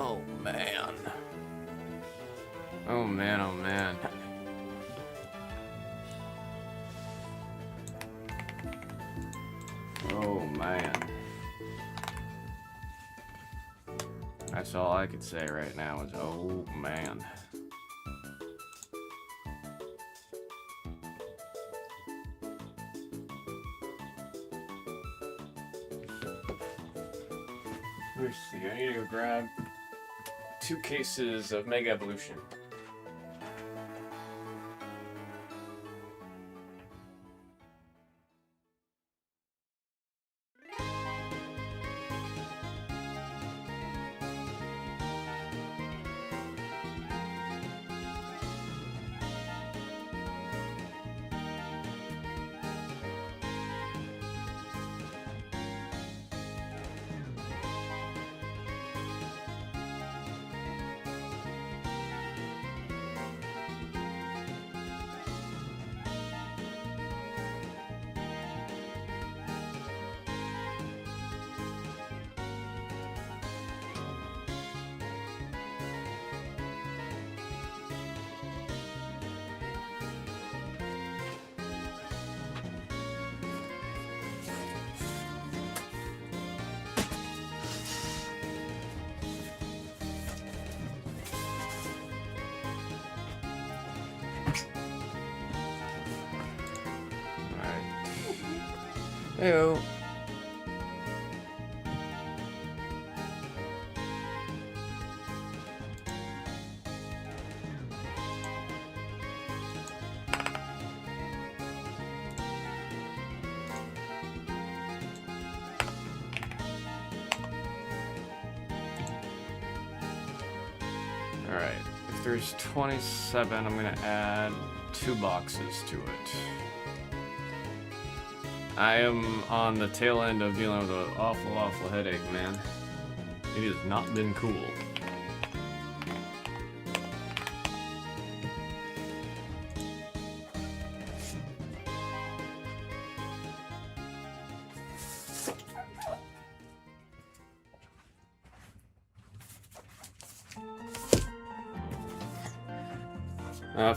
Oh man. Oh man, oh man. Oh man. That's all I could say right now is oh man. Let's see, I need to go grab 2 cases of Mega Evolution. Heyo. Alright, if there's 27, I'm gonna add 2 boxes to it. I am on the tail end of dealing with an awful headache, man. It has not been cool.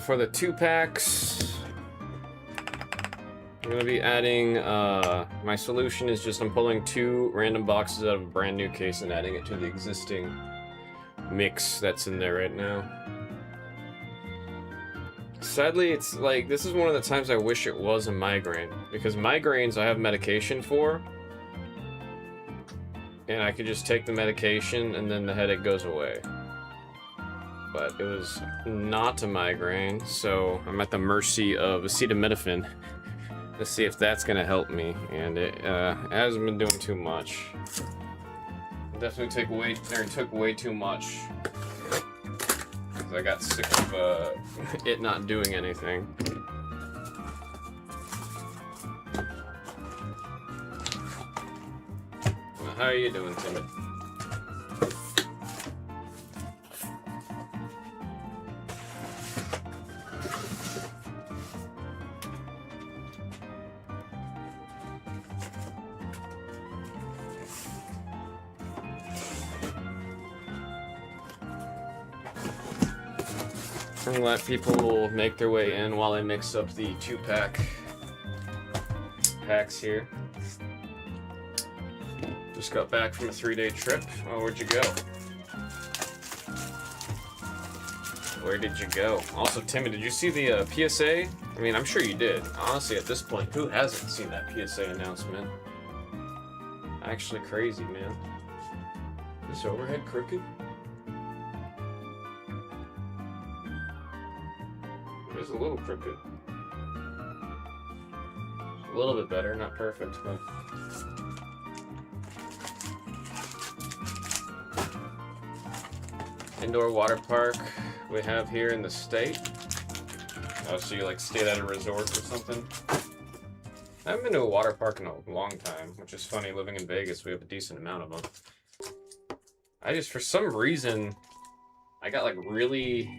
For the 2 packs, I'm going to be adding, my solution is just I'm pulling 2 random boxes out of a brand new case and adding it to the existing mix that's in there right now. Sadly, it's like, this is one of the times I wish it was a migraine, because migraines I have medication for, and I could just take the medication and then the headache goes away. But it was not a migraine, so I'm at the mercy of acetaminophen. Let's see if that's gonna help me, and it hasn't been doing too much. It definitely took way too much, because I got sick of it not doing anything. Well, how are you doing, Timid? And let people make their way in while I mix up the 2-pack packs here. Just got back from a 3-day trip. Oh, where'd you go? Where did you go? Also, Timmy, did you see the PSA? I mean, I'm sure you did. Honestly, at this point, who hasn't seen that PSA announcement? Actually crazy, man. Is this overhead crooked? It's a little crooked. A little bit better, not perfect, but... Indoor water park we have here in the state. Oh, so you like stayed at a resort or something? I haven't been to a water park in a long time, which is funny. Living in Vegas, we have a decent amount of them. I just, for some reason, I got like really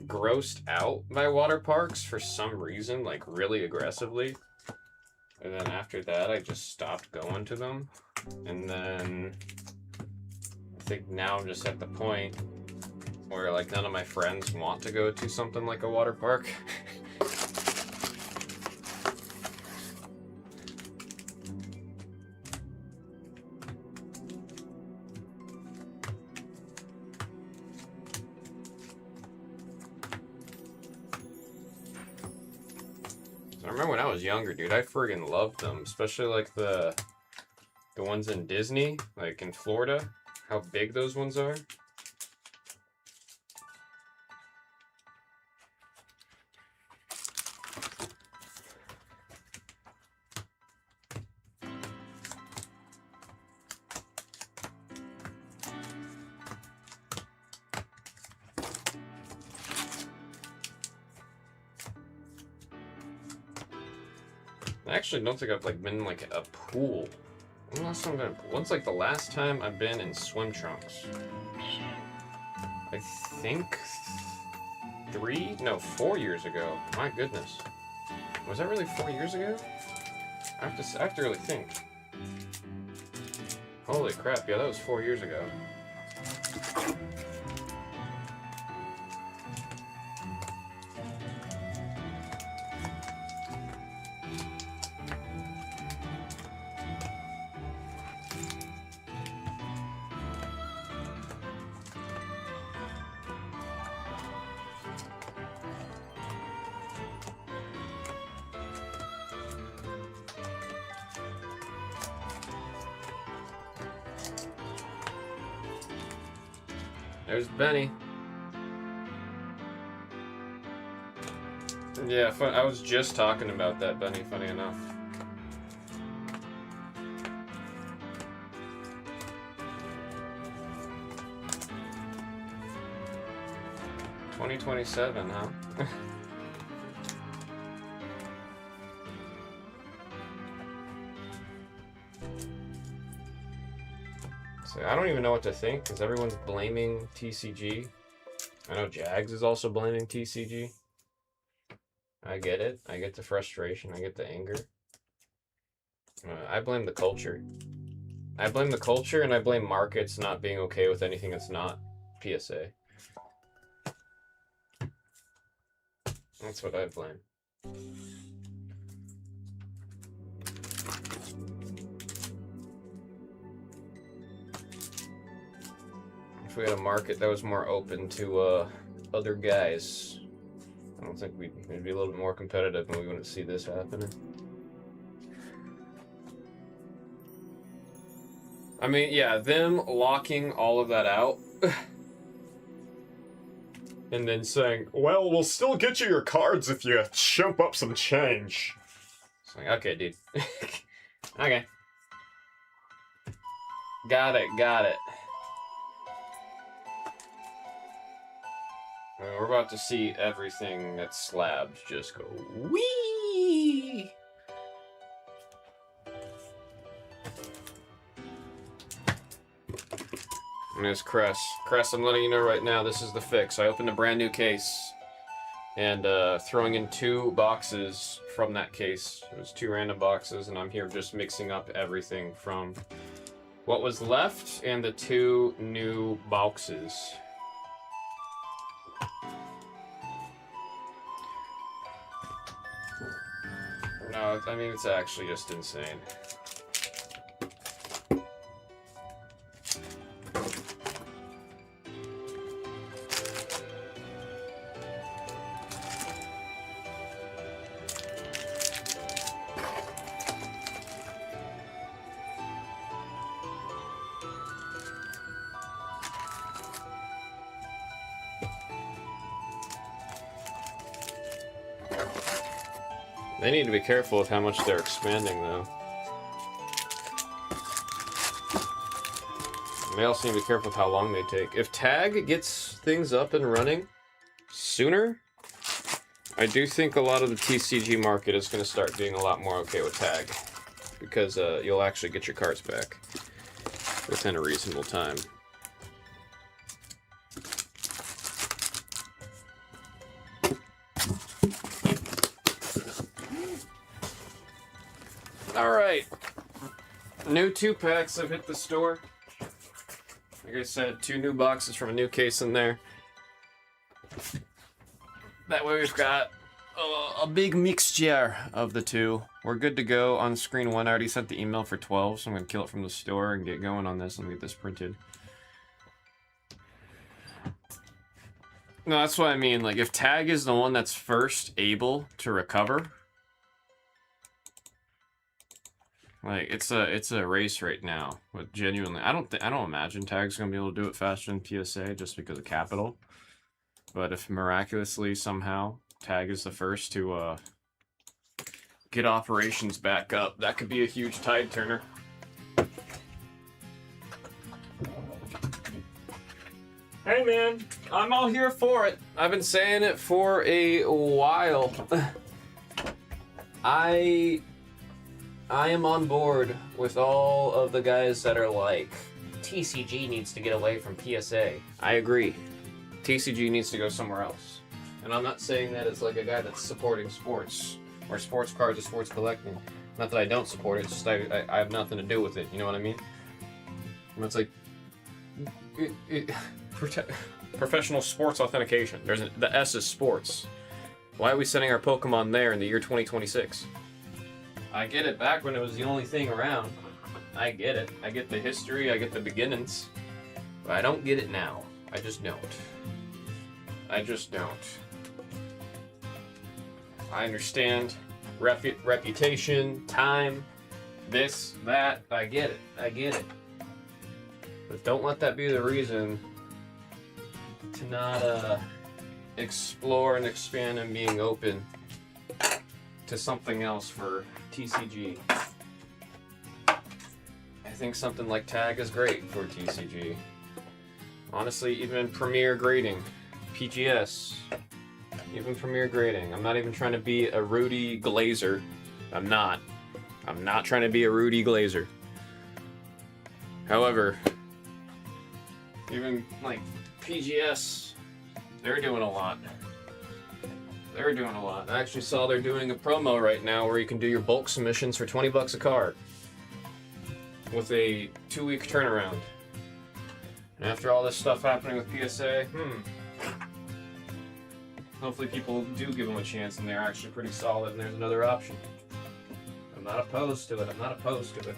grossed out by water parks for some reason, like really aggressively. And then after that, I just stopped going to them. And then I think now I'm just at the point where like none of my friends want to go to something like a water park. I remember when I was younger, dude, I friggin' loved them, especially like the ones in Disney, like in Florida, how big those ones are. I actually don't think I've like been in like a pool. When last time I've been in a pool? When's like the last time I've been in swim trunks? I think 4 years ago. My goodness. Was that really 4 years ago? I have to really think. Holy crap, yeah, that was 4 years ago. There's Benny. Yeah, fun. I was just talking about that, Benny, funny enough. $2027, huh? So I don't even know what to think because everyone's blaming TCG. I know Jags is also blaming TCG. I get it. I get the frustration. I get the anger. I blame the culture. I blame the culture and I blame markets not being okay with anything that's not PSA. That's what I blame. If we had a market that was more open to other guys, I don't think we'd be a little bit more competitive and we wouldn't see this happening. I mean, yeah, them locking all of that out and then saying, well, we'll still get you your cards if you chump up some change. It's like, okay, dude. Okay. Got it. I mean, we're about to see everything that's slabs just go wee. And there's Cress. Cress, I'm letting you know right now, this is the fix. I opened a brand new case and throwing in 2 boxes from that case. It was 2 random boxes, and I'm here just mixing up everything from what was left and the 2 new boxes. No, I mean, it's actually just insane. They need to be careful with how much they're expanding, though. And they also need to be careful with how long they take. If Tag gets things up and running sooner, I do think a lot of the TCG market is going to start being a lot more okay with Tag. Because you'll actually get your cards back within a reasonable time. Alright, new 2-packs have hit the store. Like I said, 2 new boxes from a new case in there. That way we've got a big mixture of the two. We're good to go. On screen 1, I already sent the email for 12, so I'm going to kill it from the store and get going on this and get this printed. No, that's what I mean. Like, if Tag is the one that's first able to recover, like it's a race right now. But genuinely, I don't imagine Tag's gonna be able to do it faster than PSA just because of capital. But if miraculously somehow Tag is the first to get operations back up, that could be a huge tide turner. Hey man, I'm all here for it. I've been saying it for a while. I am on board with all of the guys that are like, TCG needs to get away from PSA. I agree. TCG needs to go somewhere else. And I'm not saying that as like a guy that's supporting sports or sports cards or sports collecting. Not that I don't support it, it's just I have nothing to do with it. You know what I mean? And it's like professional sports authentication. The S is sports. Why are we sending our Pokemon there in the year 2026? I get it back when it was the only thing around. I get it. I get the history, I get the beginnings. But I don't get it now. I just don't. I just don't. I understand reputation, time, this, that. I get it. I get it. But don't let that be the reason to not explore and expand and being open to something else for TCG. I think something like Tag is great for TCG. Honestly, even Premier Grading, PGS, even Premier Grading. I'm not even trying to be a Rudy Glazer. I'm not trying to be a Rudy Glazer. However, even like PGS, they're doing a lot. They're doing a lot. I actually saw they're doing a promo right now where you can do your bulk submissions for 20 bucks a card with a 2-week turnaround. And after all this stuff happening with PSA, hopefully people do give them a chance and they're actually pretty solid and there's another option. I'm not opposed to it. I'm not opposed to it.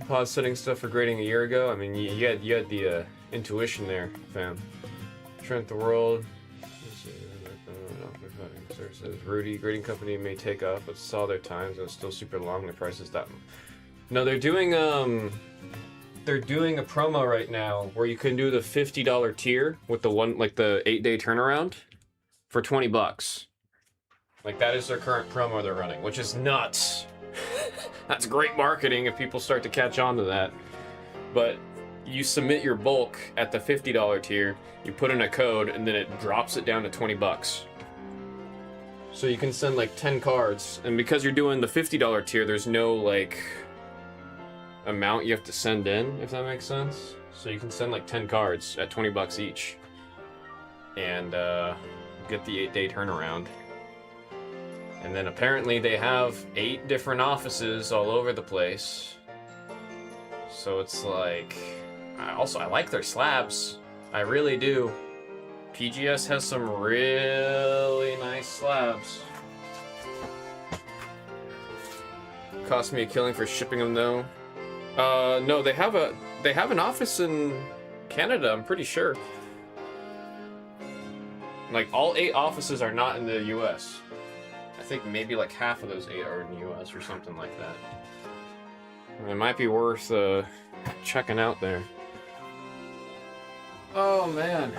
Pause setting stuff for grading a year ago. I mean, you had the intuition there, fam. Trent the World. Says Rudy grading company may take off, but saw their times and it's still super long. The price is that. No, they're doing a promo right now where you can do the $50 tier with the the 8-day turnaround for 20 bucks. Like that is their current promo they're running, which is nuts. That's great marketing if people start to catch on to that. But you submit your bulk at the $50 tier, you put in a code, and then it drops it down to 20 bucks. So you can send like 10 cards, and because you're doing the $50 tier, there's no like amount you have to send in, if that makes sense. So you can send like 10 cards at 20 bucks each, and get the 8-day turnaround. And then apparently they have 8 different offices all over the place. So it's like, I like their slabs. I really do. PGS has some really nice slabs. Cost me a killing for shipping them though. No, they have an office in Canada, I'm pretty sure. Like all 8 offices are not in the US. I think maybe like half of those 8 are in the US or something like that. It might be worth checking out there. Oh man.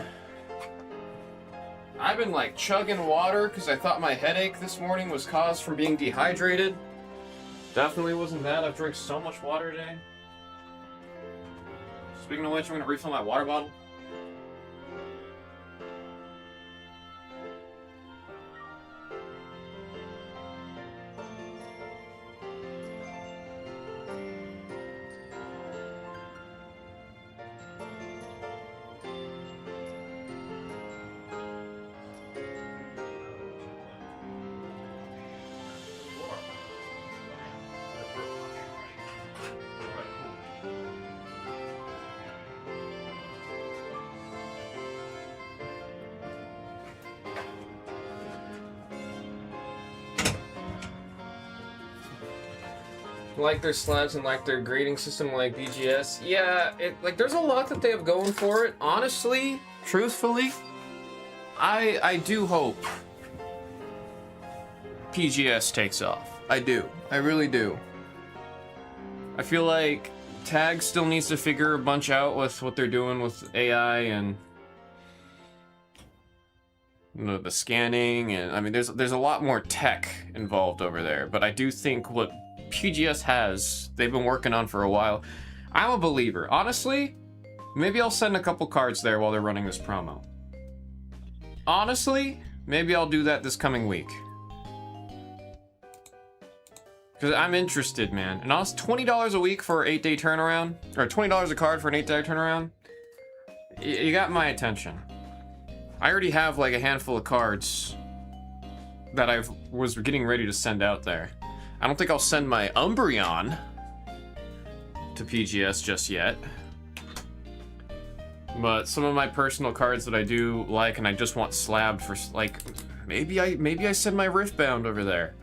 I've been like chugging water because I thought my headache this morning was caused from being dehydrated. Definitely wasn't that. I've drank so much water today. Speaking of which, I'm gonna refill my water bottle. like their slabs and like their grading system like BGS. Yeah, like there's a lot that they have going for it. Honestly, truthfully, I do hope PGS takes off. I do. I really do. I feel like Tag still needs to figure a bunch out with what they're doing with AI and the scanning, and I mean there's a lot more tech involved over there, but I do think what PGS has, they've been working on for a while. I'm a believer. Honestly, maybe I'll send a couple cards there while they're running this promo. Honestly, maybe I'll do that this coming week. Because I'm interested, man. And honestly, $20 a week for an 8-day turnaround, or $20 a card for an 8-day turnaround, you got my attention. I already have like a handful of cards that I was getting ready to send out there. I don't think I'll send my Umbreon to PGS just yet. But some of my personal cards that I do like and I just want slabbed for, like, maybe I send my Riftbound over there.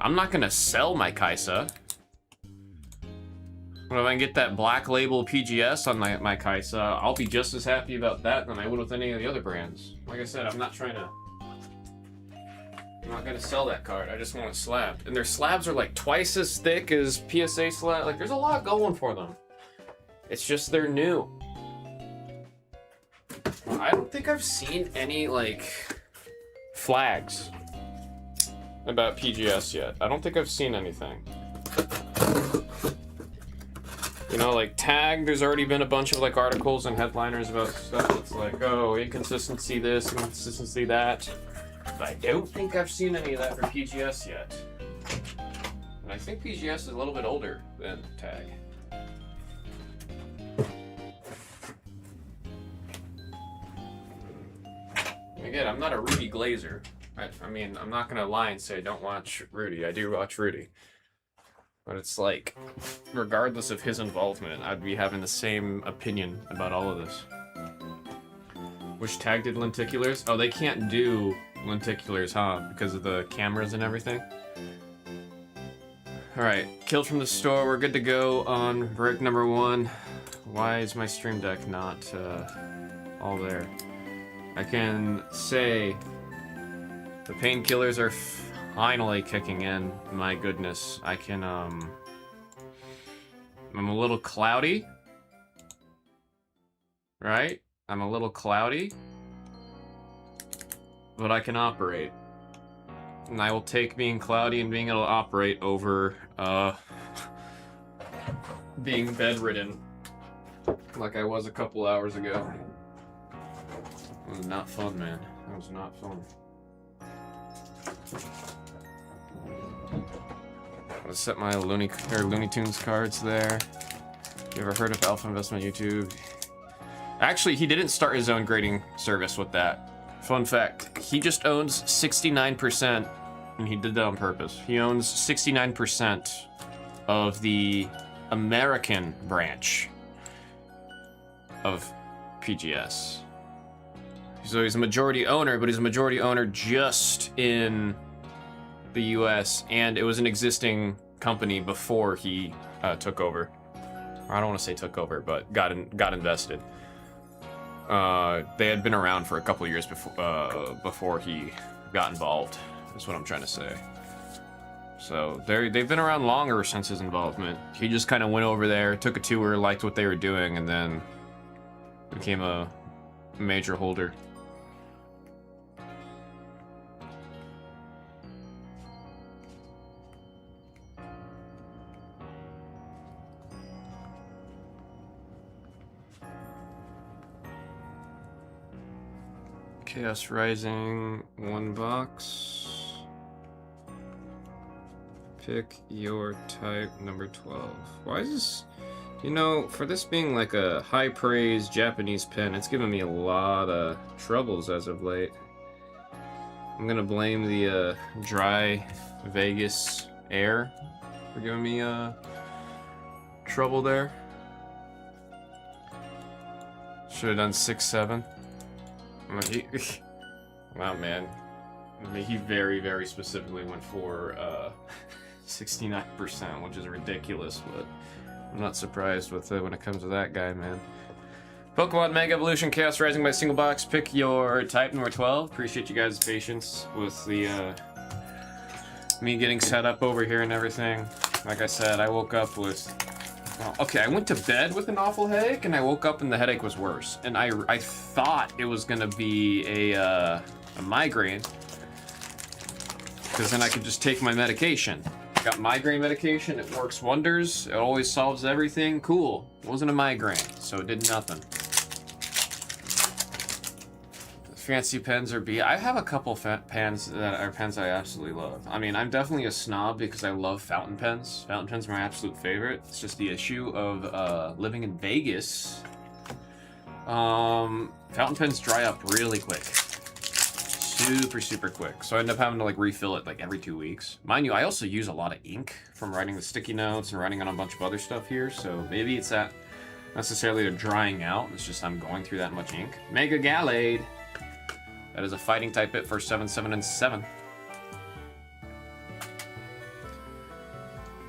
I'm not gonna sell my Kaisa. But if I can get that black label PGS on my Kaisa, I'll be just as happy about that than I would with any of the other brands. Like I said, I'm not gonna sell that card. I just want it slabbed. And their slabs are like twice as thick as PSA slab. Like there's a lot going for them. It's just they're new. I don't think I've seen any like flags about PGS yet. I don't think I've seen anything. You know, like Tag, there's already been a bunch of like articles and headliners about stuff that's like, oh, inconsistency this, inconsistency that. But I don't think I've seen any of that for PGS yet. And I think PGS is a little bit older than Tag. Again, I'm not a Rudy Glazer. I mean, I'm not gonna lie and say I don't watch Rudy. I do watch Rudy. But it's like, regardless of his involvement, I'd be having the same opinion about all of this. Wish Tag did lenticulars? Oh, they can't do lenticulars, huh? Because of the cameras and everything? Alright, killed from the store. We're good to go on break number 1. Why is my stream deck not all there? I can say the painkillers are finally kicking in. My goodness. I can, I'm a little cloudy. Right? I'm a little cloudy. But I can operate. And I will take being cloudy and being able to operate over, being bedridden. Like I was a couple hours ago. It was not fun, man. It was not fun. Let's set my Looney Tunes cards there. You ever heard of Alpha Investment YouTube? Actually, he didn't start his own grading service with that. Fun fact, he just owns 69%, and he did that on purpose. He owns 69% of the American branch of PGS. So he's a majority owner, but he's a majority owner just in the US, and it was an existing company before he took over. Or I don't want to say took over, but got invested. They had been around for a couple years before he got involved, is what I'm trying to say. So they've been around longer since his involvement. He just kind of went over there, took a tour, liked what they were doing, and then became a major holder. Chaos Rising, 1 box. Pick your type, number 12. Why is this, you know, for this being like a high praise Japanese pen, it's given me a lot of troubles as of late. I'm gonna blame the dry Vegas air for giving me trouble there. Should have done 6-7. Wow, man. I mean, he very, very specifically went for 69%, which is ridiculous, but I'm not surprised with it when it comes to that guy, man. Pokemon Mega Evolution Chaos Rising by single box. Pick your type, number 12. Appreciate you guys' patience with the me getting set up over here and everything. Like I said, I woke up with... Well, okay, I went to bed with an awful headache, and I woke up and the headache was worse. And I thought it was gonna be a migraine, because then I could just take my medication. Got migraine medication, it works wonders, it always solves everything, cool. It wasn't a migraine, so it did nothing. Fancy pens are I have a couple pens that are pens I absolutely love. I mean, I'm definitely a snob because I love fountain pens. Fountain pens are my absolute favorite. It's just the issue of living in Vegas. Fountain pens dry up really quick. Super quick. So I end up having to like refill it like every 2 weeks. Mind you, I also use a lot of ink from writing the sticky notes and writing on a bunch of other stuff here. So maybe it's not necessarily a drying out. It's just I'm going through that much ink. Mega Gallade. That is a fighting type hit for 7, 7, and 7.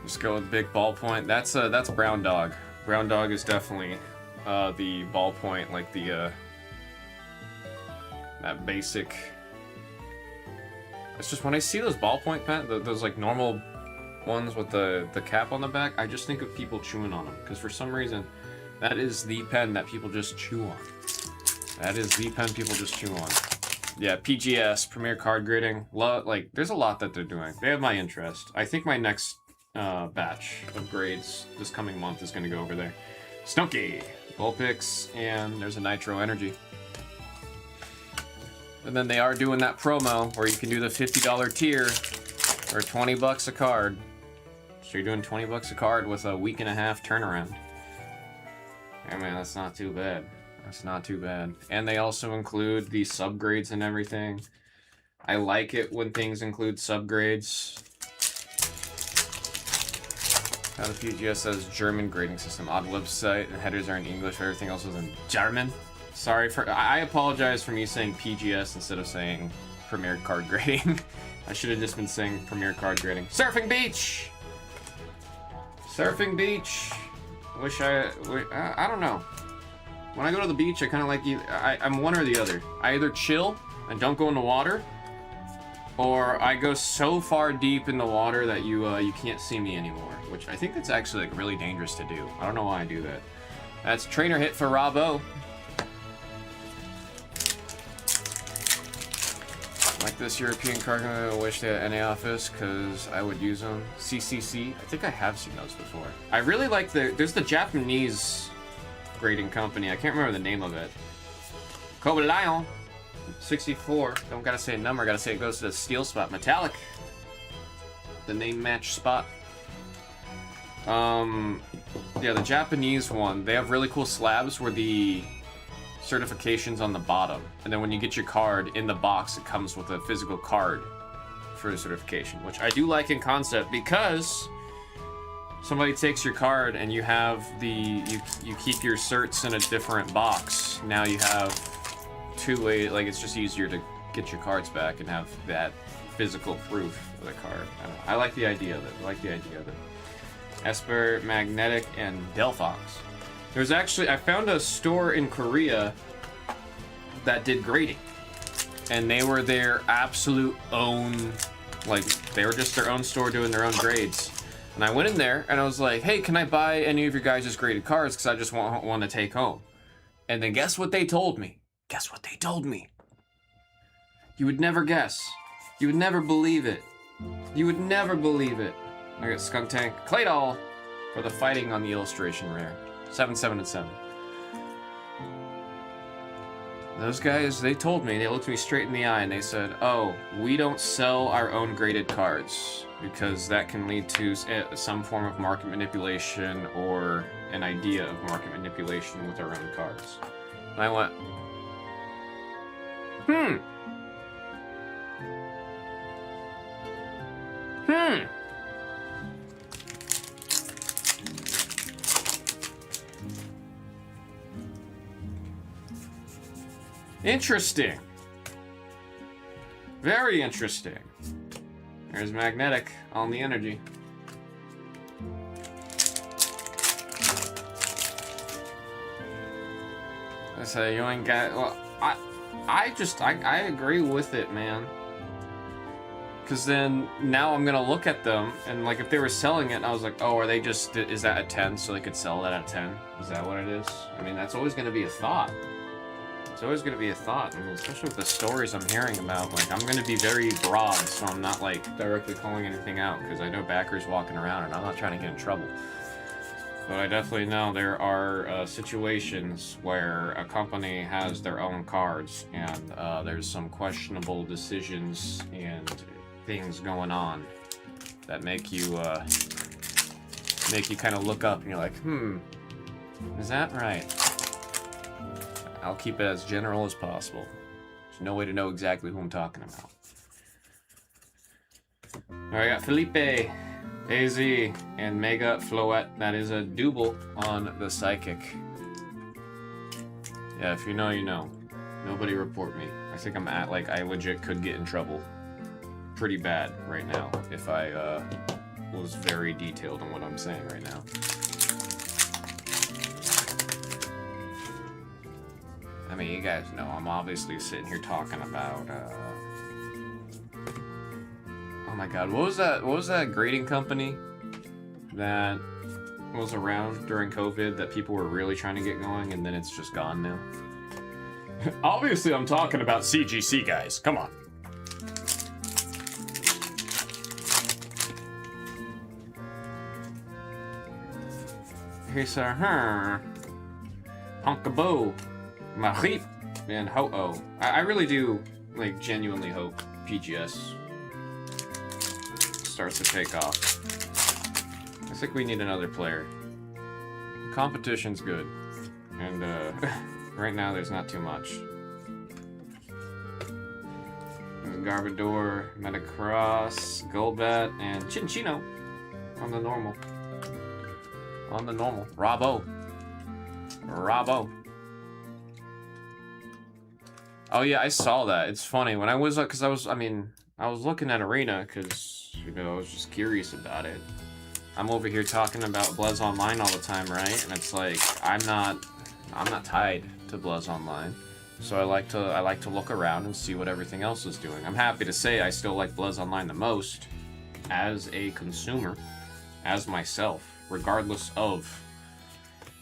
Just go with big ballpoint. That's Brown Dog. Brown Dog is definitely the ballpoint, like the that basic. It's just when I see those ballpoint pen, those like normal ones with the cap on the back, I just think of people chewing on them because for some reason, that is the pen that people just chew on. That is the pen people just chew on. Yeah, PGS, Premier Card Grading. Like, there's a lot that they're doing. They have my interest. I think my next batch of grades this coming month is going to go over there. Snooki, Vulpix, and there's a Nitro Energy. And then they are doing that promo where you can do the $50 tier or 20 bucks a card. So you're doing 20 bucks a card with a week and a half turnaround. I mean, that's not too bad. That's not too bad. And they also include the subgrades and everything. I like it when things include subgrades. Now the PGS says German grading system. Odd website, and headers are in English, everything else is in German. Sorry for... I apologize for me saying PGS instead of saying Premier Card Grading. I should have just been saying Premier Card Grading. Surfing Beach! Surfing Beach! I don't know. When I go to the beach, I kind of like I'm one or the other. I either chill and don't go in the water, or I go so far deep in the water that you can't see me anymore. Which I think that's actually like really dangerous to do. I don't know why I do that. That's trainer hit for Robbo. Like this European card, I wish they had NA office because I would use them. CCC. I think I have seen those before. I really like there's the Japanese grading company. I can't remember the name of it. Kobe Lion, 64. Don't gotta say a number, gotta say it goes to the steel spot. Metallic. The name match spot. Yeah, the Japanese one, they have really cool slabs where the certification's on the bottom. And then when you get your card in the box, it comes with a physical card for the certification, which I do like in concept because somebody takes your card and you have you keep your certs in a different box. Now you have two ways, like it's just easier to get your cards back and have that physical proof of the card. I don't know. I like the idea of it. Esper, Magnetic, and Delphox. There's actually, I found a store in Korea that did grading. And they were their absolute own, like, they were just their own store doing their own grades. And I went in there and I was like, hey, can I buy any of your guys' graded cards? Because I just want one to take home. And then guess what they told me? You would never guess. You would never believe it. I got Skunk Tank, Claydol for the fighting on the illustration rare. 7, 7, and 7. Those guys, they told me, they looked me straight in the eye and they said, oh, we don't sell our own graded cards because that can lead to some form of market manipulation or an idea of market manipulation with our own cards. And I went, Interesting. Very interesting. There's Magnetic on the energy. So you ain't got. Well, I agree with it, man. Because then now I'm gonna look at them and like if they were selling it, and I was like, oh, are they just? Is that a 10 so they could sell that at 10? Is that what it is? I mean, that's always gonna be a thought. It's always gonna be a thought, I mean, especially with the stories I'm hearing about. Like, I'm gonna be very broad, so I'm not like directly calling anything out because I know backers walking around, and I'm not trying to get in trouble. But I definitely know there are situations where a company has their own cards, and there's some questionable decisions and things going on that make you kind of look up and you're like, is that right? I'll keep it as general as possible. There's no way to know exactly who I'm talking about. Alright, I got Felipe, AZ, and Mega Floette. That is a double on the Psychic. Yeah, if you know, you know. Nobody report me. I think I'm at, like, I legit could get in trouble pretty bad right now if I was very detailed on what I'm saying right now. I mean, you guys know I'm obviously sitting here talking about oh my god, what was that grading company that was around during COVID that people were really trying to get going and then it's just gone now? Obviously I'm talking about CGC, guys. Come on. Here's our Hunkaboo, Mahip, and Ho-Oh. I really do, like, genuinely hope PGS starts to take off. I think we need another player. The competition's good. And, right now there's not too much. There's Garbodor, Metacross, Golbat, and Chinchino on the normal. On the normal. Robbo. Oh yeah, I saw that. It's funny. When I was, because I was looking at Arena, because, you know, I was just curious about it. I'm over here talking about Blez Online all the time, right? And it's like, I'm not tied to Blez Online. So I like to look around and see what everything else is doing. I'm happy to say I still like Blez Online the most as a consumer, as myself, regardless of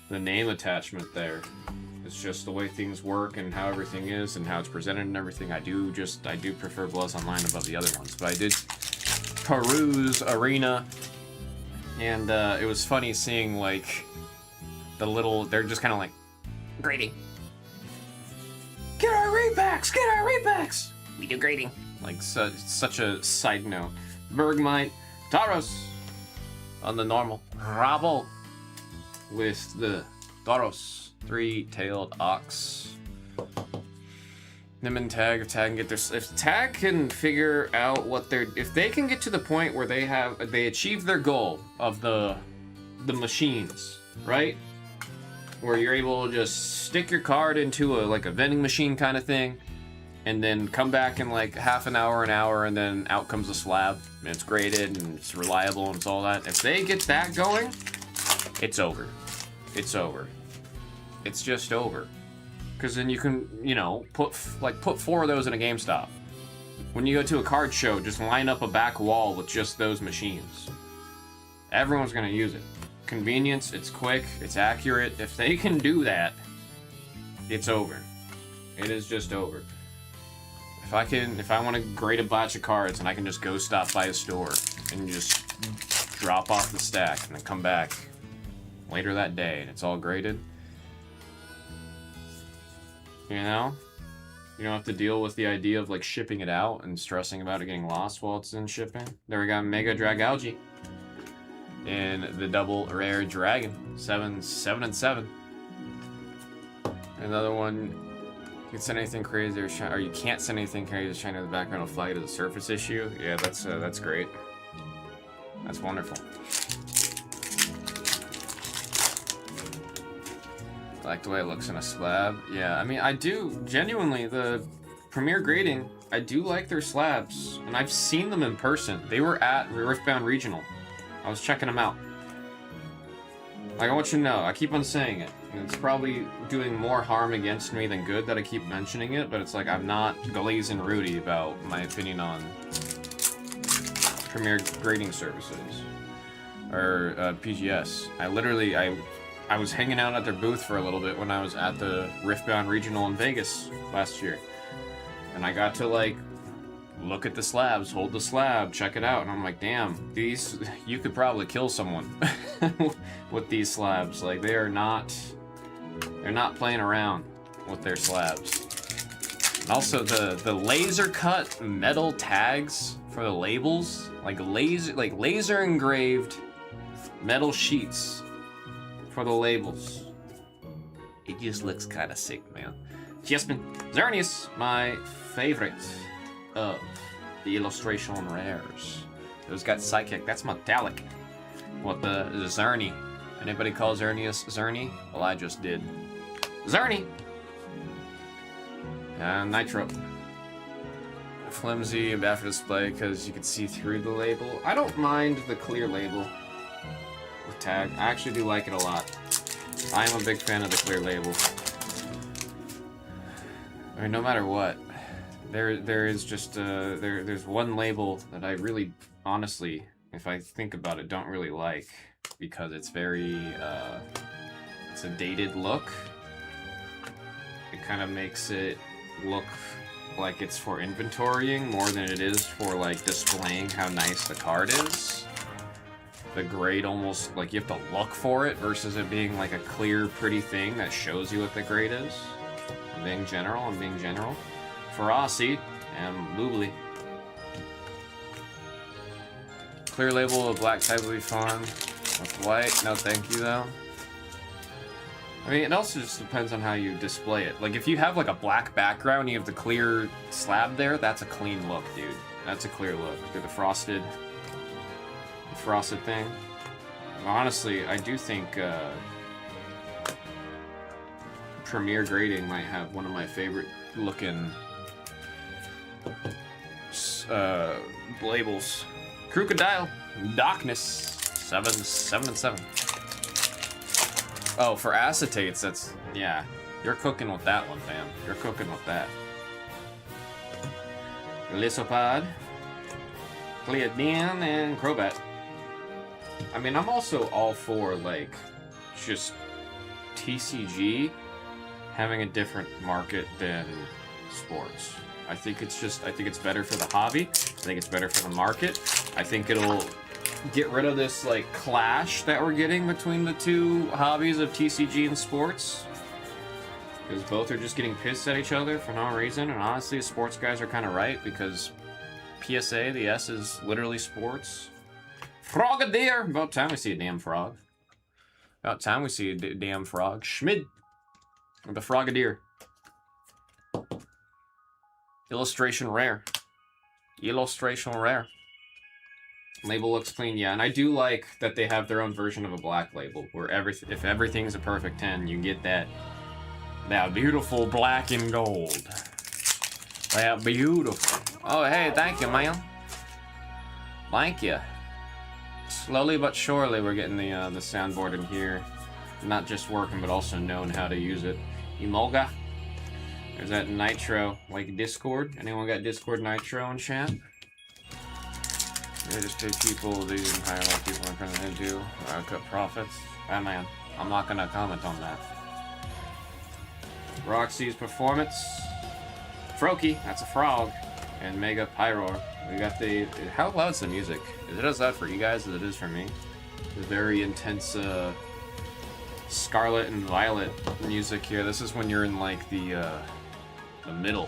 the name attachment there. It's just the way things work and how everything is and how it's presented and everything. I do prefer Blez Online above the other ones. But I did peruse Arena, and it was funny seeing, like, they're just kind of like, grading. Get our repacks! Get our repacks! We do grading. Like, such a side note. Bergmite, Tauros on the normal. Rabble with the Tauros. Three-tailed ox. Nim and Tag, if Tag can get their, if Tag can figure out what they're, if they can get to the point where they achieve their goal of the machines, right? Where you're able to just stick your card into a vending machine kind of thing, and then come back in like half an hour, and then out comes a slab, and it's graded, and it's reliable, and it's all that. If they get that going, it's over. It's over. It's just over. Because then you can, you know, put 4 of those in a GameStop. When you go to a card show, just line up a back wall with just those machines. Everyone's gonna use it. Convenience, it's quick, it's accurate. If they can do that, it's over. It is just over. If I want to grade a batch of cards and I can just go stop by a store and just drop off the stack and then come back later that day and it's all graded, you know? You don't have to deal with the idea of like shipping it out and stressing about it getting lost while it's in shipping. There we got Mega Dragalge in the double rare dragon. 7 and 7. Another one, you can send anything crazy or you can't send anything crazy to shine in the background will flag it as a surface issue. Yeah, that's great. That's wonderful. I like the way it looks in a slab. Yeah, I mean, I do, genuinely, the Premier Grading, I do like their slabs, and I've seen them in person. They were at Riftbound Regional. I was checking them out. Like, I want you to know, I keep on saying it. It's probably doing more harm against me than good that I keep mentioning it, but it's like I'm not glazing Rudy about my opinion on Premier Grading Services or PGS. I was hanging out at their booth for a little bit when I was at the Riftbound Regional in Vegas last year, and I got to like look at the slabs, hold the slab, check it out, and I'm like, damn, these, you could probably kill someone with these slabs. Like, they're not playing around with their slabs. And also the laser cut metal tags for the labels, like laser engraved metal sheets for the labels. It just looks kind of sick, man. Jespen, Xerneas, my favorite of the illustration rares. Those got Psychic, that's metallic. What the Xerny? Anybody call Xerneas Xerny? Well, I just did. Xerny! And Nitro. Flimsy and bad for display because you can see through the label. I don't mind the clear label with tag. I actually do like it a lot. I am a big fan of the clear label. I mean, no matter what, there is just there's one label that I really, honestly, if I think about it, don't really like because it's very it's a dated look. It kind of makes it look like it's for inventorying more than it is for like displaying how nice the card is. The grade almost like you have to look for it versus it being like a clear, pretty thing that shows you what the grade is. I'm being general. Ferocity and Boobly. Clear label of black type would be fun. With white, no thank you though. I mean, it also just depends on how you display it. Like, if you have, like, a black background and you have the clear slab there, that's a clean look, dude. That's a clear look. Look at the frosted thing. Honestly, I do think Premier Grading might have one of my favorite looking labels. Crocodile, Darkness, 7 and 7. Oh, for acetates, that's, yeah. You're cooking with that one, fam. You're cooking with that. Lysopod, Cleodin, and Crobat. I mean, I'm also all for, like, just TCG having a different market than sports. I think it's better for the hobby. I think it's better for the market. I think it'll get rid of this like clash that we're getting between the two hobbies of TCG and sports, because both are just getting pissed at each other for no reason. And honestly, sports guys are kind of right, because PSA, the S is literally sports. Frogadier! About time we see a damn frog. About time we see a damn frog. Schmid! The Frogadier. Illustration rare. Illustration rare. Label looks clean, yeah, and I do like that they have their own version of a black label, where if everything's a perfect 10, you get that beautiful black and gold. That beautiful. Oh, hey, thank you, man. Thank you. Slowly but surely, we're getting the soundboard in here, not just working, but also knowing how to use it. Emolga. There's that Nitro, like Discord. Anyone got Discord Nitro in chat? Yeah, just pay people, they didn't hire like people in front of them do. Cut profits. Ah, man, I'm not gonna comment on that. Roxy's Performance. Froakie, that's a frog. And Mega Pyroar. We got the... How loud's the music? Is it as loud for you guys as it is for me? The very intense, Scarlet and Violet music here. This is when you're in, like, the middle.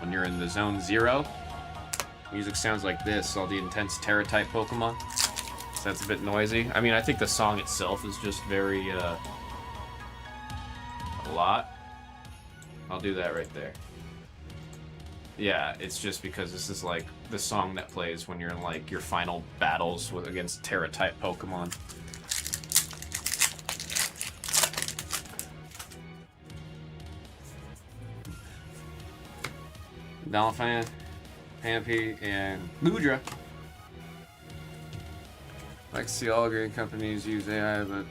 When you're in the Zone 0. Music sounds like this, all the intense Terra-type Pokemon. So that's a bit noisy. I mean, I think the song itself is just very, a lot. I'll do that right there. Yeah, it's just because this is, like, the song that plays when you're in, like, your final battles against Terra-type Pokemon. Dolphin. Pampy, and Ludra. I like to see all green companies use AI, but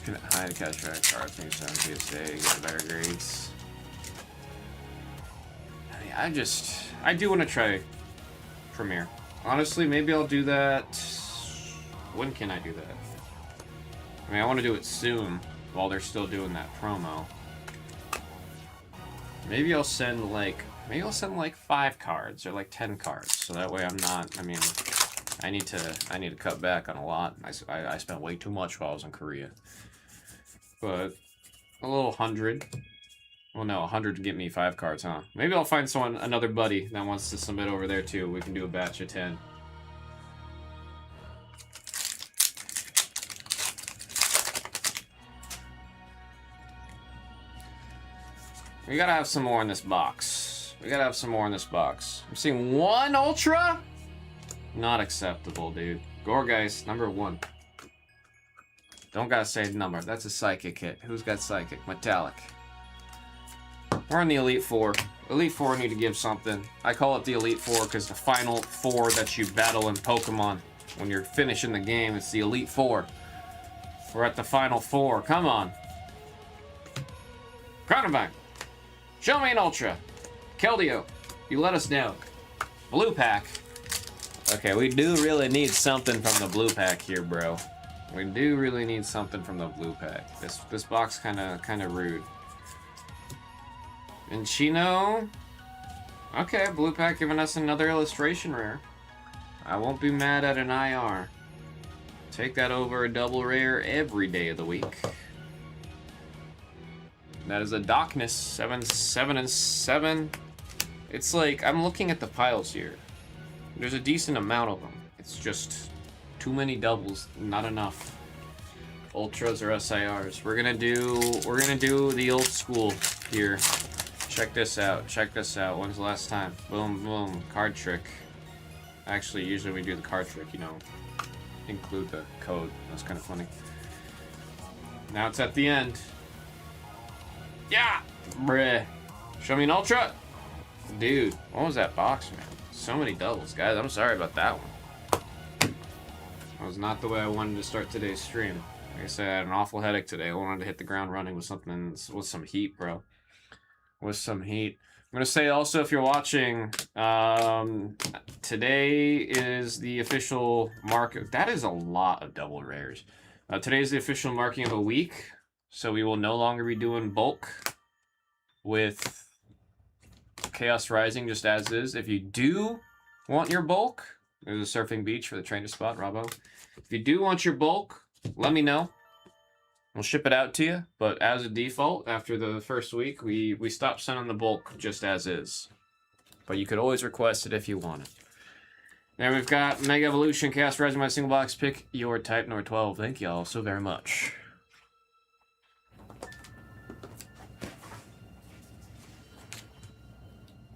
Can hide a cash back card, things on PSA, get better grades. I do want to try Premiere. Honestly, maybe I'll do that. When can I do that? I mean, I want to do it soon while they're still doing that promo. Maybe I'll send like 5 cards or like 10 cards, so that way I'm not. I mean, I need to cut back on a lot. I spent way too much while I was in Korea. But a little 100. Well, no, 100 to get me 5 cards, huh? Maybe I'll find another buddy that wants to submit over there too. We can do a batch of 10. We gotta have some more in this box. I'm seeing 1 Ultra? Not acceptable, dude. Gorgeist, number 1. Don't gotta say the number. That's a Psychic hit. Who's got Psychic? Metallic. We're on the Elite Four. Elite Four need to give something. I call it the Elite Four because the final 4 that you battle in Pokemon when you're finishing the game, it's the Elite Four. We're at the final 4. Come on. Chronobang. Show me an Ultra. Keldeo, you let us know. Blue pack. Okay, we do really need something from the blue pack here, bro. We do really need something from the blue pack. This box kind of rude. And Chino. Okay, blue pack giving us another illustration rare. I won't be mad at an IR. Take that over a double rare every day of the week. That is a Darkness, 7, 7, and 7. It's like, I'm looking at the piles here. There's a decent amount of them. It's just too many doubles, not enough. Ultras or SIRs. We're gonna do the old school here. Check this out, When's the last time? Boom, boom, card trick. Actually, usually we do the card trick, you know, include the code. That's kind of funny. Now it's at the end. Yeah! Bruh. Show me an Ultra? Dude, what was that box, man? So many doubles, guys. I'm sorry about that one. That was not the way I wanted to start today's stream. Like I said, I had an awful headache today. I wanted to hit the ground running with something, with some heat, bro. With some heat. I'm going to say also, if you're watching, today is the official mark. That is a lot of double rares. Today is the official marking of a week. So we will no longer be doing bulk with Chaos Rising just as is. If you do want your bulk, there's a surfing beach for the trainer spot, Robbo. If you do want your bulk, let me know. We'll ship it out to you. But as a default, after the first week, we stopped sending the bulk just as is. But you could always request it if you want it. There we've got Mega Evolution, Chaos Rising, my single box. Pick your type, number 12. Thank you all so very much.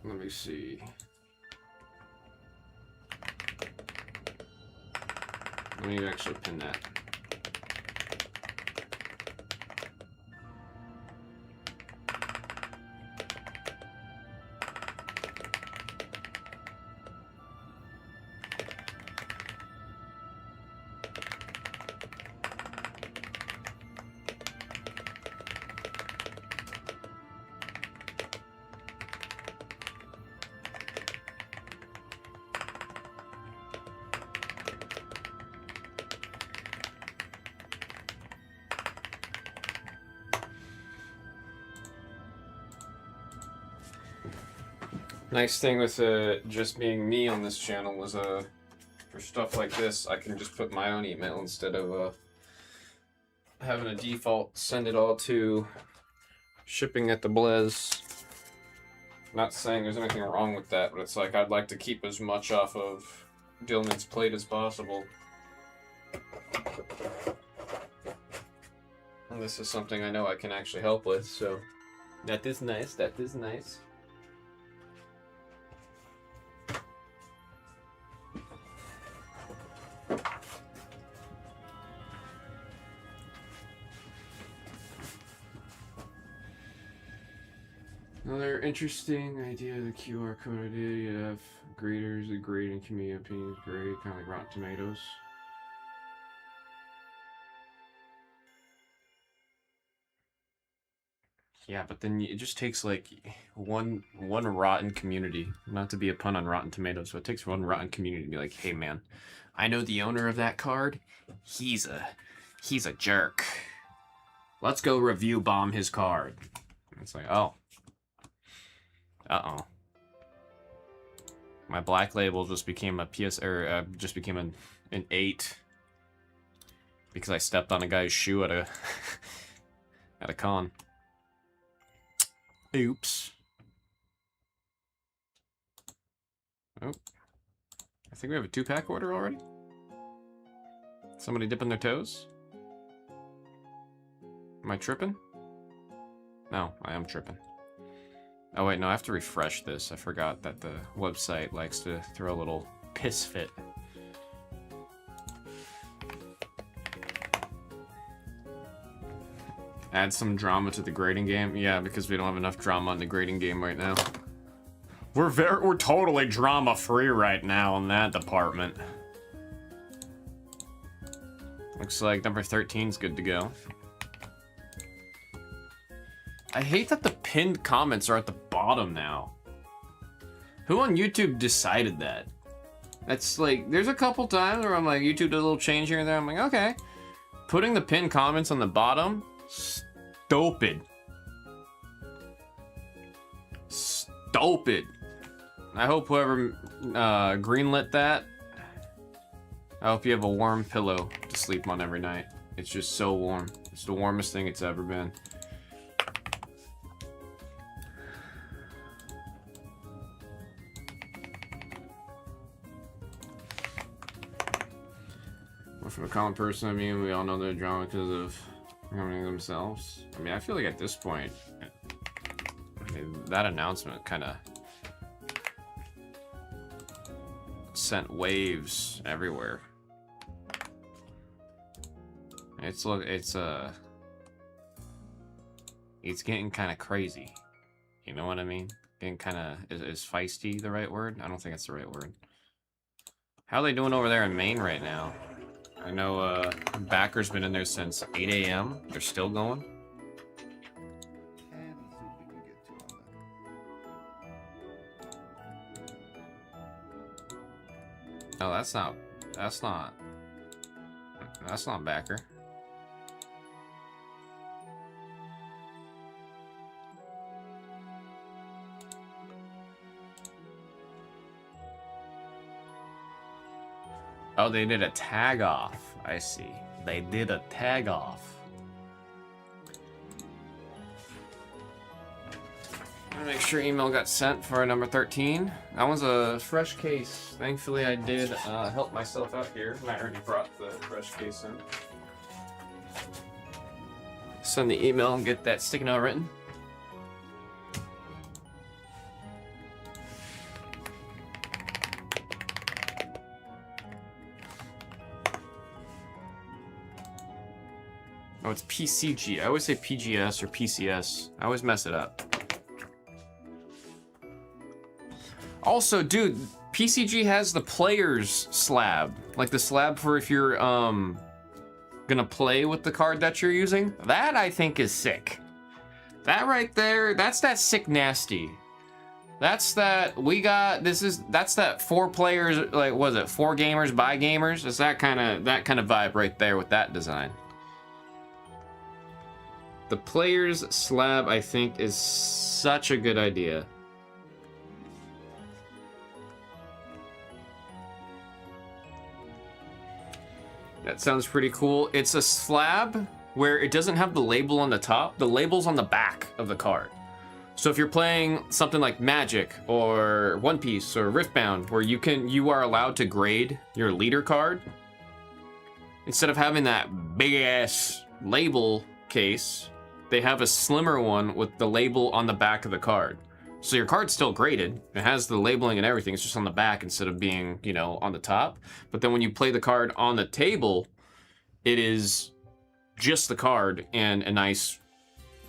Let me see. Let me actually pin that. Nice thing with just being me on this channel is for stuff like this, I can just put my own email instead of having a default send it all to shipping at the Blez. Not saying there's anything wrong with that, but it's like I'd like to keep as much off of Dillman's plate as possible. And this is something I know I can actually help with, so that is nice, that is nice. Another interesting idea, the QR code idea. You have graders, the grading community opinions grade, kind of like Rotten Tomatoes. Yeah, but then it just takes like one rotten community, not to be a pun on Rotten Tomatoes, so it takes one rotten community to be like, hey man, I know the owner of that card. He's a jerk. Let's go review bomb his card. It's like, oh. Uh-oh. My black label just became a just became an 8 because I stepped on a guy's shoe at a at a con. Oops. Oh. I think we have a 2-pack order already. Somebody dipping their toes? Am I tripping? No, I am tripping. Oh wait, no, I have to refresh this. I forgot that the website likes to throw a little piss fit. Add some drama to the grading game? Yeah, because we don't have enough drama on the grading game right now. We're totally drama-free right now in that department. Looks like number 13's good to go. I hate that the pinned comments are at the bottom now. Who on YouTube decided that? That's like, there's a couple times where I'm like, YouTube does a little change here and there. I'm like, okay. Putting the pinned comments on the bottom? Stupid. Stupid. I hope whoever greenlit that, I hope you have a warm pillow to sleep on every night. It's just so warm. It's the warmest thing it's ever been. For a common person, I mean, we all know their drama because of harming themselves. I mean, I feel like at this point, I mean, that announcement kind of sent waves everywhere. It's getting kind of crazy. You know what I mean? Getting kind of, is feisty the right word? I don't think it's the right word. How are they doing over there in Maine right now? I know Backer's been in there since 8 a.m. They're still going. Oh, that's not Backer. Oh, they did a tag off. I see. They did a tag off. Make sure email got sent for number 13. That one's a fresh case. Thankfully, I did help myself out here. I already brought the fresh case in. Send the email and get that sticky note written. Oh, it's PCG. I always say PGS or PCS. I always mess it up. Also, dude, PCG has the player's slab. Like the slab for if you're gonna play with the card that you're using. That I think is sick. That right there, that's that sick nasty. That's that that's that 4 players, like what is it, 4 gamers by gamers? It's that kind of vibe right there with that design. The player's slab, I think, is such a good idea. That sounds pretty cool. It's a slab where it doesn't have the label on the top. The label's on the back of the card. So if you're playing something like Magic or One Piece or Riftbound, where you are allowed to grade your leader card, instead of having that big ass label case, they have a slimmer one with the label on the back of the card. So your card's still graded. It has the labeling and everything. It's just on the back instead of being, you know, on the top. But then when you play the card on the table, it is just the card and a nice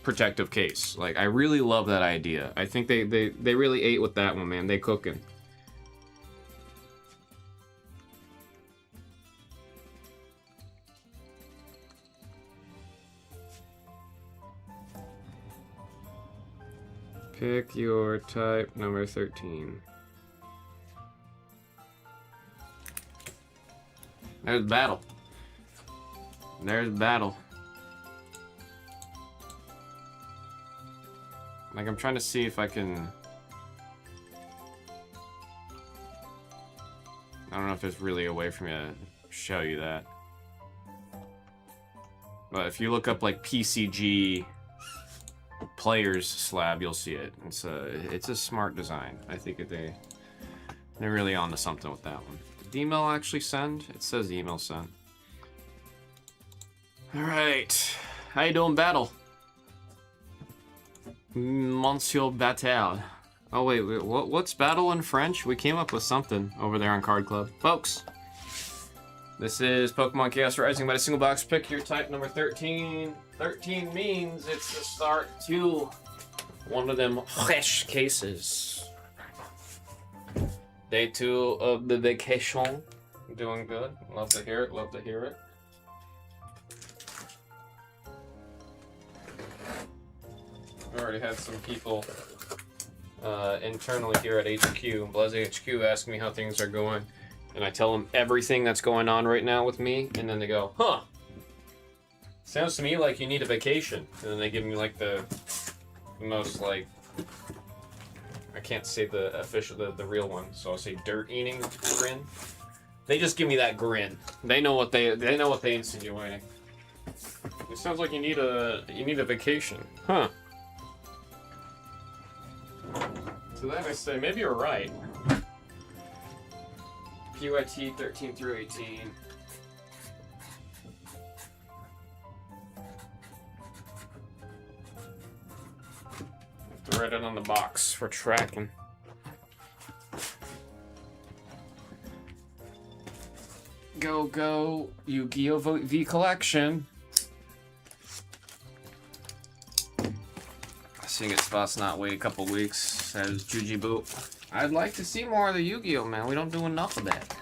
protective case. Like, I really love that idea. I think they really ate with that one, man. They cooking. Pick your type number 13. There's battle. There's battle. Like, I'm trying to see if I can... I don't know if there's really a way for me to show you that. But if you look up, like, PCG players slab, you'll see it. It's a smart design. I think they're really onto something with that one. Did the email actually send? It says the email sent. Alright. How you doing, Battle? Monsieur Battle. Oh, wait, what's Battle in French? We came up with something over there on Card Club. Folks, this is Pokemon Chaos Rising by the single box. Pick your type number 13. 13 means it's the start to one of them fresh cases. Day 2 of the vacation. Doing good. Love to hear it. Love to hear it. I already had some people internally here at HQ, BlezHQ, ask me how things are going. And I tell them everything that's going on right now with me. And then they go, huh. Sounds to me like you need a vacation. And then they give me like the most like, I can't say the official, the real one. So I'll say dirt eating grin. They just give me that grin. They know what they insinuating. It sounds like you need a vacation. Huh. To that I say, maybe you're right. PYT 13 through 18. Have to write it on the box for tracking. Go, Yu-Gi-Oh! V collection. Seeing its spots not wait a couple weeks, says Jujibu. I'd like to see more of the Yu-Gi-Oh, man. We don't do enough of that.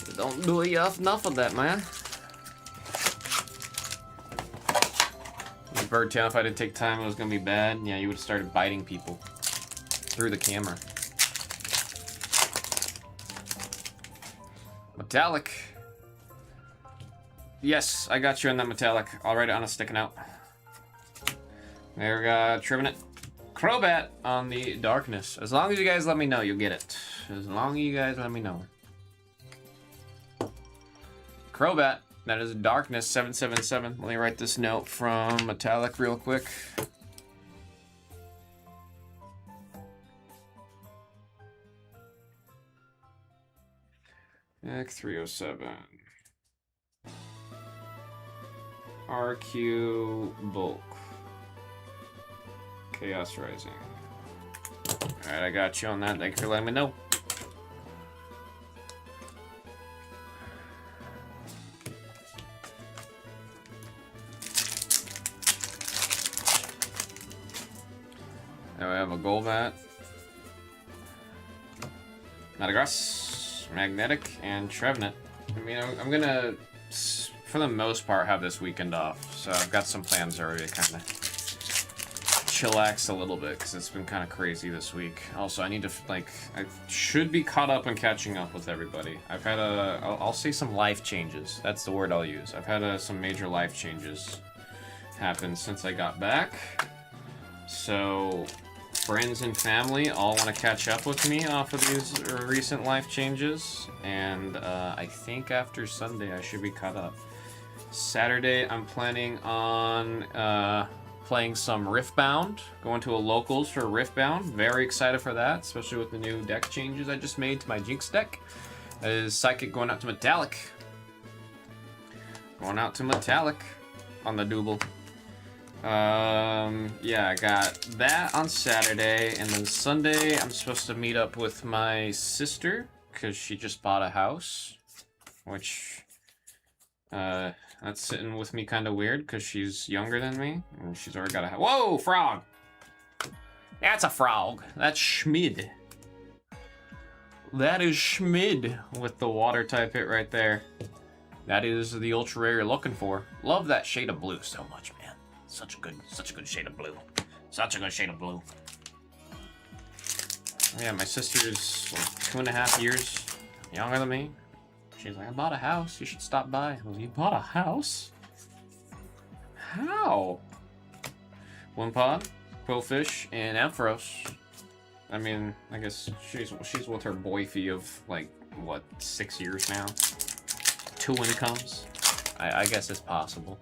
We don't do enough of that, man. Bird Town, if I didn't take time, it was gonna be bad. Yeah, you would have started biting people through the camera. Metallic. Yes, I got you on that metallic. I'll write it on a sticky note. There we go, Trivenet. Crobat on the darkness. As long as you guys let me know, you'll get it. As long as you guys let me know. Crobat, that is darkness 777. Let me write this note from Metallic real quick. Deck 307. RQ Bulk. Chaos Rising. Alright, I got you on that. Thank you for letting me know. Now we have a Golbat, Metagross, Magnetic, and Trevenant. I mean, I'm gonna, for the most part, have this weekend off. So I've got some plans already to kind of chillax a little bit because it's been kind of crazy this week. Also, I need to, like, I should be caught up and catching up with everybody. I've had I'll say some life changes. That's the word I'll use. I've had some major life changes happen since I got back. So friends and family all want to catch up with me off of these recent life changes. And I think after Sunday I should be caught up. Saturday I'm planning on playing some Riftbound, going to a locals for Riftbound. Very excited for that, especially with the new deck changes I just made to my Jinx deck. That is Psychic going out to Metallic. Going out to Metallic on the double. Yeah, I got that on Saturday, and then Sunday I'm supposed to meet up with my sister because she just bought a house, which that's sitting with me kind of weird because she's younger than me and she's already got a house. Whoa, frog! That's a frog. That's Schmid. That is Schmid with the water type hit right there. That is the ultra rare you're looking for. Love that shade of blue so much, man. Such a good shade of blue. Such a good shade of blue. Yeah, my sister's like 2.5 years younger than me. She's like, I bought a house. You should stop by. I was like, you bought a house? How? Wimpod, Quillfish, and Ampharos. I mean, I guess she's with her boyfie of like what, 6 years now. 2 incomes. I guess it's possible.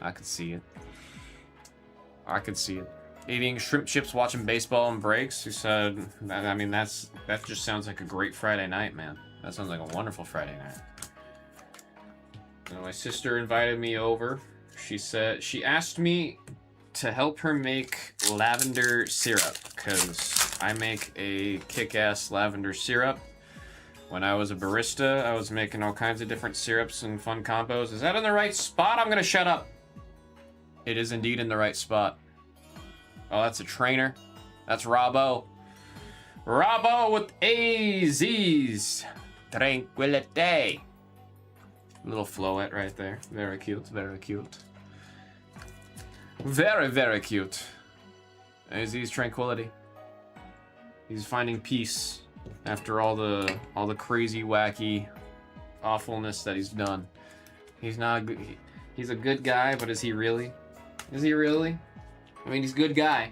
I could see it. I could see it. Eating shrimp chips, watching baseball and breaks. He said, I mean, that just sounds like a great Friday night, man. That sounds like a wonderful Friday night. And my sister invited me over. She said, she asked me to help her make lavender syrup, because I make a kick-ass lavender syrup. When I was a barista, I was making all kinds of different syrups and fun combos. Is that in the right spot? I'm gonna shut up. It is indeed in the right spot. Oh, that's a trainer. That's Robbo. Robbo with AZ's. Tranquility. Little floette right there. Very cute, very cute. Very, very cute. AZ's Tranquility. He's finding peace after all the crazy, wacky awfulness that he's done. He's not a good, he's a good guy, but is he really? Is he really? I mean, he's a good guy,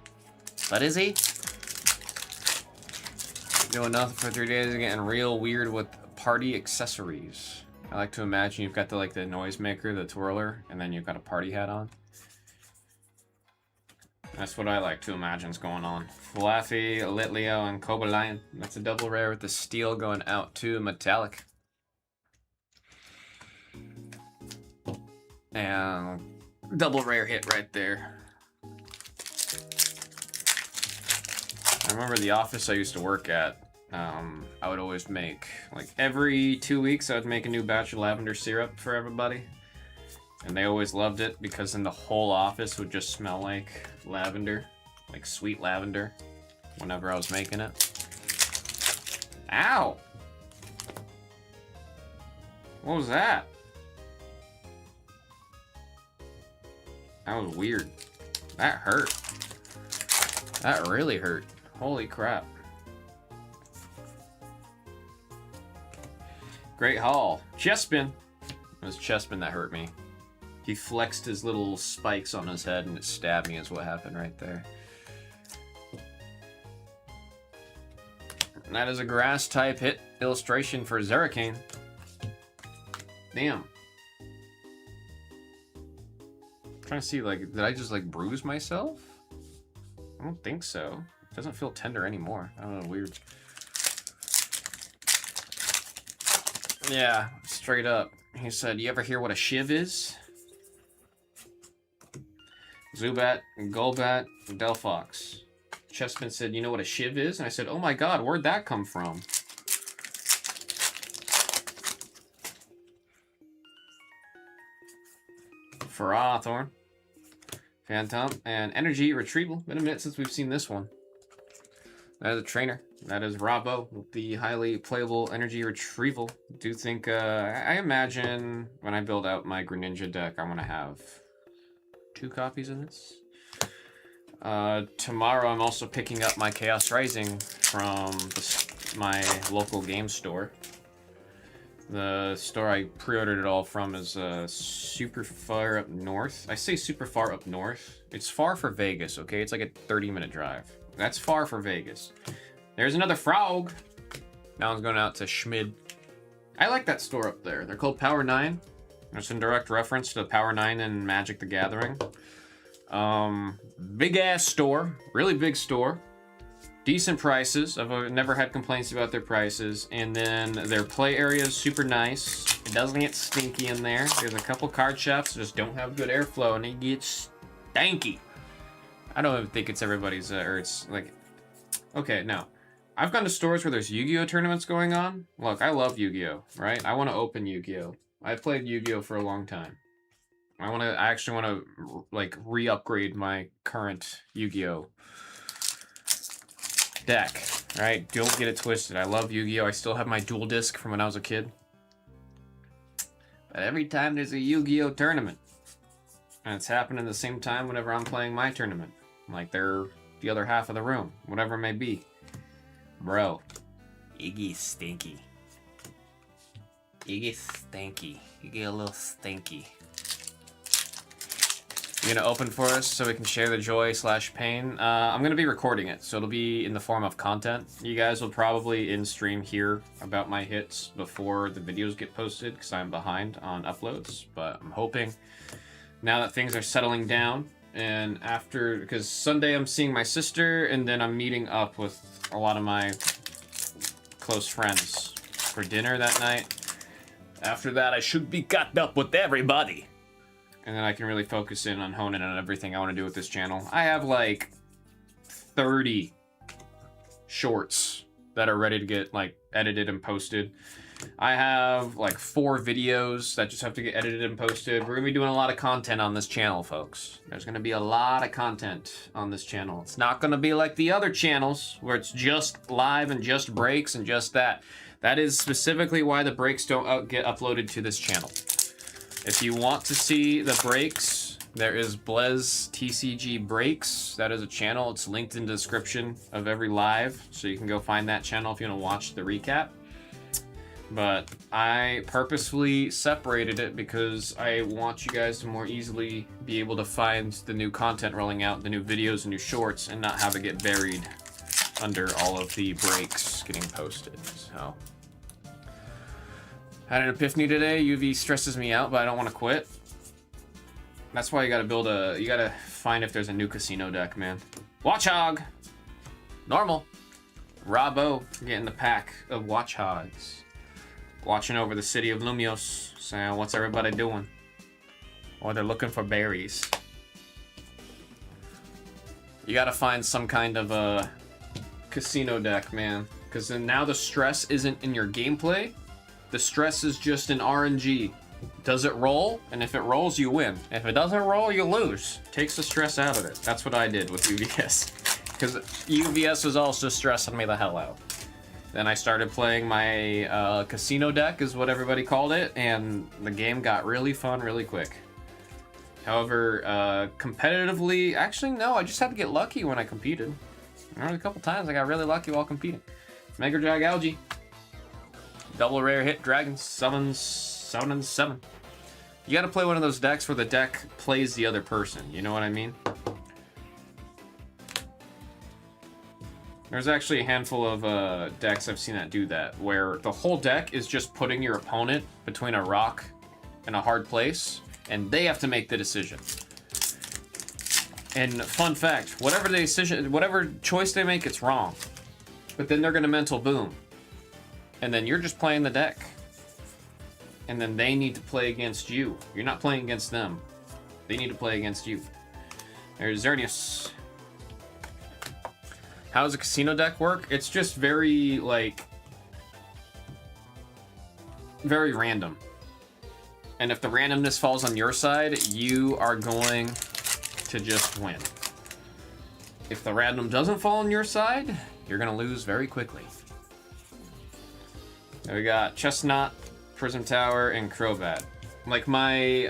but is he? Doing nothing for 3 days and getting real weird with party accessories. I like to imagine you've got the like the noisemaker, the twirler, and then you've got a party hat on. That's what I like to imagine's going on. Fluffy, Litleo, and Cobalion. That's a double rare with the steel going out to metallic. And double rare hit right there. I remember the office I used to work at, I would always make, like every 2 weeks I would make a new batch of lavender syrup for everybody. And they always loved it because then the whole office would just smell like lavender, like sweet lavender, whenever I was making it. Ow! What was that? That was weird. That hurt. That really hurt. Holy crap. Great haul. Chespin. It was Chespin that hurt me. He flexed his little spikes on his head and it stabbed me is what happened right there. And that is a grass type hit illustration for Zerrikane. Damn. I'm trying to see, like, did I just like bruise myself? I don't think so. It doesn't feel tender anymore. I don't know, weird. Yeah, straight up. He said, you ever hear what a shiv is? Zubat, Golbat, Delphox. Chespin said, you know what a shiv is? And I said, oh my god, where'd that come from? Ferrothorn, Phantom, and Energy Retrieval. Been a minute since we've seen this one. That is a trainer. That is Robbo with the highly playable Energy Retrieval. Do think, I imagine when I build out my Greninja deck, I'm gonna have 2 copies of this. Tomorrow I'm also picking up my Chaos Rising from my local game store. The store I pre-ordered it all from is super far up north. I say super far up north. It's far for Vegas, okay? It's like a 30-minute drive. That's far for Vegas. There's another frog. That one's going out to Schmid. I like that store up there. They're called Power 9. It's in direct reference to Power 9 and Magic the Gathering. Big ass store. Really big store. Decent prices. I've never had complaints about their prices. And then their play area is super nice. It doesn't get stinky in there. There's a couple card shops that just don't have good airflow and it gets stanky. I don't even think it's everybody's, or it's like, okay, now, I've gone to stores where there's Yu-Gi-Oh tournaments going on. Look, I love Yu-Gi-Oh, right? I want to open Yu-Gi-Oh. I've played Yu-Gi-Oh for a long time. I actually want to, like, re-upgrade my current Yu-Gi-Oh deck, right? Don't get it twisted. I love Yu-Gi-Oh. I still have my dual disc from when I was a kid. But every time there's a Yu-Gi-Oh tournament, and it's happening at the same time whenever I'm playing my tournament, like they're the other half of the room, whatever it may be, Bro. Iggy's stinky. Iggy's stinky. You get a little stinky. You're gonna open for us so we can share the joy / pain. I'm gonna be recording it, so it'll be in the form of content. You guys will probably in stream hear about my hits before the videos get posted because I'm behind on uploads. But I'm hoping now that things are settling down, and after, because Sunday I'm seeing my sister, and then I'm meeting up with a lot of my close friends for dinner that night. After that, I should be caught up with everybody. And then I can really focus in on honing on everything I want to do with this channel. I have like 30 shorts that are ready to get like edited and posted. I have like 4 videos that just have to get edited and posted. We're gonna be doing a lot of content on this channel, folks. There's gonna be a lot of content on this channel. It's not gonna be like the other channels where it's just live and just breaks and just that. That is specifically why the breaks don't get uploaded to this channel. If you want to see the breaks, there is BlezTCG Breaks. That is a channel. It's linked in the description of every live, so you can go find that channel if you want to watch the recap. But I purposefully separated it because I want you guys to more easily be able to find the new content rolling out, the new videos and new shorts, and not have it get buried under all of the breaks getting posted. So, had an epiphany today. UV stresses me out, but I don't want to quit. That's why you gotta build a, you gotta find if there's a new casino deck, man. Watchhog! Normal. Robbo getting the pack of Watchhogs. Watching over the city of YUGIOH, saying, what's everybody doing? Or they're looking for berries. You gotta find some kind of a casino deck, man. Because then now the stress isn't in your gameplay. The stress is just in RNG. Does it roll? And if it rolls, you win. If it doesn't roll, you lose. Takes the stress out of it. That's what I did with UVS. Because UVS was also stressing me the hell out. Then I started playing my casino deck, is what everybody called it, and the game got really fun really quick. However, competitively, actually no, I just had to get lucky when I competed. There were a couple times I got really lucky while competing. Mega Drag Algae. Double rare hit dragon, summons 7. You gotta play one of those decks where the deck plays the other person, you know what I mean? There's actually a handful of decks I've seen that do that, where the whole deck is just putting your opponent between a rock and a hard place, and they have to make the decision. And fun fact, whatever choice they make, it's wrong. But then they're gonna mental boom. And then you're just playing the deck. And then they need to play against you. You're not playing against them. They need to play against you. There's Xerneas. How does a casino deck work? It's just very, like, very random. And if the randomness falls on your side, you are going to just win. If the random doesn't fall on your side, you're gonna lose very quickly. There we got Chestnut, Prism Tower, and Crobat. Like my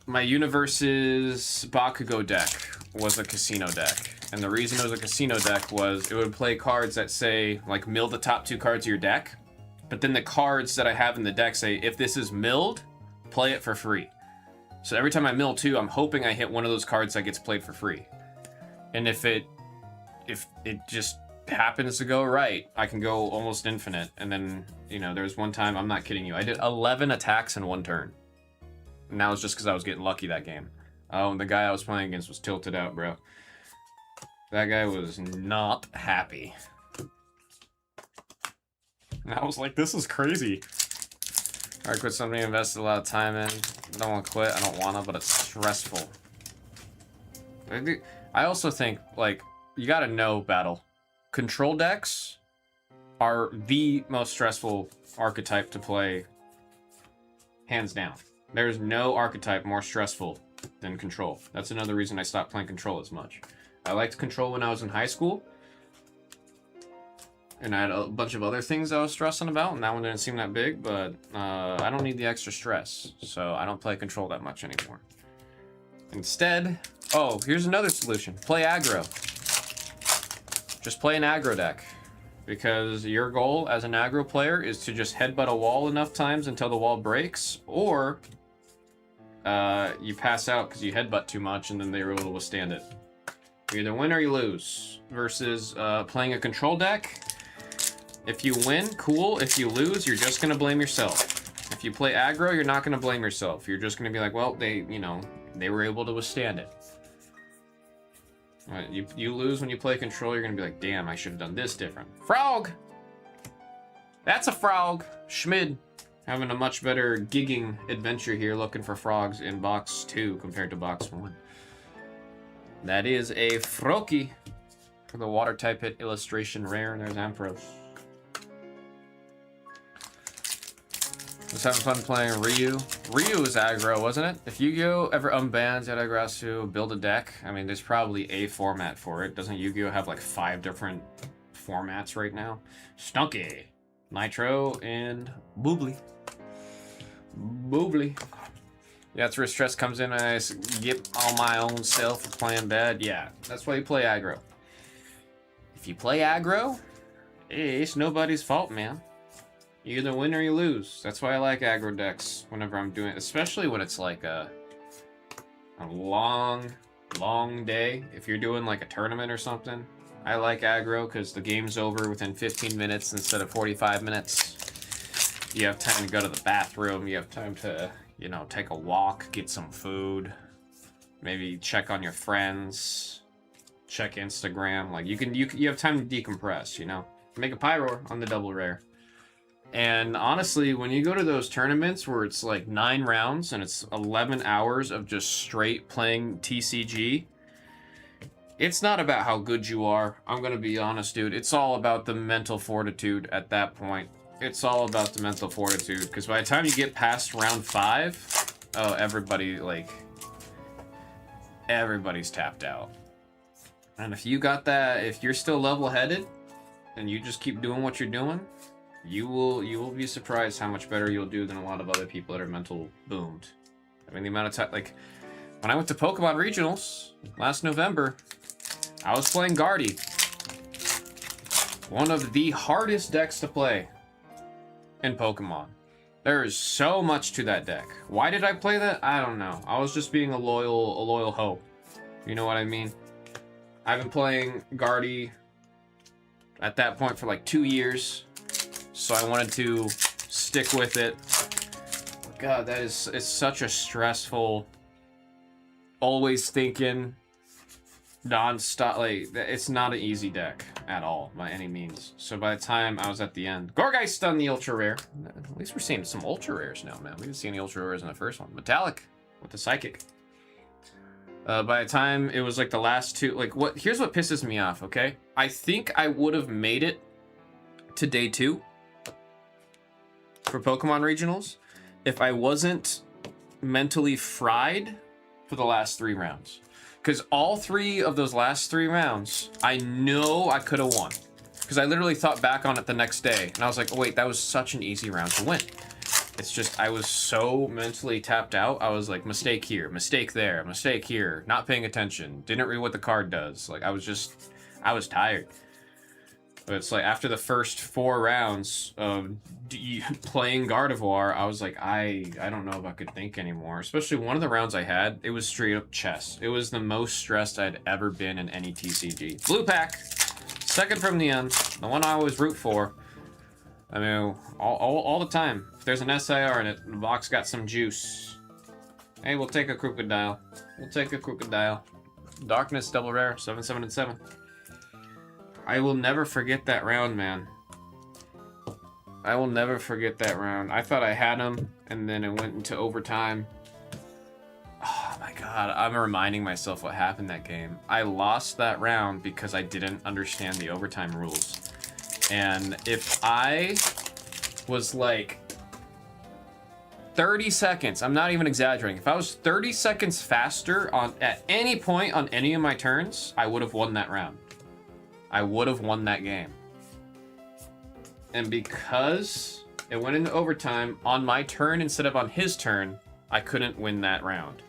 my Universe's Bakugo deck was a casino deck. And the reason it was a casino deck was it would play cards that say, like, mill the top 2 cards of your deck. But then the cards that I have in the deck say, if this is milled, play it for free. So every time I mill 2, I'm hoping I hit one of those cards that gets played for free. And if it just happens to go right, I can go almost infinite. And then, you know, there was one time, I'm not kidding you, I did 11 attacks in 1 turn. And that was just because I was getting lucky that game. Oh, and the guy I was playing against was tilted out, bro. That guy was not happy. And I was like, this is crazy. I quit something I invested a lot of time in. I don't want to quit. I don't want to, but it's stressful. I also think, like, you gotta know battle. Control decks are the most stressful archetype to play, hands down. There's no archetype more stressful than control. That's another reason I stopped playing control as much. I liked control when I was in high school, and I had a bunch of other things I was stressing about, and that one didn't seem that big, but I don't need the extra stress, so I don't play control that much anymore. Instead, oh, here's another solution. Play aggro. Just play an aggro deck. Because your goal as an aggro player is to just headbutt a wall enough times until the wall breaks, or you pass out because you headbutt too much and then they were able to withstand it. You either win or you lose. Versus playing a control deck, if you win, cool. If you lose, you're just going to blame yourself. If you play aggro, you're not going to blame yourself. You're just going to be like, well, they were able to withstand it. Right, you lose when you play control, you're gonna be like, damn, I should have done this different. Frog! That's a frog! Schmid. Having a much better gigging adventure here looking for frogs in box 2 compared to box 1. That is a Froki for the water type hit illustration rare, and there's Ampharos. Was having fun playing Ryu. Ryu is aggro, wasn't it? If Yu-Gi-Oh! Ever unbans Yadagrasu, build a deck, I mean, there's probably a format for it. Doesn't Yu-Gi-Oh! Have like 5 different formats right now? Stunky, Nitro, and Boobly. Boobly. Yeah, that's where stress comes in. I get on my own self for playing bad. Yeah, that's why you play aggro. If you play aggro, it's nobody's fault, man. You either win or you lose. That's why I like aggro decks whenever I'm doing it, especially when it's like a long day. If you're doing like a tournament or something, I like aggro because the game's over within 15 minutes instead of 45 minutes. You have time to go to the bathroom. You have time to, take a walk, get some food, maybe check on your friends, check Instagram. Like you have time to decompress, Make a pyro on the double rare. And honestly, when you go to those tournaments where it's like 9 rounds and it's 11 hours of just straight playing TCG, it's not about how good you are. I'm going to be honest, dude. It's all about the mental fortitude at that point. It's all about the mental fortitude. Because by the time you get past round 5, oh, everybody's tapped out. And if you got that, if you're still level-headed and you just keep doing what you're doing, you will be surprised how much better you'll do than a lot of other people that are mental boomed. I mean, the amount of time, like, when I went to Pokemon Regionals last November, I was playing Guardy. One of the hardest decks to play in Pokemon. There is so much to that deck. Why did I play that? I don't know. I was just being a loyal hoe. You know what I mean? I've been playing Guardy at that point for like 2 years. So I wanted to stick with it. God, it's such a stressful, always thinking, non-stop, like, it's not an easy deck at all, by any means. So by the time I was at the end, Gorgeist on the ultra rare. At least we're seeing some ultra rares now, man. We didn't see any ultra rares in the first one. Metallic with the Psychic. By the time it was like the last 2, like, here's what pisses me off, okay? I think I would have made it to day 2 for Pokemon Regionals if I wasn't mentally fried for the last 3 rounds. Because all 3 of those last 3 rounds, I know I could have won. Because I literally thought back on it the next day, and I was like, oh wait, that was such an easy round to win. It's just, I was so mentally tapped out. I was like, mistake here, mistake there, mistake here, not paying attention, didn't read what the card does. Like, I was tired. But it's like, after the first 4 rounds of playing Gardevoir, I was like, I don't know if I could think anymore. Especially one of the rounds I had, it was straight up chess. It was the most stressed I'd ever been in any TCG. Blue pack, second from the end, the one I always root for. I mean, all the time. If there's an SIR in it, the box got some juice. Hey, we'll take a Crocodile. We'll take a Crocodile. Darkness, double rare, 7, 7, and 7. I will never forget that round, man. I will never forget that round. I thought I had him, and then it went into overtime. Oh my god, I'm reminding myself what happened that game. I lost that round because I didn't understand the overtime rules. And if I was like 30 seconds, I'm not even exaggerating, if I was 30 seconds faster at any point on any of my turns, I would have won that round. I would have won that game. And because it went into overtime on my turn instead of on his turn, I couldn't win that round.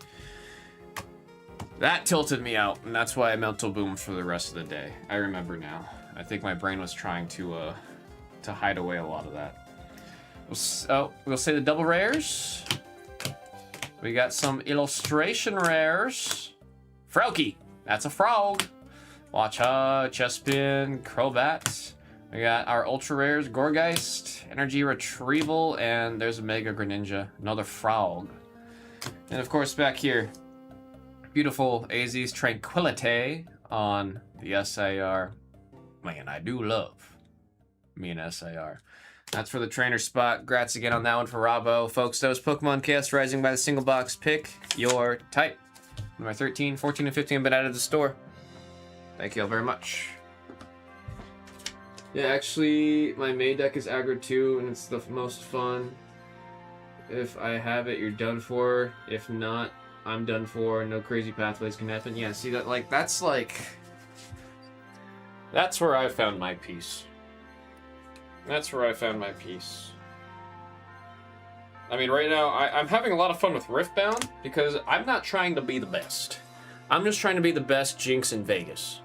That tilted me out, and that's why I mental boomed for the rest of the day. I remember now. I think my brain was trying to hide away a lot of that. We'll say the double rares. We got some illustration rares. Frauki, that's a frog. Watch Chespin, Crobat. We got our ultra rares, Gorgeist, Energy Retrieval, and there's a Mega Greninja, another frog. And of course back here, beautiful AZ's Tranquility on the SAR. Man, I do love me and SAR. That's for the trainer spot. Grats again on that one for Robbo. Folks, that was Pokemon Chaos Rising by the single box. Pick your type. Number 13, 14, and 15 have been added to the store. Thank you all very much. Yeah, actually, my main deck is aggro too, and it's the most fun. If I have it, you're done for. If not, I'm done for. No crazy pathways can happen. Yeah, see that? That's where I found my peace. That's where I found my peace. I mean, right now, I'm having a lot of fun with Riftbound because I'm not trying to be the best. I'm just trying to be the best Jinx in Vegas.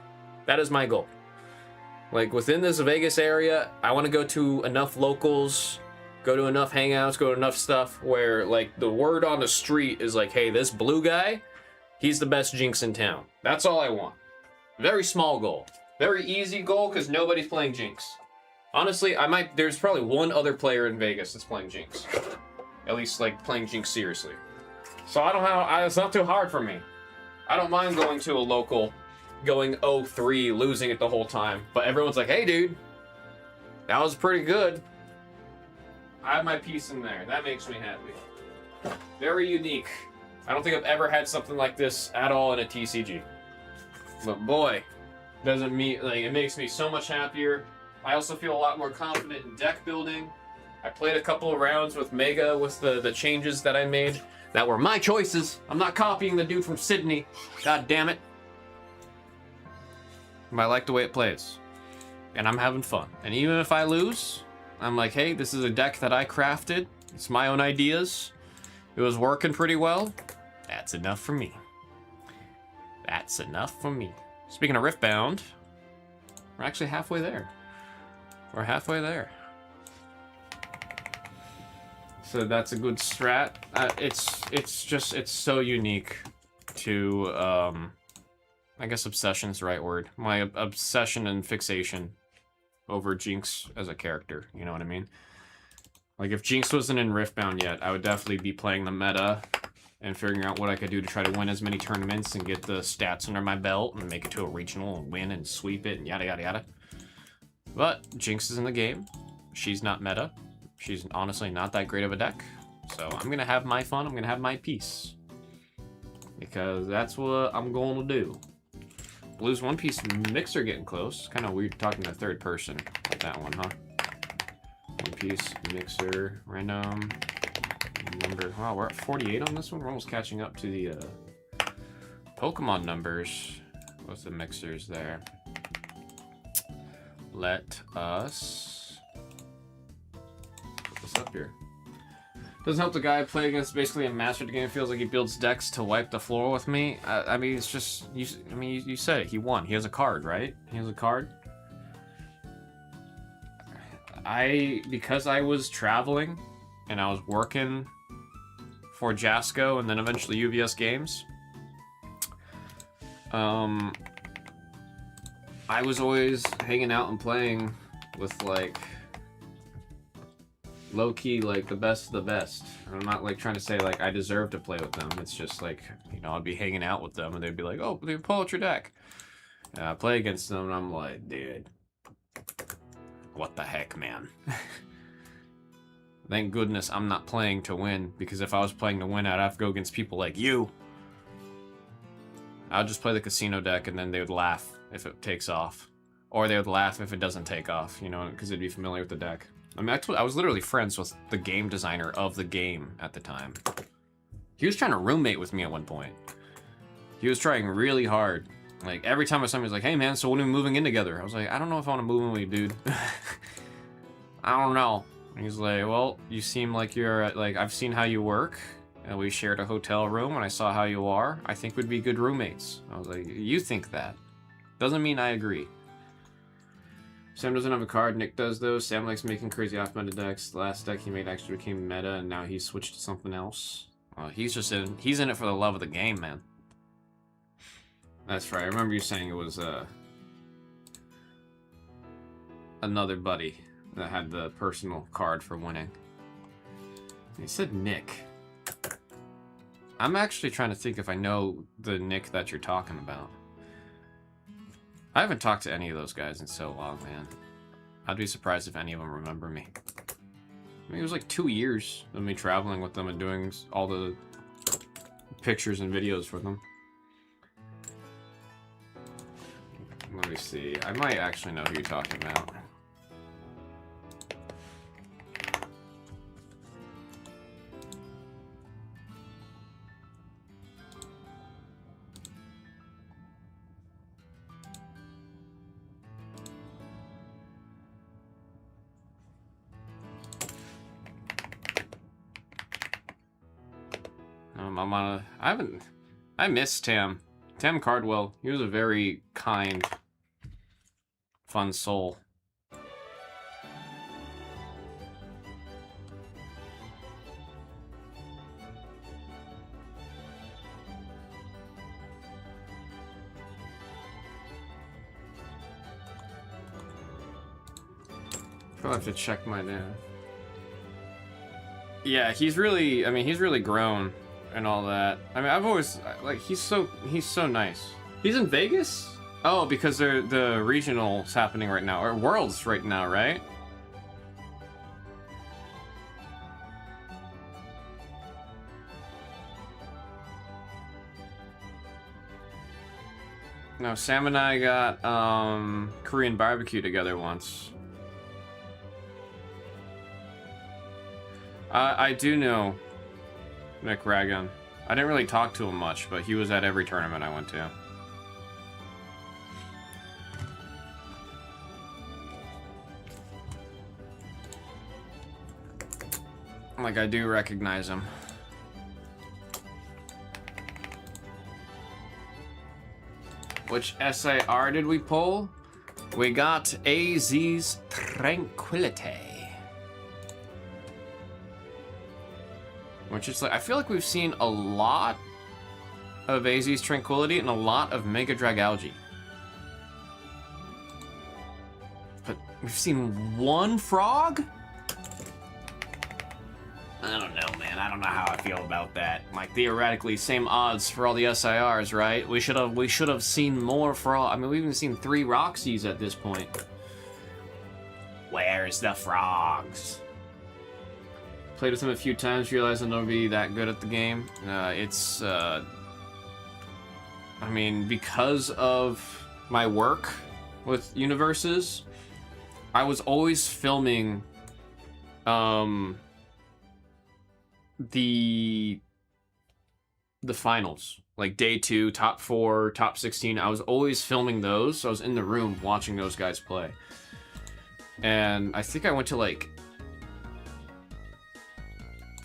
That is my goal. Like, within this Vegas area, I want to go to enough locals, go to enough hangouts, go to enough stuff where, like, the word on the street is like, hey, this blue guy, he's the best Jinx in town. That's all I want. Very small goal. Very easy goal because nobody's playing Jinx. Honestly, there's probably one other player in Vegas that's playing Jinx. At least, like, playing Jinx seriously. So I don't have, it's not too hard for me. I don't mind going to a local, going 0-3, losing it the whole time. But everyone's like, hey, dude, that was pretty good. I have my piece in there. That makes me happy. Very unique. I don't think I've ever had something like this at all in a TCG. But boy, it makes me so much happier. I also feel a lot more confident in deck building. I played a couple of rounds with Mega with the changes that I made. That were my choices. I'm not copying the dude from Sydney. God damn it. But I like the way it plays. And I'm having fun. And even if I lose, I'm like, hey, this is a deck that I crafted. It's my own ideas. It was working pretty well. That's enough for me. That's enough for me. Speaking of Riftbound, we're actually halfway there. We're halfway there. So that's a good strat. It's so unique to, I guess obsession's the right word. My obsession and fixation over Jinx as a character, you know what I mean? Like, if Jinx wasn't in Riftbound yet, I would definitely be playing the meta and figuring out what I could do to try to win as many tournaments and get the stats under my belt and make it to a regional and win and sweep it and yada yada yada. But Jinx is in the game. She's not meta. She's honestly not that great of a deck. So I'm going to have my fun. I'm going to have my piece. Because that's what I'm going to do. Blue's One Piece Mixer getting close. Kind of weird talking to third person with that one, huh? One Piece Mixer. Random. Number. Wow, we're at 48 on this one. We're almost catching up to the Pokemon numbers with the mixers there. Let us put this up here. Doesn't help the guy I play against basically a master the game. Feels like he builds decks to wipe the floor with me. I mean, it's just, you said it. He won. He has a card, right? He has a card. Because I was traveling and I was working for Jasco and then eventually UVS Games, I was always hanging out and playing with, like, low-key, like, the best of the best. I'm not, like, trying to say, like, I deserve to play with them. It's just, like, you know, I'd be hanging out with them, and they'd be like, oh, pull out your deck. And I play against them, and I'm like, dude, what the heck, man? Thank goodness I'm not playing to win, because if I was playing to win, I'd have to go against people like you. I would just play the casino deck, and then they would laugh if it takes off. Or they would laugh if it doesn't take off, you know, because they'd be familiar with the deck. I mean, I was literally friends with the game designer of the game at the time. He was trying to roommate with me at one point. He was trying really hard. Like, every time I saw him, he was like, hey, man, so when are we moving in together? I was like, I don't know if I want to move in with you, dude. I don't know. And he's like, well, you seem like you're, like, I've seen how you work, and we shared a hotel room, and I saw how you are. I think we'd be good roommates. I was like, you think that. Doesn't mean I agree. Sam doesn't have a card, Nick does though. Sam likes making crazy off-meta decks. The last deck he made actually became meta, and now he's switched to something else. He's in it for the love of the game, man. That's right, I remember you saying it was, another buddy that had the personal card for winning. He said Nick. I'm actually trying to think if I know the Nick that you're talking about. I haven't talked to any of those guys in so long, man. I'd be surprised if any of them remember me. I mean, it was like 2 years of me traveling with them and doing all the pictures and videos for them. Let me see. I might actually know who you're talking about. I miss Tam. Tam Cardwell. He was a very kind, fun soul. I'll have to check my dad. Yeah, he's really, I mean, he's really grown and all that. I mean, I've always, like, he's so nice. He's in Vegas? Oh, because the regional's happening right now, or Worlds right now, right? No, Sam and I got, Korean barbecue together once. I do know Nick Ragan. I didn't really talk to him much, but he was at every tournament I went to. Like, I do recognize him. Which SAR did we pull? We got AZ's Tranquility. Which is like, I feel like we've seen a lot of AZ's Tranquility and a lot of Mega Dragalge. But we've seen one frog? I don't know, man. I don't know how I feel about that. Like, theoretically, same odds for all the SIRs, right? We should have seen more frog. I mean, we've even seen 3 Roxys at this point. Where's the frogs? Played with him a few times, realized I'll never be that good at the game. I mean, because of my work with universes, I was always filming, the finals. Like, day 2, top 4, top 16, I was always filming those, so I was in the room watching those guys play. And I think I went to, like,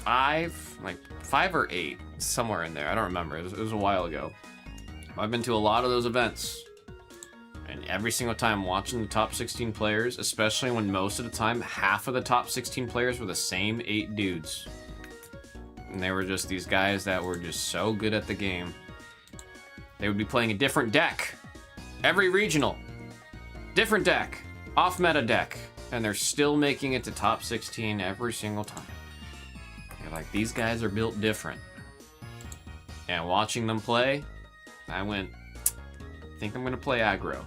5 or 8, somewhere in there. I don't remember. It was a while ago. I've been to a lot of those events, and every single time watching the top 16 players, especially when most of the time half of the top 16 players were the same 8 dudes. And they were just these guys that were just so good at the game. They would be playing a different deck. Every regional. Different deck. Off-meta deck. And they're still making it to top 16 every single time. You're like, these guys are built different. And watching them play, I went, I think I'm going to play aggro.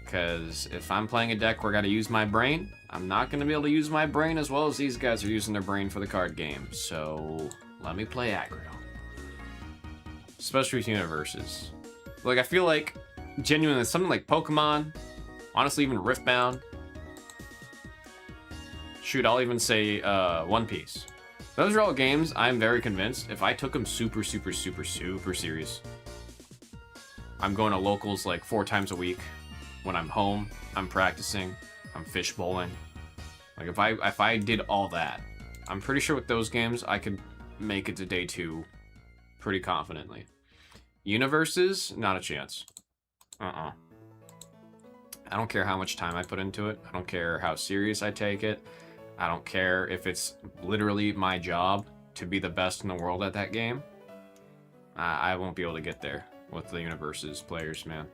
Because if I'm playing a deck where I got to use my brain, I'm not going to be able to use my brain as well as these guys are using their brain for the card game. So, let me play aggro. Especially with universes. Like, I feel like, genuinely, something like Pokemon, honestly, even Riftbound. Shoot, I'll even say One Piece. Those are all games I'm very convinced, if I took them super serious, I'm going to locals like 4 times a week. When I'm home, I'm practicing, I'm fish bowling. Like, if I did all that, I'm pretty sure with those games I could make it to day 2 pretty confidently. Universes, not a chance. I don't care how much time I put into it. I don't care how serious I take it. I don't care if it's literally my job to be the best in the world at that game. I won't be able to get there with the Universes players, man.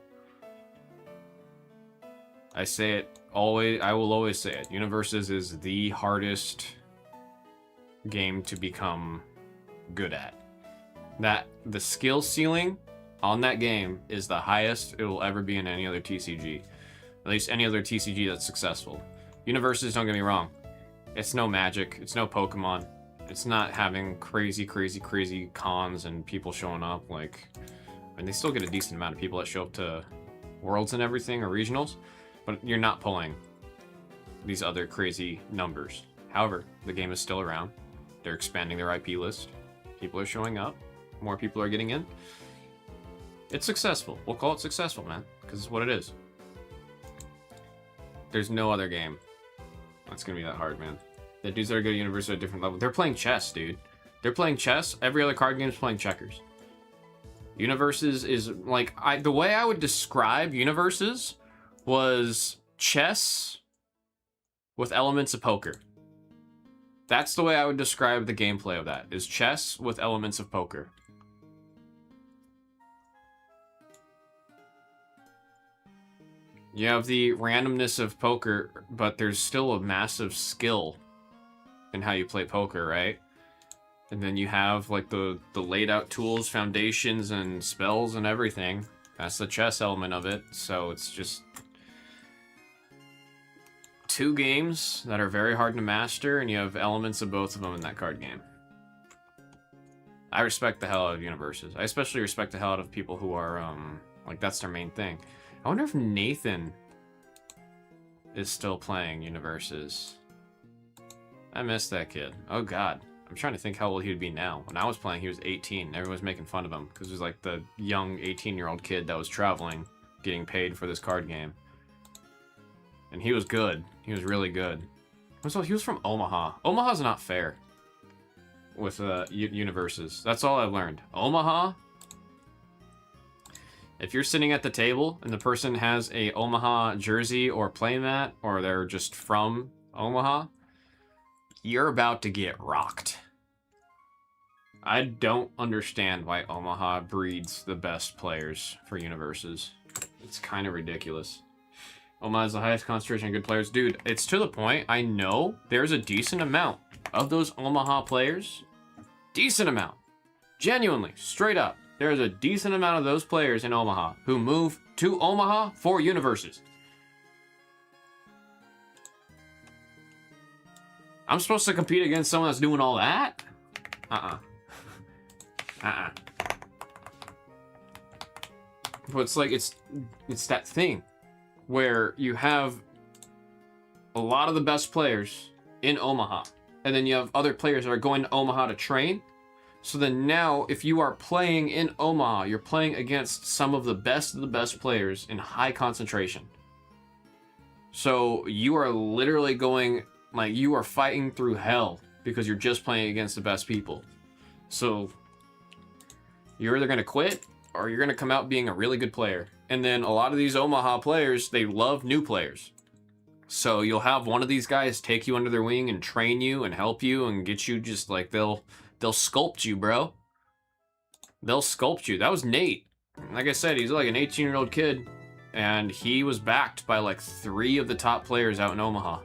I say it always, I will always say it. Universes is the hardest game to become good at. The skill ceiling on that game is the highest it will ever be in any other TCG. At least any other TCG that's successful. Universes, don't get me wrong. It's no Magic, it's no Pokemon. It's not having crazy cons and people showing up. Like, I mean, they still get a decent amount of people that show up to Worlds and everything, or Regionals, but you're not pulling these other crazy numbers. However, the game is still around. They're expanding their IP list. People are showing up. More people are getting in. It's successful. We'll call it successful, man, because it's what it is. There's no other game that's gonna be that hard, man. The dudes that are good at Universe are at a different level. They're playing chess, dude. They're playing chess. Every other card game is playing checkers. Universes is like, the way I would describe Universes was chess with elements of poker. That's the way I would describe the gameplay of that, is chess with elements of poker. You have the randomness of poker, but there's still a massive skill in how you play poker, right? And then you have like the laid out tools, foundations, and spells and everything. That's the chess element of it. So it's just 2 games that are very hard to master, and you have elements of both of them in that card game. I respect the hell out of Universes. I especially respect the hell out of people who are, like, that's their main thing. I wonder if Nathan is still playing Universes. I miss that kid. Oh god. I'm trying to think how old he would be now. When I was playing, he was 18. Everyone was making fun of him because he was like the young 18-year-old kid that was traveling, getting paid for this card game. And he was good. He was really good. So he was from Omaha. Omaha's not fair with Universes. That's all I've learned. Omaha, if you're sitting at the table and the person has a Omaha jersey or playmat, or they're just from Omaha, you're about to get rocked. I don't understand why Omaha breeds the best players for Universes. It's kind of ridiculous. Omaha has the highest concentration of good players. Dude, it's to the point, I know there's a decent amount of those Omaha players. Decent amount. Genuinely, straight up. There's a decent amount of those players in Omaha who move to Omaha for Universes. I'm supposed to compete against someone that's doing all that? But it's like, it's that thing where you have a lot of the best players in Omaha, and then you have other players that are going to Omaha to train. So then now, if you are playing in Omaha, you're playing against some of the best players in high concentration. So you are literally going, like, you are fighting through hell because you're just playing against the best people. So you're either going to quit or you're going to come out being a really good player. And then a lot of these Omaha players, they love new players. So you'll have one of these guys take you under their wing and train you and help you and get you just like, they'll sculpt you, bro. They'll sculpt you. That was Nate. Like I said, he's like an 18-year-old kid, and he was backed by like 3 of the top players out in Omaha.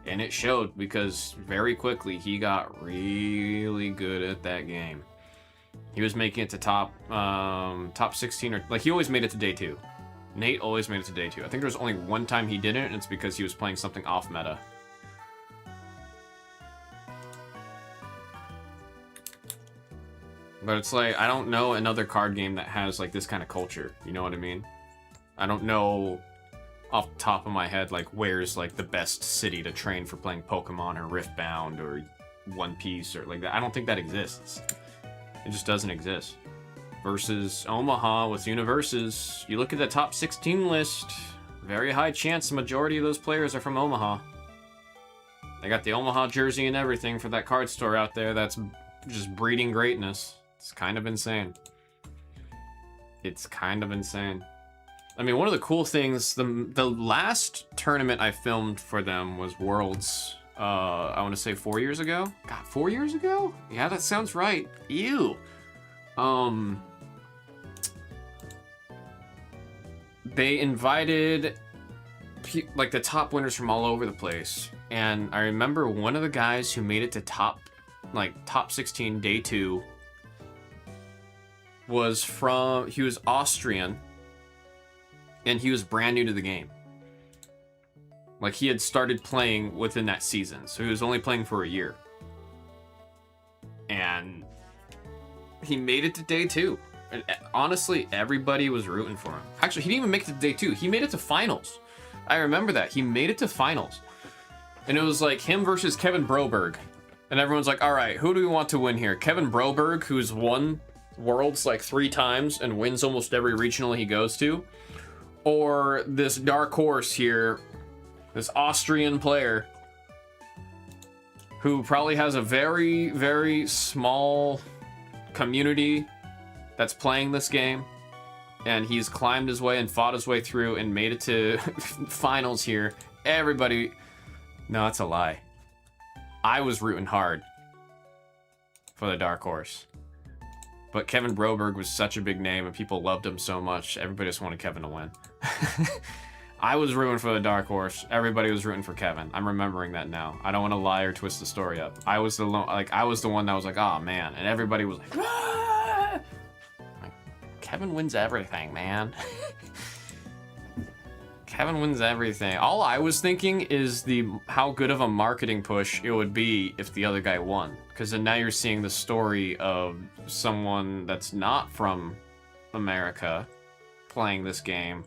And it showed because very quickly he got really good at that game. He was making it to top 16, or like he always made it to day 2. Nate always made it to day 2. I think there was only one time he didn't, and it's because he was playing something off meta. But it's like, I don't know another card game that has like this kind of culture. You know what I mean? I don't know off the top of my head like where's like the best city to train for playing Pokemon or Riftbound or One Piece or like that. I don't think that exists. It just doesn't exist. Versus Omaha with Universes, you look at the top 16 list, very high chance the majority of those players are from Omaha. They got the Omaha jersey and everything for that card store out there that's just breeding greatness. It's kind of insane. It's kind of insane. I mean, one of the cool things, the last tournament I filmed for them was Worlds, I want to say 4 years ago? God, 4 years ago? Yeah, that sounds right. Ew. They invited, like, the top winners from all over the place. And I remember one of the guys who made it to top 16, day 2, he was Austrian, and he was brand new to the game. Like, he had started playing within that season, so he was only playing for a year. And he made it to day 2. And honestly, everybody was rooting for him. Actually, he didn't even make it to day 2. He made it to finals. I remember that. He made it to finals. And it was like him versus Kevin Broberg. And everyone's like, all right, who do we want to win here? Kevin Broberg, who's won Worlds like 3 times and wins almost every regional he goes to? Or this dark horse here, this Austrian player who probably has a very, very small community that's playing this game, and he's climbed his way and fought his way through and made it to finals here. Everybody... No, that's a lie. I was rooting hard for the dark horse. But Kevin Broberg was such a big name and people loved him so much, everybody just wanted Kevin to win. I was rooting for the dark horse. Everybody was rooting for Kevin. I'm remembering that now. I don't want to lie or twist the story up. I was the one that was like, oh man, and everybody was like, ah! Like, Kevin wins everything, man. Kevin wins everything. All I was thinking is how good of a marketing push it would be if the other guy won. Because then now you're seeing the story of someone that's not from America playing this game,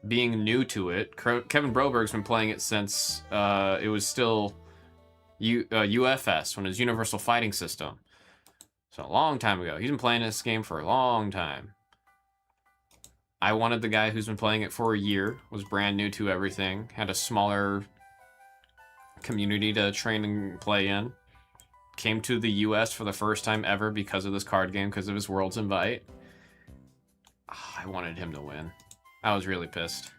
being new to it. Kevin Broberg's been playing it since it was still UFS, when it was Universal Fighting System. So a long time ago. He's been playing this game for a long time. I wanted the guy who's been playing it for a year, was brand new to everything, had a smaller community to train and play in, came to the US for the first time ever because of this card game, because of his Worlds invite. I wanted him to win. I was really pissed.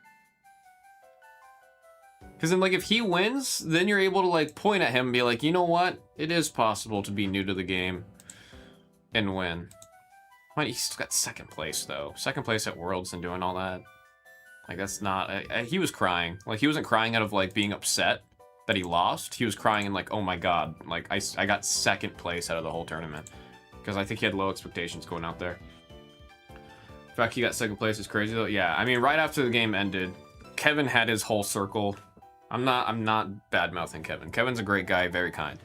Because then, like, if he wins, then you're able to, like, point at him and be like, you know what? It is possible to be new to the game and win. Well, he's got 2nd place, though. 2nd place at Worlds and doing all that. Like, that's not... he was crying. Like, he wasn't crying out of, like, being upset that he lost. He was crying and, like, oh my god. Like, I got 2nd place out of the whole tournament. Because I think he had low expectations going out there. The fact he got 2nd place is crazy, though. Yeah, I mean, right after the game ended, Kevin had his whole circle. I'm not bad-mouthing Kevin. Kevin's a great guy, very kind.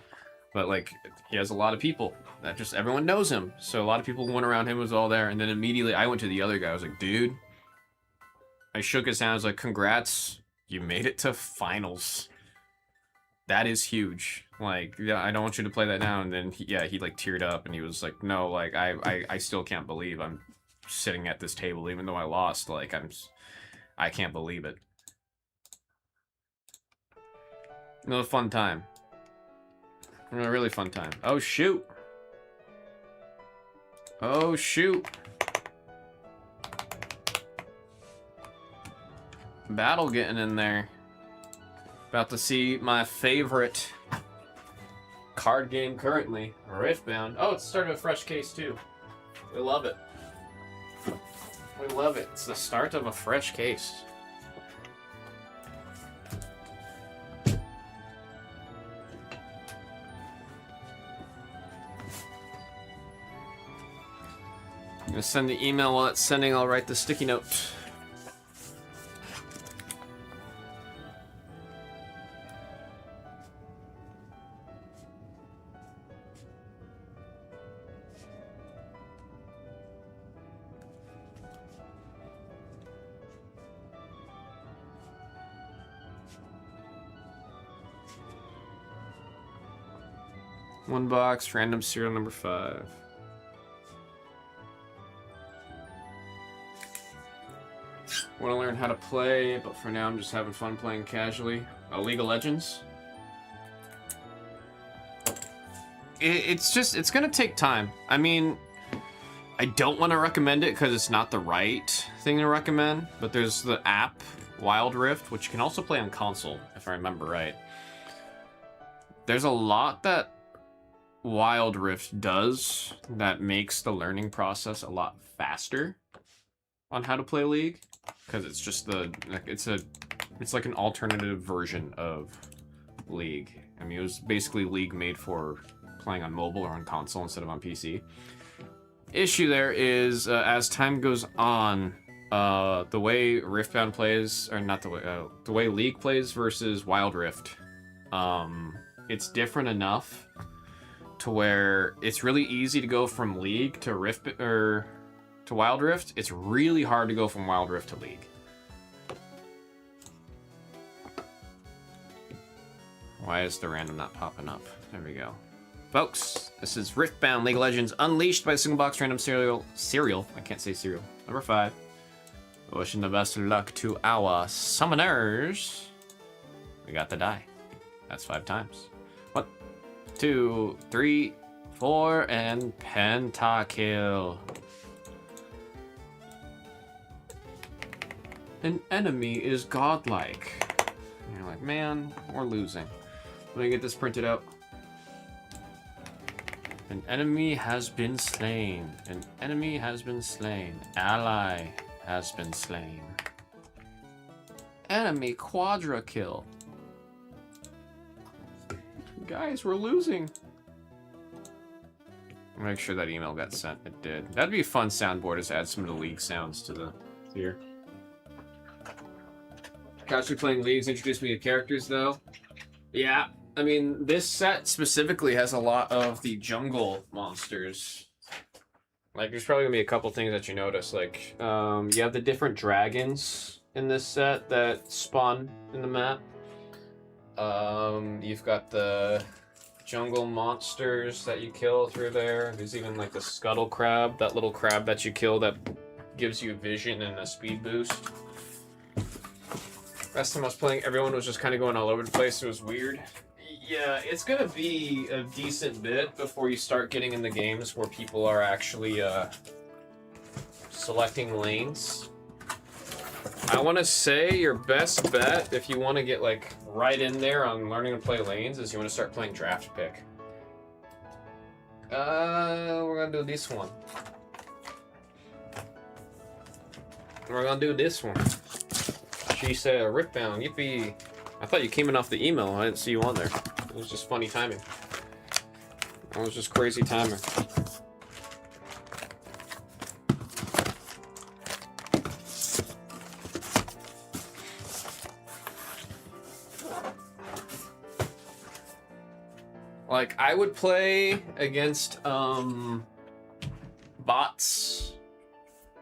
But, like, he has a lot of people. That just, everyone knows him. So a lot of people went around him, was all there. And then immediately I went to the other guy. I was like, dude. I shook his hand. I was like, congrats. You made it to finals. That is huge. Like, yeah, I don't want you to play that down. And then, he like, teared up. And he was like, no, like, I still can't believe I'm sitting at this table. Even though I lost. Like, I can't believe it. It was a fun time. A really fun time. Oh, shoot. Oh, shoot. Battle getting in there. About to see my favorite card game currently, Riftbound. Oh, it's starting a fresh case, too. We love it. We love it. It's the start of a fresh case. I'm gonna send the email. While it's sending, I'll write the sticky note. One box, random serial number 5. Want to learn how to play, but for now I'm just having fun playing casually. League of Legends. it's gonna take time. I mean, I don't want to recommend it because it's not the right thing to recommend, but there's the app Wild Rift, which you can also play on console, if I remember right. There's a lot that Wild Rift does that makes the learning process a lot faster on how to play League, because it's just it's like an alternative version of League. I mean, it was basically League made for playing on mobile or on console instead of on PC. Issue there is, as time goes on, the way Riftbound plays, or not the way League plays versus Wild Rift, it's different enough to where it's really easy to go from League to to Wild Rift. It's really hard to go from Wild Rift to League. Why is the random not popping up? There we go. Folks, this is Riftbound League of Legends Unleashed by Single Box Random Serial. I can't say cereal. Number 5. Wishing the best of luck to our summoners. We got the die. That's 5 times. 1, 2, 3, 4, and pentakill. An enemy is godlike. And you're like, man, we're losing. Let me get this printed out. An enemy has been slain. An enemy has been slain. Ally has been slain. Enemy quadra kill. Guys, we're losing. Make sure that email got sent. It did. That'd be a fun soundboard, is to add some of the League sounds to the here. Casually playing Leagues introduced me to characters, though. Yeah, I mean, this set specifically has a lot of the jungle monsters. Like, there's probably gonna be a couple things that you notice. Like, you have the different dragons in this set that spawn in the map. You've got the jungle monsters that you kill through there. There's even like the scuttle crab, that little crab that you kill that gives you vision and a speed boost. Last time I was playing, everyone was just kind of going all over the place. It was weird. Yeah, it's gonna be a decent bit before you start getting in the games where people are actually selecting lanes. I want to say your best bet if you want to get like right in there on learning to play lanes is you want to start playing draft pick. We're gonna do this one. We're gonna do this one. She said, Riftbound, yippee. I thought you came in off the email. I didn't see you on there. It was just funny timing. It was just crazy timing. Like, I would play against bots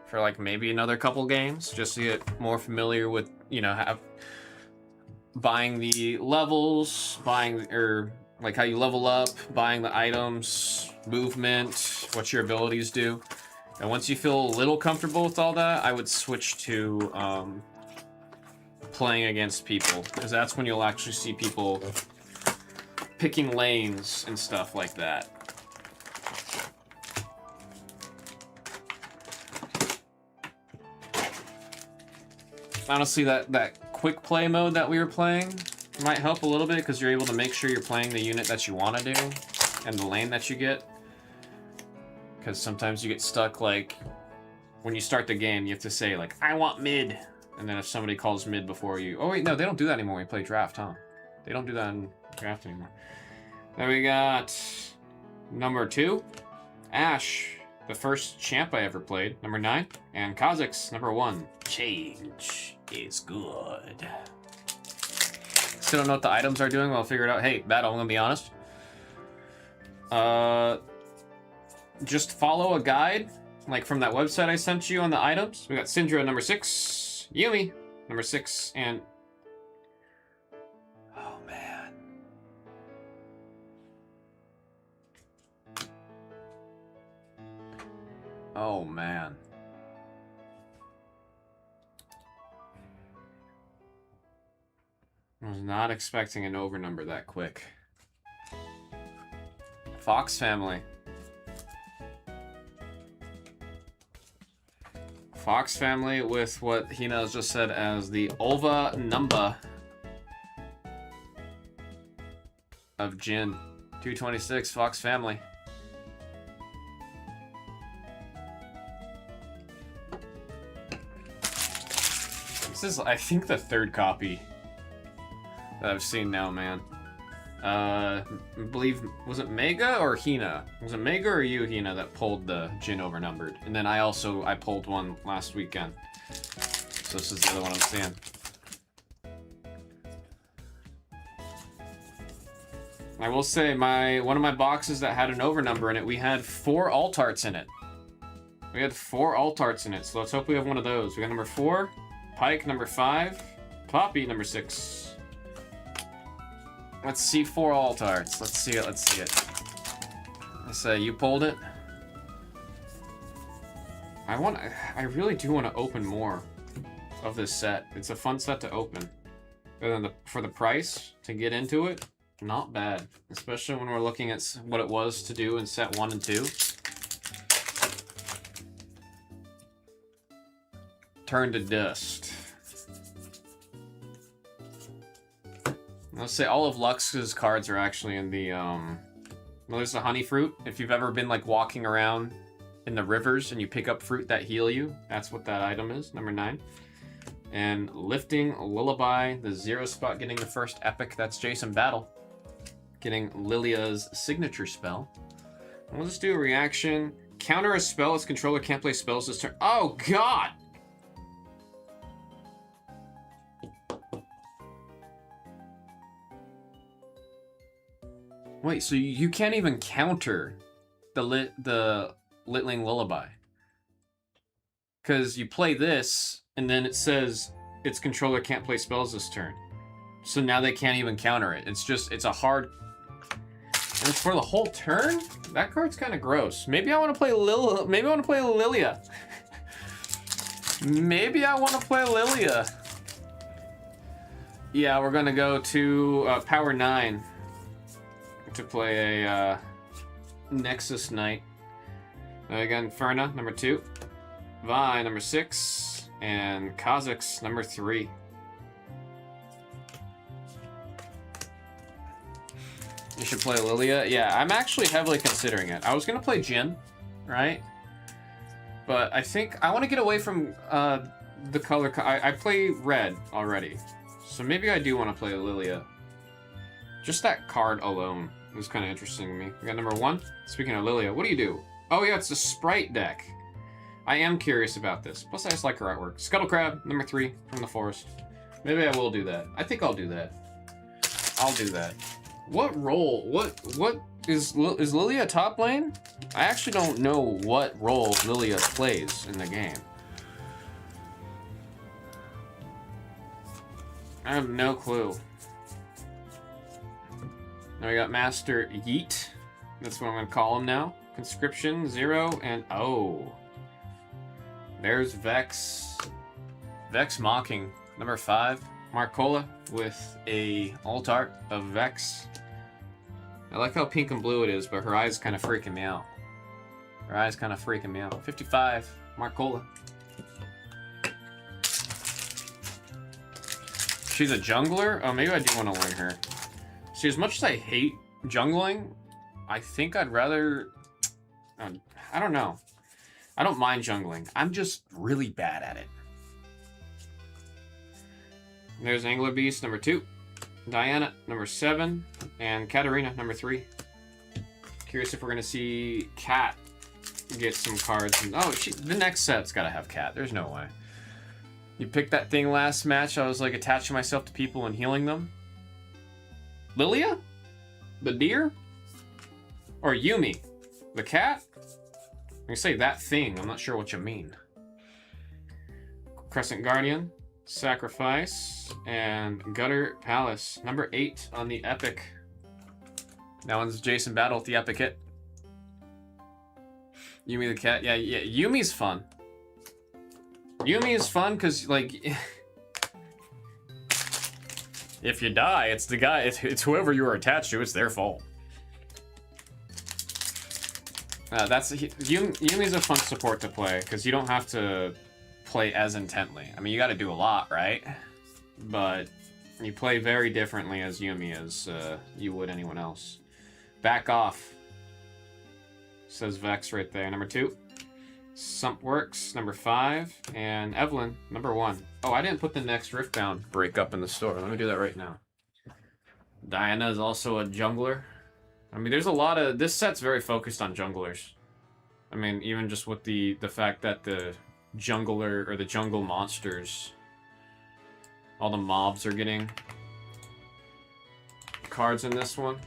for like maybe another couple games just to get more familiar with, you know, buying the levels, or like how you level up, buying the items, movement, what your abilities do. And once you feel a little comfortable with all that, I would switch to playing against people, because that's when you'll actually see people picking lanes and stuff like that. Honestly, that quick play mode that we were playing might help a little bit, because you're able to make sure you're playing the unit that you want to do and the lane that you get. Because sometimes you get stuck, like, when you start the game, you have to say, like, I want mid. And then if somebody calls mid before you... Oh, wait, no, they don't do that anymore when you play draft, huh? They don't do that in draft anymore. Then we got number 2, Ash, the first champ I ever played, number 9, and Kha'Zix, number 1. Change is good. Still don't know what the items are doing, I'll figure it out. Hey, battle, I'm gonna be honest. Just follow a guide, like from that website I sent you on the items. We got Syndra, number 6, Yumi, number 6, and... Oh, man. Oh, man. I was not expecting an over number that quick. Fox family. Fox family with what Hina has just said as the Ulva number of Jin. 226 Fox family. This is, I think, the third copy that I've seen now, man. I believe, was it Mega or Hina? Was it Mega or you, Hina, that pulled the Jin overnumbered? And then I pulled one last weekend. So this is the other one I'm seeing. I will say, one of my boxes that had an overnumber in it, we had 4 alt arts in it. We had 4 alt arts in it, so let's hope we have one of those. We got number 4, Pike number 5, Poppy number 6. Let's see 4 alt arts. Let's see it, let's see it. I say, you pulled it? I really do want to open more of this set. It's a fun set to open. And then for the price, to get into it, not bad. Especially when we're looking at what it was to do in set 1 and 2. Turn to dust. Let's say all of Lux's cards are actually in the, well, there's the honey fruit. If you've ever been like walking around in the rivers and you pick up fruit that heal you, that's what that item is, number 9. And lifting Lullaby, the 0 spot getting the first epic, that's Jason Battle. Getting Lilia's signature spell. And we'll just do a reaction. Counter a spell, its controller can't play spells this turn. Oh god! Wait, so you can't even counter the Litling Lullaby. Because you play this, and then it says its controller can't play spells this turn. So now they can't even counter it. It's a hard... And it's for the whole turn? That card's kind of gross. Maybe I want to play Maybe I want to play Lilia. Maybe I want to play Lilia. Yeah, we're gonna go to Power 9 to play a Nexus Knight. Again, Ferna, number 2. Vi, number 6. And Kha'Zix, number 3. You should play Lilia. Yeah, I'm actually heavily considering it. I was gonna play Jin, right? But I think I want to get away from the color. I play red already, so maybe I do want to play Lilia. Just that card alone is kind of interesting to me. We got number 1. Speaking of Lilia, what do you do? Oh yeah, it's a Sprite deck. I am curious about this. Plus, I just like her artwork. Scuttle Crab, number 3 from the forest. Maybe I will do that. I think I'll do that. I'll do that. What role? What is Lilia top lane? I actually don't know what role Lilia plays in the game. I have no clue. Now we got Master Yeet. That's what I'm gonna call him now. Conscription 0 and oh. There's Vex. Vex Mocking, number 5. Marcola with a alt art of Vex. I like how pink and blue it is, but her eyes kind of freaking me out. Her eyes kind of freaking me out. 55, Marcola. She's a jungler? Oh, maybe I do want to learn her. See, as much as I hate jungling, I think I'd rather... I don't know. I don't mind jungling. I'm just really bad at it. There's Angler Beast, number 2. Diana, number 7. And Katarina, number 3. Curious if we're going to see Kat get some cards. And, oh, the next set's got to have Kat. There's no way. You picked that thing last match. I was like attaching myself to people and healing them. Lilia? The deer? Or Yumi? The cat? You say that thing. I'm not sure what you mean. Crescent Guardian. Sacrifice. And Gutter Palace. Number 8 on the Epic. That one's Jason Battle with the Epic hit. Yumi the cat. Yeah, Yumi's fun. Yumi is fun because, like, if you die, it's the guy, it's whoever you are attached to, it's their fault. Yumi's a fun support to play because you don't have to play as intently. I mean, you got to do a lot, right? But you play very differently as Yumi as you would anyone else. Back off. Says Vex right there. Number 2. Sumpworks, number 5. And Evelyn, number 1. Oh, I didn't put the next Riftbound break up in the store. Let me do that right now. Diana is also a jungler. I mean, there's a lot of... This set's very focused on junglers. I mean, even just with the fact that the jungler or the jungle monsters, all the mobs are getting cards in this one.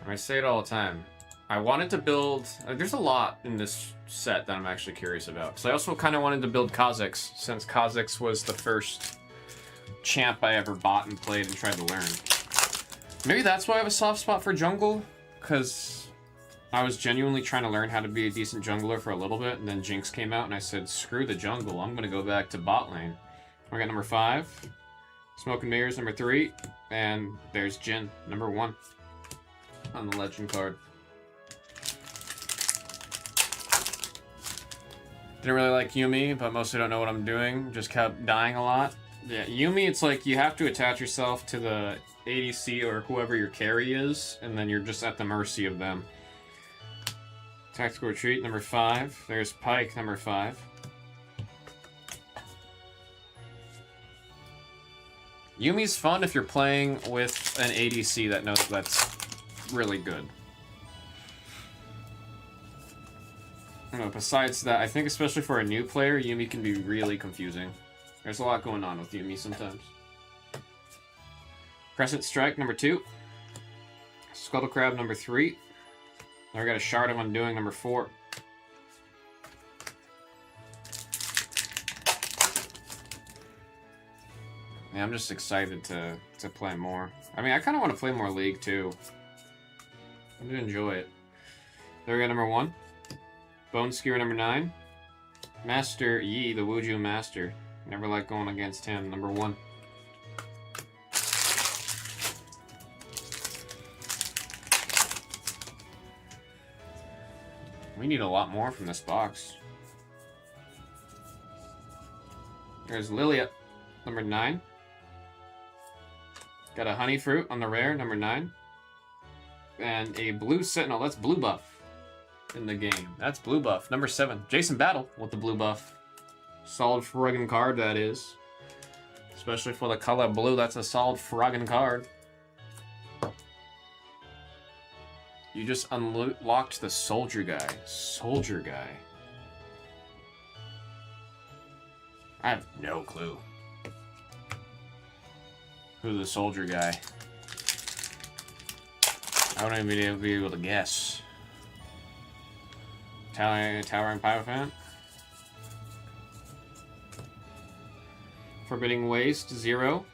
I say it all the time. I wanted to build... there's a lot in this set that I'm actually curious about. So I also kind of wanted to build Kha'Zix, since Kha'Zix was the first champ I ever bought and played and tried to learn. Maybe that's why I have a soft spot for jungle, because I was genuinely trying to learn how to be a decent jungler for a little bit, and then Jinx came out and I said, screw the jungle, I'm going to go back to bot lane. I got number 5, Smoke and Mirrors number 3, and there's Jhin, number 1. On the legend card. Didn't really like Yuumi, but mostly don't know what I'm doing. Just kept dying a lot. Yeah, Yuumi, it's like you have to attach yourself to the ADC or whoever your carry is, and then you're just at the mercy of them. Tactical Retreat, number 5. There's Pyke, number 5. Yuumi's fun if you're playing with an ADC that knows that's really good. I don't know, besides that, I think especially for a new player, Yuumi can be really confusing. There's a lot going on with Yuumi sometimes. Crescent Strike, number 2. Scuttle Crab, number 3. Now we got a Shard of Undoing, number 4. Yeah, I'm just excited to play more. I mean, I kind of want to play more League, too. I do enjoy it. There we go, number 1. Bone Skewer, number 9. Master Yi, the Wuju Master. Never like going against him, number 1. We need a lot more from this box. There's Lilia, number 9. Got a Honey Fruit on the rare, number 9. And a Blue Sentinel. That's blue buff in the game. That's blue buff. Number 7. Jason Battle with the blue buff. Solid friggin' card, that is. Especially for the color blue, that's a solid friggin' card. You just unlocked the Soldier Guy. Soldier Guy. I have no clue who the Soldier Guy. I wouldn't even be able to guess. Tower and Pyrophant. Forbidding Waste, 0.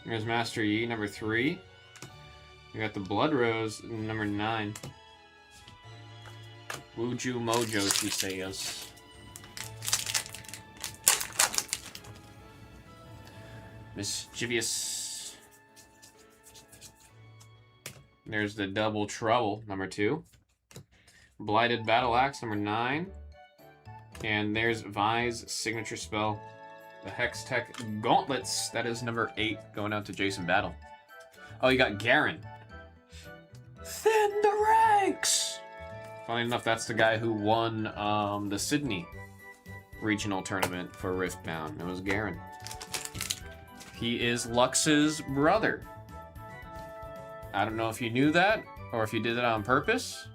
There's Master Yi, number 3. We got the Blood Rose, number 9. Wuju Mojo, she says. Mischievous. There's the Double Trouble, number 2. Blighted Battle Axe, number 9. And there's Vi's signature spell, the Hextech Gauntlets. That is number 8, going out to Jason Battle. Oh, you got Garen. Thin the ranks! Funny enough, that's the guy who won the Sydney regional tournament for Riftbound. It was Garen. He is Lux's brother. I don't know if you knew that, or if you did it on purpose,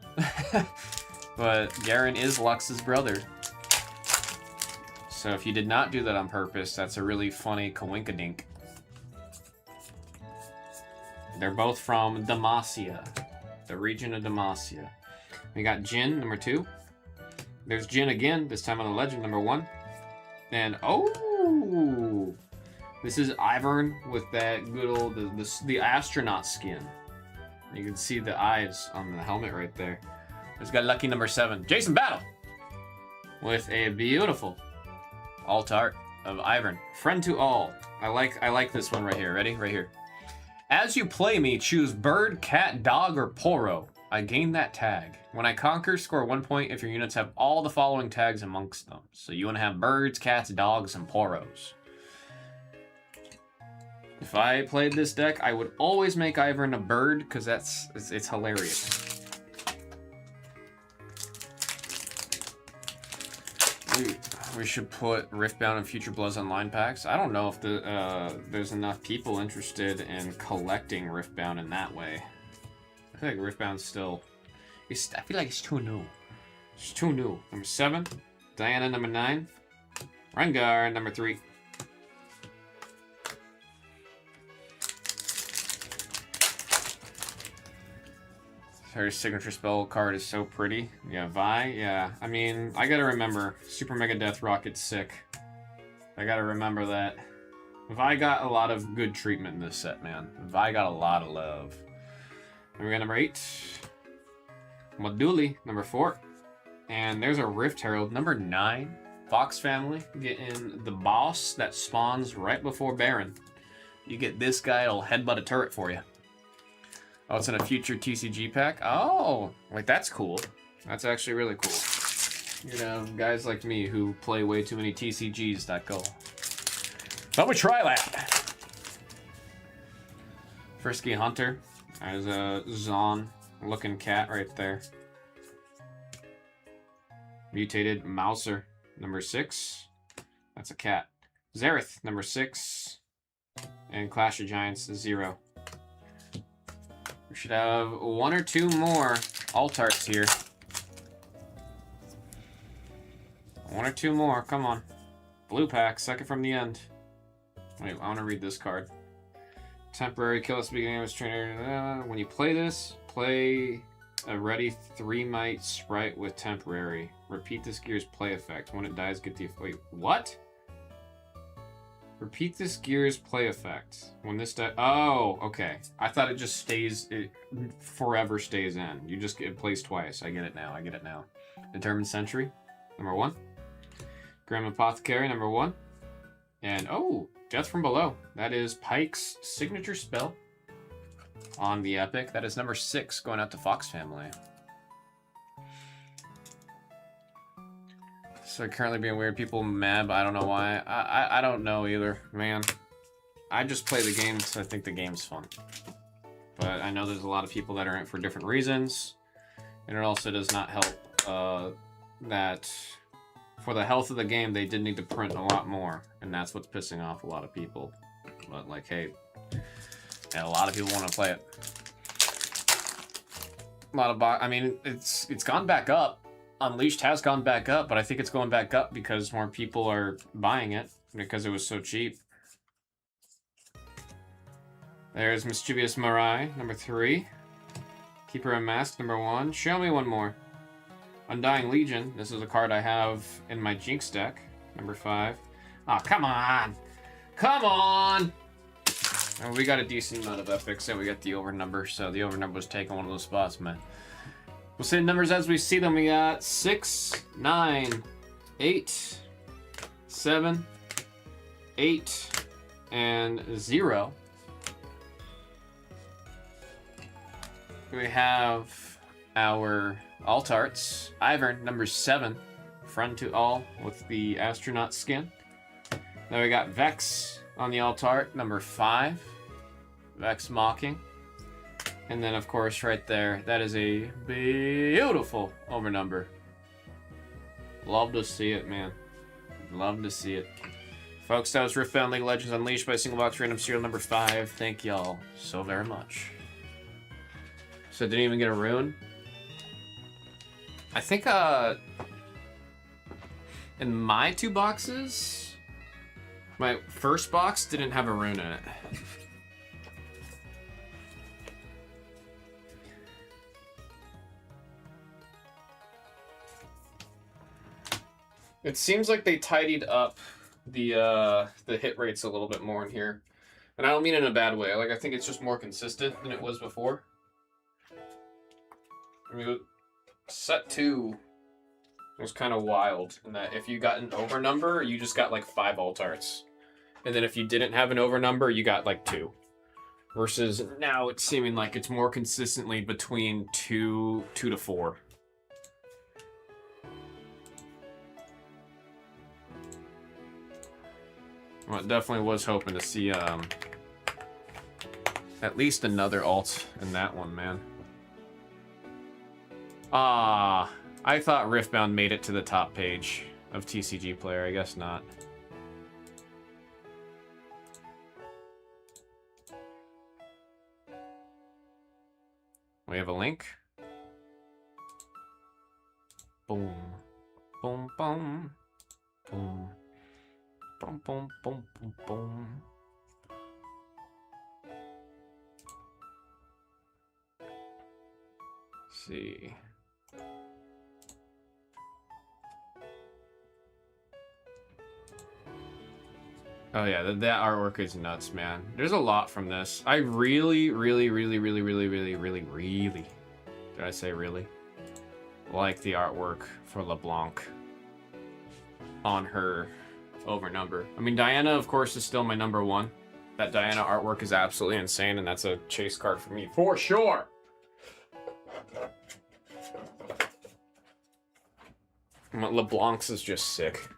but Garen is Lux's brother. So if you did not do that on purpose, that's a really funny coinkadink. They're both from Demacia, the region of Demacia. We got Jhin, number 2. There's Jhin again, this time on the legend, number 1. And, oh! This is Ivern with that good old, the astronaut skin. You can see the eyes on the helmet right there. It's got lucky number 7. Jason Battle! With a beautiful alt art of Ivern. Friend to all. I like this one right here. Ready? Right here. As you play me, choose bird, cat, dog, or poro. I gain that tag. When I conquer, score 1 point if your units have all the following tags amongst them. So you want to have birds, cats, dogs, and poros. If I played this deck, I would always make Ivern a bird, because it's hilarious. We should put Riftbound and Future Bloods on line packs. I don't know if there's enough people interested in collecting Riftbound in that way. I feel like Riftbound's still... I feel like it's too new. It's too new. Number 7. Diana, number 9. Rengar, number 3. Her signature spell card is so pretty. Yeah, Vi. Yeah, I mean, I gotta remember, Super Mega Death Rocket's sick. I gotta remember that. Vi got a lot of good treatment in this set, man. Vi got a lot of love. Then we got number 8. Moduli, number 4. And there's a Rift Herald, number 9. Fox family, getting the boss that spawns right before Baron. You get this guy, it'll headbutt a turret for you. Oh, it's in a future TCG pack? Oh, like that's cool. That's actually really cool. You know, guys like me who play way too many TCGs that go. Let me try that. Frisky Hunter. There's a Zon looking cat right there. Mutated Mouser, number 6. That's a cat. Zareth, number 6. And Clash of Giants, 0. We should have 1 or 2 more Altarts here. 1 or 2 more, come on. Blue pack, second from the end. Wait, I want to read this card. Temporary kill at the beginning of his trainer. When you play this, play a ready 3 might sprite with temporary. Repeat this gear's play effect. When it dies, get the... Wait, what? Repeat this gear's play effect. When this dies... Oh, okay. I thought it just stays... It forever stays in. You just get... It plays twice. I get it now. I get it now. Determined Sentry, number 1. Grim Apothecary, number 1. And, oh, Death from Below. That is Pike's signature spell on the Epic. That is number 6 going out to Fox family. So currently being weird, people mad, but I don't know why. I don't know either, man. I just play the game because I think the game's fun. But I know there's a lot of people that are in it for different reasons. And it also does not help that for the health of the game, they did need to print a lot more. And that's what's pissing off a lot of people. But like, hey, and a lot of people want to play it. A lot of I mean, it's gone back up. Unleashed has gone back up, but I think it's going back up because more people are buying it because it was so cheap. There's Mischievous Mirai, number 3. Keeper Unmasked, number 1. Show me one more. Undying Legion. This is a card I have in my Jinx deck, number 5. Oh, come on! Come on! And we got a decent amount of epics, and we got the over number, so the over number was taking one of those spots, man. We'll say numbers as we see them. We got 6, 9, 8, 7, 8, and 0. We have our Altarts. Ivern, number 7. Friend to all with the astronaut skin. Then we got Vex on the Altart, number 5. Vex Mocking. And then, of course, right there, that is a beautiful over number. Love to see it, man. Love to see it. Folks, that was Riftbound League of Legends Unleashed by Single Box Random Serial number 5. Thank y'all so very much. So, didn't even get a rune? I think, in my 2 boxes, my first box didn't have a rune in it. It seems like they tidied up the hit rates a little bit more in here. And I don't mean in a bad way. Like, I think it's just more consistent than it was before. I mean, set 2 was kind of wild in that if you got an over number, you just got like 5 Altarts. And then if you didn't have an over number, you got like 2. versus now it's seeming like it's more consistently between two to 4. Well, definitely was hoping to see at least another alt in that one, man. Ah, I thought Riftbound made it to the top page of TCG Player. I guess not. We have a link. Boom. Boom, boom. Boom. Boom, boom, boom, boom, boom. Let's see. Oh yeah, that artwork is nuts, man. There's a lot from this. I really, did I say really? Like the artwork for LeBlanc on her overnumber. I mean, Diana, of course, is still my number 1. That Diana artwork is absolutely insane, and that's a chase card for me, for sure! LeBlanc's is just sick.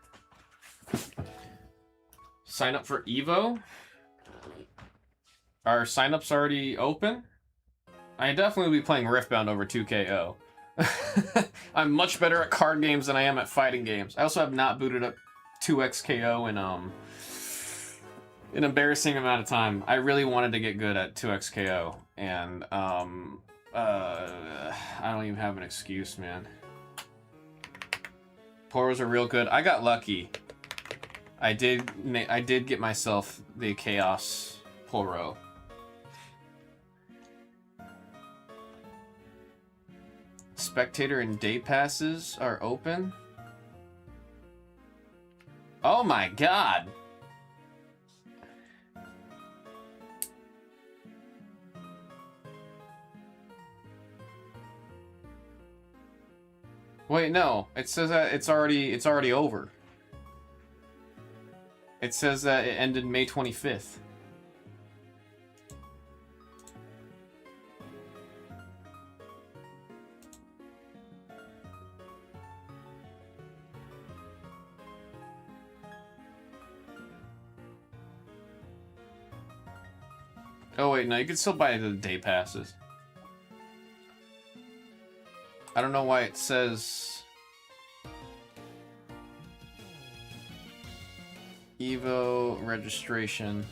Sign up for Evo? Are signups already open? I definitely will be playing Riftbound over 2KO. I'm much better at card games than I am at fighting games. I also have not booted up 2xKO in an embarrassing amount of time. I really wanted to get good at 2xKO, and I don't even have an excuse, man. Poros are real good. I got lucky. I did get myself the Chaos Poro. Spectator and day passes are open. Oh my god! Wait, no. It says that it's already over. It says that it ended May 25th. Oh wait, no, you can still buy the day passes. I don't know why it says Evo registration.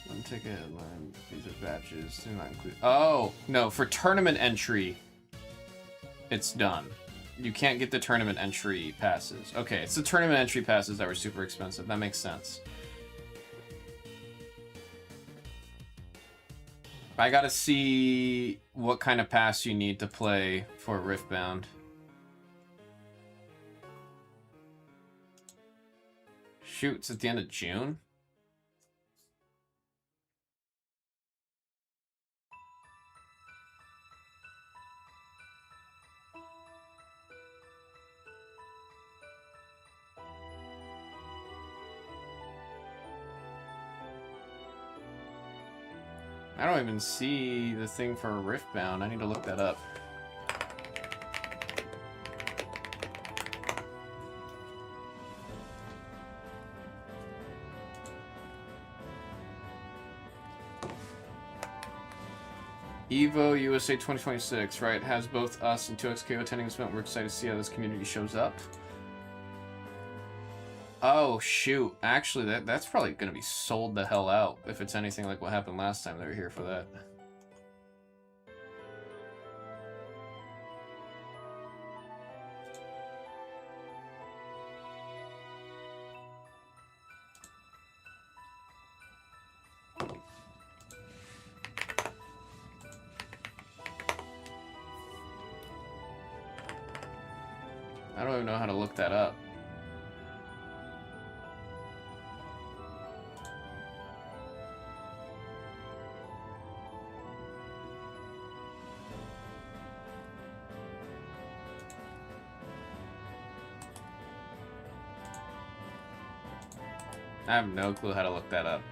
One ticket, line, these are batches, do not include. Oh, no, for tournament entry, it's done. You can't get the tournament entry passes. Okay, it's the tournament entry passes that were super expensive. That makes sense. I gotta see what kind of pass you need to play for Riftbound. Shoot, it's at the end of June? I don't even see the thing for Riftbound. I need to look that up. Evo USA 2026, right? Has both us and 2xKO attending this event. We're excited to see how this community shows up. Oh, shoot. Actually, that's probably going to be sold the hell out if it's anything like what happened last time they were here for that. I don't even know how to look that up. I have no clue how to look that up.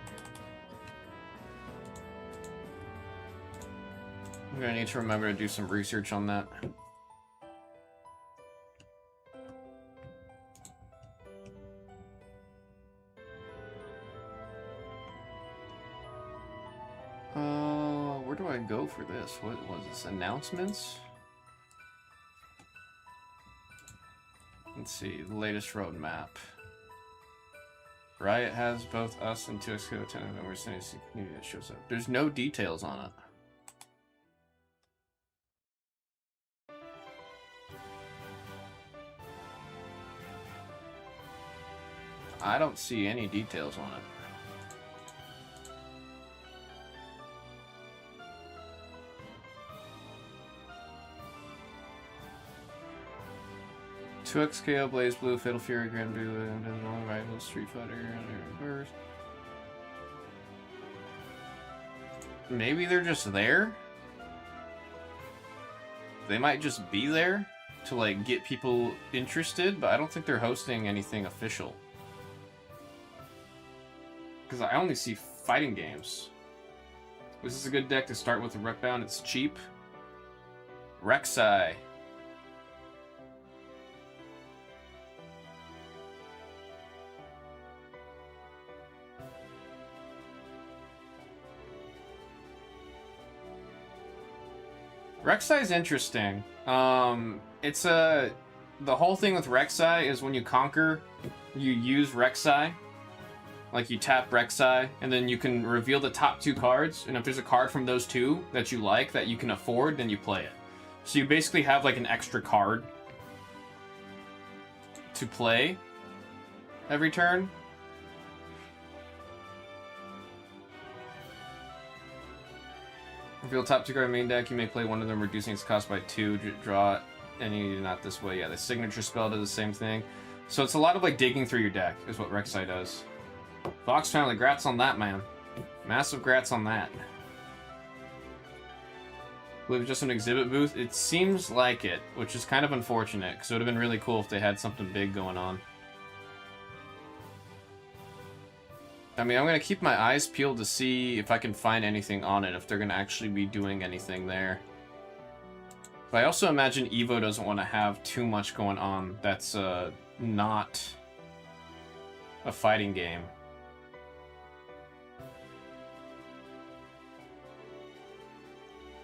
I'm gonna need to remember to do some research on that. Where do I go for this? What was this? Announcements? Let's see, the latest roadmap. Riot has both us and 2XCO 10 members saying community that shows up. There's no details on it. I don't see any details on it. XKO, BlezBlu, Fatal Fury, Grand Blue, and Rival, Street Fighter, and Burst. Maybe they're just there? They might just be there to like get people interested, but I don't think they're hosting anything official. Because I only see fighting games. This is a good deck to start with a Rekbound. It's cheap. Rek'Sai. Rek'Sai is interesting. It's the whole thing with Rek'Sai is when you conquer, you use Rek'Sai. Like you tap Rek'Sai, and then you can reveal the top 2 cards, and if there's a card from those 2 that you like, that you can afford, then you play it. So you basically have like an extra card to play every turn. Reveal top 2 card main deck, you may play one of them, reducing its cost by 2, draw any, not this way. Yeah, the signature spell does the same thing. So it's a lot of like digging through your deck, is what Rek'Sai does. Fox family, grats on that, man. Massive grats on that. I believe it's just an exhibit booth. It seems like it, which is kind of unfortunate, because it would have been really cool if they had something big going on. I mean, I'm going to keep my eyes peeled to see if I can find anything on it, if they're going to actually be doing anything there. But I also imagine Evo doesn't want to have too much going on that's not a fighting game.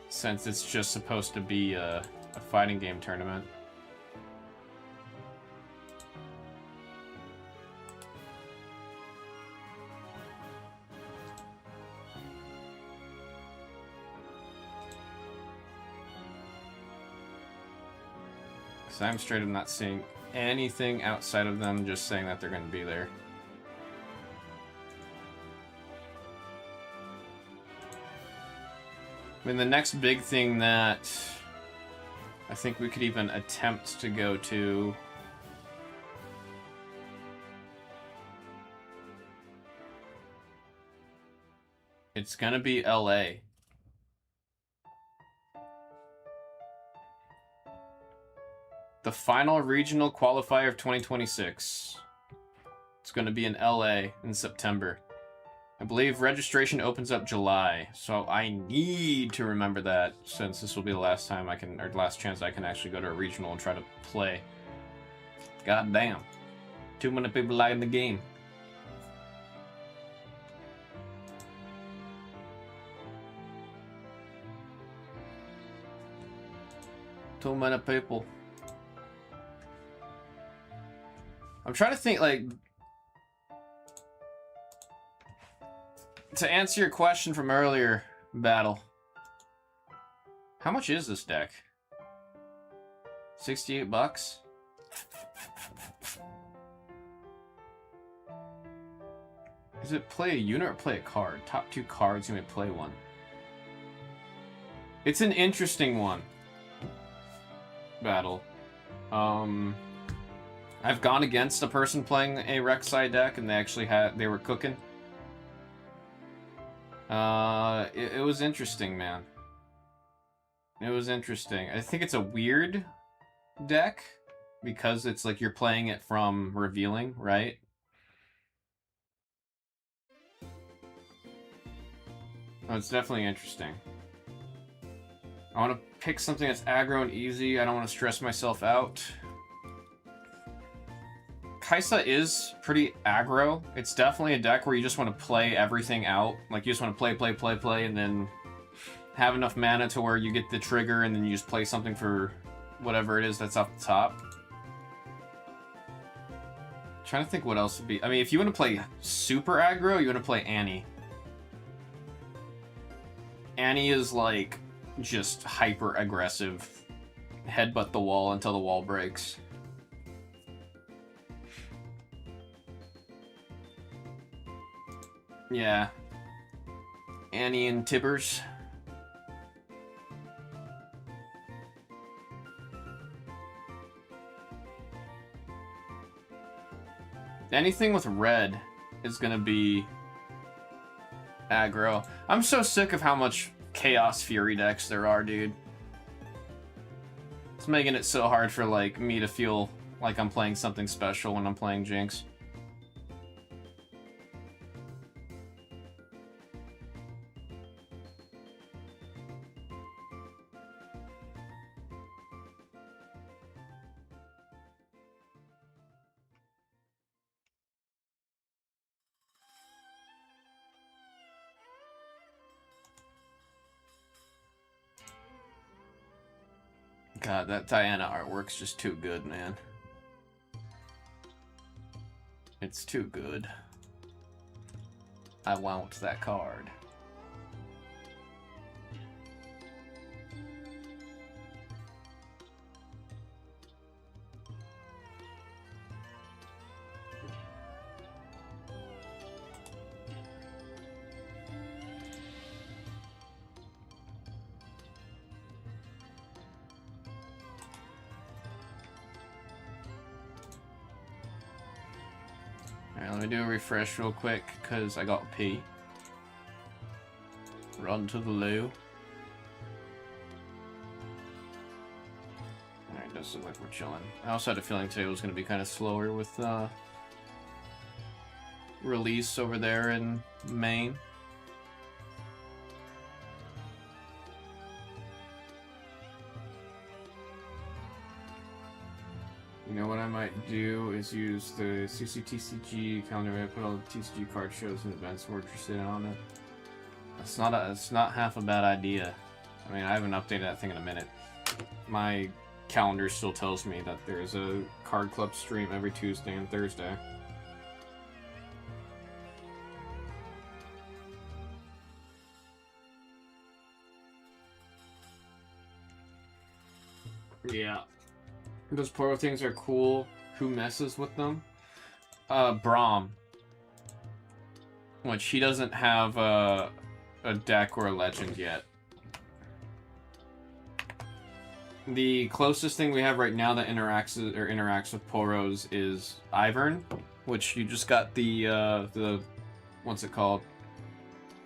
Since it's just supposed to be a fighting game tournament. Because I'm straight up not seeing anything outside of them just saying that they're going to be there. I mean, the next big thing that I think we could even attempt to go to it's gonna be LA. The final regional qualifier of 2026. It's gonna be in LA in September. I believe registration opens up July, so I need to remember that since this will be the last time I can, or last chance I can actually go to a regional and try to play. God damn. Too many people liking the game. Too many people. I'm trying to think, like, to answer your question from earlier, Battle. How much is this deck? 68 bucks? Does it play a unit or play a card? Top 2 cards, you may play one. It's an interesting one. Battle. I've gone against a person playing a Rek'Sai deck and they were cooking. It was interesting, man. It was interesting. I think it's a weird deck because it's like you're playing it from revealing, right? Oh, it's definitely interesting. I want to pick something that's aggro and easy. I don't want to stress myself out. Kaisa is pretty aggro. It's definitely a deck where you just want to play everything out. Like, you just want to play, and then have enough mana to where you get the trigger, and then you just play something for whatever it is that's off the top. Trying to think what else would be. I mean, if you want to play super aggro, you want to play Annie. Annie is like just hyper aggressive. Headbutt the wall until the wall breaks. Yeah. Annie and Tibbers. Anything with red is gonna be aggro. I'm so sick of how much Chaos Fury decks there are, dude. It's making it so hard for, like, me to feel like I'm playing something special when I'm playing Jinx. God, that Diana artwork's just too good, man. It's too good. I want that card. Alright, let me do a refresh real quick, because I got pee. Run to the loo. Alright, it does look like we're chilling. I also had a feeling today was going to be kind of slower with release over there in Maine. You know what I might do is use the TCG calendar where I put all the TCG card shows and events we're interested in on it. It's not half a bad idea. I mean, I haven't updated that thing in a minute. My calendar still tells me that there's a card club stream every Tuesday and Thursday. Yeah. Those Poro things are cool. Who messes with them? Braum. Which he doesn't have a deck or a legend yet. The closest thing we have right now that interacts with Poros is Ivern, which you just got the what's it called?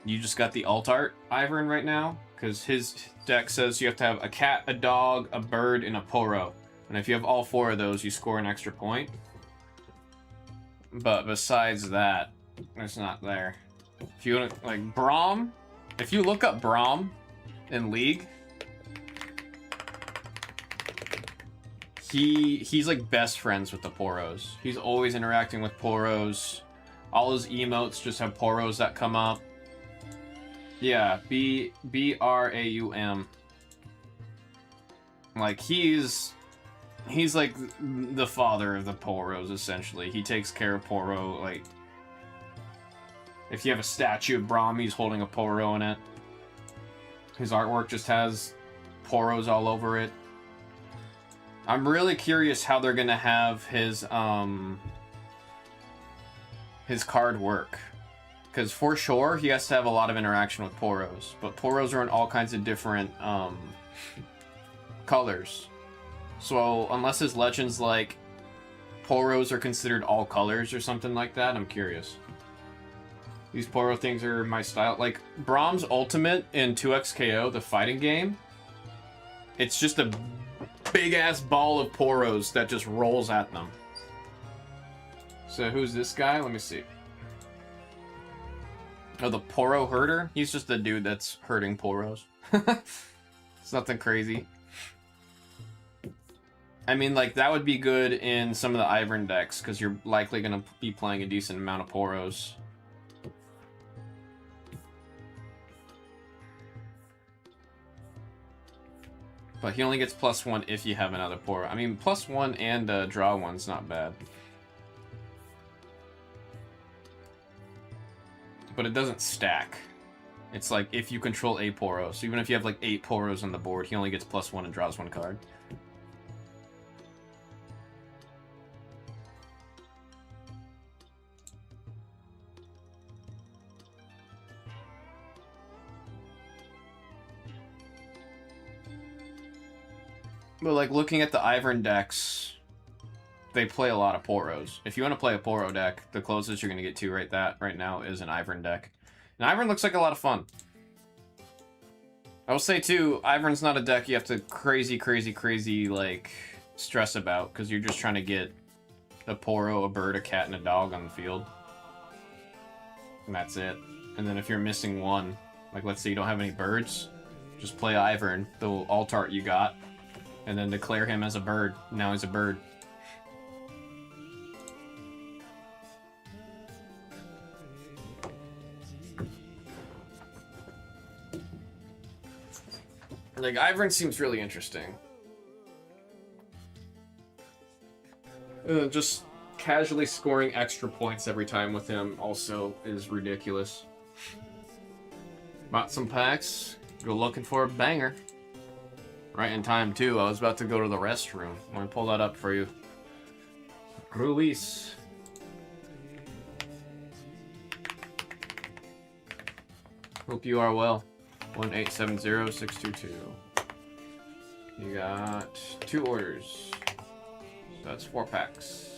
You just got the alt art Ivern right now, because his deck says you have to have a cat, a dog, a bird, and a Poro. And if you have all four of those, you score an extra point. But besides that, it's not there. If you want to, like, Braum, if you look up Braum in League, he's like best friends with the Poros. He's always interacting with Poros. All his emotes just have Poros that come up. Yeah, B-R-A-U-M. Like, he's like the father of the Poros, essentially. He takes care of Poro, like... If you have a statue of Braum, he's holding a Poro in it. His artwork just has Poros all over it. I'm really curious how they're gonna have his card work. Because for sure, he has to have a lot of interaction with Poros. But Poros are in all kinds of different colors. So, unless his legend's like, Poros are considered all colors or something like that, I'm curious. These Poro things are my style. Like, Braum's ultimate in 2XKO, the fighting game, it's just a big-ass ball of Poros that just rolls at them. So, who's this guy? Let me see. Oh, the Poro Herder? He's just a dude that's herding Poros. It's nothing crazy. I mean, like, that would be good in some of the Ivern decks, because you're likely going to be playing a decent amount of Poros. But he only gets +1 if you have another Poro. I mean, +1 and draw 1's not bad. But it doesn't stack. It's like if you control a Poro. So even if you have like 8 Poros on the board, he only gets +1 and draws 1 card. But like looking at the Ivern decks, they play a lot of Poros. If you want to play a Poro deck, the closest you're going to get to right now is an Ivern deck. And Ivern looks like a lot of fun. I will say too, Ivern's not a deck you have to crazy like stress about, because you're just trying to get a Poro, a bird, a cat, and a dog on the field. And that's it. And then if you're missing one, like let's say you don't have any birds, just play Ivern, the alt art you got, and then declare him as a bird. Now he's a bird. Like, Ivern seems really interesting. Just casually scoring extra points every time with him also is ridiculous. Bought some packs. Go looking for a banger. Right in time, too. I was about to go to the restroom. I'm gonna pull that up for you. Ruiz. Hope you are well. 1870622. You got 2 orders. So that's 4 packs.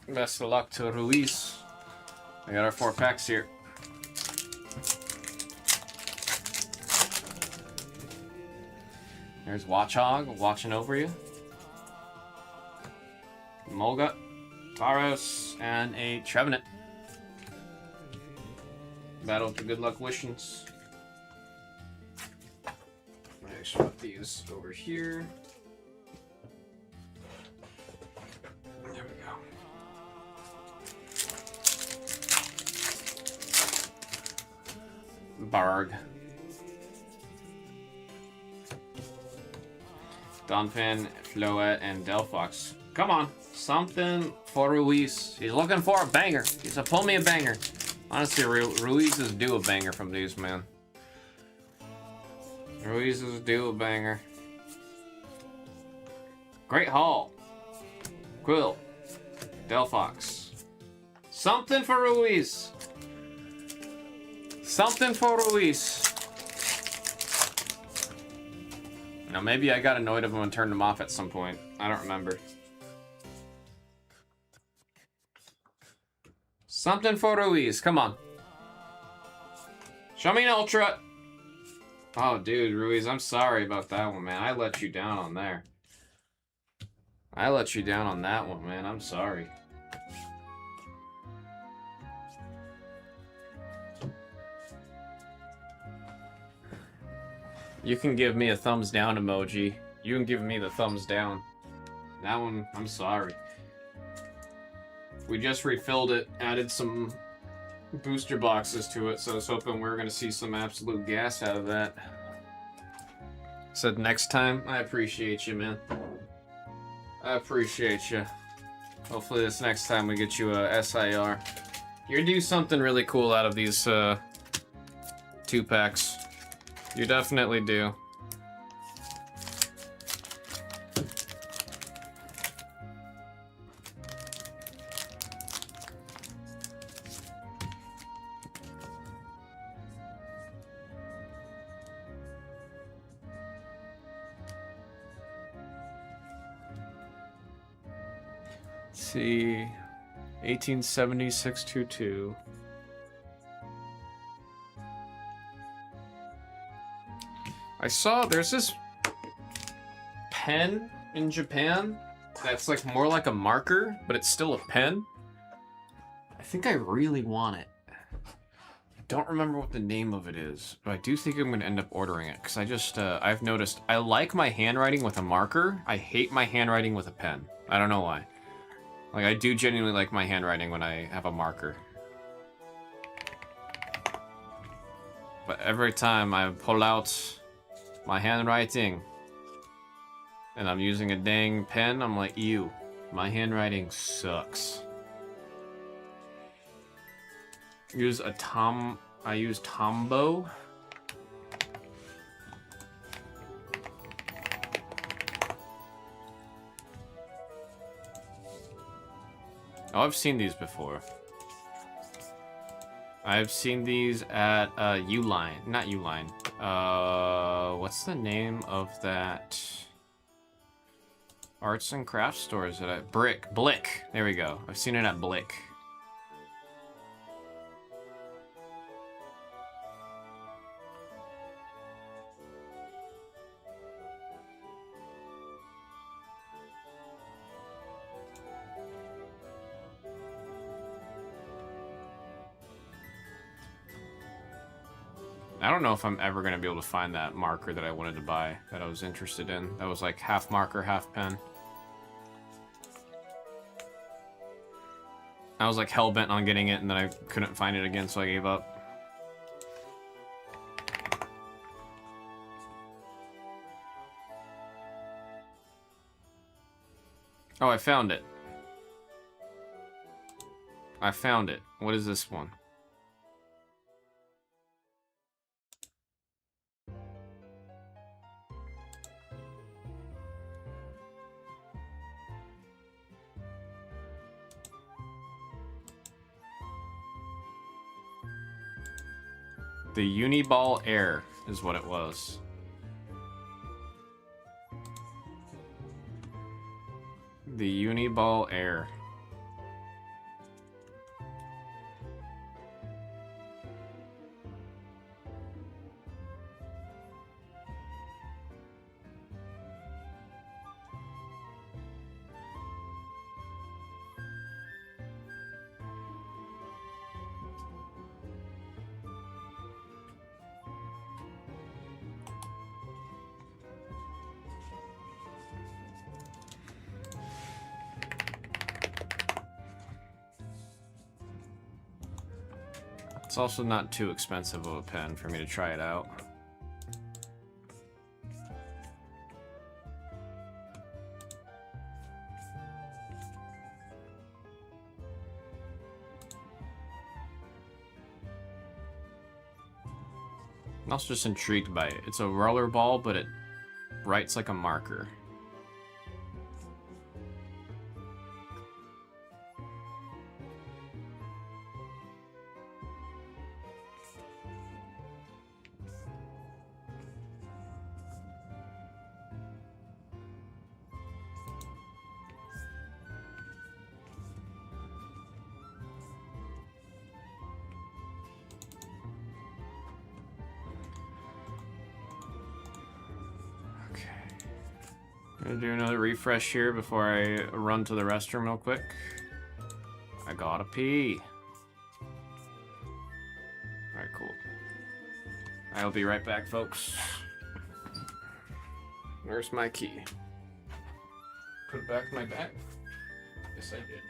Best of luck to Ruiz. I got our 4 packs here. There's Watchog watching over you. Mulga, Taros, and a Trevenant. Battle with the good luck wishings. I actually put these over here. There we go. Barg. Donphin, Floette, and Delphox. Come on, something for Ruiz. He's looking for a banger. He's a pull me a banger. Honestly, Ruiz is due a banger from these, man. Ruiz is due a banger. Great Hall. Quill. Delphox. Something for Ruiz. Something for Ruiz. Now, maybe I got annoyed of him and turned him off at some point. I don't remember. Something for Ruiz. Come on. Show me an Ultra. Oh, dude, Ruiz, I'm sorry about that one, man. I let you down on there. I let you down on that one, man. I'm sorry. You can give me a thumbs down emoji. You can give me the thumbs down. That one, I'm sorry. We just refilled it, added some booster boxes to it, so I was hoping we were going to see some absolute gas out of that. Said next time, I appreciate you, man. I appreciate you. Hopefully this next time we get you a SIR. You're do something really cool out of these 2 packs. You definitely do. Let's see. 1870-622. I saw there's this pen in Japan that's like more like a marker, but it's still a pen. I think I really want it. I don't remember what the name of it is, but I do think I'm going to end up ordering it because I just, I've noticed I like my handwriting with a marker. I hate my handwriting with a pen. I don't know why. Like, I do genuinely like my handwriting when I have a marker. But every time I pull out my handwriting and I'm using a dang pen, I'm like, ew, my handwriting sucks. I use Tombow. Oh, I've seen these before. I've seen these at Uline, not Uline. What's the name of that arts and crafts store? Is it at Blick? There we go. I've seen it at Blick. I don't know if I'm ever going to be able to find that marker that I wanted to buy, that I was interested in. That was like half marker, half pen. I was like hell-bent on getting it, and then I couldn't find it again, so I gave up. Oh, I found it. I found it. What is this one? The Uniball Air is what it was. The Uniball Air. It's also not too expensive of a pen for me to try it out. I'm also just intrigued by it. It's a roller ball, but it writes like a marker. Gonna do another refresh here before I run to the restroom real quick. I gotta pee. Alright, cool. I'll be right back, folks. Where's my key? Put it back in my bag? Yes, I did.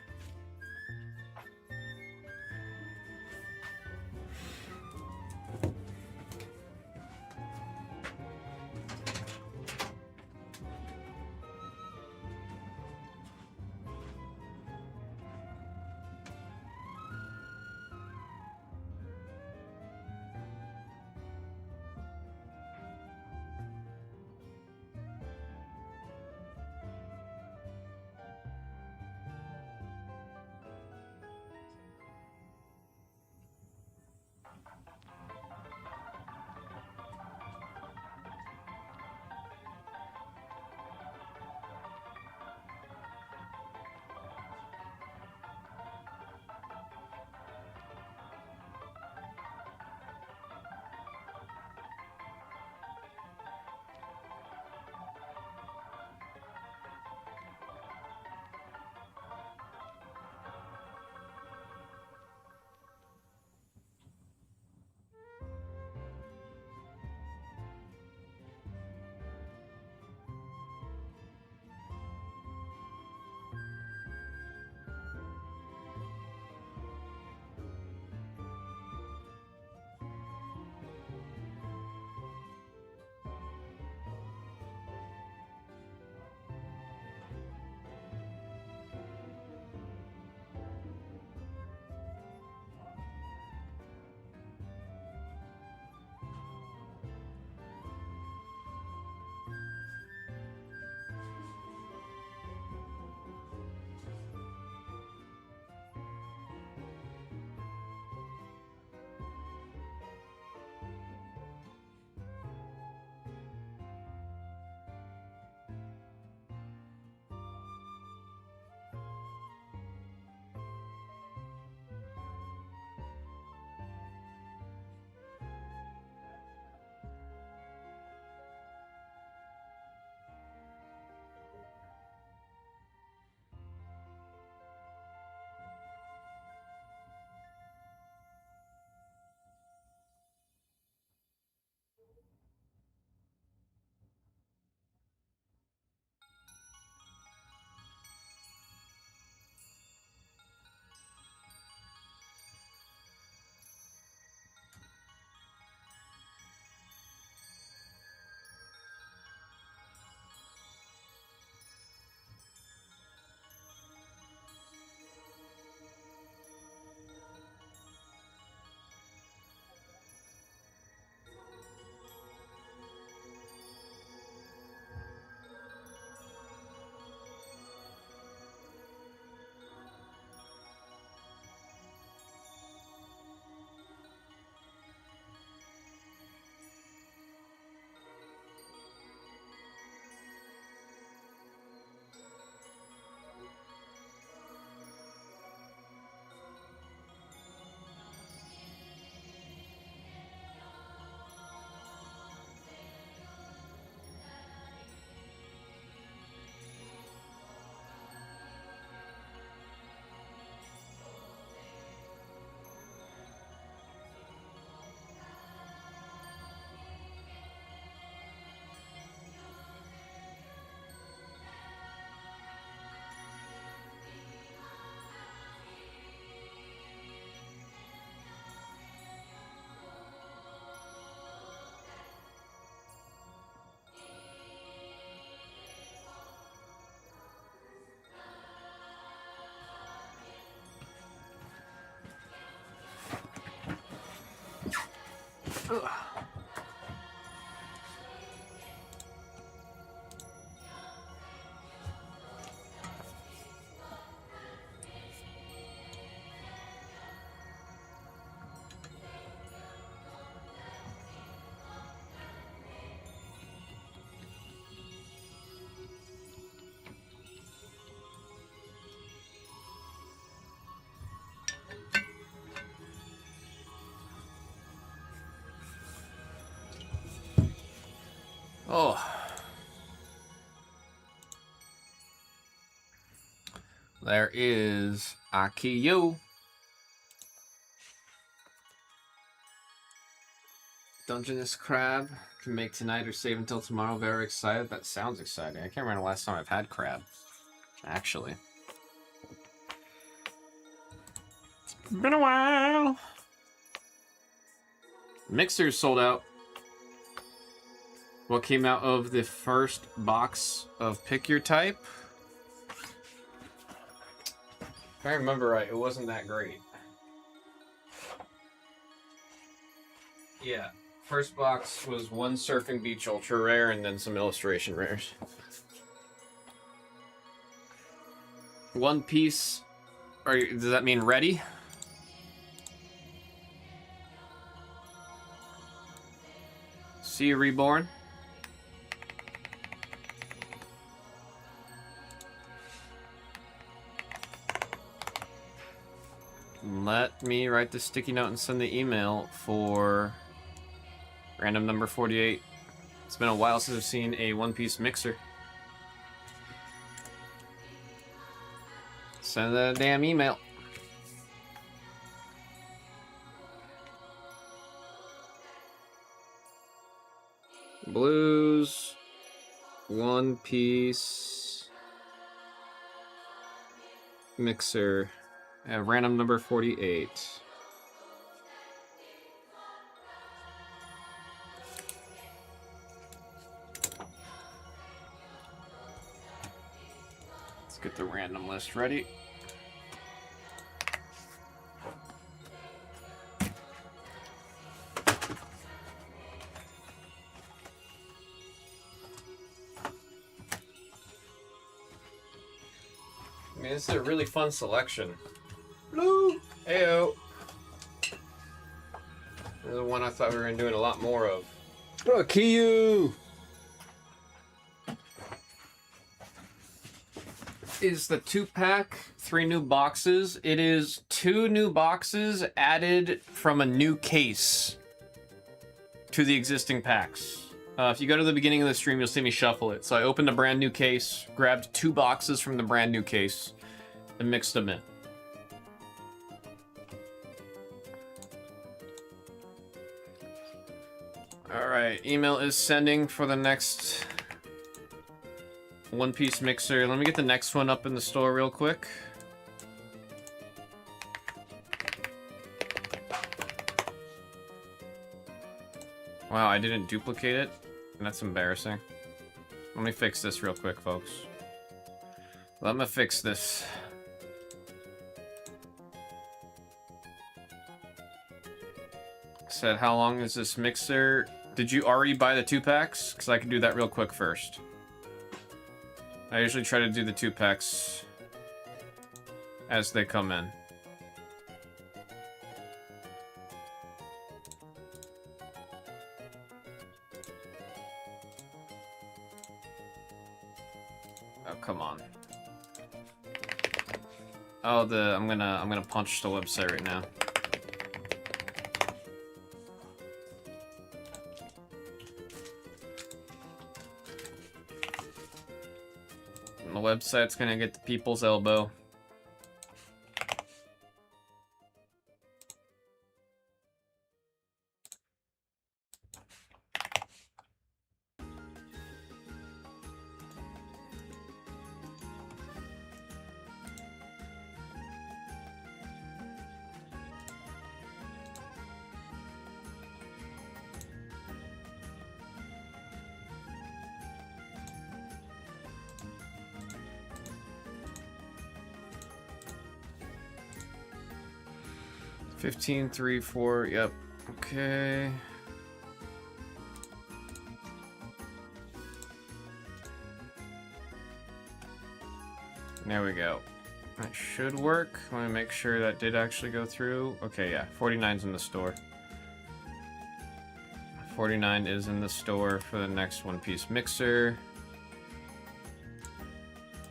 There is YUGIOH. Dungeness crab. Can make tonight or save until tomorrow. Very excited. That sounds exciting. I can't remember the last time I've had crab. Actually. It's been a while. Mixers sold out. What came out of the first box of Pick Your Type? If I remember right, it wasn't that great. Yeah. First box was one Surfing Beach Ultra Rare and then some illustration rares. One Piece. Does that mean ready? See you, Reborn. Let me write the sticky note and send the email for random number 48. It's been a while since I've seen a One Piece mixer. Send the damn email. Blues, One Piece mixer. Random number 48. Let's get the random list ready. I mean, this is a really fun selection. Blue! Ayo! This is the one I thought we were going to do a lot more of. Oh, Kiyu! Is the 2-pack, 3 new boxes. It is 2 new boxes added from a new case to the existing packs. If you go to the beginning of the stream, you'll see me shuffle it. So I opened a brand new case, grabbed 2 boxes from the brand new case, and mixed them in. Alright, email is sending for the next One Piece mixer. Let me get the next one up in the store real quick. Wow, I didn't duplicate it? That's embarrassing. Let me fix this real quick, folks. Let me fix this. Said, how long is this mixer? Did you already buy the 2-packs? Because I can do that real quick first. I usually try to do the 2-packs as they come in. Oh, come on. Oh, I'm gonna punch the website right now. The website's gonna get the people's elbow. $15, $3, $4, yep. Okay. There we go. That should work. I want to make sure that did actually go through. Okay, yeah. 49's in the store. 49 is in the store for the next One Piece mixer.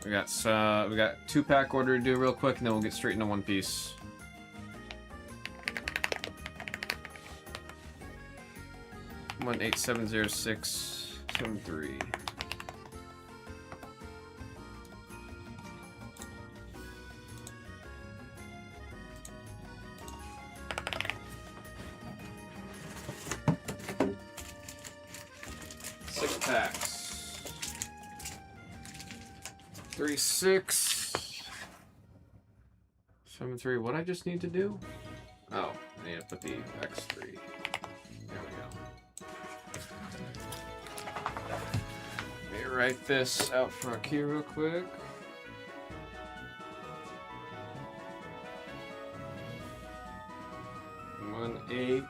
We got 2-pack order to do real quick, and then we'll get straight into One Piece. One 870673. 3, 6. 7, 3. What I just need to do? Oh, I need to put the X3. There we go. Let me write this out for a key real quick. 8,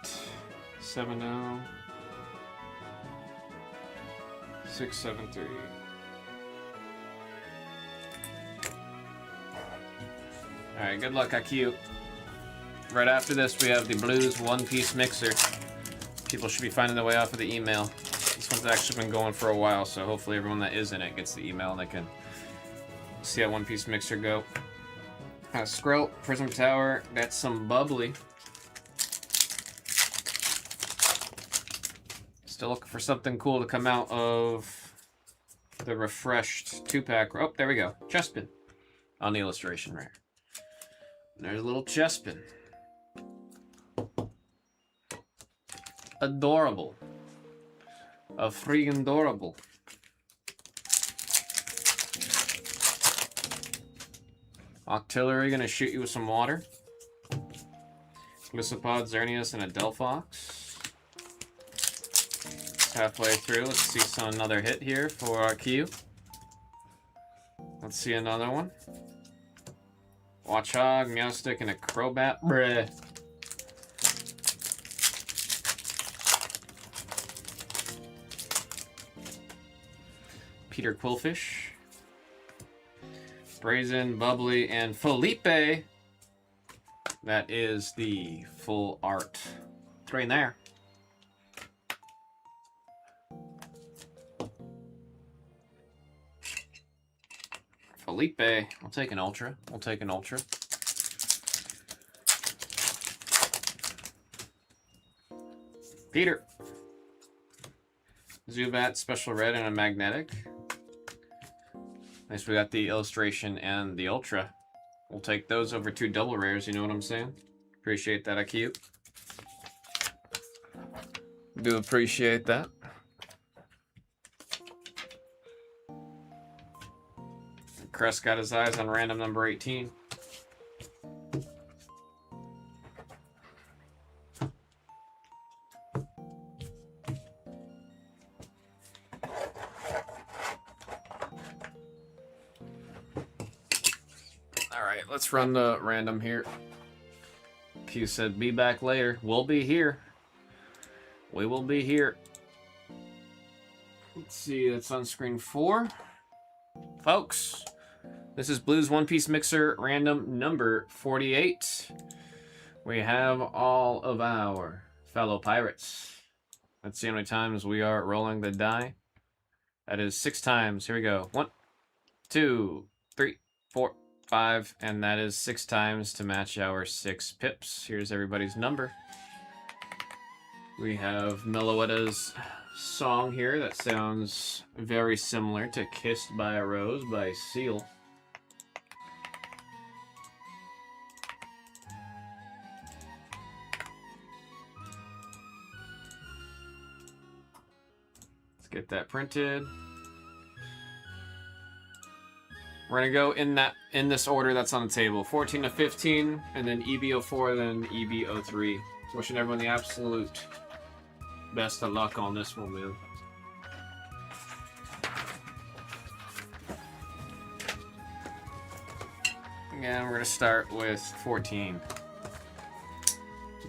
7, 0, 6, 7, 3. Alright, good luck, IQ. Right after this, we have the Blues one-piece mixer. People should be finding their way off of the email. This one's actually been going for a while, so hopefully everyone that is in it gets the email and they can see that one-piece mixer go. Skrelt, Prism Tower, that's some bubbly. Still looking for something cool to come out of the refreshed 2-pack. Oh, there we go. Chespin on the illustration rare. There's a little Chespin. Adorable. A freaking adorable. Octillery gonna shoot you with some water. Glycopod, Xerneas, and a Delphox. Halfway through, let's see another hit here for our Q. Let's see another one. Watchog, Meowstic, and a Crobat. Bruh. Peter Quillfish. Brazen, Bubbly, and Felipe. That is the full art. It's right in there. Felipe, I'll take an Ultra. We'll take an Ultra. Peter. Zubat, Special Red, and a Magnetic. Nice, we got the illustration and the Ultra. We'll take those over 2 double rares, you know what I'm saying? Appreciate that, IQ. Do appreciate that. Crest got his eyes on random number 18. Alright, let's run the random here. Q said, be back later. We'll be here. We will be here. Let's see, that's on screen 4. Folks. This is Blues One Piece Mixer random number 48. We have all of our fellow pirates. Let's see how many times we are rolling the die. That is 6 times. Here we go. 1, 2, 3, 4, 5. And that is 6 times to match our 6 pips. Here's everybody's number. We have Meloetta's song here that sounds very similar to Kissed by a Rose by Seal. Get that printed. We're gonna go in this order that's on the table. 14 to 15, and then EB04, then EB03. Wishing everyone the absolute best of luck on this one, man. And we're gonna start with 14.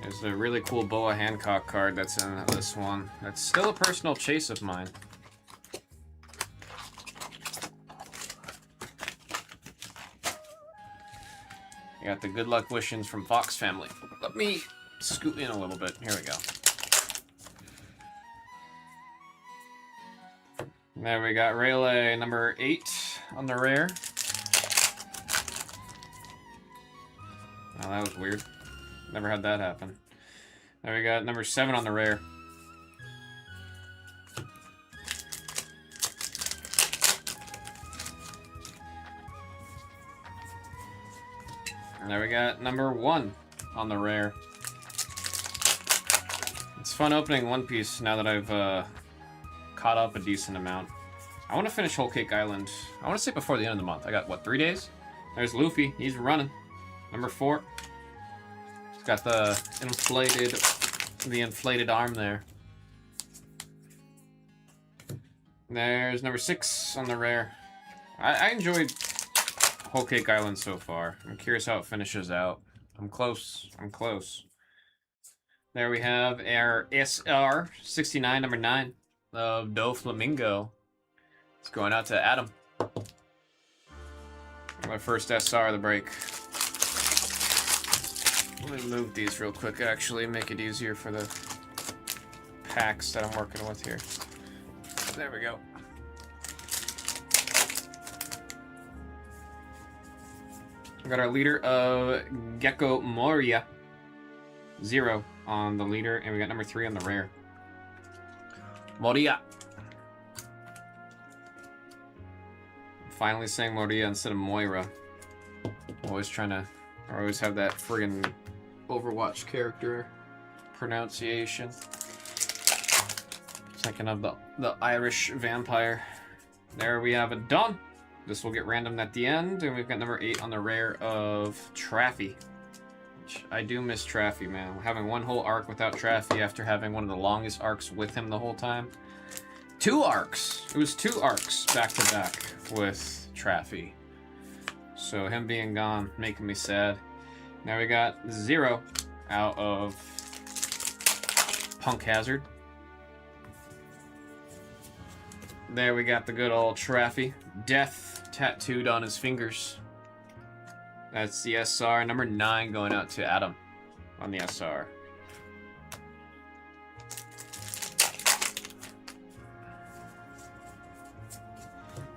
There's a really cool Boa Hancock card that's in this one. That's still a personal chase of mine. You got the good luck wishings from Fox family. Let me scoot in a little bit. Here we go. There we got Rayleigh number 8 on the rare. Oh, that was weird. Never had that happen. There we got number 7 on the rare. And there we got number 1 on the rare. It's fun opening One Piece now that I've caught up a decent amount. I want to finish Whole Cake Island. I want to say before the end of the month. I got, what, 3 days? There's Luffy. He's running. Number 4. He's got the inflated arm there. There's number 6 on the rare. I enjoyed Whole Cake Island so far. I'm curious how it finishes out. I'm close. I'm close. There we have our SR69, number 9 of Doflamingo. It's going out to Adam. My first SR of the break. Let me move these real quick, actually, make it easier for the packs that I'm working with here. There we go. We got our leader of Gecko Moria. 0 on the leader, and we got number 3 on the rare. Moria. Finally saying Moria instead of Moira. Always have that friggin' Overwatch character pronunciation. Thinking of the Irish vampire. There we have it done. This will get random at the end, and we've got number 8 on the rare of Traffy. Which I do miss Traffy, man. Having one whole arc without Traffy after having one of the longest arcs with him the whole time. 2 arcs. It was 2 arcs back to back with Traffy. So him being gone, making me sad. Now we got 0 out of Punk Hazard. There we got the good old Traffy. Death tattooed on his fingers. That's the SR. Number 9 going out to Adam on the SR.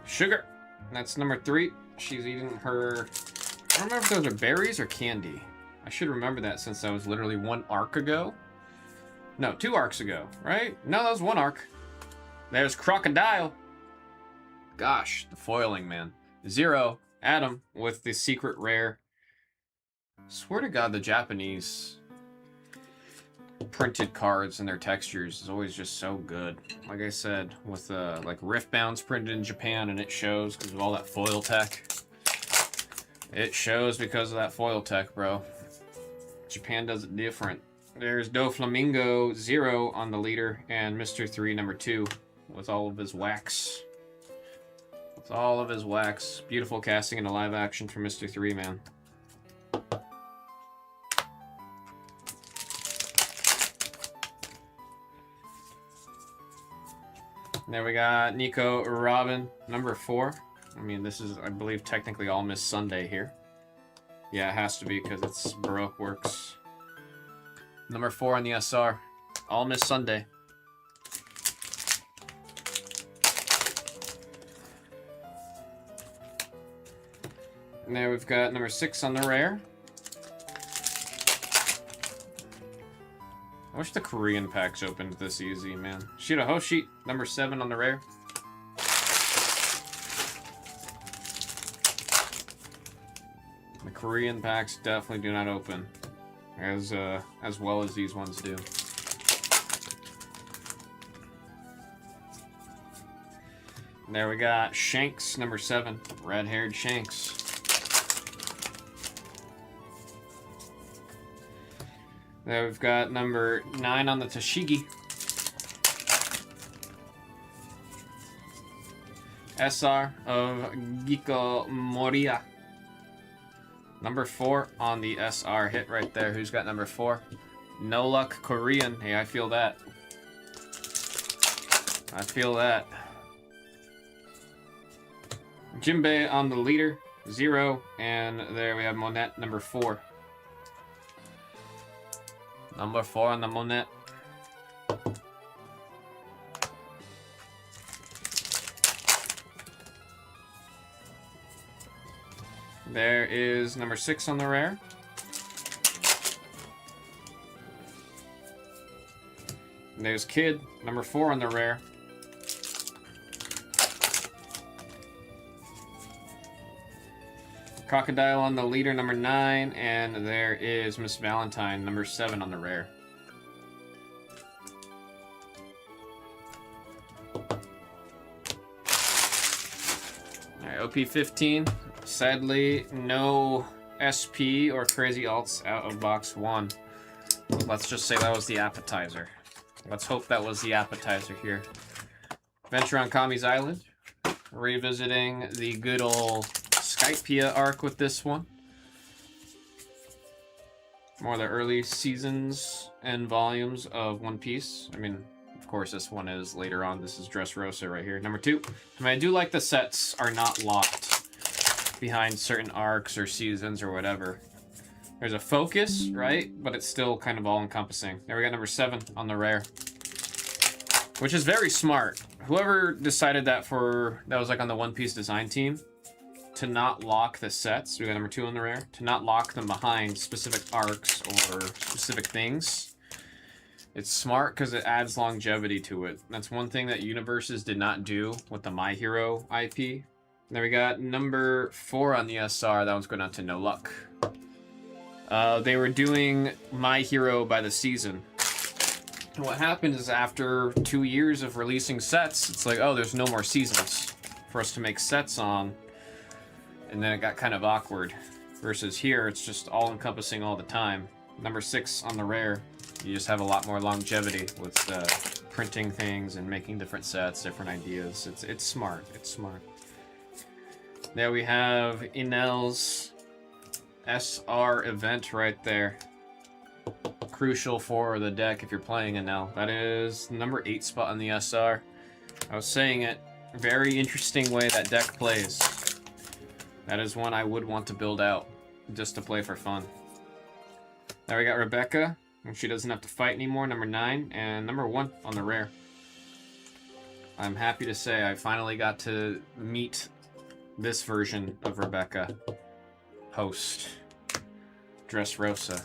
Sugar. That's number 3. She's eating her... I don't remember if those are berries or candy. I should remember that since that was literally 1 arc ago. No, 2 arcs ago, right? No, that was 1 arc. There's Crocodile. Gosh, the foiling, man. 0, Adam, with the secret rare. Swear to God, the Japanese printed cards and their textures is always just so good. Like I said, with like Riftbound's printed in Japan, and it shows because of all that foil tech. It shows because of that foil tech, bro. Japan does it different. There's Doflamingo 0 on the leader, and Mr. 3, number 2, with all of his wax. With all of his wax. Beautiful casting in a live action for Mr. 3, man. There we got Nico Robin, number 4. I mean, this is, I believe, technically All Miss Sunday here. Yeah, it has to be because it's Baroque Works. Number 4 on the SR. All Miss Sunday. And there we've got number 6 on the rare. I wish the Korean packs opened this easy, man. Shirahoshi, number 7 on the rare. The Korean packs definitely do not open as well as these ones do. And there we got Shanks, number 7, red-haired Shanks. There we've got number 9 on the Tashigi. SR of Giko Moria. Number 4 on the SR. Hit right there. Who's got number 4? No Luck Korean. Hey, I feel that. I feel that. Jinbei on the leader. 0. And there we have Monette, number 4. Number 4 on the Monette. There is number 6 on the rare. And there's Kid, number 4 on the rare. Crocodile on the leader, number 9, and there is Miss Valentine, number 7 on the rare. P15. Sadly, no SP or crazy alts out of box 1. Let's just say that was the appetizer. Let's hope that was the appetizer here. Venture on Kami's Island. Revisiting the good old Skypia arc with this one. More of the early seasons and volumes of One Piece. I mean, of course, this one is later on. This is Dressrosa right here. Number 2. I mean, I do like the sets are not locked behind certain arcs or seasons or whatever. There's a focus, right? But it's still kind of all-encompassing. There we got number 7 on the rare. Which is very smart. Whoever decided that was like on the One Piece design team, to not lock the sets, we got number 2 on the rare, to not lock them behind specific arcs or specific things. It's smart because it adds longevity to it. That's one thing that Universes did not do with the My Hero IP. There we got number 4 on the SR. That one's going out to No Luck. They were doing My Hero by the season. And what happened is after 2 years of releasing sets, it's like, oh, there's no more seasons for us to make sets on. And then it got kind of awkward. Versus here, it's just all-encompassing all the time. Number 6 on the rare, you just have a lot more longevity with printing things and making different sets, different ideas. It's smart. It's smart. There we have Inel's SR event right there. Crucial for the deck if you're playing Inel. That is number 8 spot on the SR. I was saying it. Very interesting way that deck plays. That is one I would want to build out just to play for fun. There we got Rebecca, and she doesn't have to fight anymore. Number 9 and number 1 on the rare. I'm happy to say I finally got to meet this version of Rebecca post Dressrosa.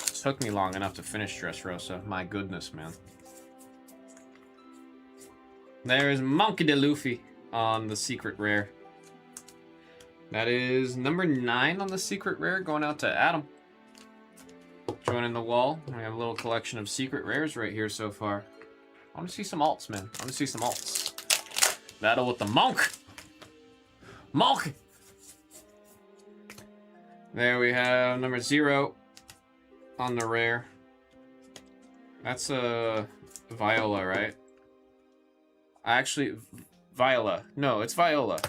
It took me long enough to finish Dressrosa. My goodness, man. There's Monkey D. Luffy on the secret rare. That is number 9 on the secret rare, going out to Adam. Joining the wall. We have a little collection of secret rares right here so far. I want to see some alts, man. I want to see some alts. Battle with the monk. Monk! There we have number 0 on the rare. That's a Viola, right? Actually, Viola. No, it's Viola.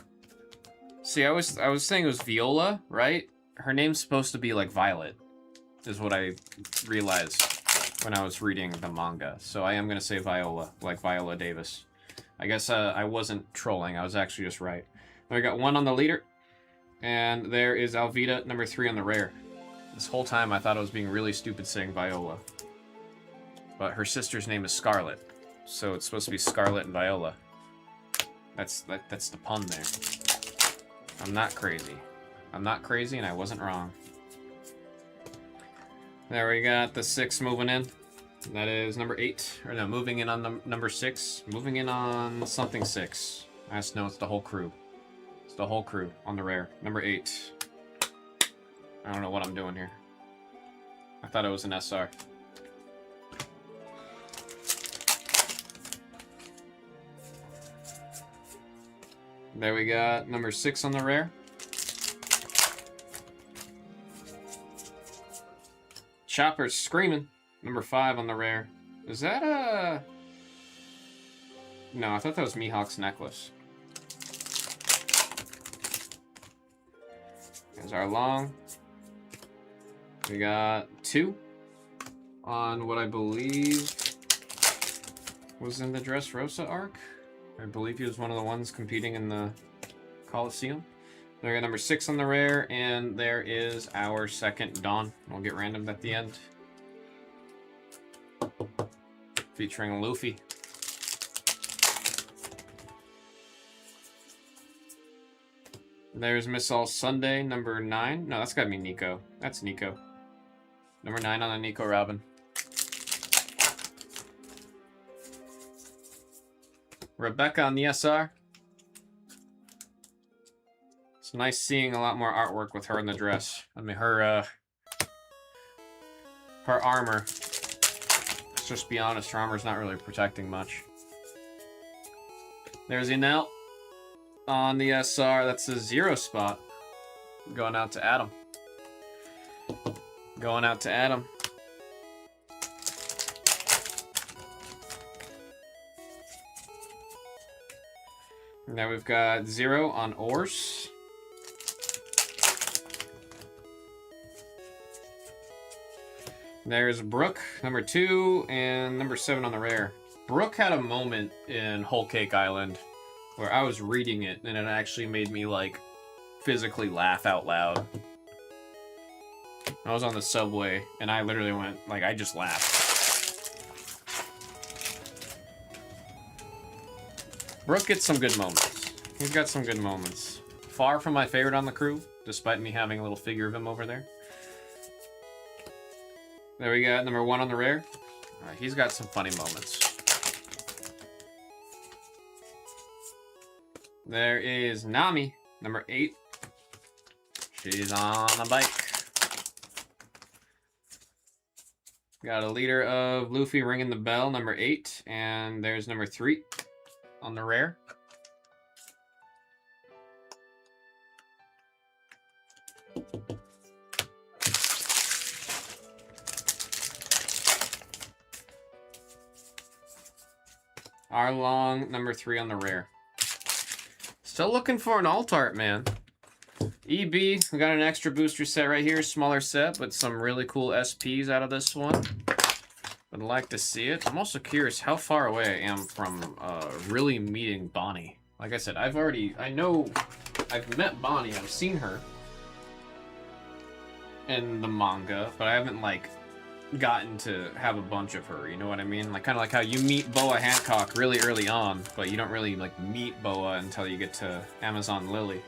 See, I was saying it was Viola, right? Her name's supposed to be like Violet, is what I realized when I was reading the manga. So I am going to say Viola, like Viola Davis. I guess I wasn't trolling. I was actually just right. We got 1 on the leader. And there is Alvida, number 3 on the rare. This whole time I thought I was being really stupid saying Viola. But her sister's name is Scarlet. So it's supposed to be Scarlet and Viola. That's the pun there. I'm not crazy. I'm not crazy and I wasn't wrong. There we got the 6 moving in. That is number 8. Or no, moving in on number 6. Moving in on something 6. I just know it's the whole crew. It's the whole crew on the rare. Number 8. I don't know what I'm doing here. I thought it was an SR. There we got number 6 on the rare. Chopper's Screaming. Number 5 on the rare. Is that a... No, I thought that was Mihawk's necklace. There's our long. We got 2 on what I believe was in the Dressrosa arc. I believe he was one of the ones competing in the Coliseum. There we got number 6 on the rare, and there is our second Dawn. We'll get random at the end. Featuring Luffy. There's Miss All Sunday, number 9. No, that's gotta be Nico. That's Nico. Number 9 on the Nico Robin. Rebecca on the SR. It's nice seeing a lot more artwork with her in the dress. I mean, her armor. Let's just be honest, her armor's not really protecting much. There's Inel. on the SR. That's a 0 spot. Going out to Adam. Going out to Adam. Now we've got 0 on Ors. There's Brooke, number 2, and number 7 on the rare. Brooke had a moment in Whole Cake Island where I was reading it and it actually made me like physically laugh out loud. I was on the subway and I literally went, like, I just laughed. Brooke gets some good moments. He's got some good moments. Far from my favorite on the crew, despite me having a little figure of him over there. There we got number 1 on the rare. He's got some funny moments. There is Nami, number 8. She's on a bike. Got a leader of Luffy ringing the bell, number 8. And there's number 3 on the rare. Arlong, number 3 on the rare. Still looking for an alt art, man. EB, we got an extra booster set right here. Smaller set, but some really cool SPs out of this one. Would like to see it. I'm also curious how far away I am from really meeting Bonnie. Like I said, I've met Bonnie. I've seen her in the manga, but I haven't, like, gotten to have a bunch of her, you know what I mean? Like, kind of like how you meet Boa Hancock really early on, but you don't really, like, meet Boa until you get to Amazon Lily.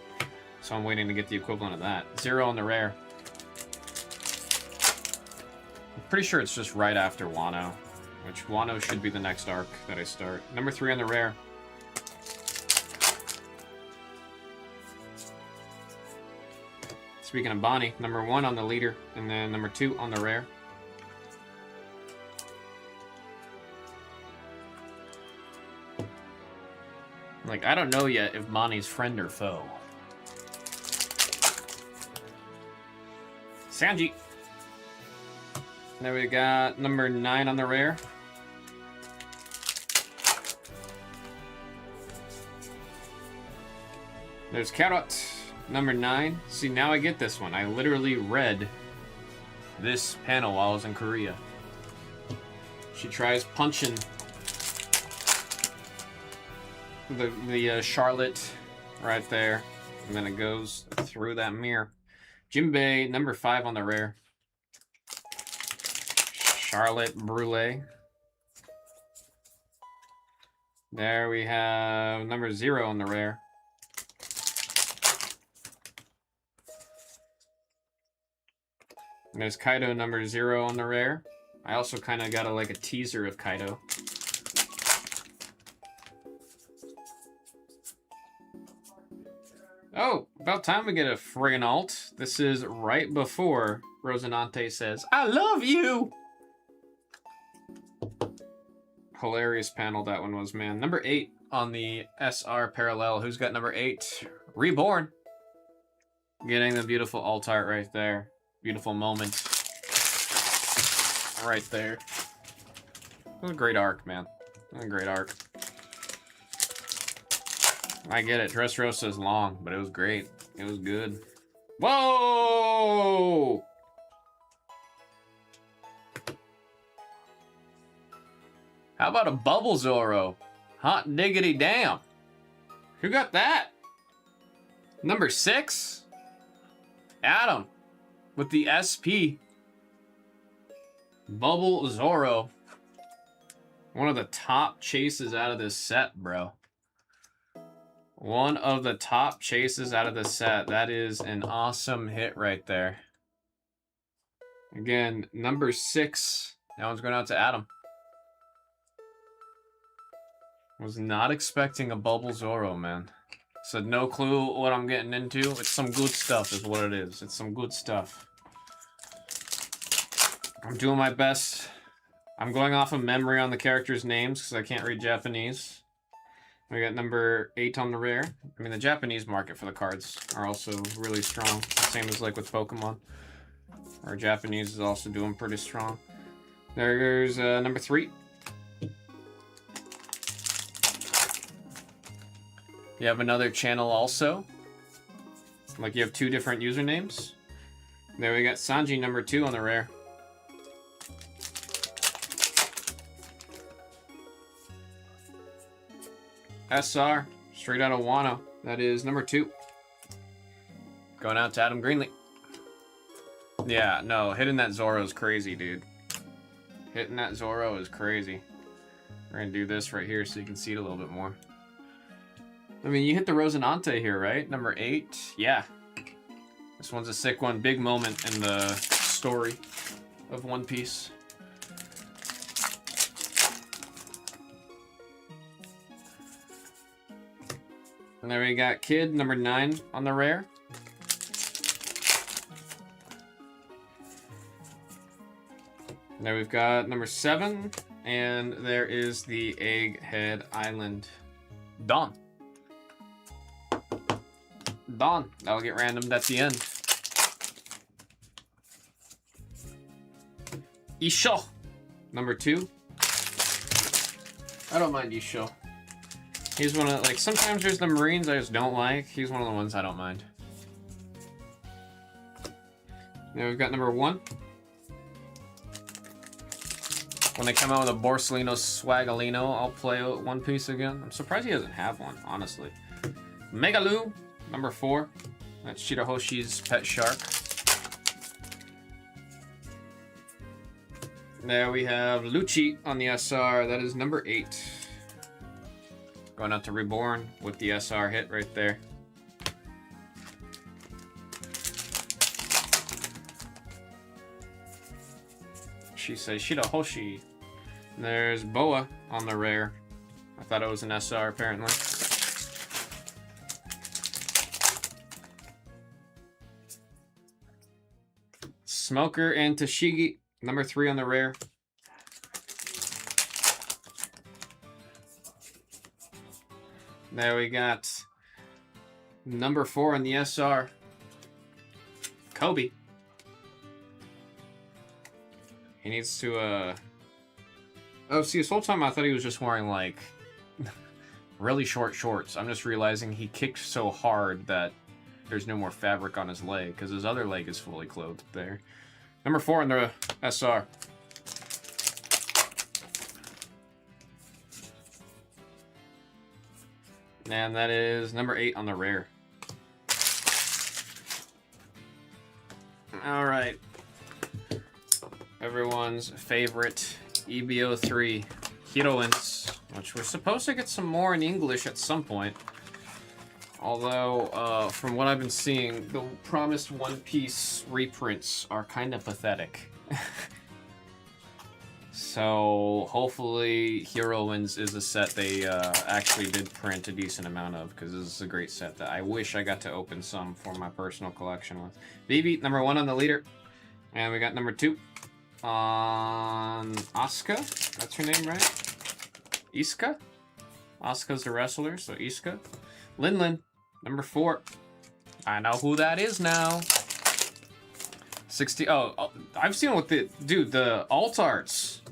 So I'm waiting to get the equivalent of that. 0 on the rare. I'm pretty sure it's just right after Wano, which Wano should be the next arc that I start. Number 3 on the rare. Speaking of Bonnie, number 1 on the leader, and then number 2 on the rare. Like, I don't know yet if Bonnie's friend or foe. Sanji. There we got number 9 on the rare. There's Carrot, number 9. See, now I get this one. I literally read this panel while I was in Korea. She tries punching the Charlotte right there, and then it goes through that mirror. Jinbei, number 5 on the rare. Charlotte Brule. There we have number 0 on the rare. And there's Kaido, number 0 on the rare. I also kind of got like a teaser of Kaido. Oh, about time we get a friggin' alt. This is right before Rosinante says, "I love you!" Hilarious panel that one was, man. Number 8 on the SR parallel. Who's got number 8? Reborn. Getting the beautiful alt art right there. Beautiful moment. Right there. It was a great arc, man. It was a great arc. I get it. Dressrosa is long, but it was great. It was good. Whoa! How about a Bubble Zoro? Hot diggity damn. Who got that? Number 6? Adam. With the SP. Bubble Zoro. One of the top chases out of this set, bro. One of the top chases out of the set. That is an awesome hit right there. Again, number 6. That one's going out to Adam. Was not expecting a Bubble Zoro, man. Said no clue what I'm getting into. It's some good stuff is what it is. It's some good stuff. I'm doing my best. I'm going off of memory on the characters' names because I can't read Japanese. We got number 8 on the rare. I mean, the Japanese market for the cards are also really strong. Same as like with Pokemon. Our Japanese is also doing pretty strong. There's number 3. You have another channel also. Like you have 2 different usernames. There we got Sanji number 2 on the rare. SR, straight out of Wano. That is number 2. Going out to Adam Greenlee. Yeah, no, hitting that Zoro is crazy, dude. Hitting that Zoro is crazy. We're gonna do this right here so you can see it a little bit more. I mean, you hit the Rosinante here, right? Number 8. Yeah. This one's a sick one. Big moment in the story of One Piece. And there we got Kid, number 9 on the rare. And there we've got number 7. And there is the Egghead Island. Dawn. Dawn. That'll get randomed at the end. Isho. Number 2. I don't mind Isho. He's one of, like, sometimes there's the Marines I just don't like. He's one of the ones I don't mind. Now we've got number 1. When they come out with a Borsalino Swagalino, I'll play One Piece again. I'm surprised he doesn't have one, honestly. Megaloo, number 4. That's Shirahoshi's pet shark. There we have Lucci on the SR. That is number 8. Going out to Reborn with the SR hit right there. She says Shirahoshi. There's Boa on the rare. I thought it was an SR apparently. Smoker and Tashigi, number 3 on the rare. There we got number 4 on the SR. Kobe. He needs to, Oh, see, this whole time I thought he was just wearing, like, really short shorts. I'm just realizing he kicked so hard that there's no more fabric on his leg, because his other leg is fully clothed there. Number 4 in the SR. And that is number 8 on the rare. Alright. Everyone's favorite EBO3 heroines, which we're supposed to get some more in English at some point. Although, from what I've been seeing, the promised One Piece reprints are kind of pathetic. So, hopefully, Heroines is a set they actually did print a decent amount of, because this is a great set that I wish I got to open some for my personal collection with. Vivi, number 1 on the leader. And we got number 2 on Asuka. That's her name, right? Iska? Asuka's the wrestler, so Iska. Lin, number 4. I know who that is now. 60. Oh, I've seen what the dude, the alt arts,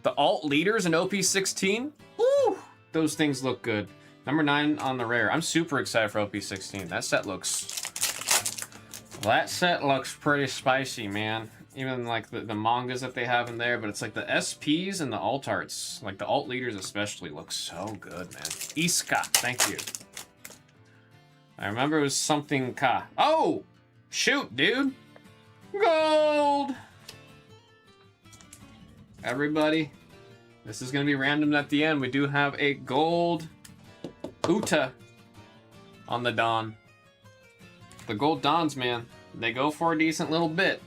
the alt leaders in OP16. Woo! Those things look good. Number 9 on the rare. I'm super excited for OP16. That set looks pretty spicy, man. Even like the mangas that they have in there, but it's like the SPs and the alt arts, like the alt leaders especially, look so good, man. Iska, thank you. I remember it was something Ka. Oh! Shoot, dude! Gold! Everybody, this is going to be random at the end. We do have a gold Uta on the Dawn. The gold Dons, man, they go for a decent little bit.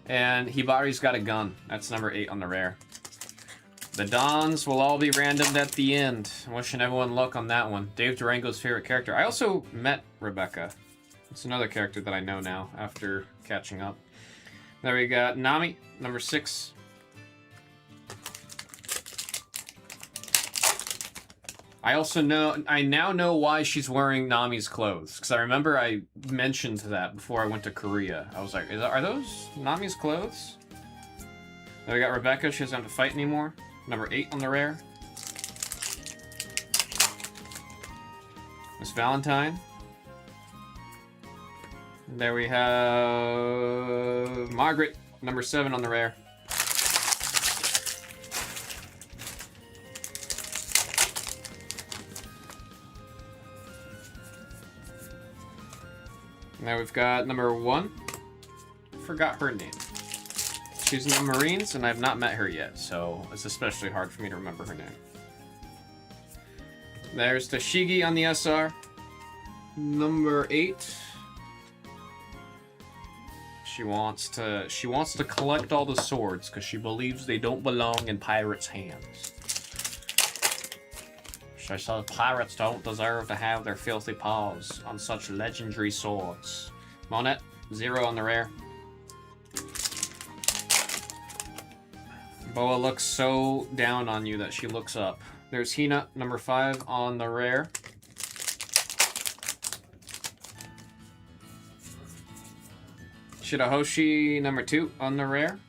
And Hibari's got a gun. That's number 8 on the rare. The Dons will all be randomed at the end. I'm wishing everyone luck on that one. Dave Durango's favorite character. I also met Rebecca. It's another character that I know now after catching up. There we got Nami, number 6. I now know why she's wearing Nami's clothes. Because I remember I mentioned that before I went to Korea. I was like, are those Nami's clothes? Then we got Rebecca, she doesn't have to fight anymore. Number 8 on the rare. Miss Valentine. And there we have Margaret, number 7 on the rare. Now we've got number 1. Forgot her name. She's in the Marines, and I've not met her yet, so it's especially hard for me to remember her name. There's Tashigi on the SR. Number 8. She wants to collect all the swords because she believes they don't belong in pirates' hands. She says pirates don't deserve to have their filthy paws on such legendary swords. Monette, 0 on the rare. Boa looks so down on you that she looks up. There's Hina, number 5 on the rare. Shirahoshi, number 2 on the rare.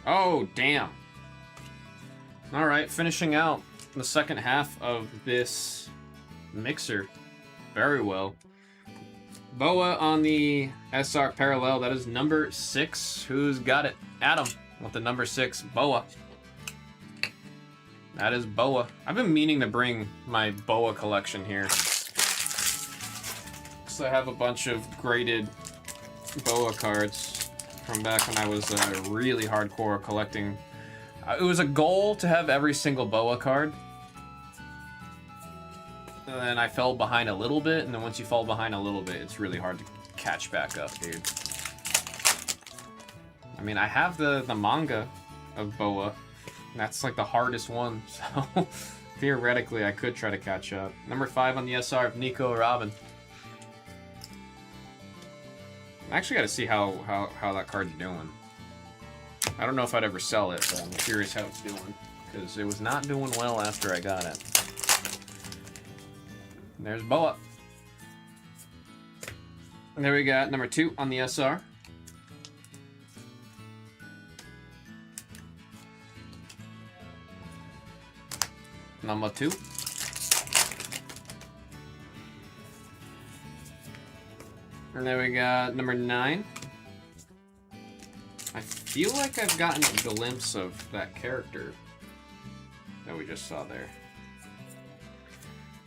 Oh, damn. Alright, finishing out the second half of this mixer. Very well. Boa on the SR Parallel, that is number 6. Who's got it? Adam with the number 6, Boa. That is Boa. I've been meaning to bring my Boa collection here. So I have a bunch of graded Boa cards from back when I was really hardcore collecting. It was a goal to have every single Boa card. And then I fell behind a little bit, and then once you fall behind a little bit, it's really hard to catch back up, dude. I mean, I have the manga of Boa. And that's like the hardest one, so theoretically I could try to catch up. Number 5 on the SR of Nico Robin. I actually got to see how that card's doing. I don't know if I'd ever sell it, but I'm curious how it's doing. Because it was not doing well after I got it. And there's Boa. And there we got number 2 on the SR. Number 2. And then we got number 9. I feel like I've gotten a glimpse of that character that we just saw there.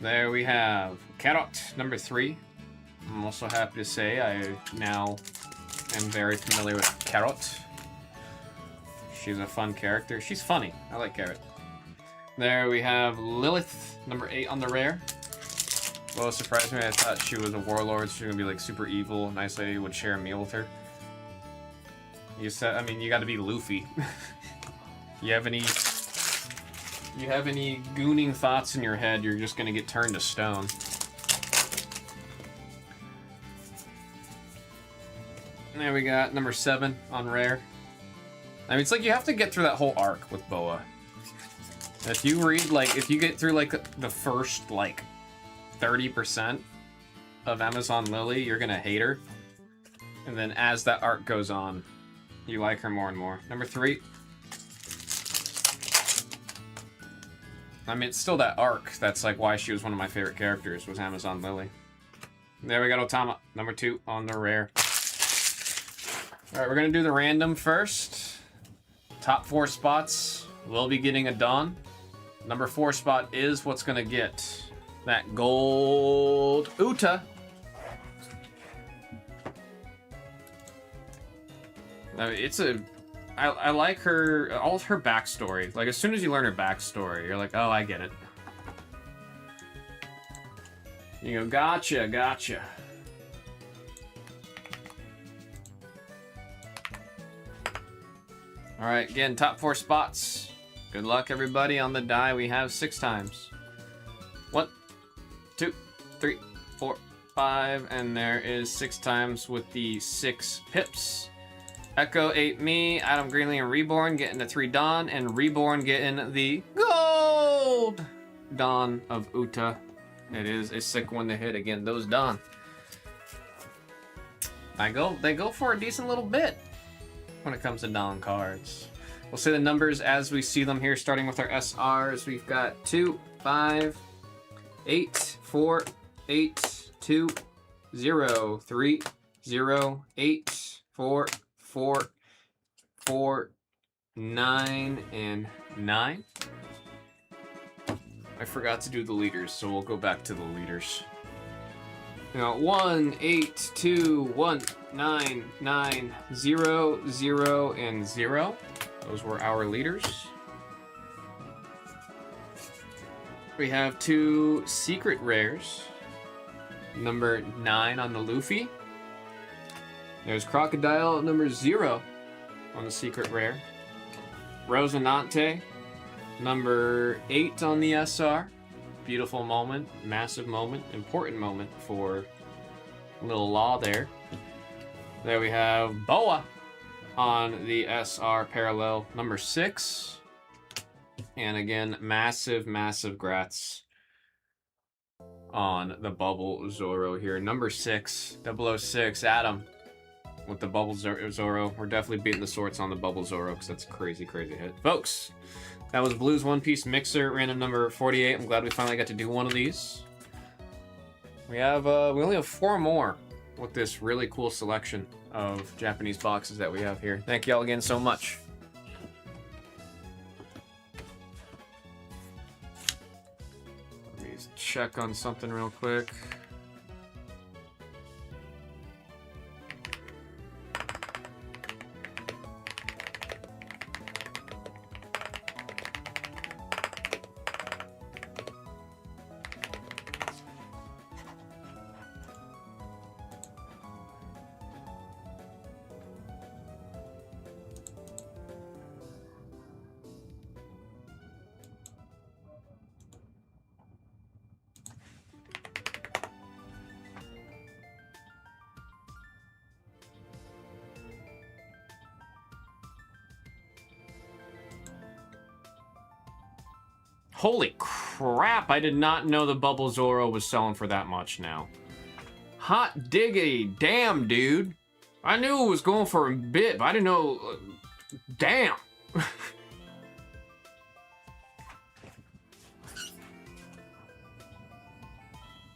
There we have Carrot, number 3. I'm also happy to say I now am very familiar with Carrot. She's a fun character. She's funny. I like Carrot. There we have Lilith, number 8 on the rare. Well, it surprised me. I thought she was a warlord. She was gonna be like super evil. Nice lady would share a meal with her. You said, I mean, you got to be Luffy. You have any gooning thoughts in your head, you're just gonna get turned to stone. And there we got number 7 on rare. I mean, it's like you have to get through that whole arc with Boa. If you read, like, if you get through, like, the first, like, 30% of Amazon Lily, you're gonna hate her. And then as that arc goes on, you like her more and more. Number 3. I mean, it's still that arc. That's, like, why she was one of my favorite characters, was Amazon Lily. There we got Otama, number 2 on the rare. Alright, we're gonna do the random first. Top 4 spots will be getting a Dawn. Number 4 spot is what's gonna get that gold Uta. I like her, all of her backstory. Like, as soon as you learn her backstory, you're like, oh, I get it. You go, gotcha, gotcha. Alright, again, top 4 spots. Good luck, everybody. On the die, we have 6 times. 1, 2, 3, 4, 5, and there is 6 times with the 6 pips. Echo 8 me, Adam Greenlee and Reborn getting the 3 Dawn, and Reborn getting the gold Dawn of Uta. It is a sick one to hit again, those Dawn. They go for a decent little bit when it comes to Dawn cards. We'll say the numbers as we see them here, starting with our SRs. We've got 2, 5, 8, 4, 8, 2, 0, 3, 0, 8, 4, 4, 4, 9, and 9. I forgot to do the leaders, so we'll go back to the leaders. Now, 1, 8, 2, 1, 9, 9, 0, 0, and 0. Those were our leaders. We have 2 secret rares. Number 9 on the Luffy. There's Crocodile, number 0 on the secret rare. Rosinante, number 8 on the SR. Beautiful moment, massive moment, important moment for Little Law there. There we have Boa on the SR parallel, number 6. And again, massive, massive grats on the Bubble Zoro here. Number 6, 006, Adam with the Bubble Zoro. We're definitely beating the sorts on the Bubble Zoro because that's a crazy, crazy hit. Folks, that was Blue's One Piece Mixer, random number 48. I'm glad we finally got to do one of these. We only have 4 more with this really cool selection of Japanese boxes that we have here. Thank y'all again so much. Let me check on something real quick. Holy crap, I did not know the Bubble Zoro was selling for that much now. Hot diggity, damn, dude. I knew it was going for a bit, but I didn't know... damn.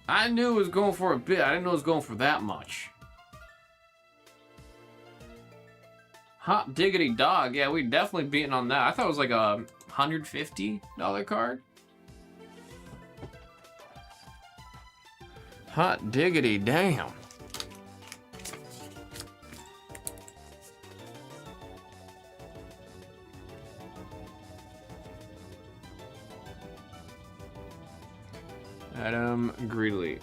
I knew it was going for a bit. I didn't know it was going for that much. Hot diggity dog. Yeah, we definitely beaten on that. I thought it was like a $150 card. Hot diggity damn. Adam Greeley.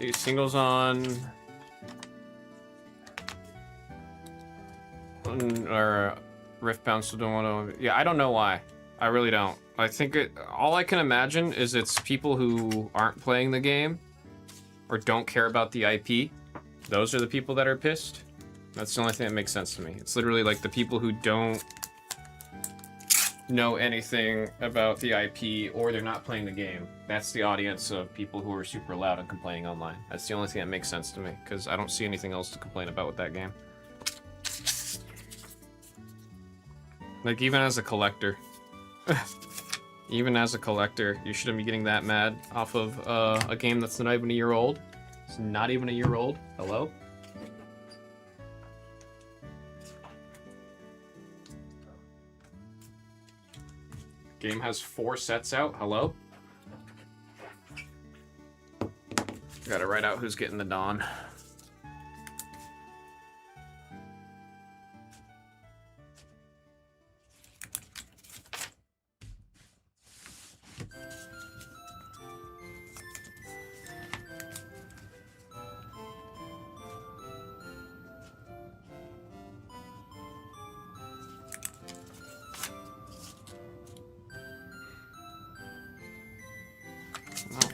See, singles on or Riftbound still don't want to. Yeah, I don't know why. I really don't. I think all I can imagine is it's people who aren't playing the game or don't care about the IP. Those are the people that are pissed. That's the only thing that makes sense to me. It's literally like the people who don't know anything about the IP or they're not playing the game. That's the audience of people who are super loud and complaining online. That's the only thing that makes sense to me because I don't see anything else to complain about with that game. Like even as a collector, even as a collector, you shouldn't be getting that mad off of a game that's not even a year old. It's not even a year old. Hello? Game has 4 sets out. Hello? Gotta write out who's getting the Dawn.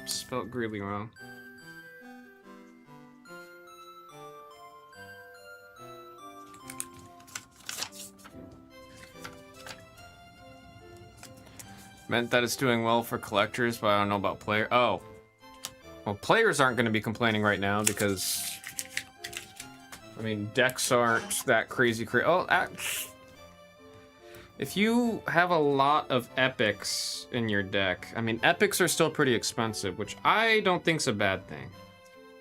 Spelled really wrong. Meant that it's doing well for collectors, but I don't know about player. Oh. Well, players aren't going to be complaining right now because, I mean, decks aren't that crazy. If you have a lot of epics in your deck, I mean, epics are still pretty expensive, which I don't think's a bad thing.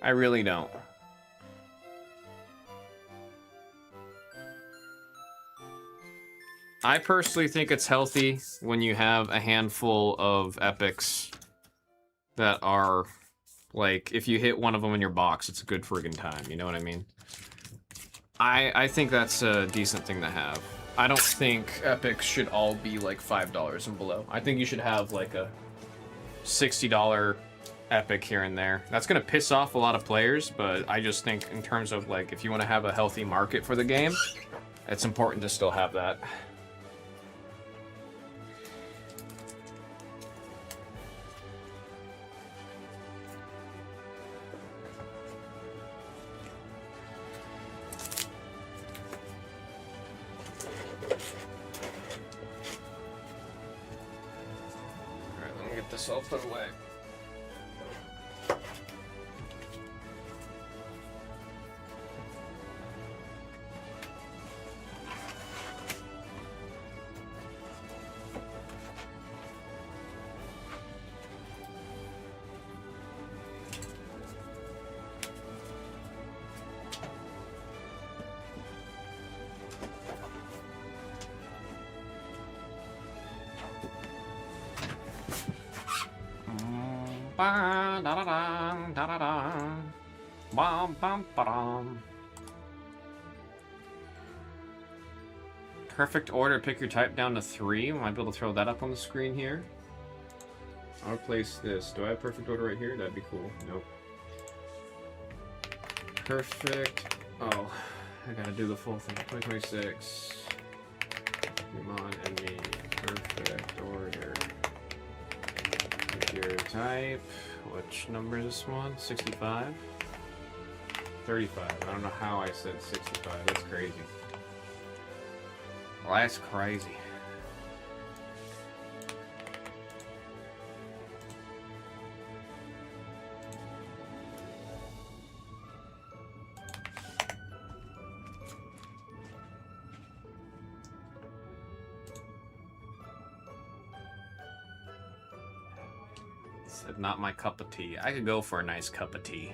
I really don't. I personally think it's healthy when you have a handful of epics that are, like, if you hit one of them in your box, it's a good friggin' time, you know what I mean? I think that's a decent thing to have. I don't think epics should all be like $5 and below. I think you should have like a $60 epic here and there. That's gonna piss off a lot of players, but I just think in terms of like if you want to have a healthy market for the game, it's important to still have that. This all put away. Perfect order, pick your type down to 3. Might be able to throw that up on the screen here. I'll place this. Do I have perfect order right here? That'd be cool. Nope. Perfect. Oh, I gotta do the full thing. 2026. Come on, and me. Perfect order. Pick your type. Which number is this one? 65? 35. I don't know how I said 65. That's crazy. Well, that's crazy. Said not my cup of tea. I could go for a nice cup of tea.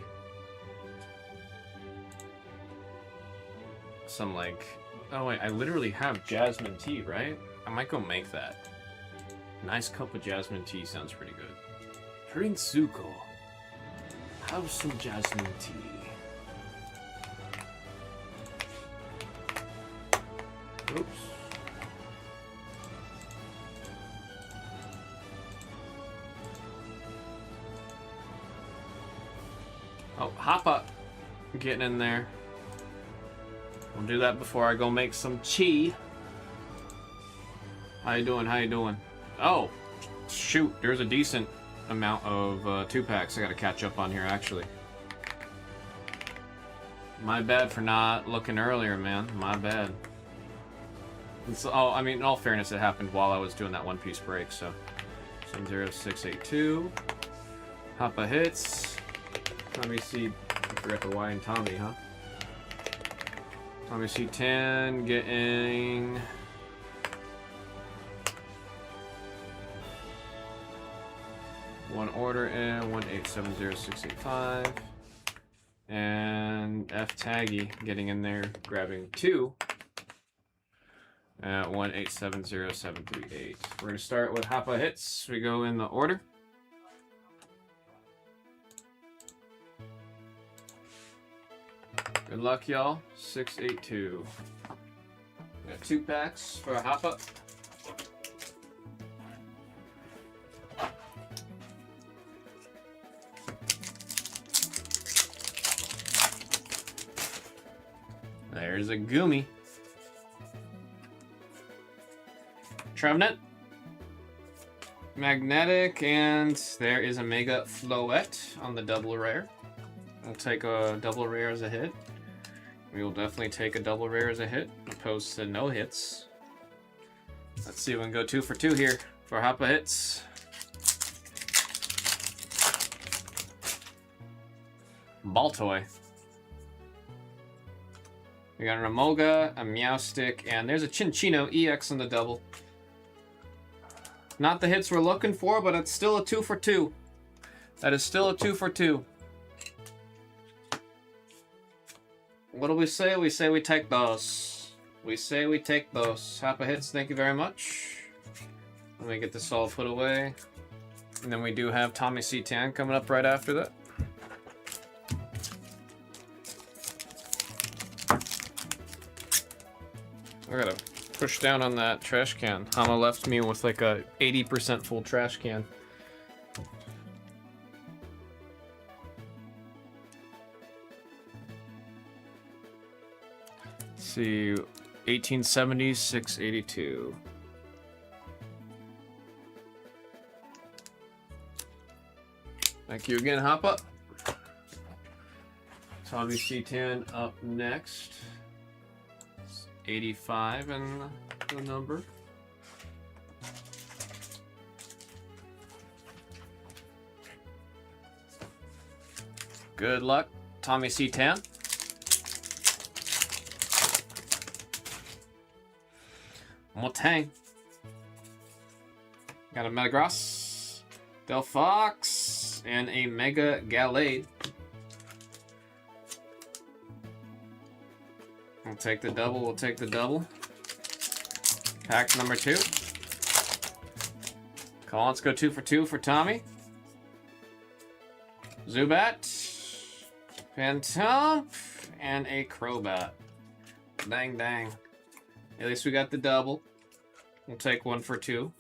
Some like... Oh wait, I literally have jasmine tea, right? I might go make that. Nice cup of jasmine tea sounds pretty good. Prince Zuko, have some jasmine tea. Oops. Oh, hop up. Getting in there. We'll do that before I go make some chi. How you doing? How you doing? Oh, shoot. There's a decent amount of 2-packs I gotta catch up on here, actually. My bad for not looking earlier, man. My bad. Oh, I mean, in all fairness, it happened while I was doing that one-piece break, so. 70682. Hoppa hits. Tommy C. I forgot the Y in Tommy, huh? Tommy C10 getting... one order in, 1870685. And F Taggy getting in there, grabbing 2. at 1870738. We're going to start with Hoppa hits. We go in the order. Good luck, y'all. 682. Got 2 packs for a Hoppa. There's a Gumi. Trevenant. Magnetic, and there is a Mega Floette on the double rare. We'll take a double rare as a hit. We will definitely take a double rare as a hit, opposed to no hits. Let's see if we can go 2 for 2 here for Hoppa hits. Baltoy. We got an Emolga, a Meowstic, and there's a Chinchino EX on the double. Not the hits we're looking for, but it's still a 2 for 2. That is still a 2 for 2. What do we say? We say we take those. We say we take those. Hoppa hits, thank you very much. Let me get this all put away. And then we do have Tommy C. Tan coming up right after that. I gotta push down on that trash can. Hama left me with like a 80% full trash can. Let's see, 1870s, 682. Thank you again, Hoppa. Tommy C10 up next. 85 in the number. Good luck, Tommy C10. Motang. Got a Metagross, Delphox, and a Mega Gallade. We'll take the double, we'll take the double. Pack number 2. Come on, let's go 2 for 2 for Tommy. Zubat, Phantom, and a Crobat. Dang, dang. At least we got the double. We'll take 1 for 2.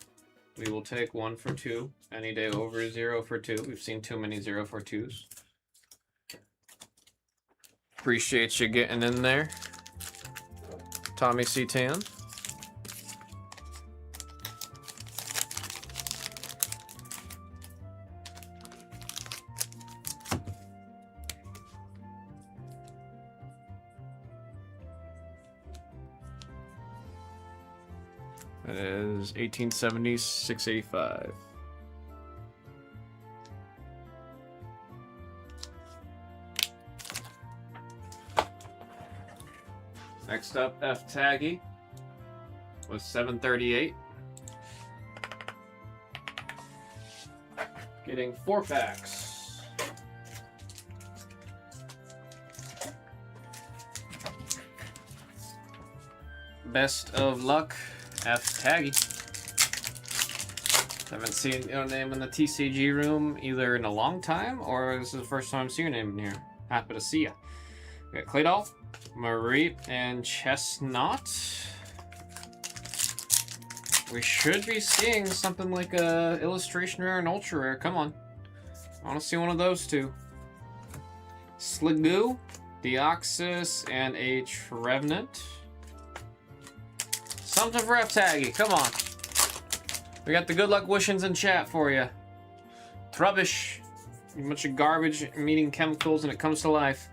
We will take 1 for 2. Any day over 0 for 2. We've seen too many 0 for 2s. Appreciate you getting in there, Tommy C. Tan. That is 1870, 685. Next up, F Taggy was 738. Getting 4 packs. Best of luck, F Taggy. Haven't seen your name in the TCG room either in a long time, or this is the first time I see your name in here. Happy to see ya. We got Claydol, Mareep, and Chestnut. We should be seeing something like a illustration rare and ultra rare. Come on. I want to see one of those two. Sliggoo, Deoxys, and a Trevenant. Something for F-Taggy. Come on. We got the good luck wishings in chat for you. Trubbish. A bunch of garbage meeting chemicals and it comes to life.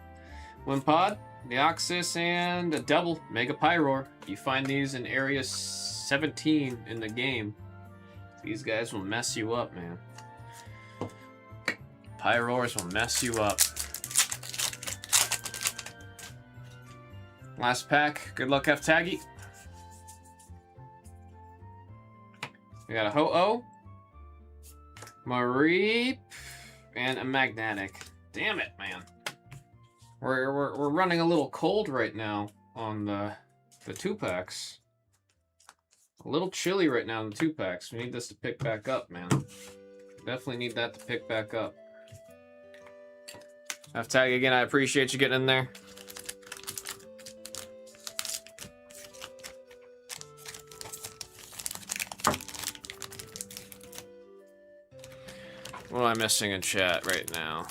Wimpod, Deoxys, and a double Mega Pyroar. You find these in area 17 in the game. These guys will mess you up, man. Pyroars will mess you up. Last pack. Good luck, F-Taggy. We got a Ho-Oh, Mareep, and a Magnetic. Damn it, man. We're running a little cold right now on the 2 packs. A little chilly right now in the 2-packs. We need this to pick back up, man. Definitely need that to pick back up. F-Tag again, I appreciate you getting in there. What am I missing in chat right now?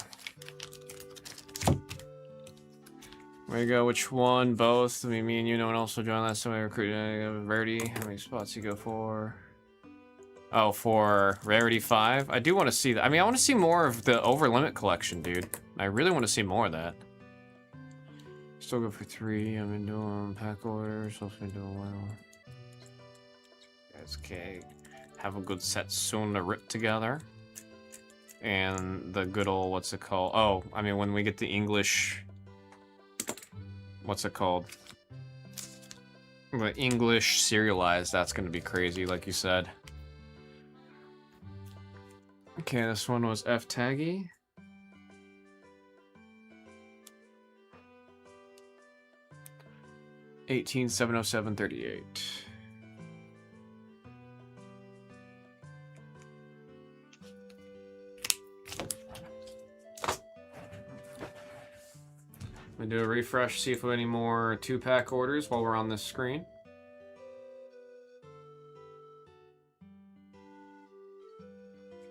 Where you go? Which one? Both? I mean, me and you, no one else will join last time I recruited Rarity. How many spots you go for? Oh, for Rarity 5? I do want to see that. I mean, I want to see more of the Over Limit collection, dude. I really want to see more of that. Still go for 3. I've been doing pack orders. Also been doing well. Okay. Have a good set soon to rip together. And the good old, what's it called? Oh, I mean, when we get the English... What's it called? The English serialized, that's going to be crazy, like you said. Okay, this one was F-Taggy. $18,707.38. I'm gonna do a refresh, see if we have any more 2-pack orders while we're on this screen.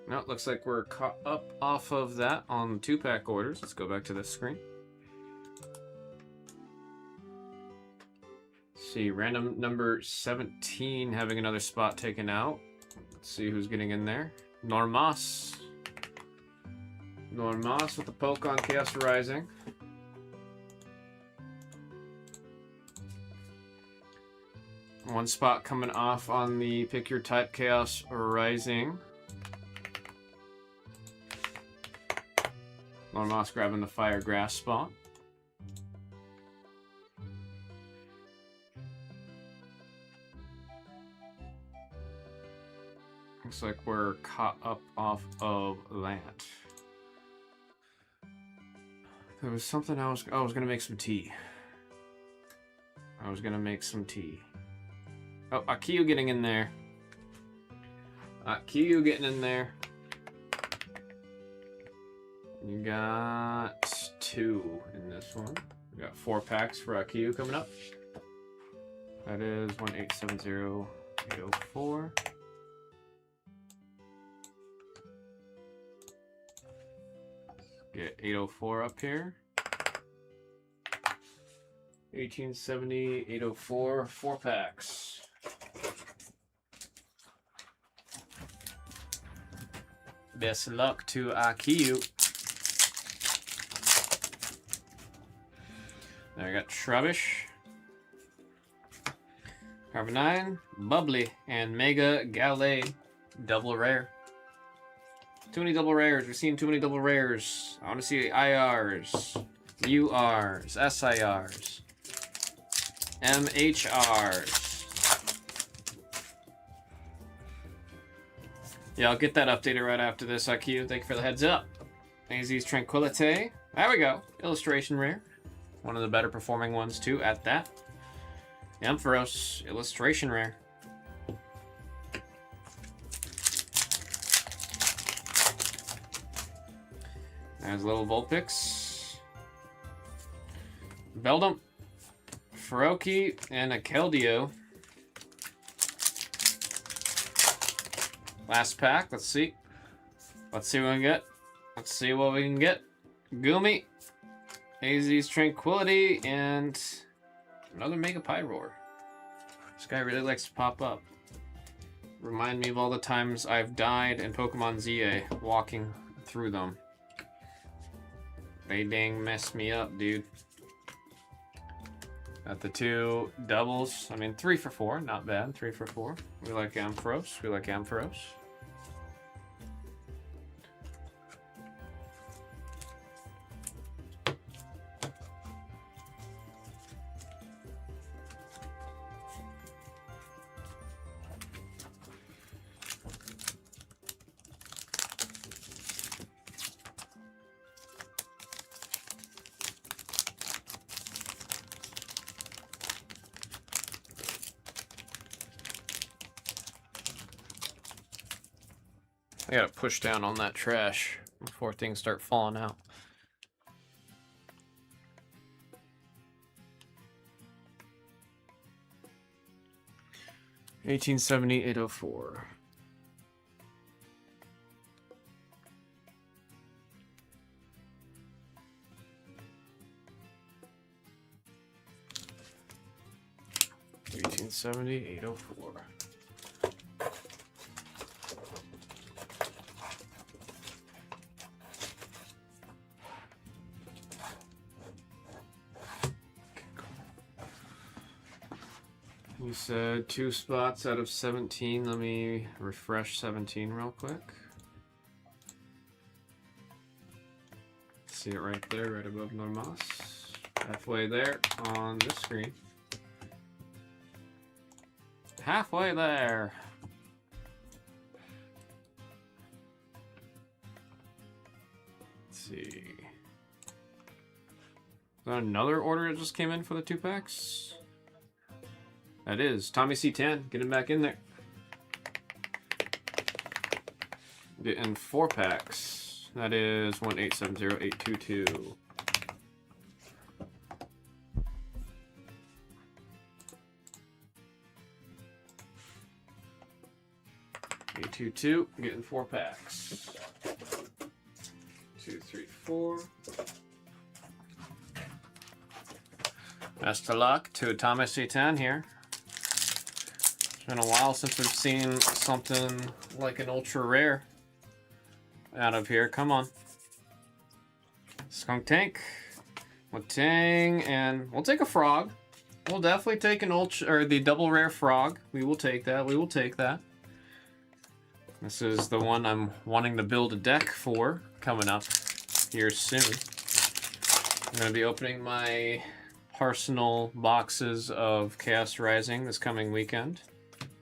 No, it looks like we're caught up off of that on 2-pack orders. Let's go back to this screen. Let's see, random number 17 having another spot taken out. Let's see who's getting in there. Normas. Normas with the poke on Chaos Rising. One spot coming off on the Pick Your Type Chaos Rising. Normas grabbing the Fire Grass spot. Looks like we're caught up off of that. There was something I was gonna make some tea. I was gonna make some tea. Oh, Akiyu getting in there. Akiyu getting in there. You got 2 in this one. We got 4 packs for Akiyu coming up. That is 1870804. Get 804 up here. 1870, 804, 4 packs. Best luck to Akiyu. There we got Trubbish, Carbonine, Bubbly, and Mega Galley. Double rare. Too many double rares. We're seeing too many double rares. I want to see IRs, URs, SIRs, MHRs. Yeah, I'll get that updated right after this, IQ. Thank you for the heads up. AZ's Tranquility. There we go. Illustration rare. One of the better performing ones, too, at that. Ampharos. Illustration rare. There's little Vulpix. Beldum. Feroki. And a Keldeo. Last pack. Let's see. Let's see what we can get. Let's see what we can get. Gumi. AZ's Tranquility. And another Mega Pyroar. This guy really likes to pop up. Remind me of all the times I've died in Pokemon ZA walking through them. They dang messed me up, dude. Got the 2 doubles. I mean, 3 for 4. Not bad. 3 for 4. We like Ampharos. We like Ampharos. I gotta push down on that trash before things start falling out. $1870,804. $1870,804. You said 2 spots out of 17. Let me refresh 17 real quick. See it right there, right above Normas. Halfway there on this screen. Halfway there. Let's see. Is that another order that just came in for the 2 packs? That is. Tommy C10, get him back in there. Getting 4 packs. That is 1870822. $822, getting 4 packs. 2, 3, 4. Best of luck to Tommy C10 here. It's been a while since we've seen something like an ultra rare out of here. Come on. Skunk Tank. Matang, and we'll take a frog. We'll definitely take an ultra, or the double rare frog. We will take that. We will take that. This is the one I'm wanting to build a deck for coming up here soon. I'm going to be opening my Arsenal boxes of Chaos Rising this coming weekend.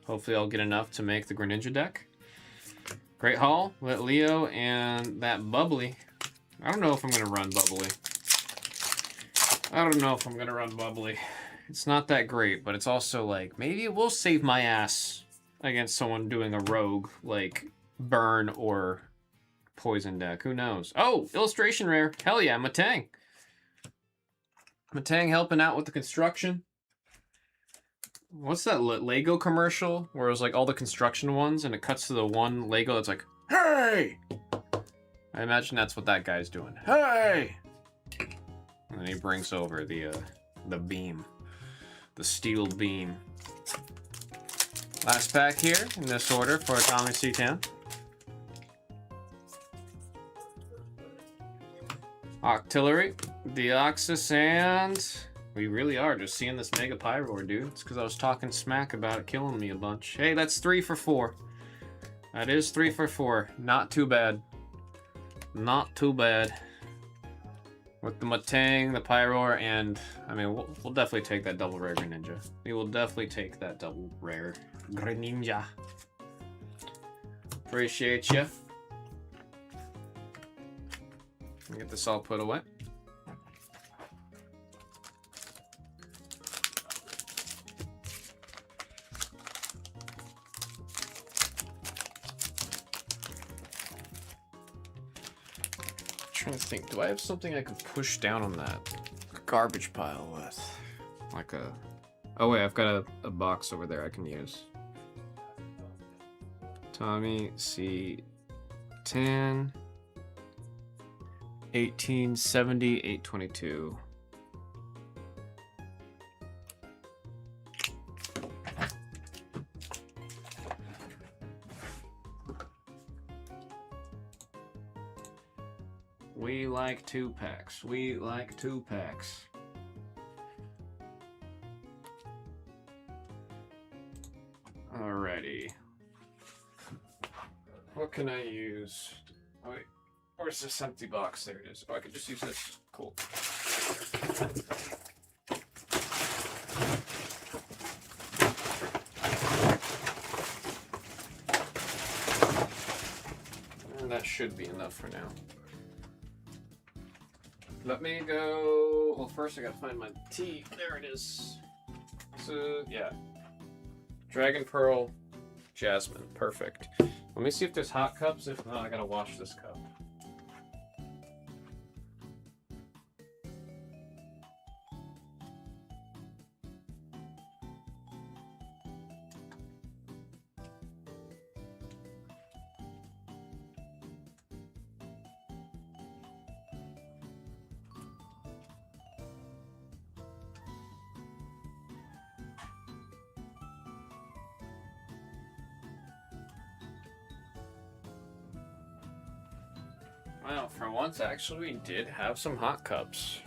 Hopefully I'll get enough to make the Greninja deck. Great Hall, Let Leo, and that Bubbly. I don't know if I'm going to run Bubbly. I don't know if I'm going to run Bubbly. It's not that great, but it's also like, maybe it will save my ass against someone doing a rogue, like Burn or Poison deck. Who knows? Oh, illustration rare. Hell yeah, Matang. Matang helping out with the construction. What's that Lego commercial where it was like all the construction ones and it cuts to the one Lego that's like, hey! I imagine that's what that guy's doing. Hey! And then he brings over the beam. The steel beam. Last pack here in this order for Tommy C10. Octillery, Deoxys, and we really are just seeing this Mega Pyroar, dude. It's because I was talking smack about it killing me a bunch. Hey, that's 3 for 4. That is 3 for 4. Not too bad. Not too bad. With the Matang, the Pyroar, and I mean, we'll definitely take that double rare Greninja. We will definitely take that double rare Greninja. Appreciate you. Get this all put away. Trying to think, do I have something I could push down on that garbage pile with? Like a... Oh wait, I've got a box over there I can use. Tommy C10. 1870,822. We like 2 packs. We like 2 packs. Alrighty. What can I use? Oh, wait. Where's this empty box? There it is. Oh, I could just use this. Cool. And that should be enough for now. Let me go... Well, first I gotta find my tea. There it is. So, yeah. Dragon Pearl, Jasmine. Perfect. Let me see if there's hot cups. If not, I gotta wash this cup. Wow, for once, actually, we did have some hot cups.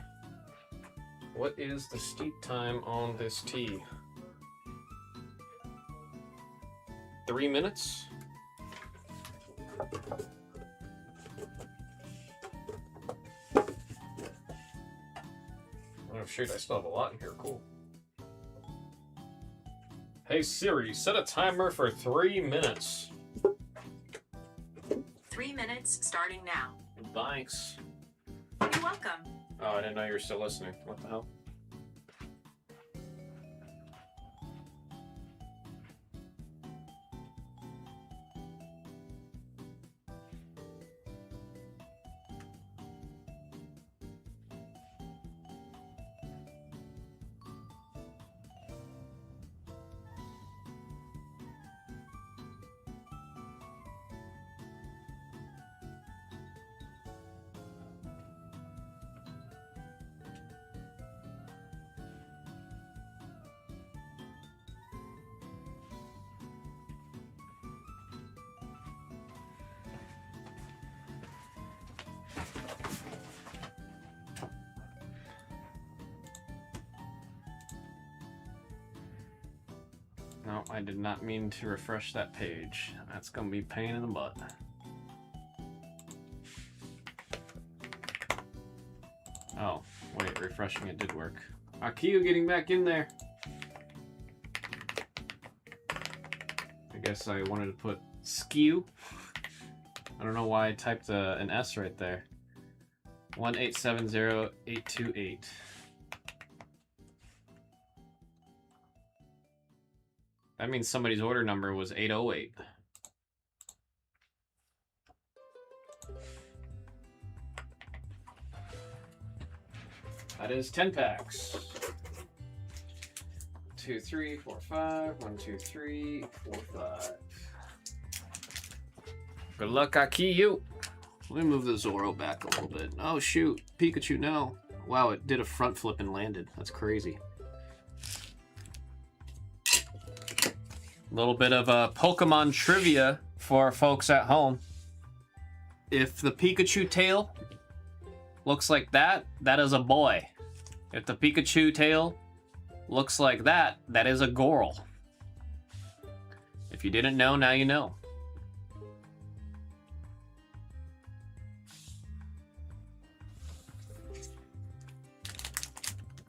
What is the steep time on this tea? 3 minutes? Oh shoot, I still have a lot in here, cool. Hey Siri, set a timer for 3 minutes. 3 minutes starting now. Thanks. You're welcome. Oh, I didn't know you were still listening. What the hell? No, I did not mean to refresh that page. That's gonna be a pain in the butt. Oh, wait, refreshing it did work. Akio getting back in there. I guess I wanted to put skew. I don't know why I typed an S right there. 1870828. That means somebody's order number was 808. That is 10 packs. 2, 3, 4, 5. 1, 2, 3, 4, 5. Good luck, Akiyu. Let me move the Zoro back a little bit. Oh shoot, Pikachu, no. Wow, it did a front flip and landed. That's crazy. A little bit of Pokemon trivia for folks at home. If the Pikachu tail looks like that, that is a boy. If the Pikachu tail looks like that, that is a girl. If you didn't know, now you know.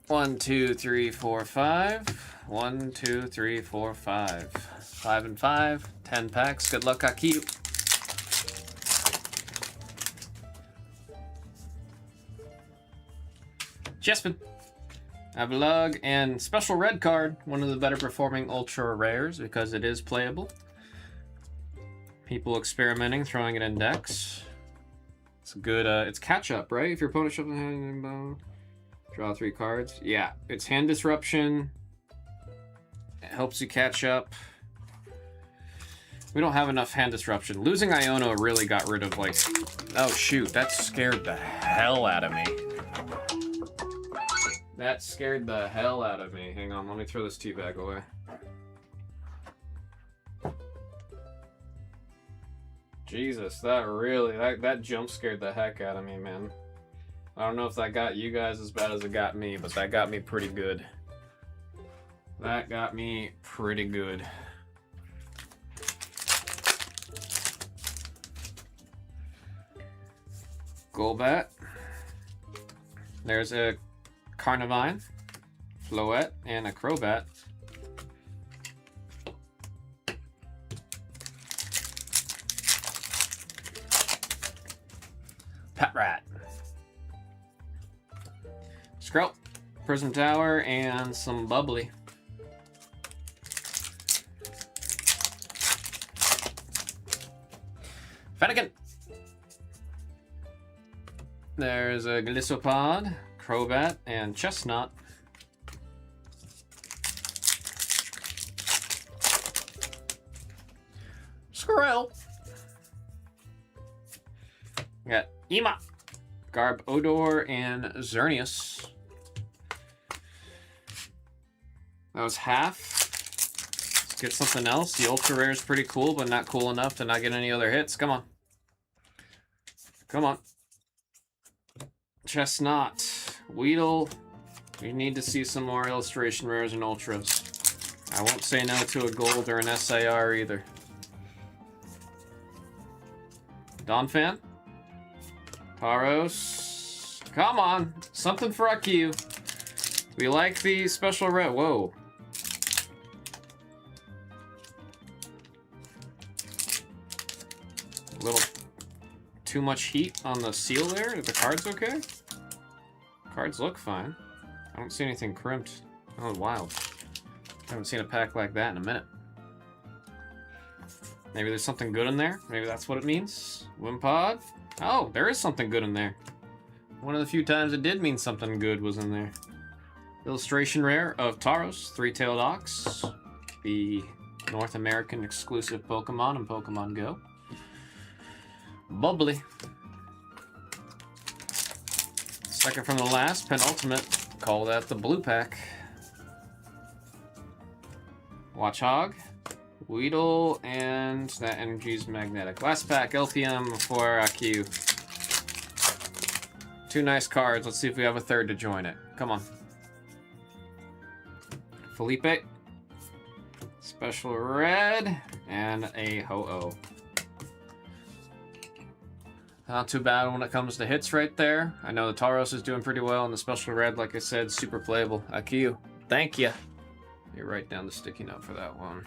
One, 2, 3, 4, 5. 1, 2, 3, 4, 5. 5 and 5. 10 packs. Good luck, Akiyu. Chespin. Avalug and special red card. One of the better performing ultra rares because it is playable. People experimenting, throwing it in decks. It's good. It's catch up, right? If your opponent shoves a hand in bone, draw 3 cards. Yeah, it's hand disruption. It helps you catch up. We don't have enough hand disruption. Losing Iono really got rid of, like... Oh, shoot. That scared the hell out of me. That scared the hell out of me. Hang on, let me throw this tea bag away. Jesus, that really... That jump scared the heck out of me, man. I don't know if that got you guys as bad as it got me, but that got me pretty good. That got me pretty good. Golbat. There's a Carnivine, Floette, and a Crobat. Patrat. Skrelp, Prism Tower, and some Bubbly. Fennekin. There's a Glissopod, Crobat, and Chestnut. Squirrel. We got Ema, Garbodor, and Xerneas. That was half. Let's get something else. The Ultra Rare is pretty cool, but not cool enough to not get any other hits. Come on. Come on. Chestnut. Weedle. We need to see some more illustration rares and ultras. I won't say no to a gold or an SIR either. Donphan. Tauros. Come on. Something for IQ. We like the special red. Whoa. A little too much heat on the seal there. Are the cards okay? Cards look fine. I don't see anything crimped. Oh, wild. I haven't seen a pack like that in a minute. Maybe there's something good in there. Maybe that's what it means. Wimpod. Oh, there is something good in there. One of the few times it did mean something good was in there. Illustration rare of Tauros, Three-Tailed Ox. The North American exclusive Pokemon in Pokemon Go. Bubbly. Second from the last, penultimate. Call that the blue pack. Watchog, Weedle, and that energy's magnetic. Last pack, LPM for IQ. Two nice cards. Let's see if we have a third to join it. Come on. Felipe. Special red, and a Ho-Oh. Not too bad when it comes to hits right there. I know the Tauros is doing pretty well, and the special red, like I said, super playable. IQ, thank you. You write down the sticky note for that one.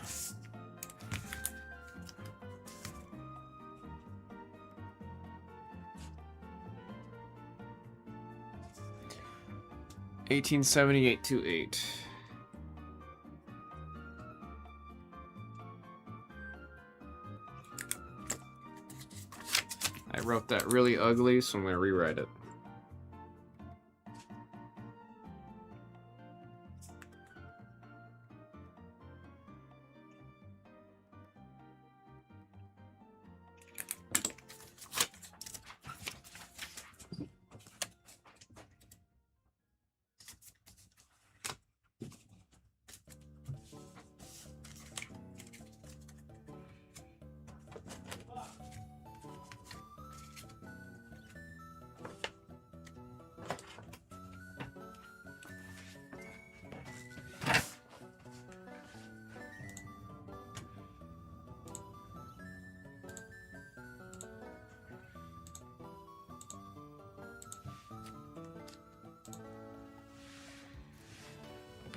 $1878.28. I wrote that really ugly, so I'm going to rewrite it.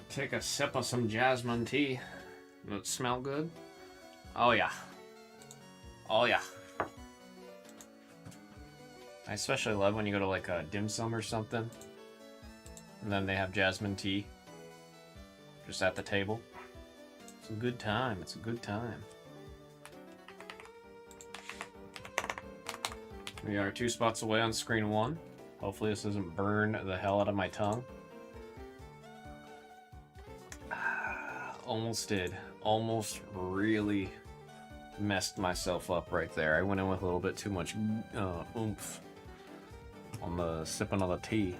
Take a sip of some jasmine tea. Does it smell good? Oh yeah. Oh yeah. I especially love when you go to like a dim sum or something, and then they have jasmine tea just at the table. It's a good time. It's a good time. We are 2 spots away on screen 1. Hopefully this doesn't burn the hell out of my tongue. Almost did. Almost really messed myself up right there. I went in with a little bit too much oomph on the sipping of the tea.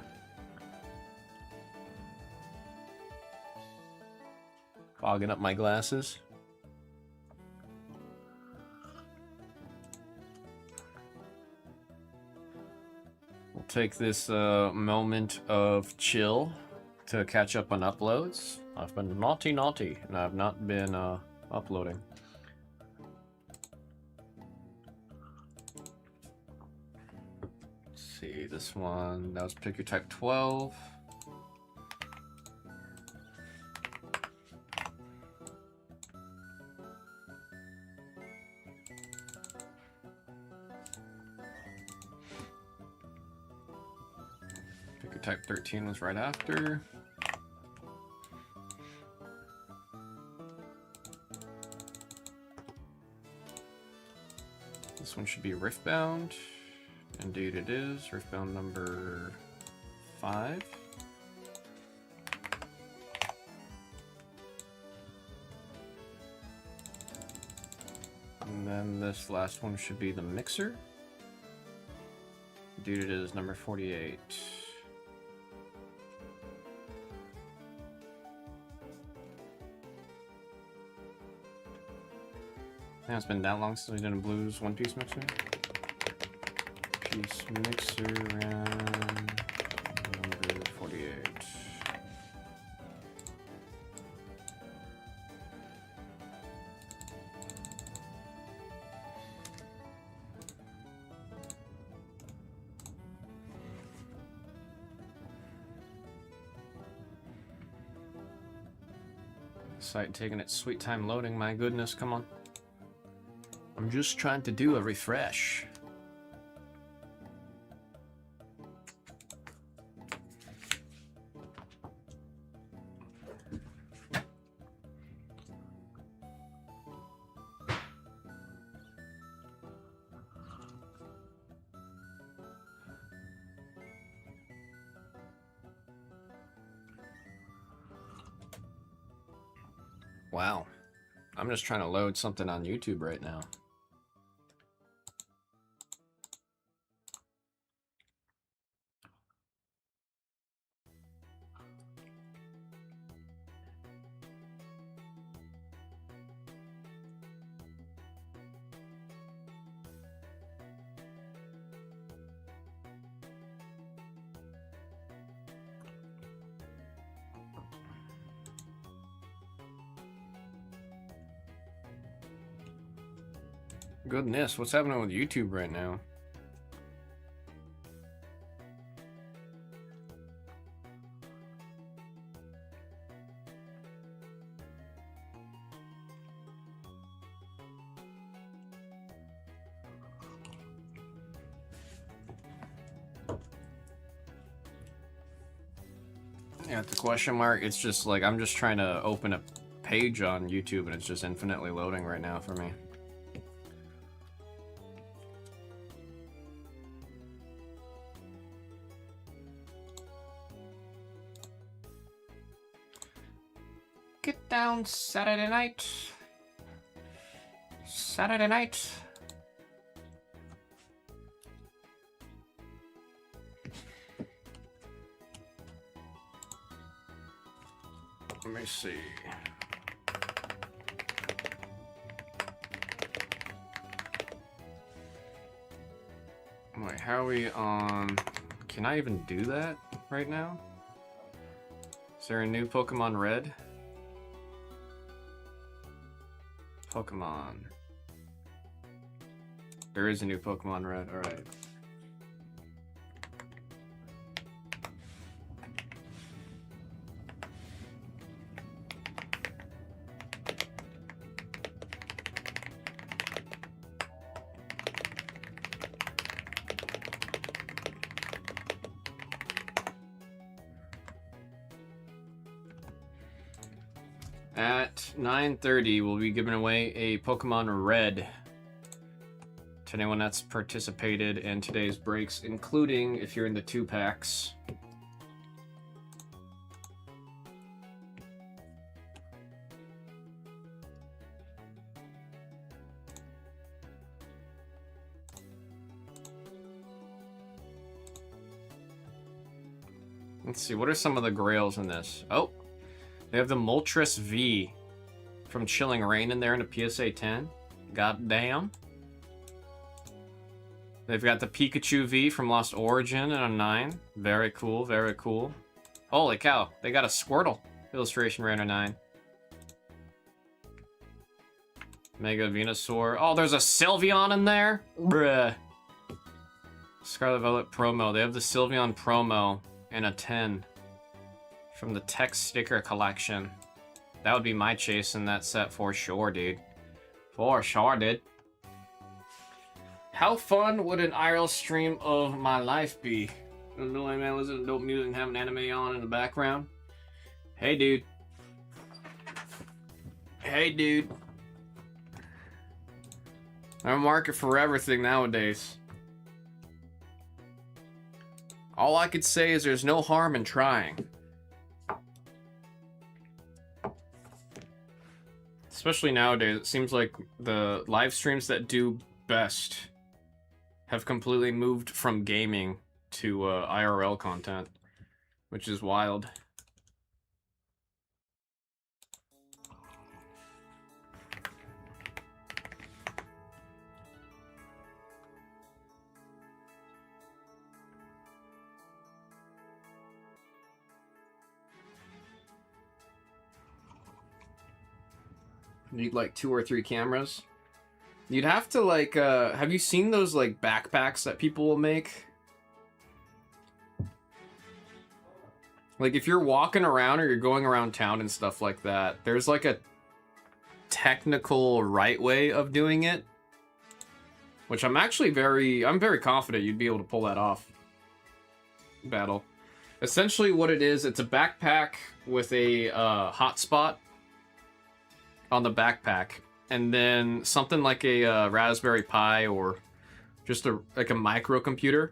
Fogging up my glasses. We'll take this moment of chill to catch up on uploads. I've been naughty, and I've not been uploading. Let's see, this one, that was Pick Your Type 12. Pick Your Type 13 was right after. This This one should be Riftbound. Indeed it is. Riftbound number 5. And then this last one should be the Mixer. Indeed it is number 48. Yeah, it's been that long since we did a Blues one-piece mixer. Piece mixer and number 48. Site taking its sweet time loading, my goodness, come on. I'm just trying to do a refresh. Wow. I'm just trying to load something on YouTube right now. Goodness, what's happening with YouTube right now? Yeah, the question mark, it's just like I'm just trying to open a page on YouTube and it's just infinitely loading right now for me. Get down Saturday night. Saturday night. Let me see. Wait, how are we on? Can I even do that right now? Is there a new Pokemon Red? Pokemon. There is a new Pokemon Red, alright. At 9:30, we'll be giving away a Pokemon Red to anyone that's participated in today's breaks, including if you're in the 2-packs. Let's see, what are some of the grails in this? Oh! They have the Moltres V from Chilling Reign in there in a PSA 10. God damn. They've got the Pikachu V from Lost Origin in a 9. Very cool, very cool. Holy cow, they got a Squirtle illustration right in a 9. Mega Venusaur. Oh, there's a Sylveon in there? Bruh. Scarlet Violet promo. They have the Sylveon promo in a 10. From the text sticker collection. That would be my chase in that set for sure, dude. For sure, dude. How fun would an IRL stream of my life be? Annoying man, listen to dope music and have an anime on in the background. Hey, dude. Hey, dude. There's a market for everything nowadays. All I could say is there's no harm in trying. Especially nowadays, it seems like the live streams that do best have completely moved from gaming to IRL content, which is wild. Need like 2 or 3 cameras. You'd have to like, have you seen those like backpacks that people will make? Like if you're walking around or you're going around town and stuff like that, there's like a technical right way of doing it. Which I'm actually I'm very confident you'd be able to pull that off. Battle. Essentially what it is, it's a backpack with a hotspot on the backpack, and then something like a Raspberry Pi or just like a microcomputer.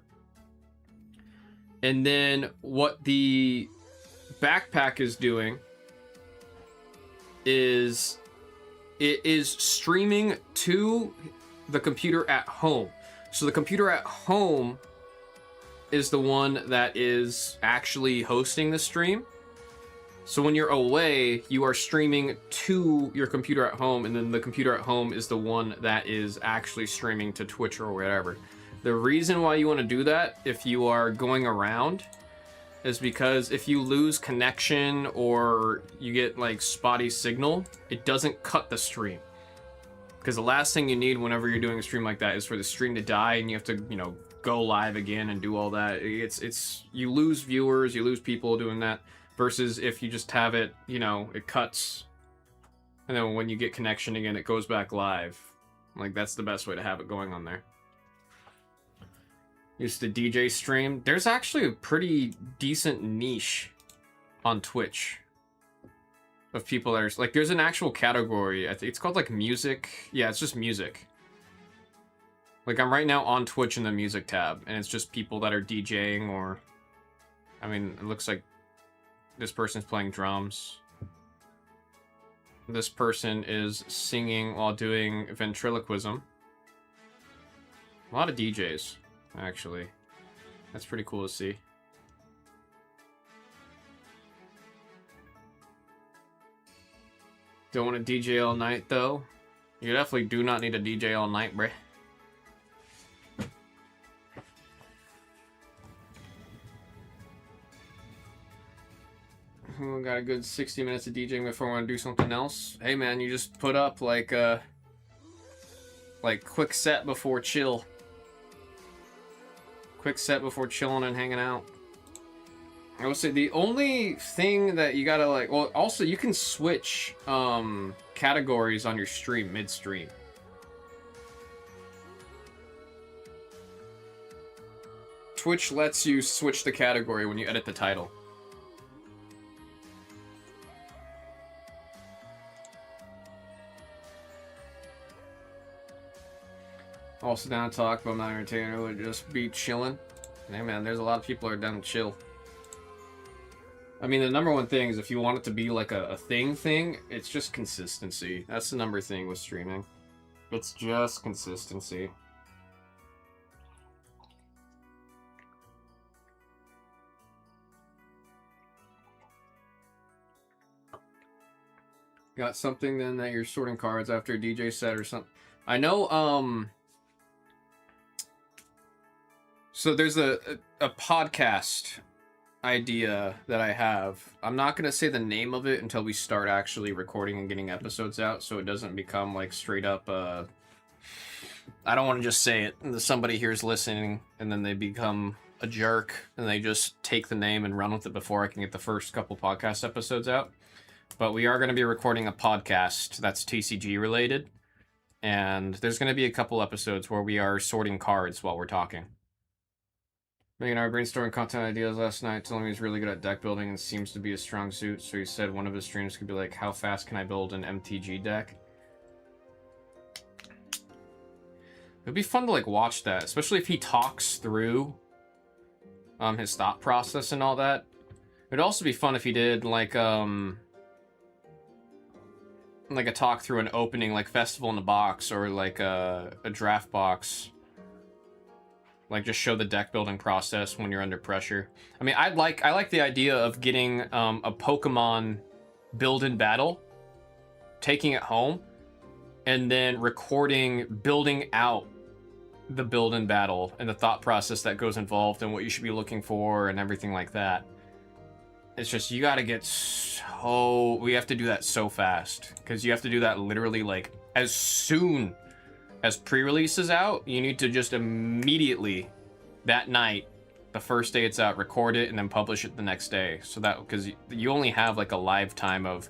And then what the backpack is doing is it is streaming to the computer at home. So the computer at home is the one that is actually hosting the stream. So when you're away, you are streaming to your computer at home, and then the computer at home is the one that is actually streaming to Twitch or whatever. The reason why you want to do that if you are going around is because if you lose connection or you get like spotty signal, it doesn't cut the stream. Because the last thing you need whenever you're doing a stream like that is for the stream to die and you have to, you know, go live again and do all that. You lose viewers, you lose people doing that. Versus if you just have it, you know, it cuts. And then when you get connection again, it goes back live. Like, that's the best way to have it going on there. Used to DJ stream. There's actually a pretty decent niche on Twitch of people that are, like, there's an actual category. I think it's called, like, music. Yeah, it's just music. Like, I'm right now on Twitch in the music tab, and it's just people that are DJing or... I mean, it looks like this person's playing drums. This person is singing while doing ventriloquism. A lot of DJs, actually. That's pretty cool to see. Don't want to DJ all night, though. You definitely do not need a DJ all night, bruh. We got a good 60 minutes of DJing before I want to do something else. Hey man, you just put up like quick set before chill. Quick set before chilling and hanging out. I would say the only thing that you gotta like, well, also you can switch categories on your stream mid-stream. Twitch lets you switch the category when you edit the title. Also down to talk, but I'm not entertaining. It would just be chilling. Hey man, there's a lot of people who are down to chill. I mean, the number one thing is if you want it to be like a thing, it's just consistency. That's the number thing with streaming. It's just consistency. Got something then that you're sorting cards after a DJ set or something. I know, so there's a podcast idea that I have. I'm not going to say the name of it until we start actually recording and getting episodes out, so it doesn't become like straight up, I don't want to just say it and somebody here's listening and then they become a jerk and they just take the name and run with it before I can get the first couple podcast episodes out. But we are going to be recording a podcast that's TCG related, and there's going to be a couple episodes where we are sorting cards while we're talking. Megan and I were brainstorming content ideas last night, telling me he's really good at deck building and seems to be a strong suit, so he said one of his streams could be like, how fast can I build an MTG deck? It'd be fun to like watch that, especially if he talks through his thought process and all that. It'd also be fun if he did like a talk through an opening, like Festival in the Box, or like a draft box. Like just show the deck building process when you're under pressure. I mean, I like the idea of getting a Pokemon build in battle, taking it home, and then recording building out the build in battle and the thought process that goes involved and what you should be looking for and everything like that. It's just, you gotta get so... We have to do that so fast. Because you have to do that literally, like, as soon as pre-release is out, you need to just immediately, that night, the first day it's out, record it and then publish it the next day. So that... Because you only have, like, a live time of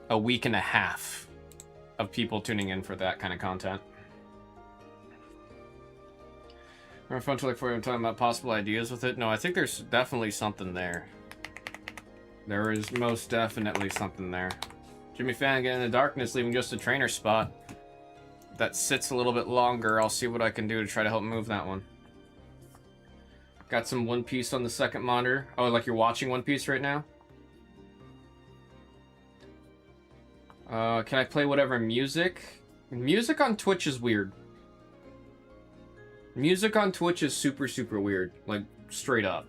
a week and a half of people tuning in for that kind of content. We're fun to look forward to talking about possible ideas with it. No, I think there's definitely something there. There is most definitely something there. Jimmy Fan getting in the darkness, leaving just a trainer spot. That sits a little bit longer. I'll see what I can do to try to help move that one. Got some One Piece on the second monitor. Oh, like you're watching One Piece right now? Can I play whatever music? Music on Twitch is weird. Music on Twitch is super, super weird. Like, straight up.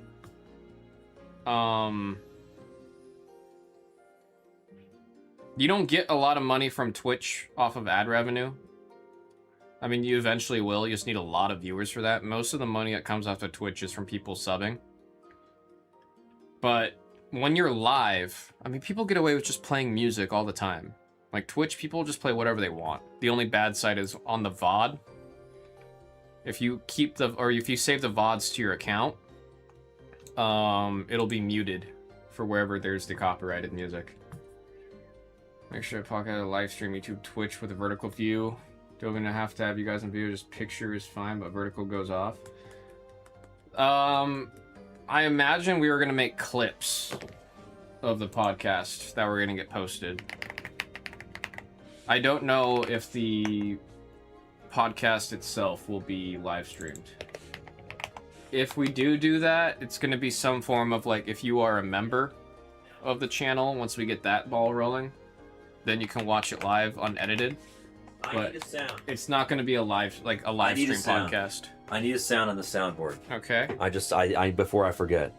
You don't get a lot of money from Twitch off of ad revenue. I mean, you eventually will. You just need a lot of viewers for that. Most of the money that comes off of Twitch is from people subbing. But when you're live, I mean, people get away with just playing music all the time. Like, Twitch, people just play whatever they want. The only bad side is on the VOD. If you keep the, or if you save the VODs to your account, it'll be muted for wherever there's the copyrighted music. Make sure to podcast a live stream, YouTube, Twitch with a vertical view. Don't even have to have you guys in view, just picture is fine, but vertical goes off. I imagine we were gonna make clips of the podcast that were gonna get posted. I don't know if the podcast itself will be live streamed. If we do that, it's going to be some form of like, if you are a member of the channel, once we get that ball rolling, then you can watch it live unedited. But need a sound. It's not going to be a live stream podcast. I need a sound on the soundboard. Okay. I before I forget,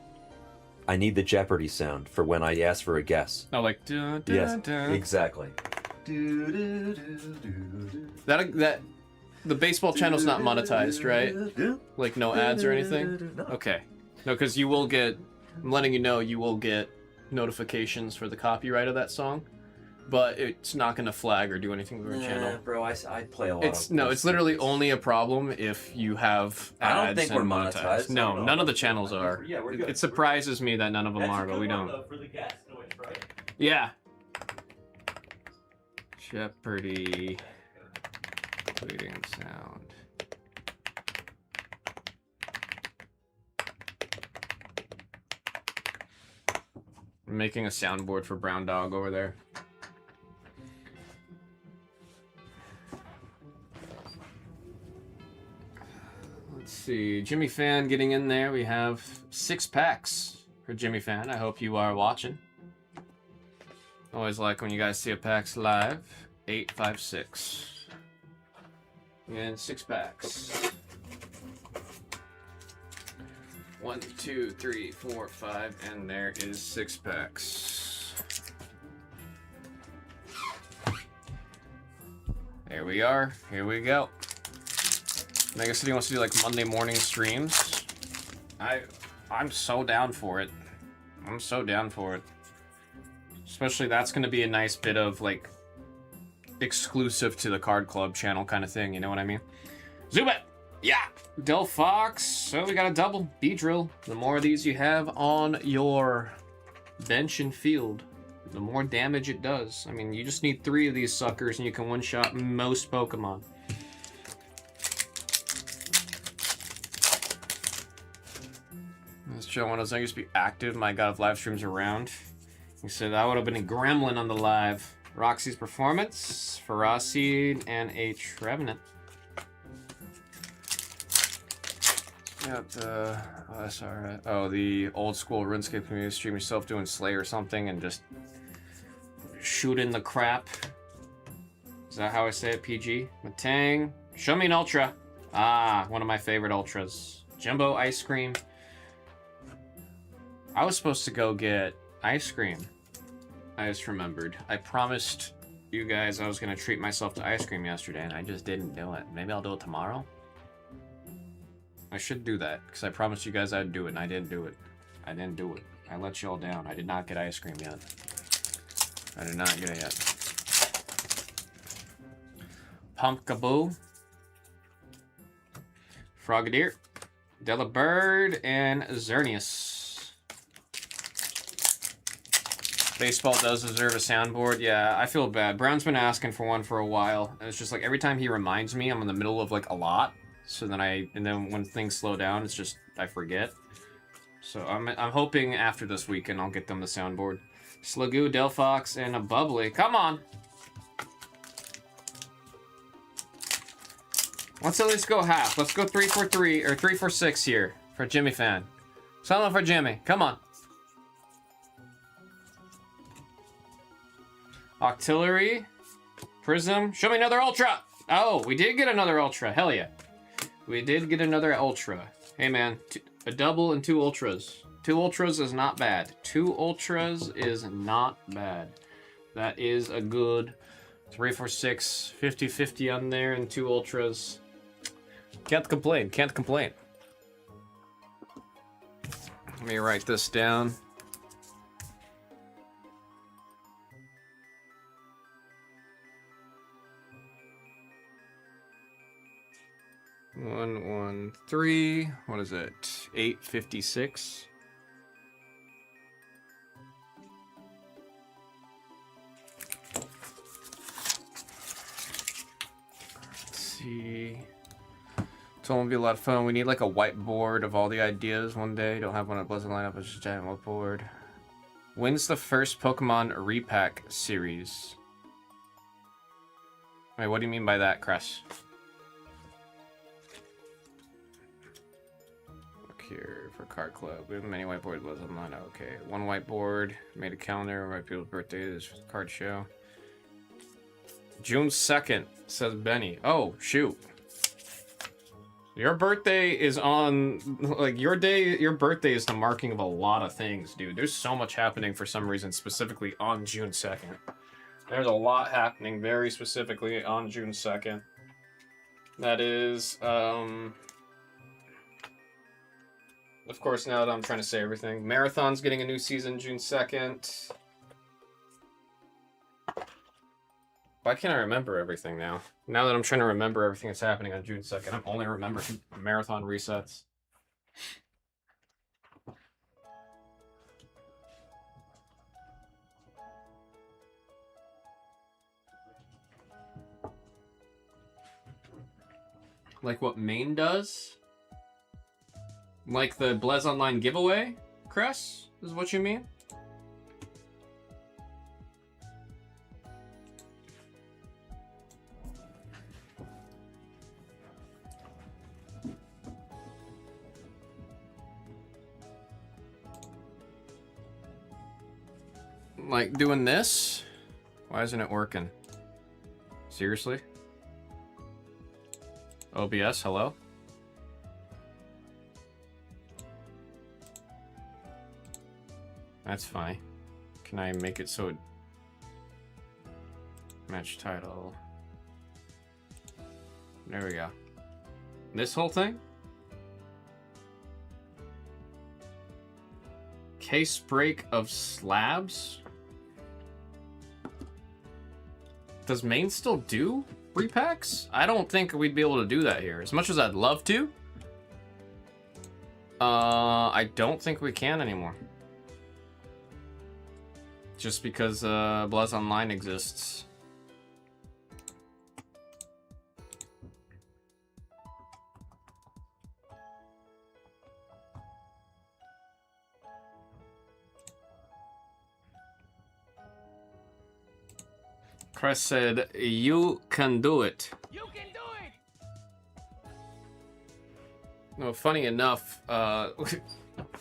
I need the Jeopardy sound for when I ask for a guess. Oh, like dun, dun, Yes, dun. exactly. That the baseball channel's not monetized, right? Like no ads or anything? Okay. No, because you will get, I'm letting you know, you will get notifications for the copyright of that song, but it's not going to flag or do anything with your channel. Bro, I play a lot of... No, it's literally only a problem if you have ads. I don't think we're and monetized. No, none of the channels are. Yeah, we're good. It surprises me that none of them are, but we don't. For the guest noise, right? Yeah. Jeopardy. Leading sound. I'm making a soundboard for Brown Dog over there. Let's see. Jimmy Fan getting in there. We have 6 packs for Jimmy Fan. I hope you are watching. Always like when you guys see a packs live. 856. And 6 packs. 1, 2, 3, 4, 5, and there is 6 packs. There we are. Here we go. Mega City wants to do like Monday morning streams. I'm so down for it. I'm so down for it. Especially that's going to be a nice bit of like exclusive to the Card Club channel kind of thing, you know what I mean? Zubat! Yeah! Del Fox, so we got a double. B-Drill. The more of these you have on your bench and field, the more damage it does. I mean, you just need 3 of these suckers and you can one-shot most Pokemon. This Joe I used to be active. My God, if live streams around. He said I would have been a gremlin on the live. Roxy's Performance, Ferocity, and a Trevenant. got the OSR. Oh, the old school RuneScape community. Stream yourself doing Slay or something and just shooting the crap. Is that how I say it? PG. Matang. Show me an ultra. Ah, one of my favorite ultras. Jumbo ice cream. I was supposed to go get ice cream. I just remembered. I promised you guys I was going to treat myself to ice cream yesterday, and I just didn't do it. Maybe I'll do it tomorrow? I should do that, because I promised you guys I'd do it, and I didn't do it. I didn't do it. I let you all down. I did not get ice cream yet. I did not get it yet. Pumpkaboo. Frogadier. Delibird, and Xerneas. Baseball does deserve a soundboard. Yeah, I feel bad. Brown's been asking for one for a while. And it's just like every time he reminds me, I'm in the middle of like a lot. So then then when things slow down, it's just I forget. So I'm hoping after this weekend I'll get them the soundboard. Slagoo, Delphox, and a Bubbly. Come on. Let's at least go half. Let's go 3 for 3 or 3 for 6 here for Jimmy fan. Something for Jimmy. Come on. Octillery, Prism. Show me another Ultra. Oh, we did get another Ultra. Hell yeah. We did get another Ultra. Hey man, a double and 2 Ultras. 2 Ultras is not bad. 2 Ultras is not bad. That is a good 3 for 6, 50-50 on there and 2 Ultras. Can't complain, can't complain. Let me write this down. One, 3. What is it? 856. Let's see. It's going to be a lot of fun. We need like a whiteboard of all the ideas one day. Don't have one at Pleasant lineup. It's just a giant whiteboard. When's the first Pokemon repack series? Wait, what do you mean by that, Cress? Here for card club. We have many whiteboards was online. Okay, one whiteboard. Made a calendar. Write people's birthdays. Card show. June 2nd, says Benny. Oh, shoot. Your birthday is on, like, your birthday is the marking of a lot of things, dude. There's so much happening for some reason, specifically on June 2nd. There's a lot happening very specifically on June 2nd. That is, of course, now that I'm trying to say everything. Marathon's getting a new season June 2nd. Why can't I remember everything now? Now that I'm trying to remember everything that's happening on June 2nd, I'm only remembering Marathon resets. Like what Maine does? Like the Blez Online giveaway, Cress? Is what you mean? Like doing this? Why isn't it working? Seriously? OBS, hello? That's fine. Can I make it so it... Match title. There we go. This whole thing? Case break of slabs? Does Maine still do repacks? I don't think we'd be able to do that here. As much as I'd love to. I don't think we can anymore. Just because Blez Online exists. Chris said, "You can do it." You can do it. No, funny enough,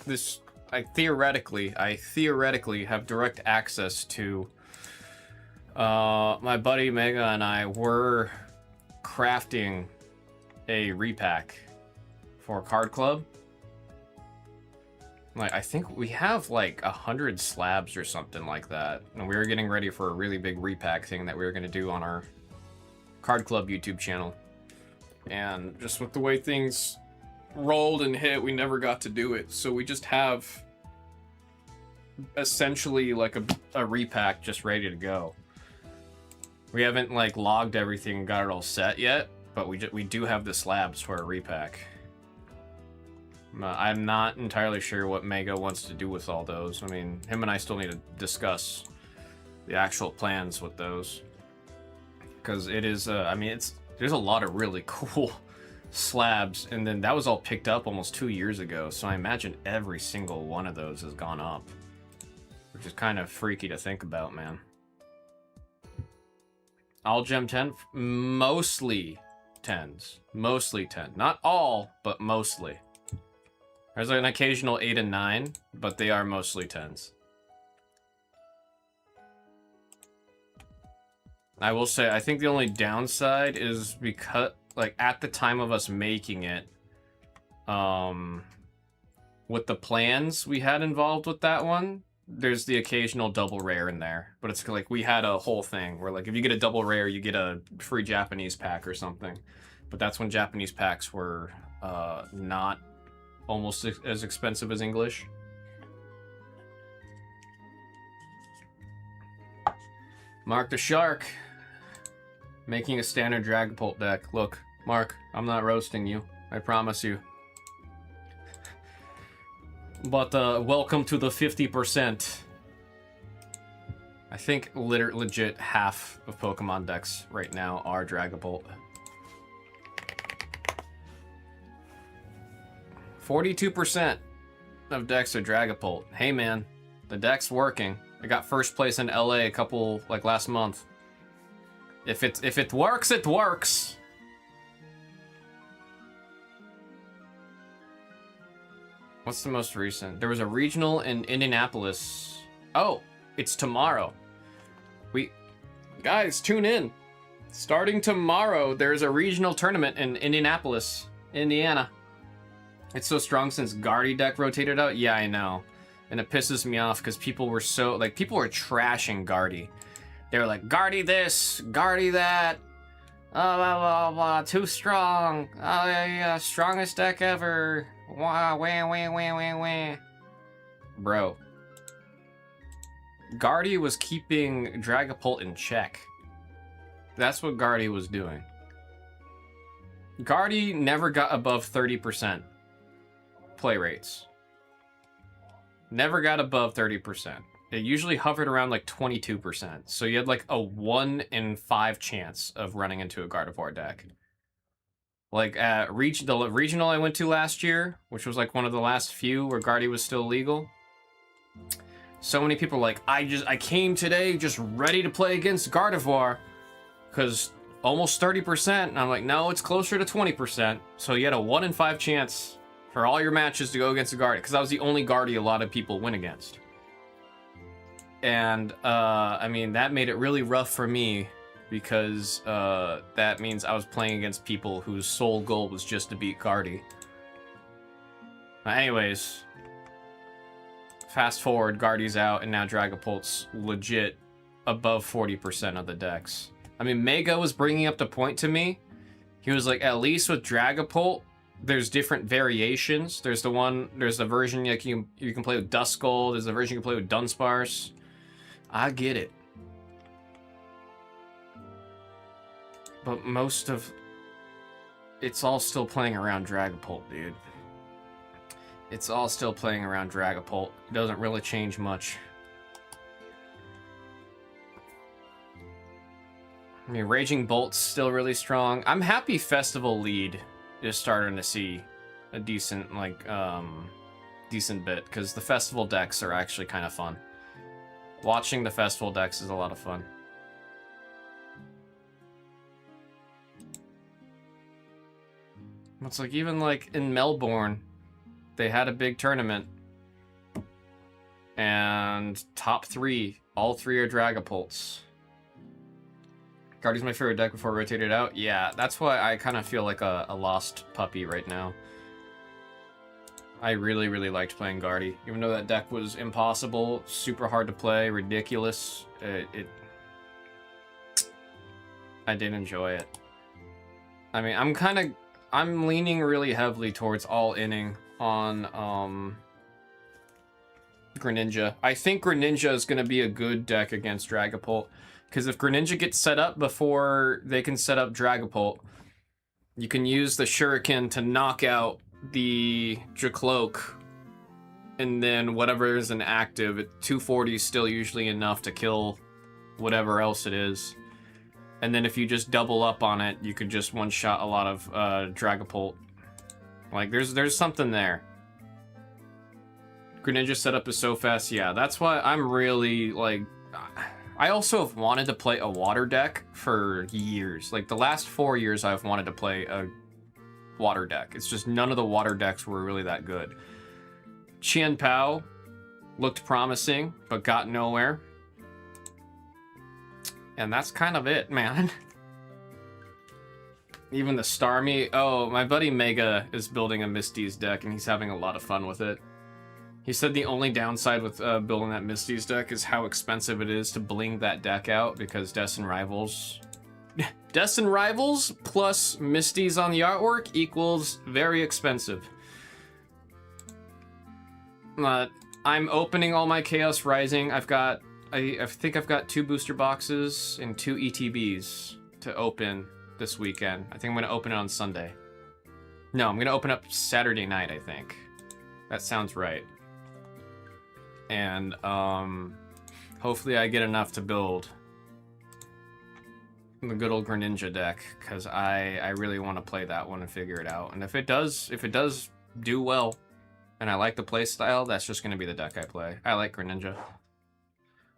this I theoretically have direct access to. My buddy Mega and I were crafting a repack for Card Club. Like, I think we have like 100 slabs or something like that, and we were getting ready for a really big repack thing that we were gonna do on our Card Club YouTube channel. And just with the way things rolled and hit, we never got to do it. So we just have essentially like a repack just ready to go. We haven't like logged everything and got it all set yet, but we do have the slabs for a repack. I'm not entirely sure what Mega wants to do with all those. I mean, him and I still need to discuss the actual plans with those. Because it is, I mean, there's a lot of really cool slabs, and then that was all picked up almost 2 years ago, so I imagine every single one of those has gone up. Which is kind of freaky to think about, man. All gem 10? Mostly 10s. Mostly 10. Not all, but mostly. There's an occasional 8 and 9, but they are mostly 10s. I will say, I think the only downside is because, like, at the time of us making it, with the plans we had involved with that one, there's the occasional double rare in there. But it's like, we had a whole thing where, like, if you get a double rare, you get a free Japanese pack or something. But that's when Japanese packs were not almost as expensive as English. Mark the Shark. Making a standard Dragapult deck. Look, Mark, I'm not roasting you. I promise you. But welcome to the 50%. I think legit half of Pokemon decks right now are Dragapult. 42% of decks are Dragapult. Hey man, the deck's working. I got first place in LA a couple, like, last month. If it works, it works. What's the most recent? There was a regional in Indianapolis. Oh, it's tomorrow. Guys, tune in. Starting tomorrow, there's a regional tournament in Indianapolis, Indiana. It's so strong since Guardy deck rotated out. Yeah, I know. And it pisses me off because people were so, like, people were trashing Guardy. They were like, Guardy this, Guardy that. Oh, blah, blah, blah, too strong. Oh, yeah, strongest deck ever. Wow, wah, wah, wah, wah, wah. Bro. Guardy was keeping Dragapult in check. That's what Guardy was doing. Guardy never got above 30% play rates. Never got above 30%. It usually hovered around like 22%. So you had like a 1 in 5 chance of running into a Gardevoir deck. Like at the regional I went to last year, which was like one of the last few where Guardy was still legal. So many people were like, I came today just ready to play against Gardevoir because almost 30%. And I'm like, no, it's closer to 20%. So you had a 1 in 5 chance for all your matches to go against a Guardy, because that was the only Guardy a lot of people win against. And, I mean, that made it really rough for me, because that means I was playing against people whose sole goal was just to beat Guardy. Anyways, fast forward, Guardy's out, and now Dragapult's legit above 40% of the decks. I mean, Mega was bringing up the point to me. He was like, at least with Dragapult, there's different variations. There's the version like you can play with Duskull. There's the version you can play with Dunsparce. I get it. But most of it's all still playing around Dragapult, dude. It's all still playing around Dragapult. It doesn't really change much. I mean, Raging Bolt's still really strong. I'm happy Festival Lead is starting to see a decent, like, decent bit, because the festival decks are actually kind of fun. Watching the festival decks is a lot of fun. It's like even like in Melbourne, they had a big tournament. And top 3, all 3 are Dragapults. Guardian's my favorite deck before rotated out. Yeah, that's why I kind of feel like a lost puppy right now. I really, really liked playing Guardy. Even though that deck was impossible, super hard to play, ridiculous, I did enjoy it. I mean, I'm leaning really heavily towards all-inning on, Greninja. I think Greninja is going to be a good deck against Dragapult. Because if Greninja gets set up before they can set up Dragapult, you can use the Shuriken to knock out the Dracloak, and then whatever is inactive, 240 is still usually enough to kill whatever else it is. And then if you just double up on it, you could just one-shot a lot of Dragapult. Like, there's something there. Greninja setup is so fast, yeah. That's why I'm really, like... I also have wanted to play a water deck for years. Like, the last 4 years I've wanted to play a water deck. It's just none of the water decks were really that good. Qian Pao looked promising, but got nowhere. And that's kind of it, man. Even the Starmie... Oh, my buddy Mega is building a Misty's deck, and he's having a lot of fun with it. He said the only downside with building that Misty's deck is how expensive it is to bling that deck out, because Destin Rivals... Destin Rivals plus Misty's on the artwork equals very expensive. I'm opening all my Chaos Rising. I think I've got 2 booster boxes and 2 ETBs to open this weekend. I think I'm going to open it on Sunday. No, I'm going to open up Saturday night, I think. That sounds right. And hopefully I get enough to build the good old Greninja deck, because I really want to play that one and figure it out. And if it does do well, and I like the play style, that's just going to be the deck I play. I like Greninja.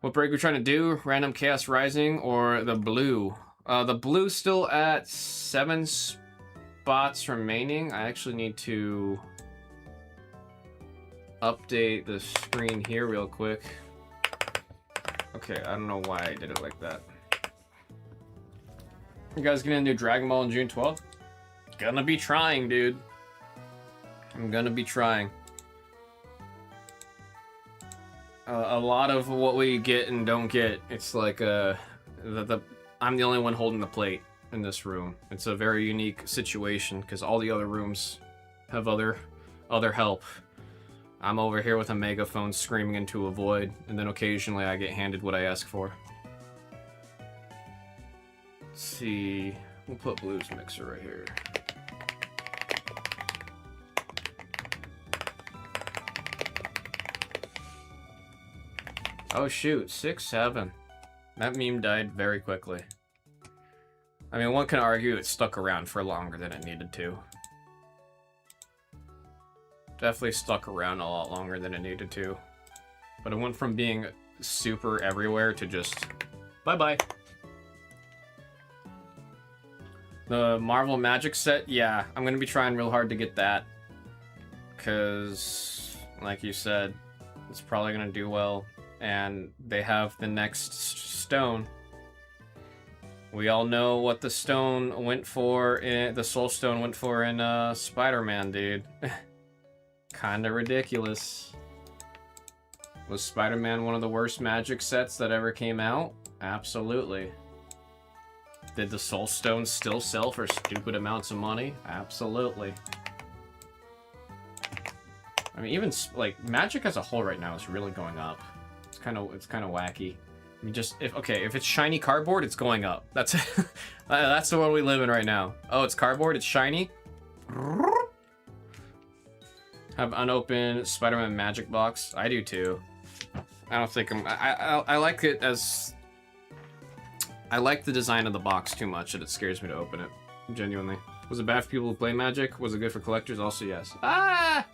What break we're trying to do? Random Chaos Rising or the blue? The blue's still at 7 spots remaining. I actually need to update the screen here real quick. Okay, I don't know why I did it like that. You guys gonna do Dragon Ball on June 12th? Gonna be trying, dude. I'm gonna be trying. A lot of what we get and don't get, it's like I'm the only one holding the plate in this room. It's a very unique situation because all the other rooms have other help. I'm over here with a megaphone screaming into a void, and then occasionally I get handed what I ask for. Let's see, we'll put Blue's Mixer right here. Oh shoot, 6-7. That meme died very quickly. I mean, one can argue it stuck around for longer than it needed to. Definitely stuck around a lot longer than it needed to. But it went from being super everywhere to just bye-bye. The Marvel Magic set, yeah, I'm gonna be trying real hard to get that. Because, like you said, it's probably gonna do well. And they have the next stone. We all know what the stone went for in the Soul Stone went for in Spider-Man, dude. Kinda ridiculous. Was Spider-Man one of the worst magic sets that ever came out? Absolutely. Did the Soul Stone still sell for stupid amounts of money? Absolutely. I mean, even like magic as a whole right now is really going up. It's kind of wacky. I mean, just if it's shiny cardboard, it's going up. That's that's the world we live in right now. Oh, it's cardboard. It's shiny. Have unopened Spider-Man magic box. I do too. I don't think I like it as. I like the design of the box too much that it scares me to open it. Genuinely. Was it bad for people who play Magic? Was it good for collectors? Also, yes. Ah!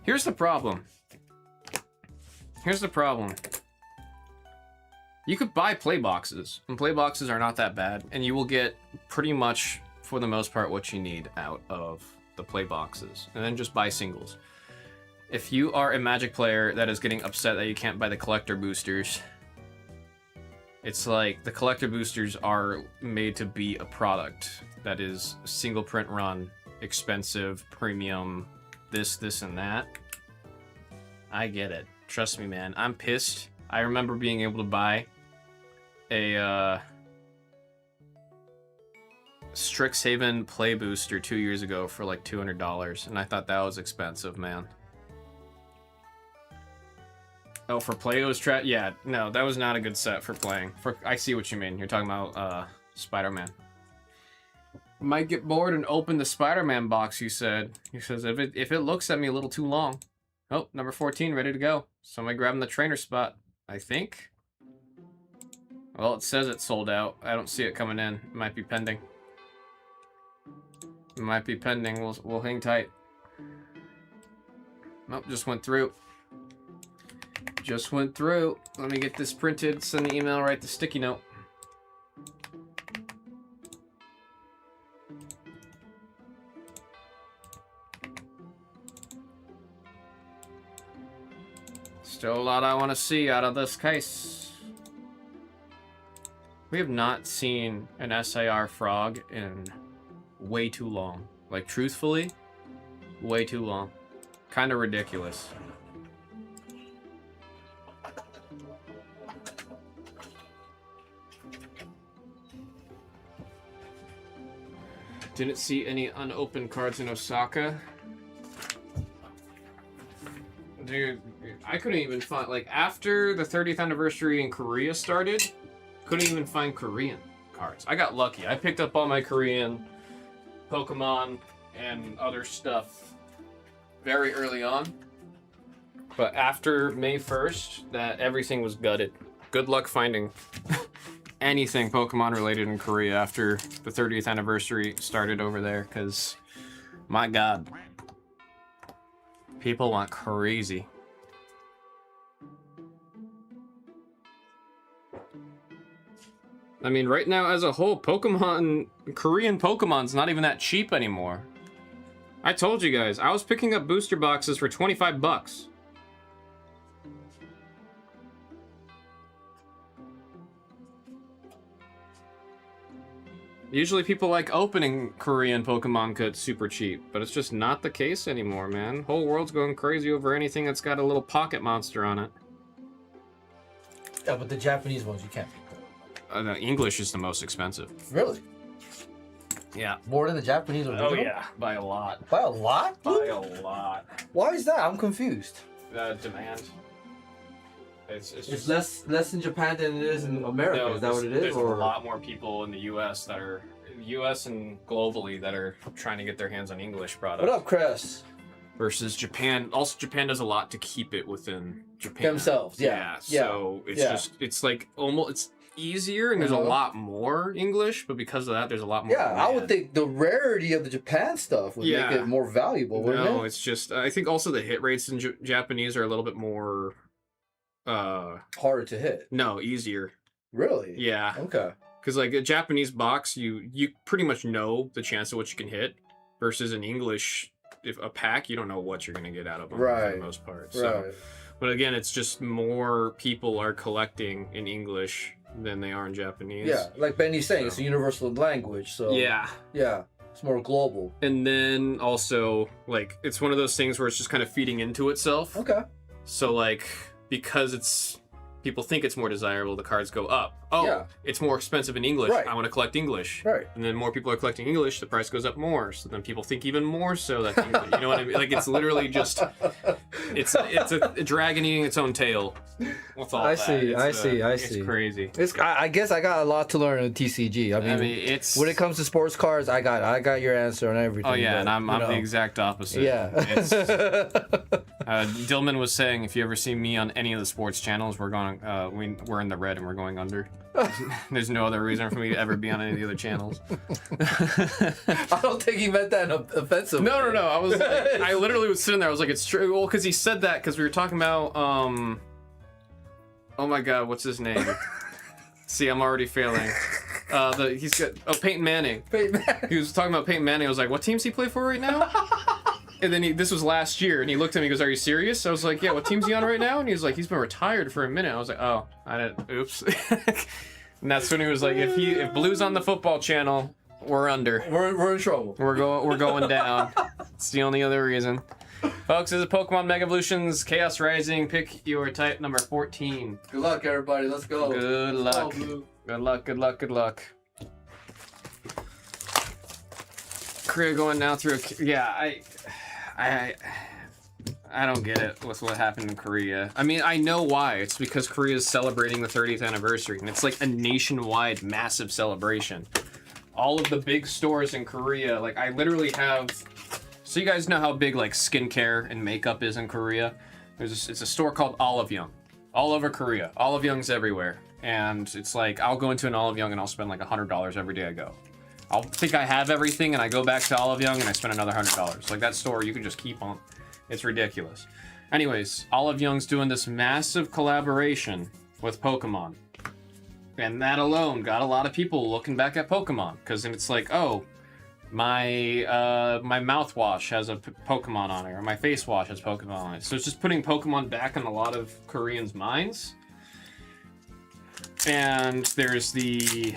Here's the problem. Here's the problem. You could buy play boxes, and play boxes are not that bad, and you will get pretty much, for the most part, what you need out of the play boxes, and then just buy singles. If you are a Magic player that is getting upset that you can't buy the collector boosters, it's like the collector boosters are made to be a product that is single print run, expensive, premium, this, and that. I get it. Trust me, man. I'm pissed. I remember being able to buy a Strixhaven play booster 2 years ago for like $200, and I thought that was expensive, man. Oh, for Play-Doh's yeah, no, that was not a good set for playing. I see what you mean. You're talking about Spider-Man. Might get bored and open the Spider-Man box, you said. He says, if it looks at me a little too long. Oh, number 14, ready to go. Somebody grabbing the trainer spot, I think. Well, it says it's sold out. I don't see it coming in. It might be pending. It might be pending. We'll hang tight. Nope, just went through. Just went through. Let me get this printed, send the email, write the sticky note. Still a lot I want to see out of this case. We have not seen an SAR frog in way too long. Like, truthfully, way too long. Kind of ridiculous. Didn't see any unopened cards in Osaka. Dude, I couldn't even find, like, after the 30th anniversary in Korea started, couldn't even find Korean cards. I got lucky. I picked up all my Korean Pokemon and other stuff very early on. But after May 1st, everything was gutted. Good luck finding anything Pokemon related in Korea after the 30th anniversary started over there, because my god, people went crazy. I mean, right now as a whole, Korean Pokemon's not even that cheap anymore. I told you guys, I was picking up booster boxes for 25 bucks. Usually people like opening Korean Pokemon because it's super cheap, but it's just not the case anymore, man. Whole world's going crazy over anything that's got a little pocket monster on it. Yeah, but the Japanese ones you can't pick up. The English is the most expensive. Really? Yeah. More than the Japanese original? Oh yeah, by a lot. By a lot? By a lot. Why is that? I'm confused. Demand. It's It's less in Japan than it is in America. No, is that what it is? There's or a lot more people in the U.S. and globally that are trying to get their hands on English products. What up, Chris? Versus Japan. Also, Japan does a lot to keep it within Japan Themselves, yeah. So it's like almost it's easier and there's a lot more English, but because of that, there's a lot more. Yeah, I would think the rarity of the Japan stuff would make it more valuable. Wouldn't it? It's just I think also the hit rates in Japanese are a little bit more. Harder to hit. No, easier. Really? Yeah. Okay. Because like a Japanese box, you pretty much know the chance of what you can hit, versus in English, if a pack, you don't know what you're gonna get out of them for the most part. So, but again, it's just more people are collecting in English than they are in Japanese. Yeah, like Benny's saying, it's a universal language, so yeah, it's more global. And then also like it's one of those things where it's just kind of feeding into itself. Okay. So like. Because people think it's more desirable, the cards go up. Oh, it's more expensive in English. I want to collect English. Right. And then more people are collecting English, the price goes up more. So then people think even more so that English, you know what I mean? Like it's literally just it's a dragon eating its own tail. With all I that. see. It's crazy. I guess I got a lot to learn in TCG. I mean, it's when it comes to sports cards, I got your answer on everything. Oh yeah, but, and I'm the exact opposite. Yeah. Dillman was saying if you ever see me on any of the sports channels, we're going we're in the red and we're going under. There's no other reason for me to ever be on any of the other channels. I don't think he meant that offensively. No. I literally was sitting there. I was like, it's true. Well, because he said that because we were talking about oh my god, what's his name? See, I'm already failing. He's got Peyton Manning. Peyton Manning. He was talking about Peyton Manning. I was like, what team's he play for right now? And then this was last year, and he looked at me and goes, are you serious? I was like, yeah, what team's he on right now? And he was like, he's been retired for a minute. I was like, oh, I didn't, oops. And that's when he was like, if Blue's on the football channel, we're under. We're in trouble. We're going down. It's the only other reason. Folks, this is Pokemon Mega Evolutions Chaos Rising. Pick your type number 14. Good luck, everybody. Let's go. Good luck. Blue. Good luck, good luck, good luck. Korea going now through I don't get it with what happened in Korea. I mean, I know why. It's because Korea is celebrating the 30th anniversary, and it's like a nationwide massive celebration. All of the big stores in Korea, like I literally have, so you guys know how big like skincare and makeup is in Korea? It's a store called Olive Young. All over Korea. Olive Young's everywhere. And it's like, I'll go into an Olive Young and I'll spend like $100 every day I go. I'll think I have everything and I go back to Olive Young and I spend another $100. Like that store, you can just keep on. It's ridiculous. Anyways, Olive Young's doing this massive collaboration with Pokemon. And that alone got a lot of people looking back at Pokemon. Because then it's like, oh, my mouthwash has a Pokemon on it, or my face wash has Pokemon on it. So it's just putting Pokemon back in a lot of Koreans' minds. And there's the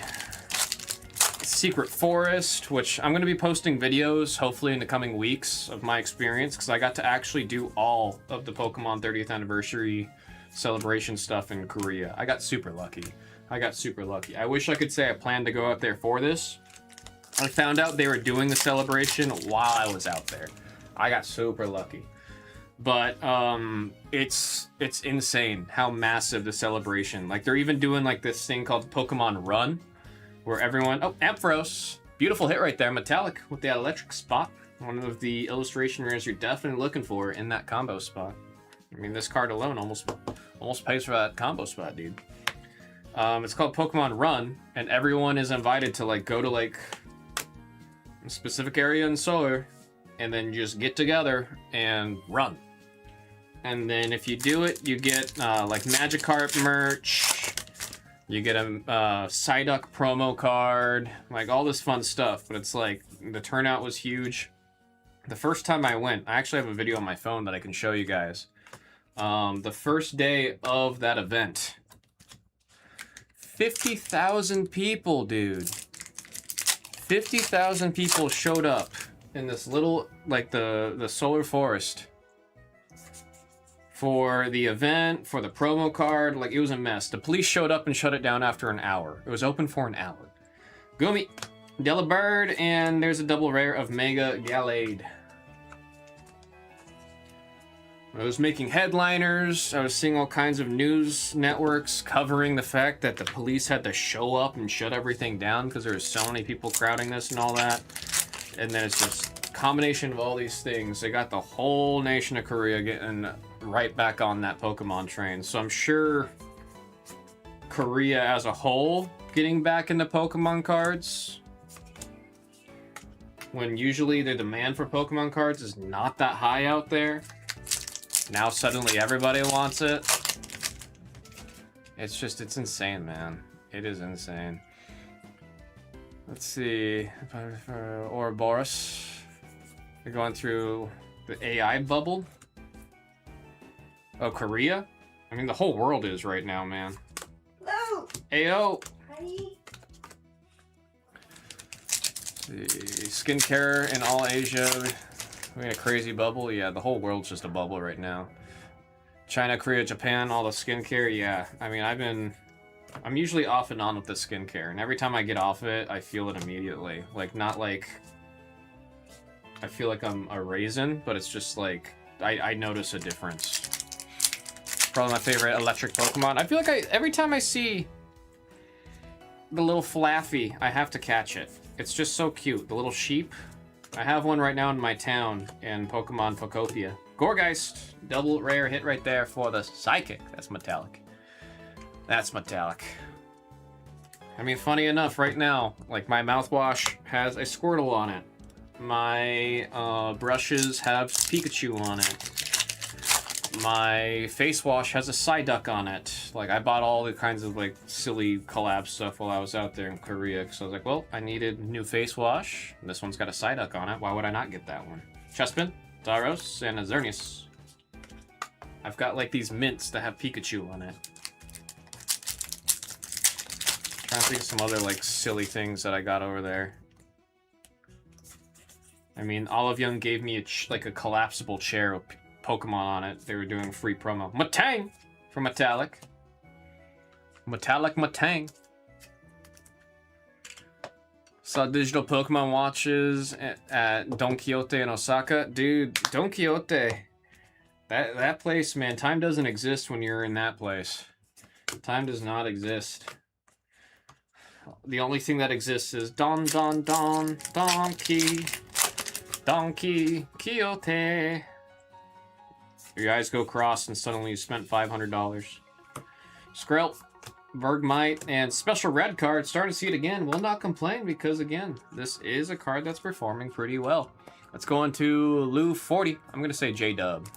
Secret Forest, which I'm going to be posting videos, hopefully in the coming weeks, of my experience, because I got to actually do all of the Pokemon 30th anniversary celebration stuff in Korea. I got super lucky. I wish I could say I planned to go out there for this. I found out they were doing the celebration while I was out there. I got super lucky. But it's insane how massive the celebration. Like they're even doing like this thing called Pokemon Run, where everyone, oh, Ampharos, beautiful hit right there, metallic with the electric spot. One of the illustration rares you're definitely looking for in that combo spot. I mean, this card alone almost pays for that combo spot, dude. It's called Pokemon Run, and everyone is invited to like go to like a specific area in Solar, and then just get together and run. And then if you do it, you get like Magikarp merch. You get a Psyduck promo card, like all this fun stuff. But it's like the turnout was huge. The first time I went, I actually have a video on my phone that I can show you guys. The first day of that event, 50,000 people, dude. 50,000 people showed up in this little, like the Solar Forest for the event, for the promo card. Like, it was a mess. The police showed up and shut it down after an hour. It was open for an hour. Gumi, Delibird, and there's a double rare of Mega Gallade. I was making headliners. I was seeing all kinds of news networks covering the fact that the police had to show up and shut everything down because there were so many people crowding this and all that. And then it's just a combination of all these things. They got the whole nation of Korea getting right back on that Pokemon train. So I'm sure Korea as a whole getting back into Pokemon cards, when usually the demand for Pokemon cards is not that high out there. Now suddenly everybody wants it. It's insane, man. It is insane. Let's see. Ouroboros. We're going through the AI bubble. Oh, Korea? I mean, the whole world is right now, man. Hello. Ayo. Hi. The skincare in all Asia. We had a crazy bubble. Yeah, the whole world's just a bubble right now. China, Korea, Japan, all the skincare. Yeah, I mean, I'm usually off and on with the skincare, and every time I get off of it, I feel it immediately. Like, not like I feel like I'm a raisin, but it's just like I notice a difference. Probably my favorite electric Pokemon. I feel like every time I see the little Flaffy, I have to catch it. It's just so cute. The little sheep. I have one right now in my town in Pokemon Phocopia. Gorgeist, double rare hit right there for the Psychic. That's metallic. That's metallic. I mean, funny enough, right now, like my mouthwash has a Squirtle on it. My brushes have Pikachu on it. my face wash has a Psyduck on it. Like, I bought all the kinds of, like, silly collab stuff while I was out there in Korea. So I was like, well, I needed new face wash. This one's got a Psyduck on it. Why would I not get that one? Chespin, Zaros, and a Xerneas. I've got, like, these mints that have Pikachu on it. Trying to think of some other, like, silly things that I got over there. I mean, Olive Young gave me like a collapsible chair with Pokemon on it. They were doing a free promo. Matang from Metallic. Metallic Matang. Saw digital Pokemon watches at Don Quixote in Osaka. Dude, Don Quixote. That place, man, time doesn't exist when you're in that place. Time does not exist. The only thing that exists is Don Quixote. Your eyes go cross and suddenly you spent $500. Skrill, Bergmite, and special red card. Starting to see it again. Will not complain because, again, this is a card that's performing pretty well. Let's go into Lou 40. I'm going to say J-Dub.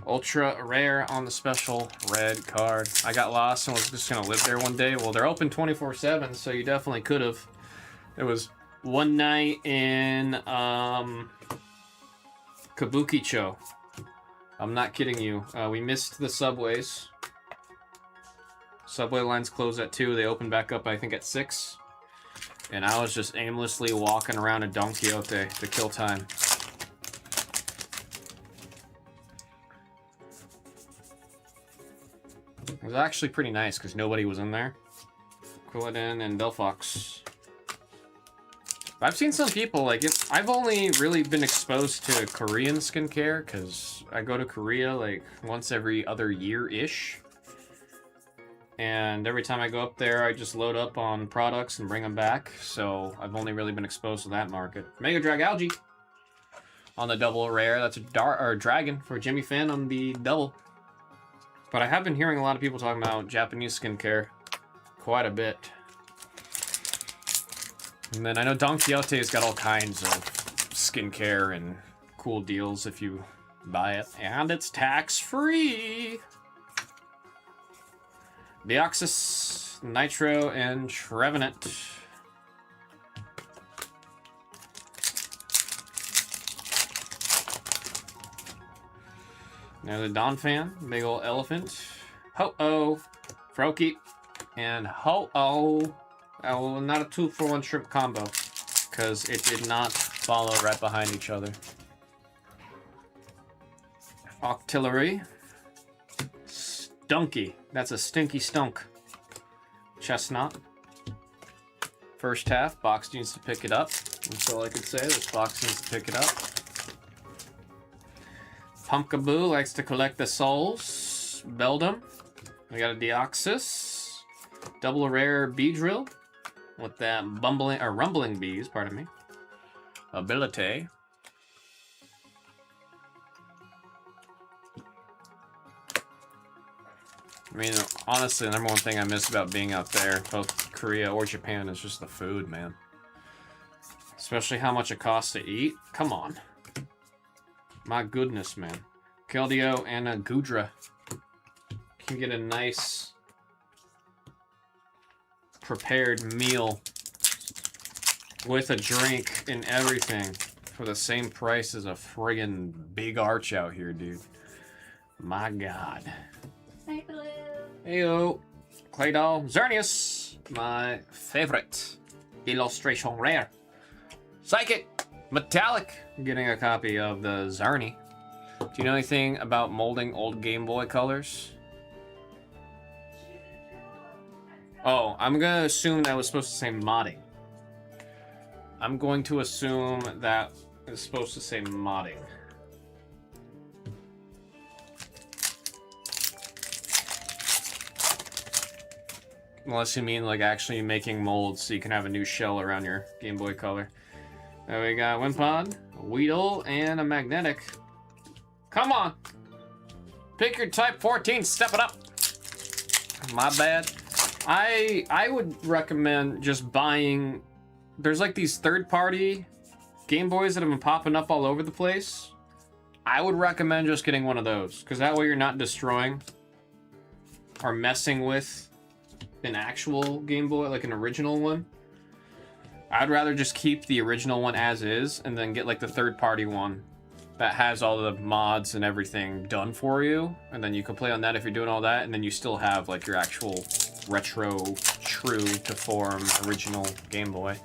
Ultra rare on the special red card. I got lost and was just going to live there one day. Well, they're open 24/7, so you definitely could have. There was one night in Kabukicho. I'm not kidding you. We missed the subways. Subway lines closed at 2. They opened back up, I think, at 6. And I was just aimlessly walking around in Don Quixote to kill time. It was actually pretty nice because nobody was in there. Quilladin and Delphox. I've seen some people, like, I've only really been exposed to Korean skincare because I go to Korea, like, once every other year-ish. And every time I go up there, I just load up on products and bring them back. So I've only really been exposed to that market. Mega Drag Algae on the double rare. That's a dragon for Jimmy Fan on the double. But I have been hearing a lot of people talking about Japanese skincare quite a bit. And then I know Don Quixote's got all kinds of skincare and cool deals if you buy it. And it's tax-free! Deoxys, Nitro, and Trevenant. Now the Don Fan, big ol' elephant. Ho-Oh, Froakie, and Ho-Oh. Oh, not a 2-for-1 shrimp combo, because it did not follow right behind each other. Octillery. Stunky. That's a stinky stunk. Chestnut. First half, box needs to pick it up. That's all I could say. This box needs to pick it up. Pumpkaboo likes to collect the souls. Beldum. We got a Deoxys. Double rare Beedrill. With that rumbling bees, pardon me. Ability. I mean, honestly, the number one thing I miss about being out there, both Korea or Japan, is just the food, man. Especially how much it costs to eat. Come on. My goodness, man. Keldeo and a Gudra. Can get a nice prepared meal with a drink and everything for the same price as a friggin' big arch out here, dude. My God. Hi, Blue. Heyo. Claydol. Xerneas. My favorite. Illustration rare. Psychic. Metallic. I'm getting a copy of the Xernie. Do you know anything about molding old Game Boy colors? Oh, I'm gonna assume that was supposed to say modding. I'm going to assume that it's supposed to say modding. Unless you mean like actually making molds so you can have a new shell around your Game Boy Color. There we got Wimpod, a Weedle, and a Magnetic. Come on! Pick your type 14, step it up! My bad. I would recommend just buying... There's like these third-party Game Boys that have been popping up all over the place, I would recommend just getting one of those, because that way you're not destroying or messing with an actual Game Boy, like an original one. I'd rather just keep the original one as is and then get like the third-party one that has all the mods and everything done for you, and then you can play on that if you're doing all that, and then you still have like your actual retro, true to form original Game Boy.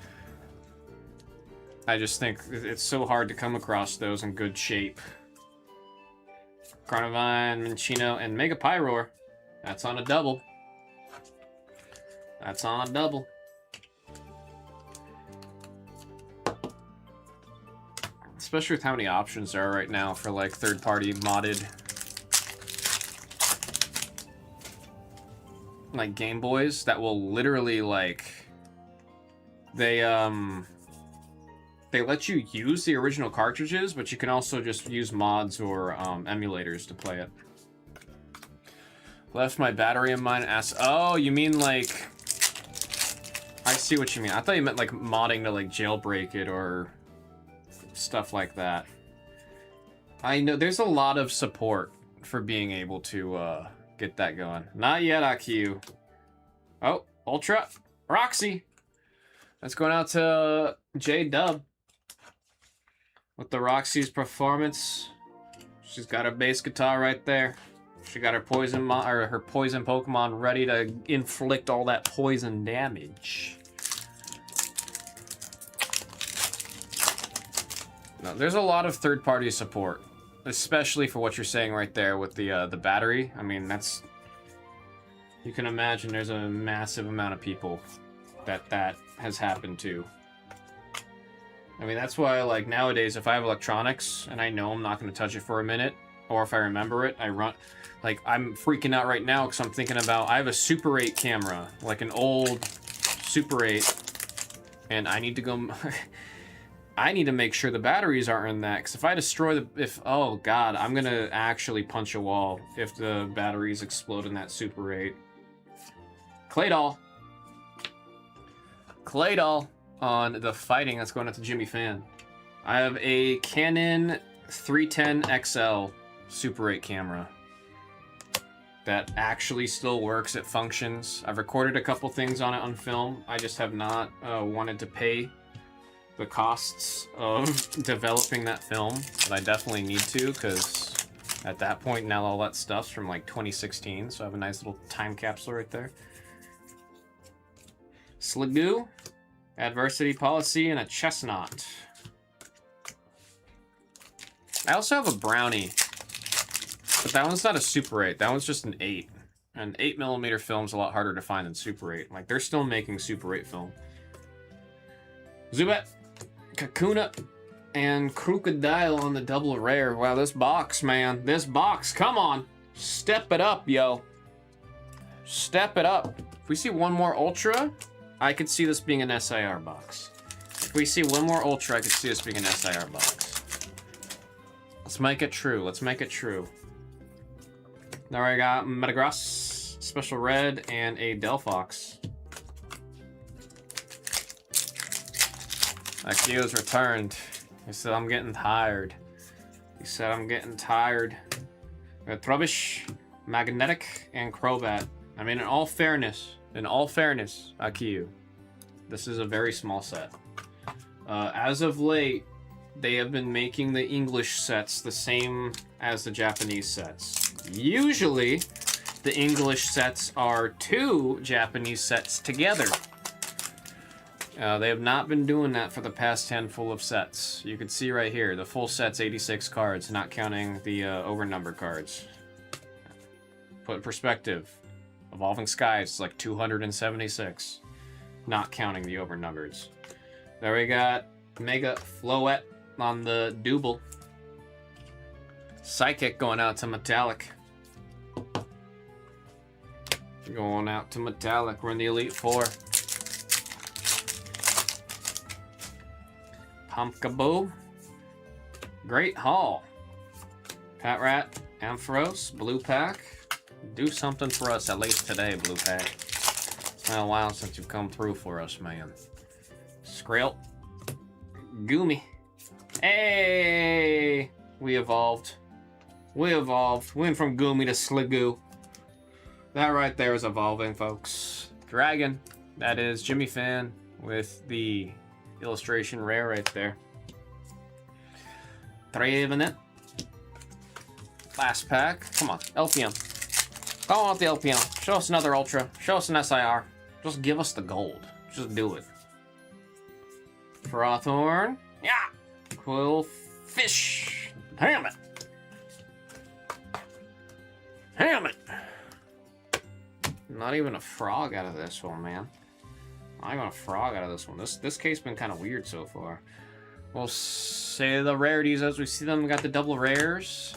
I just think it's so hard to come across those in good shape. Carnivine, Minccino, and Mega Pyroar. That's on a double. That's on a double. Especially with how many options there are right now for like third-party modded like Game Boys that will literally like they let you use the original cartridges, but you can also just use mods or emulators to play it. Left my battery in mine and asked, oh, you mean like, I see what you mean. I thought you meant like modding to like jailbreak it or stuff like that. I know there's a lot of support for being able to get that going. Not yet, IQ. Oh, Ultra Roxy. That's going out to J-Dub. With the Roxy's performance, she's got her bass guitar right there. She got her poison her poison Pokemon ready to inflict all that poison damage. No, there's a lot of third-party support, especially for what you're saying right there with the battery. I mean, that's, you can imagine there's a massive amount of people that has happened to. I mean, that's why, like, nowadays, if I have electronics and I know I'm not going to touch it for a minute, or if I remember it, I run. Like, I'm freaking out right now because I'm thinking about, I have a Super 8 camera, like an old Super 8, and I need to go, I need to make sure the batteries aren't in that, because if I destroy oh god, I'm going to actually punch a wall if the batteries explode in that Super 8. Claydol. Claydol on the fighting. That's going out to Jimmy Fan. I have a Canon 310 XL Super 8 camera that actually still works. It functions. I've recorded a couple things on it on film. I just have not wanted to pay the costs of developing that film, but I definitely need to, because at that point now all that stuff's from like 2016, so I have a nice little time capsule right there. Sliggoo, Adversity Policy, and a Chestnut. I also have a Brownie, but that one's not a Super 8. That one's just an 8. An 8mm film's a lot harder to find than Super 8. Like, they're still making Super 8 film. Zubat, Kakuna, and Crocodile on the double rare. Wow, this box, man. This box, come on. Step it up, yo. Step it up. If we see one more Ultra, I could see this being an SIR box. If we see one more Ultra, I could see this being an SIR box. Let's make it true. Let's make it true. There I got Metagross, Special Red, and a Delphox. Akio's returned. He said, I'm getting tired. He said, I'm getting tired. We got Trubbish, Magnetic, and Crobat. I mean, in all fairness, Akio, this is a very small set. As of late, they have been making the English sets the same as the Japanese sets. Usually, the English sets are 2 Japanese sets together. They have not been doing that for the past handful of sets. You can see right here, the full set's 86 cards, not counting the overnumbered cards. Put in perspective, Evolving Skies is like 276, not counting the overnumbereds. There we got Mega Floette on the Double. Psychic going out to Metallic. Going out to Metallic. We're in the Elite Four. Pumpkaboo. Great Hall. Patrat, Ampharos, Blue Pack. Do something for us at least today, Blue Pack. It's been a while since you've come through for us, man. Skrill. Goomy. Hey! We evolved. We evolved. Went from Goomy to Sligoo. That right there is evolving, folks. Dragon. That is Jimmy Fan with the illustration rare right there. 3 in it. Last pack. Come on, LPM. Come on with the LPM. Show us another Ultra. Show us an SIR. Just give us the gold. Just do it. Frothorn. Yeah! Quillfish. Damn it. Damn it. Not even a frog out of this one, man. Not even a frog out of this one. This case been kind of weird so far. We'll say the rarities as we see them. We got the double rares.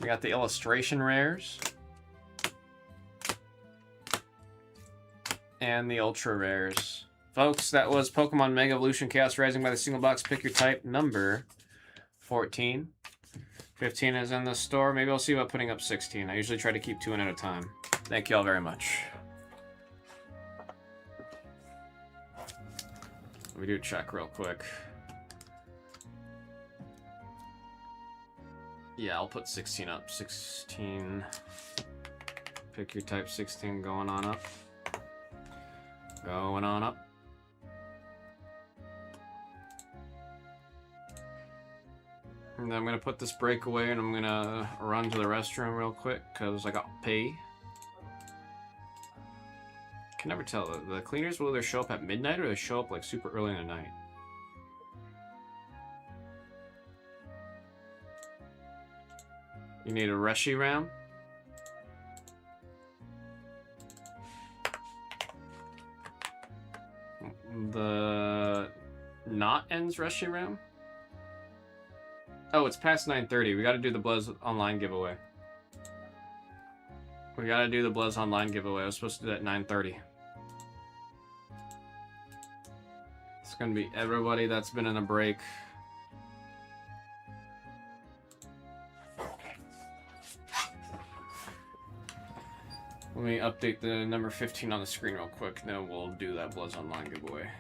We got the illustration rares. And the ultra rares. Folks, that was Pokemon Mega Evolution Chaos Rising by the single box. Pick your type number 14. 15 is in the store. Maybe I'll see about putting up 16. I usually try to keep 2 in at a time. Thank you all very much. We do check real quick. Yeah, I'll put 16 up. 16. Pick your type 16 going on up. Going on up. And then I'm going to put this break away and I'm going to run to the restroom real quick because I got pee. Can never tell. The cleaners will either show up at midnight or they show up like super early in the night. You need a Reshiram. The not ends Reshiram. Oh, it's past 9:30. We gotta do the Blez Online giveaway. We gotta do the Blez Online giveaway. I was supposed to do that at 9:30. It's gonna be everybody that's been in a break. Let me update the number 15 on the screen real quick, then we'll do that Blez Online giveaway.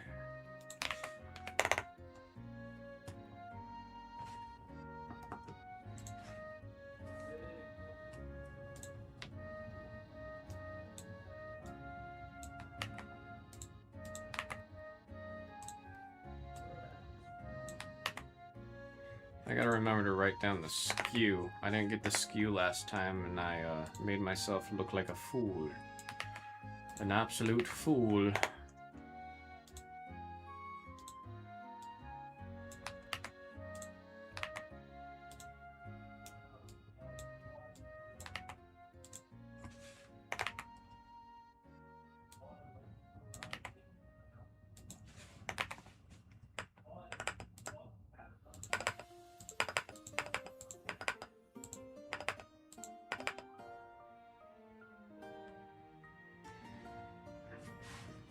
I gotta remember to write down the SKU. I didn't get the SKU last time and I made myself look like a fool. An absolute fool.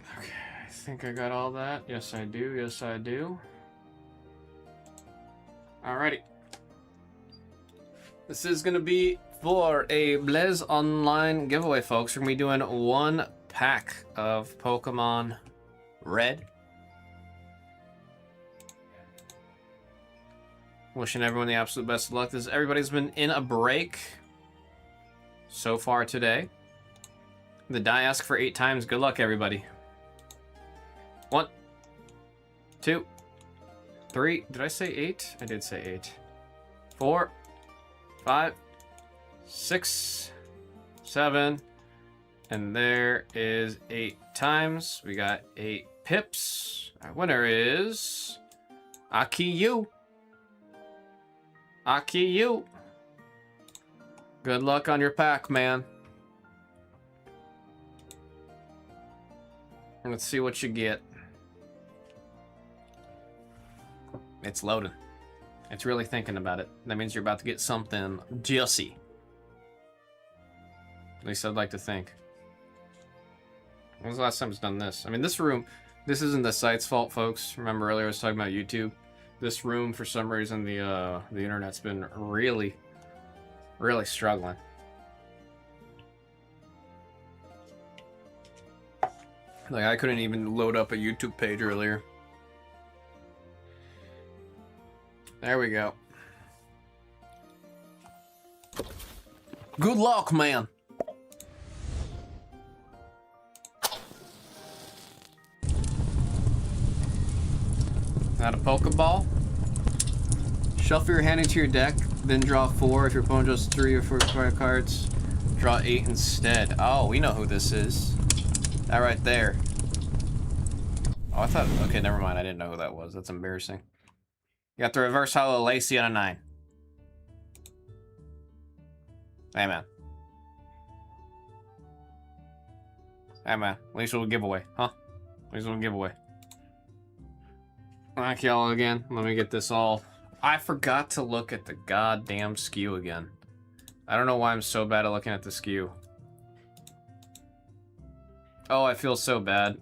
I think I got all that. Yes, I do. Yes, I do. Alrighty. This is going to be for a Blez Online giveaway, folks. We're going to be doing 1 pack of Pokemon Red. Wishing everyone the absolute best of luck. Everybody's been in a break so far today. The die asked for 8 times. Good luck, everybody. 1, 2, 3. Did I say 8? I did say 8. 4, 5, 6, 7. And there is 8 times. We got 8 pips. Our winner is YUGIOH. YUGIOH. Good luck on your pack, man. Let's see what you get. It's loading. It's really thinking about it. That means you're about to get something juicy. At least I'd like to think. When was the last time it's done this? I mean, this room, this isn't the site's fault, folks. Remember earlier I was talking about YouTube? This room, for some reason, the internet's been really struggling. Like, I couldn't even load up a YouTube page earlier. There we go. Good luck, man. Not a Pokeball. Shuffle your hand into your deck, then draw 4. If your opponent draws 3 or 4 cards, draw 8 instead. Oh, we know who this is. That right there. Oh, I thought... Okay, never mind. I didn't know who that was. That's embarrassing. You got the reverse hollow Lacey on a 9. Hey, man. Hey, man. At least we'll giveaway, huh? At least we'll giveaway. Knock y'all again. Let me get this all... I forgot to look at the goddamn skew again. I don't know why I'm so bad at looking at the skew. Oh, I feel so bad.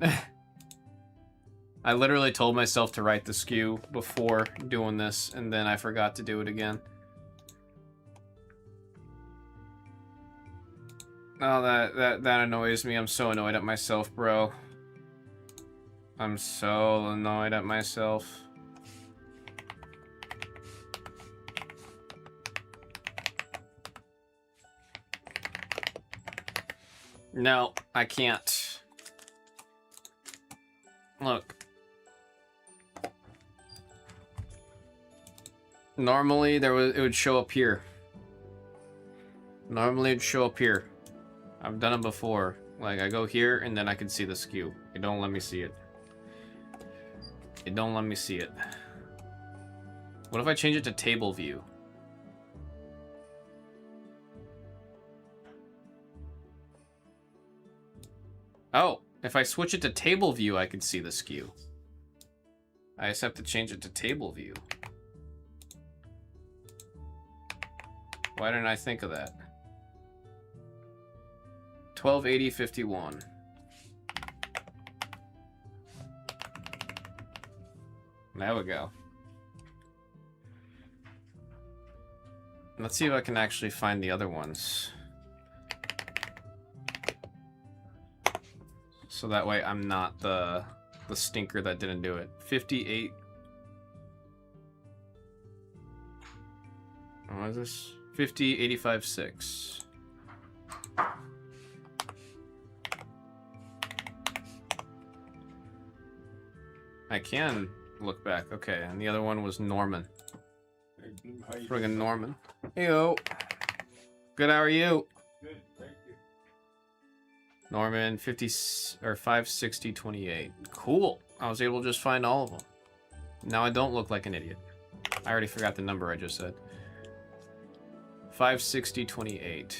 I literally told myself to write the skew before doing this, and then I forgot to do it again. Oh, that annoys me. I'm so annoyed at myself, bro. I'm so annoyed at myself. No, I can't. Look. Normally it would show up here. Normally it'd show up here. I've done it before. Like I go here and then I can see the skew. It don't let me see it. It don't let me see it. What if I change it to table view? Oh, if I switch it to table view, I can see the skew. I just have to change it to table view. Why didn't I think of that? 1280.51. There we go. Let's see if I can actually find the other ones. So that way I'm not the stinker that didn't do it. 58. What is this? 50.85.6. I can look back. Okay, and the other one was Norman. Friggin' Norman. Heyo. Good, how are you? Good, thank you. Norman, 560.28. Cool. I was able to just find all of them. Now I don't look like an idiot. I already forgot the number I just said. 560.28.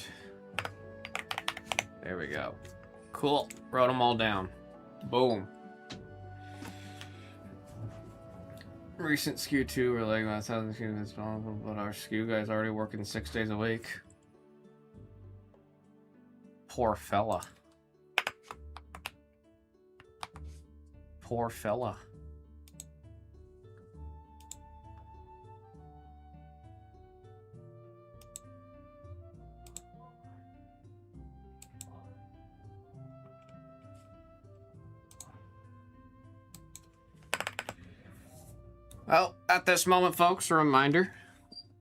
There we go. Cool. Wrote them all down. Boom. Recent skew 2, we're like, that sounds responsible, but our skew guy's already working 6 days a week. Poor fella. Poor fella. Well, at this moment, folks, a reminder.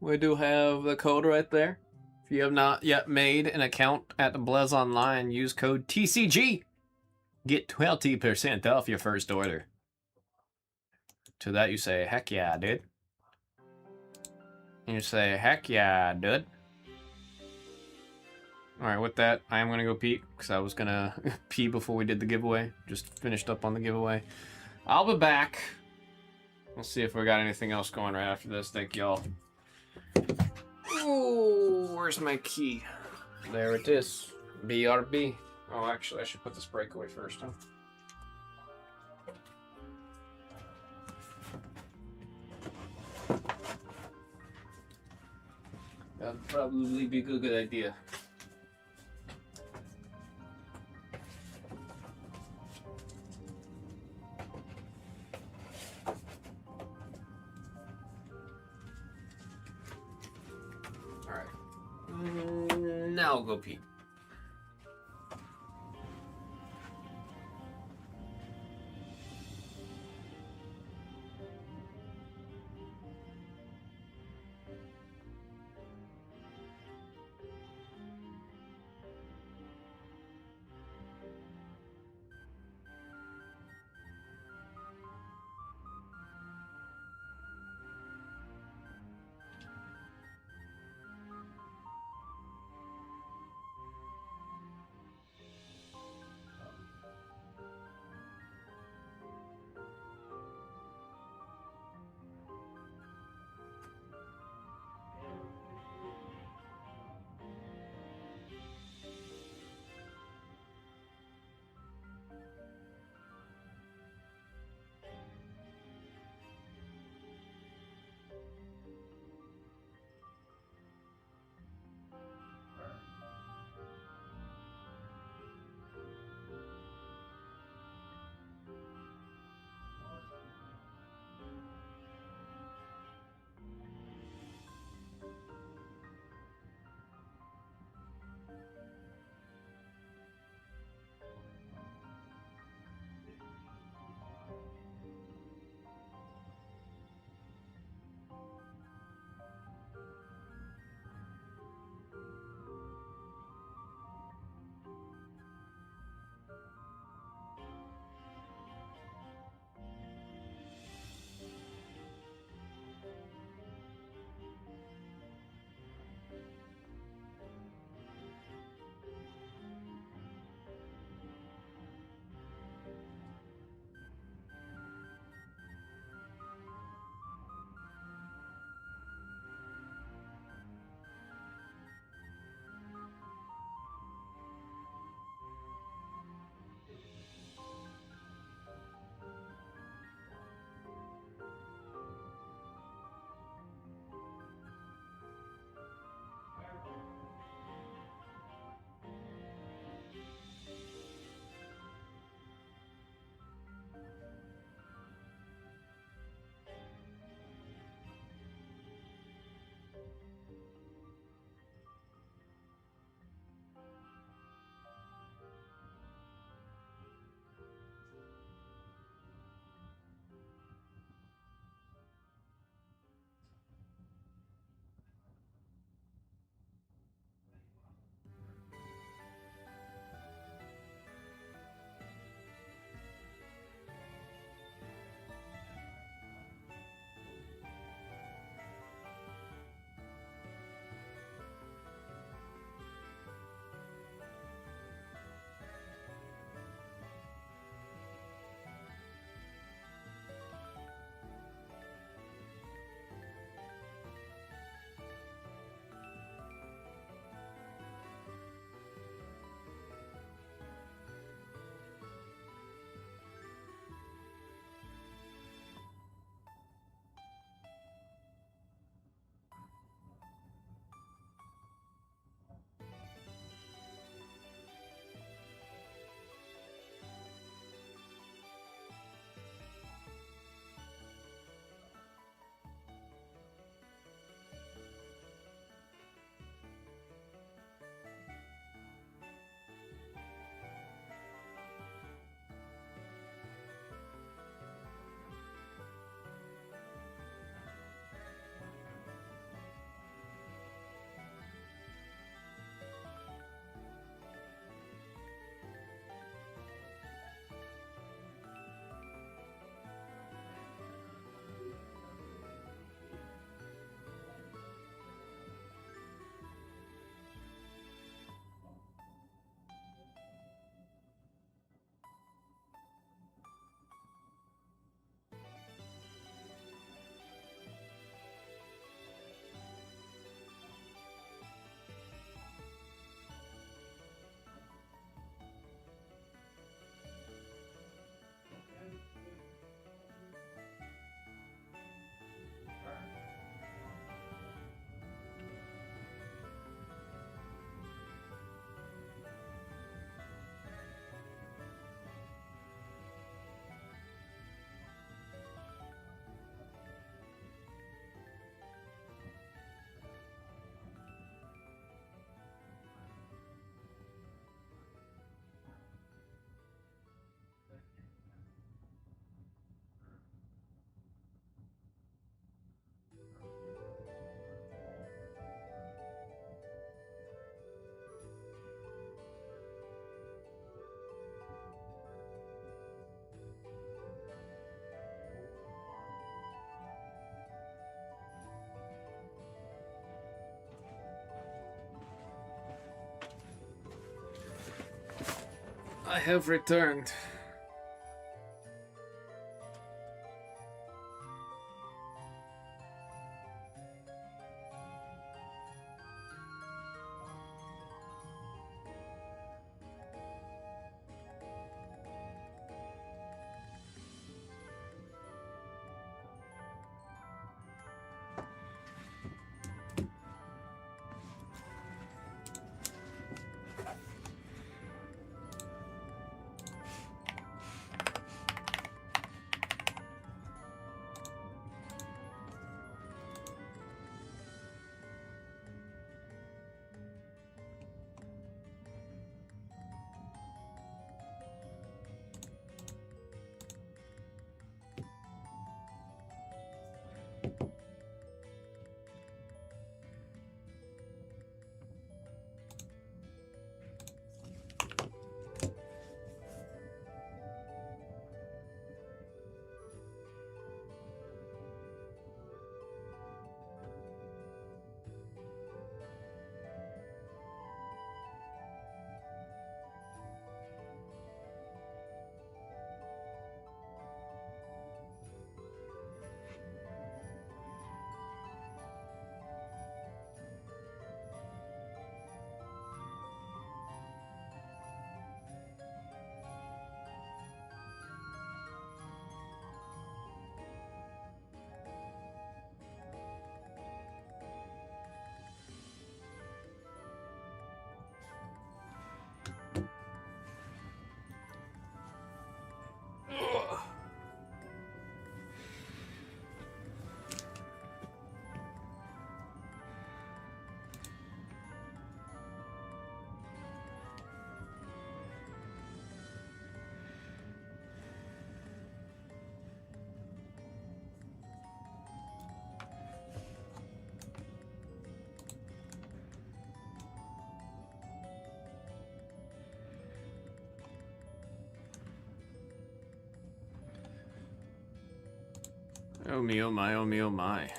We do have the code right there. If you have not yet made an account at the Blez Online, use code TCG. Get 20% off your first order. To that you say, heck yeah, dude. And you say, heck yeah, dude. Alright, with that, I am going to go pee, because I was going to pee before we did the giveaway. Just finished up on the giveaway. I'll be back. We'll see if we got anything else going right after this. Thank y'all. Ooh, where's my key? There it is. BRB. Oh, actually, I should put this breakaway first, huh? That'd probably be a good idea. Now I'll go pee. I have returned. Oh me, oh my, oh me, oh my.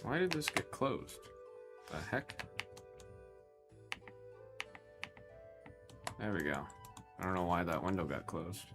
Why did this get closed? The heck? There we go. I don't know why that window got closed.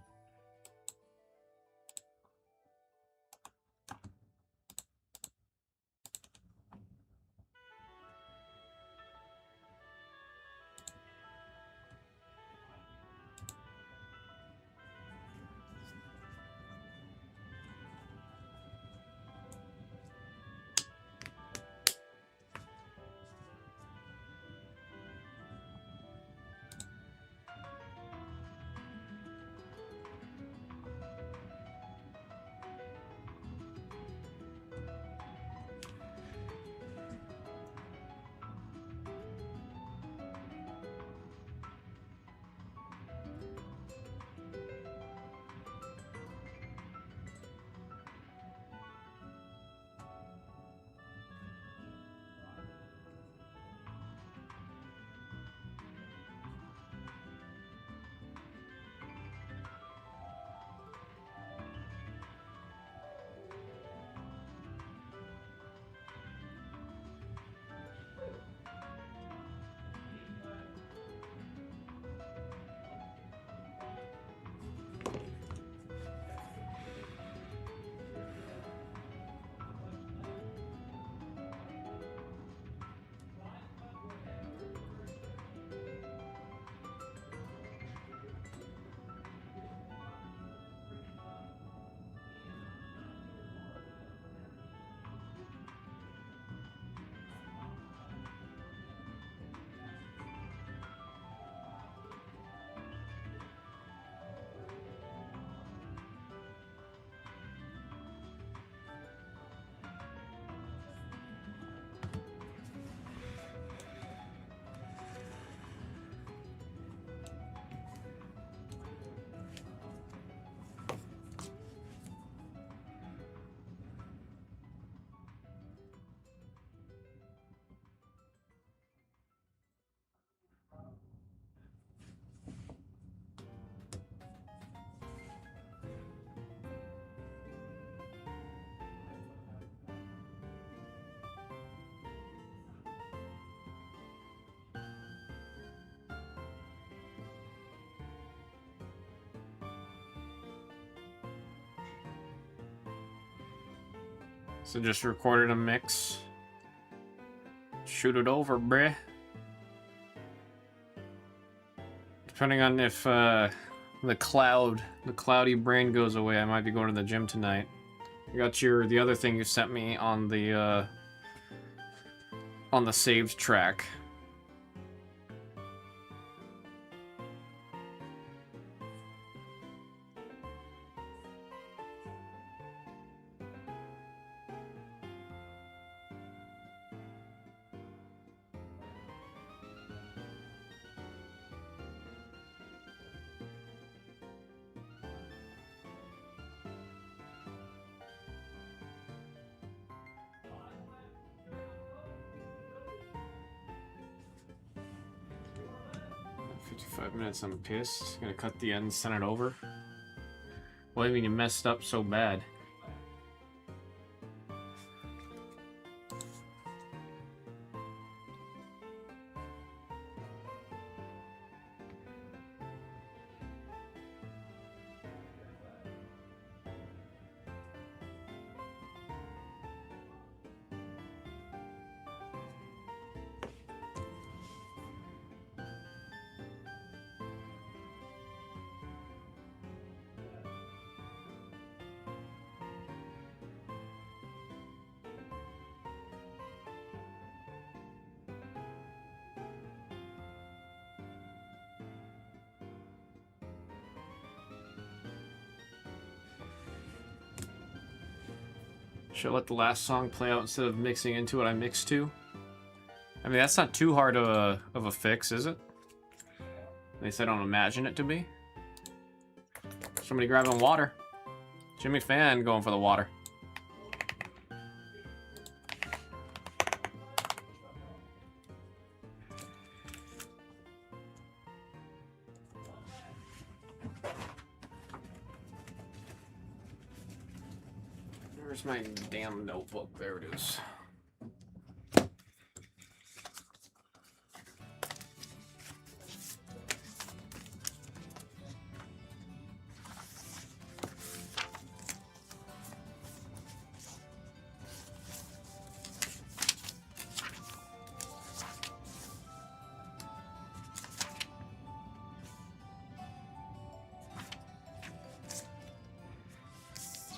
So just recorded a mix. Shoot it over, bruh. Depending on if the cloudy brain goes away, I might be going to the gym tonight. I got the other thing you sent me on the saved track. I'm pissed. Gonna cut the end, send it over. What do you mean you messed up so bad? Should I let the last song play out instead of mixing into what I mixed to? I mean, that's not too hard of a fix, is it? At least I don't imagine it to be. Somebody grabbing water. Jimmy Fan going for the water. Where's my damn notebook? There it is.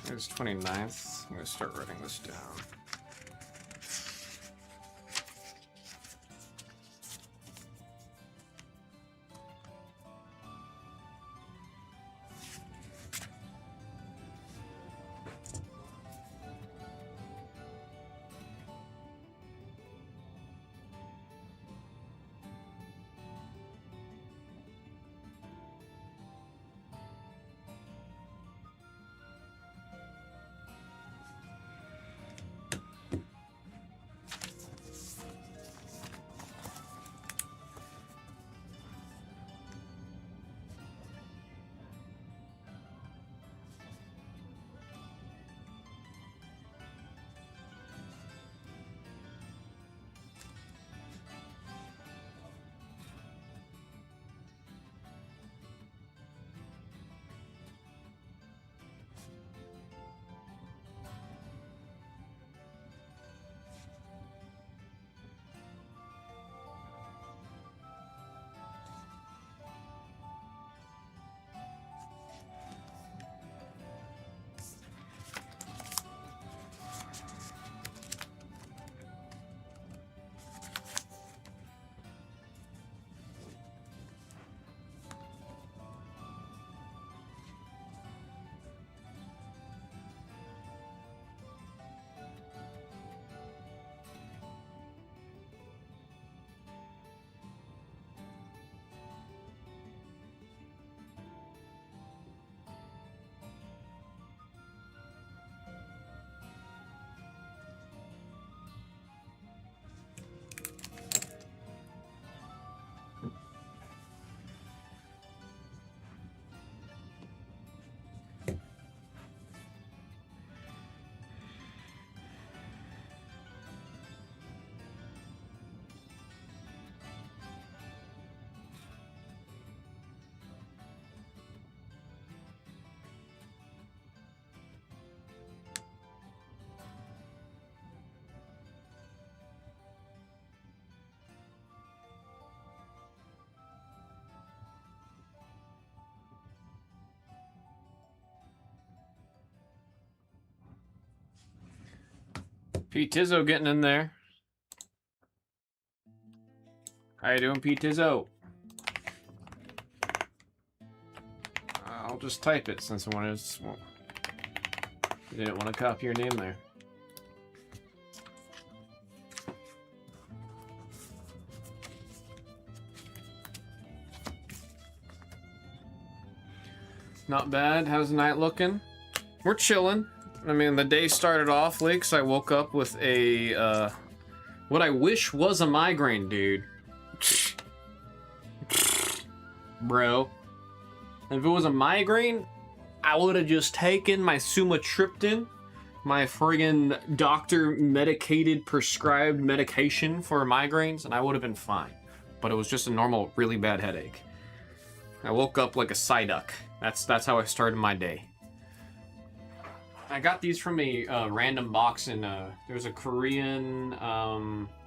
It's 29th. I'm gonna start writing this down. Pete Tizzo getting in there. How you doing, Pete Tizzo? I'll just type it since I wanted to... Well, you didn't want to copy your name there. Not bad. How's the night looking? We're chilling. I mean, the day started off, Leaks. I woke up with a, what I wish was a migraine, dude. Bro. If it was a migraine, I would have just taken my sumatriptan, my friggin' doctor medicated prescribed medication for migraines, and I would have been fine. But it was just a normal, really bad headache. I woke up like a Psyduck. That's how I started my day. I got these from a random box in there was a Korean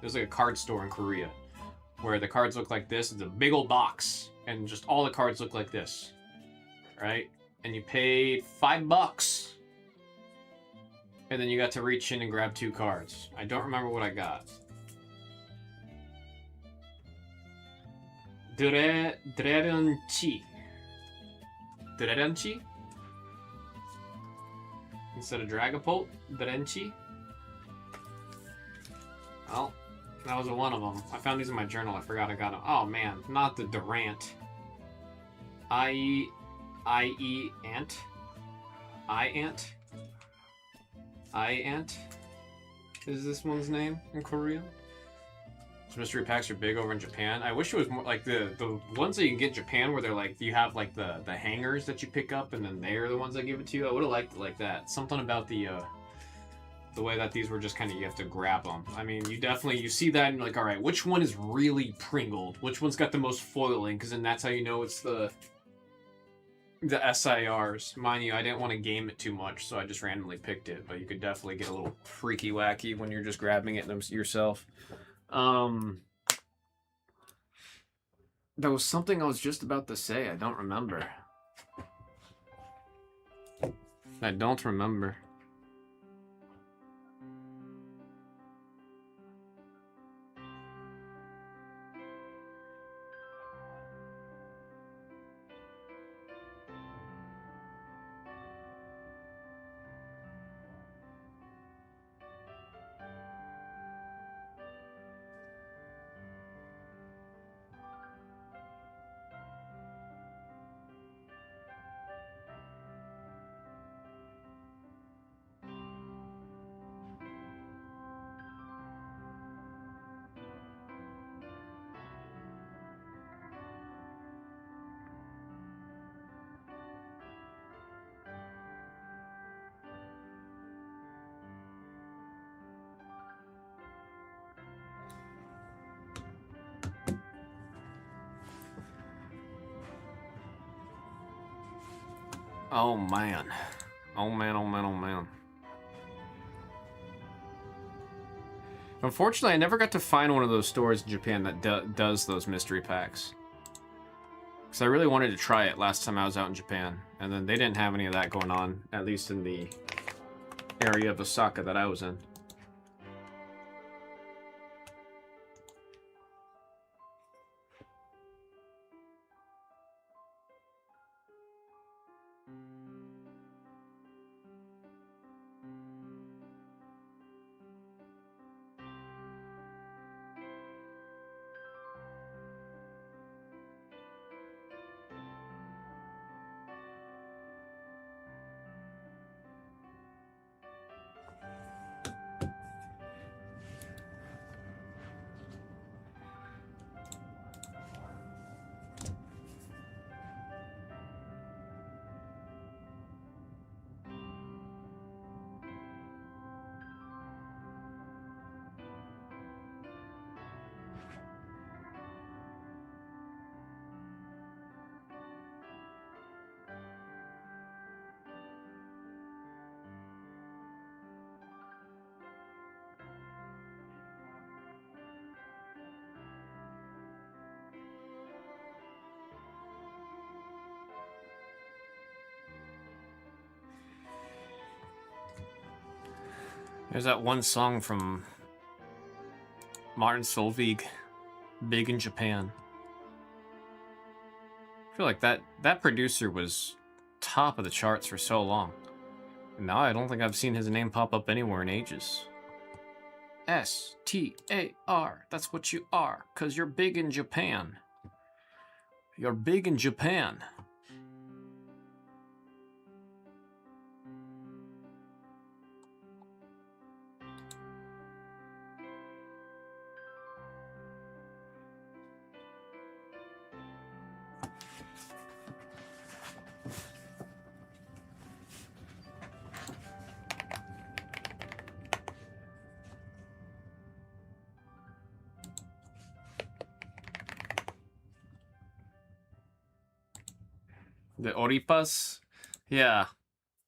there's like a card store in Korea where the cards look like this. It's a big old box and just all the cards look like this, right? And you paid $5 and then you got to reach in and grab 2 cards. I don't remember what I got. Drerenchi. Drerenchi? Instead of Dragapult, Drenchi. Well, that was one of them. I found these in my journal. I forgot I got them. Oh man, not the Durant. I-E Ant. I-Ant. I-Ant is this one's name in Korea. Those mystery packs are big over in Japan. I wish it was more like the ones that you can get in Japan where they're like, you have like the hangers that you pick up and then they're the ones that give it to you. I would have liked it like that. Something about the way that these were just kind of, you have to grab them. I mean, you see that and you're like, all right, which one is really Pringled? Which one's got the most foiling? Because then that's how you know it's the SIRs. Mind you, I didn't want to game it too much, so I just randomly picked it. But you could definitely get a little freaky wacky when you're just grabbing it yourself. There was something I was just about to say. I don't remember. I don't remember. Oh man. Oh man, oh man, oh man. Unfortunately, I never got to find one of those stores in Japan that does those mystery packs. Because I really wanted to try it last time I was out in Japan. And then they didn't have any of that going on, at least in the area of Osaka that I was in. There's that one song from Martin Solveig, Big in Japan. I feel like that producer was top of the charts for so long. And now I don't think I've seen his name pop up anywhere in ages. S-T-A-R, that's what you are, 'cause you're big in Japan. You're big in Japan. The Oripas? Yeah.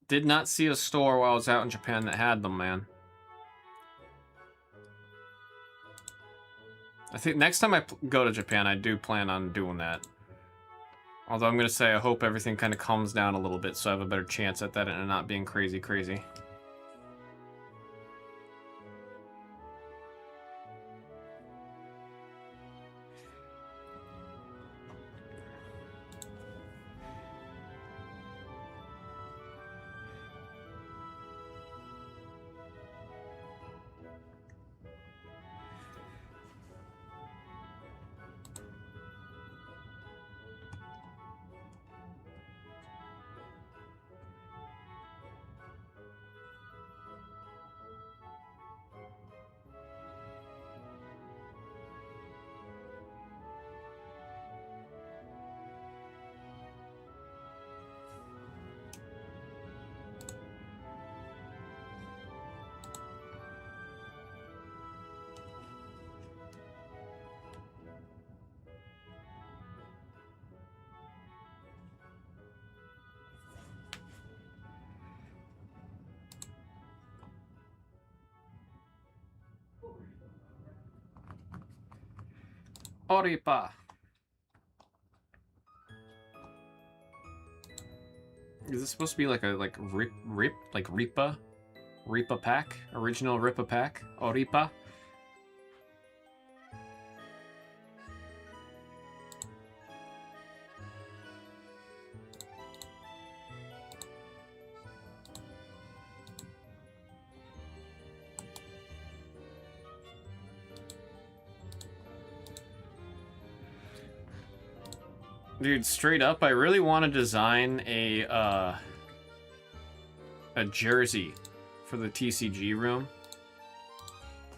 Did not see a store while I was out in Japan that had them, man. I think next time I go to Japan, I do plan on doing that. Although I'm going to say I hope everything kind of calms down a little bit so I have a better chance at that and not being crazy. Oripa. Is this supposed to be like a Ripa? Ripa pack? Original Ripa pack? Oripa? Dude, straight up, I really want to design a jersey for the TCG room.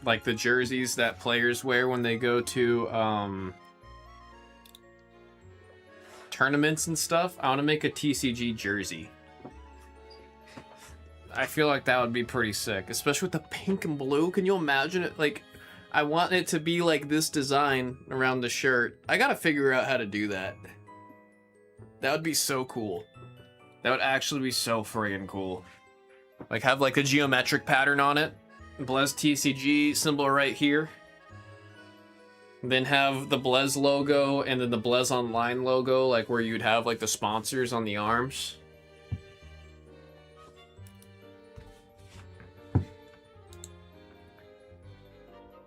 Like the jerseys that players wear when they go to tournaments and stuff. I want to make a TCG jersey. I feel like that would be pretty sick, especially with the pink and blue. Can you imagine it? Like, I want it to be like this design around the shirt. I gotta figure out how to do that. That would be so cool. That would actually be so friggin' cool. Like, have like a geometric pattern on it. BlezTCG symbol right here. Then have the Blez logo and then the Blez Online logo, like where you'd have like the sponsors on the arms.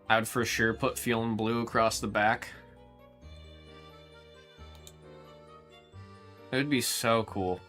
I would for sure put FeelinBlu across the back. It would be so cool.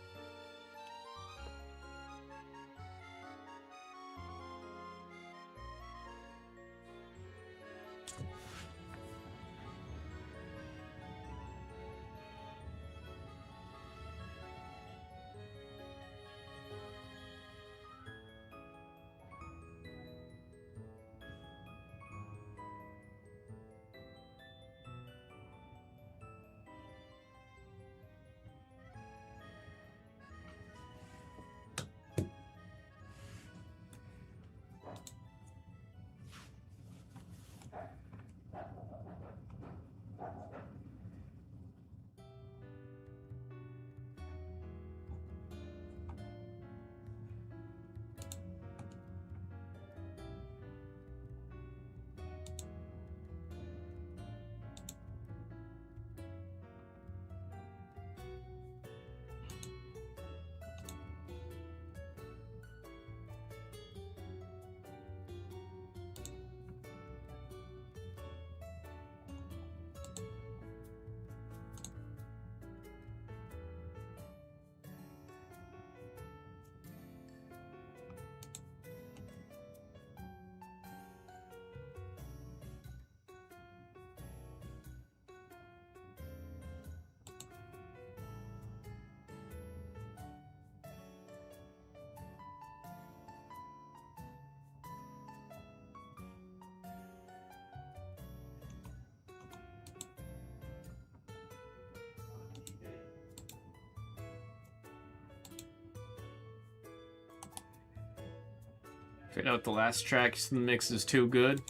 Fade out the last track. The mix is too good.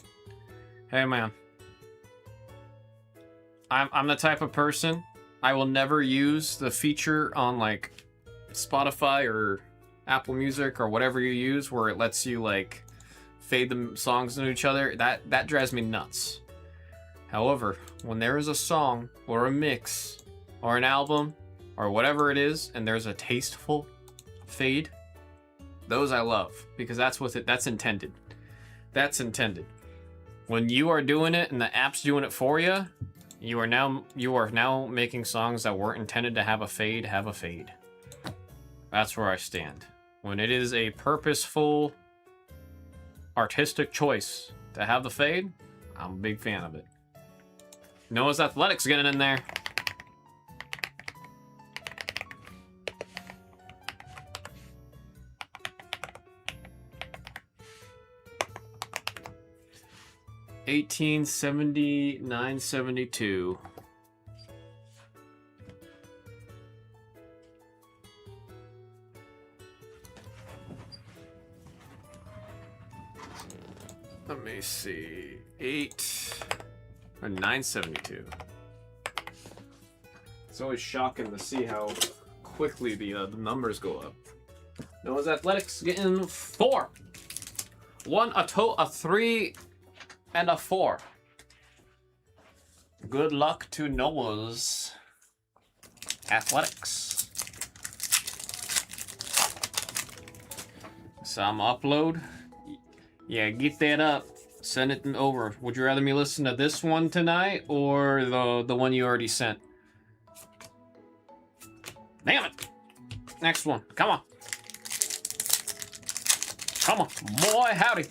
Hey, man. I'm the type of person, I will never use the feature on, like, Spotify or Apple Music or whatever you use where it lets you, like, fade the songs into each other. That drives me nuts. However, when there is a song or a mix or an album or whatever it is and there's a tasteful fade, those I love because that's intended. That's intended. When you are doing it and the app's doing it for you, you are now making songs that weren't intended to have a fade have a fade. That's where I stand. When it is a purposeful artistic choice to have the fade, I'm a big fan of it. Noah's Athletics getting in there. $18.79.72. Let me see. 972. It's always shocking to see how quickly the numbers go up. Noah's Athletics getting 4. 1, a 3, and a 4. Good luck to Noah's Athletics. Some upload. Yeah, get that up. Send it over. Would you rather me listen to this one tonight or the one you already sent? Damn it! Next one. Come on. Come on. Boy, howdy.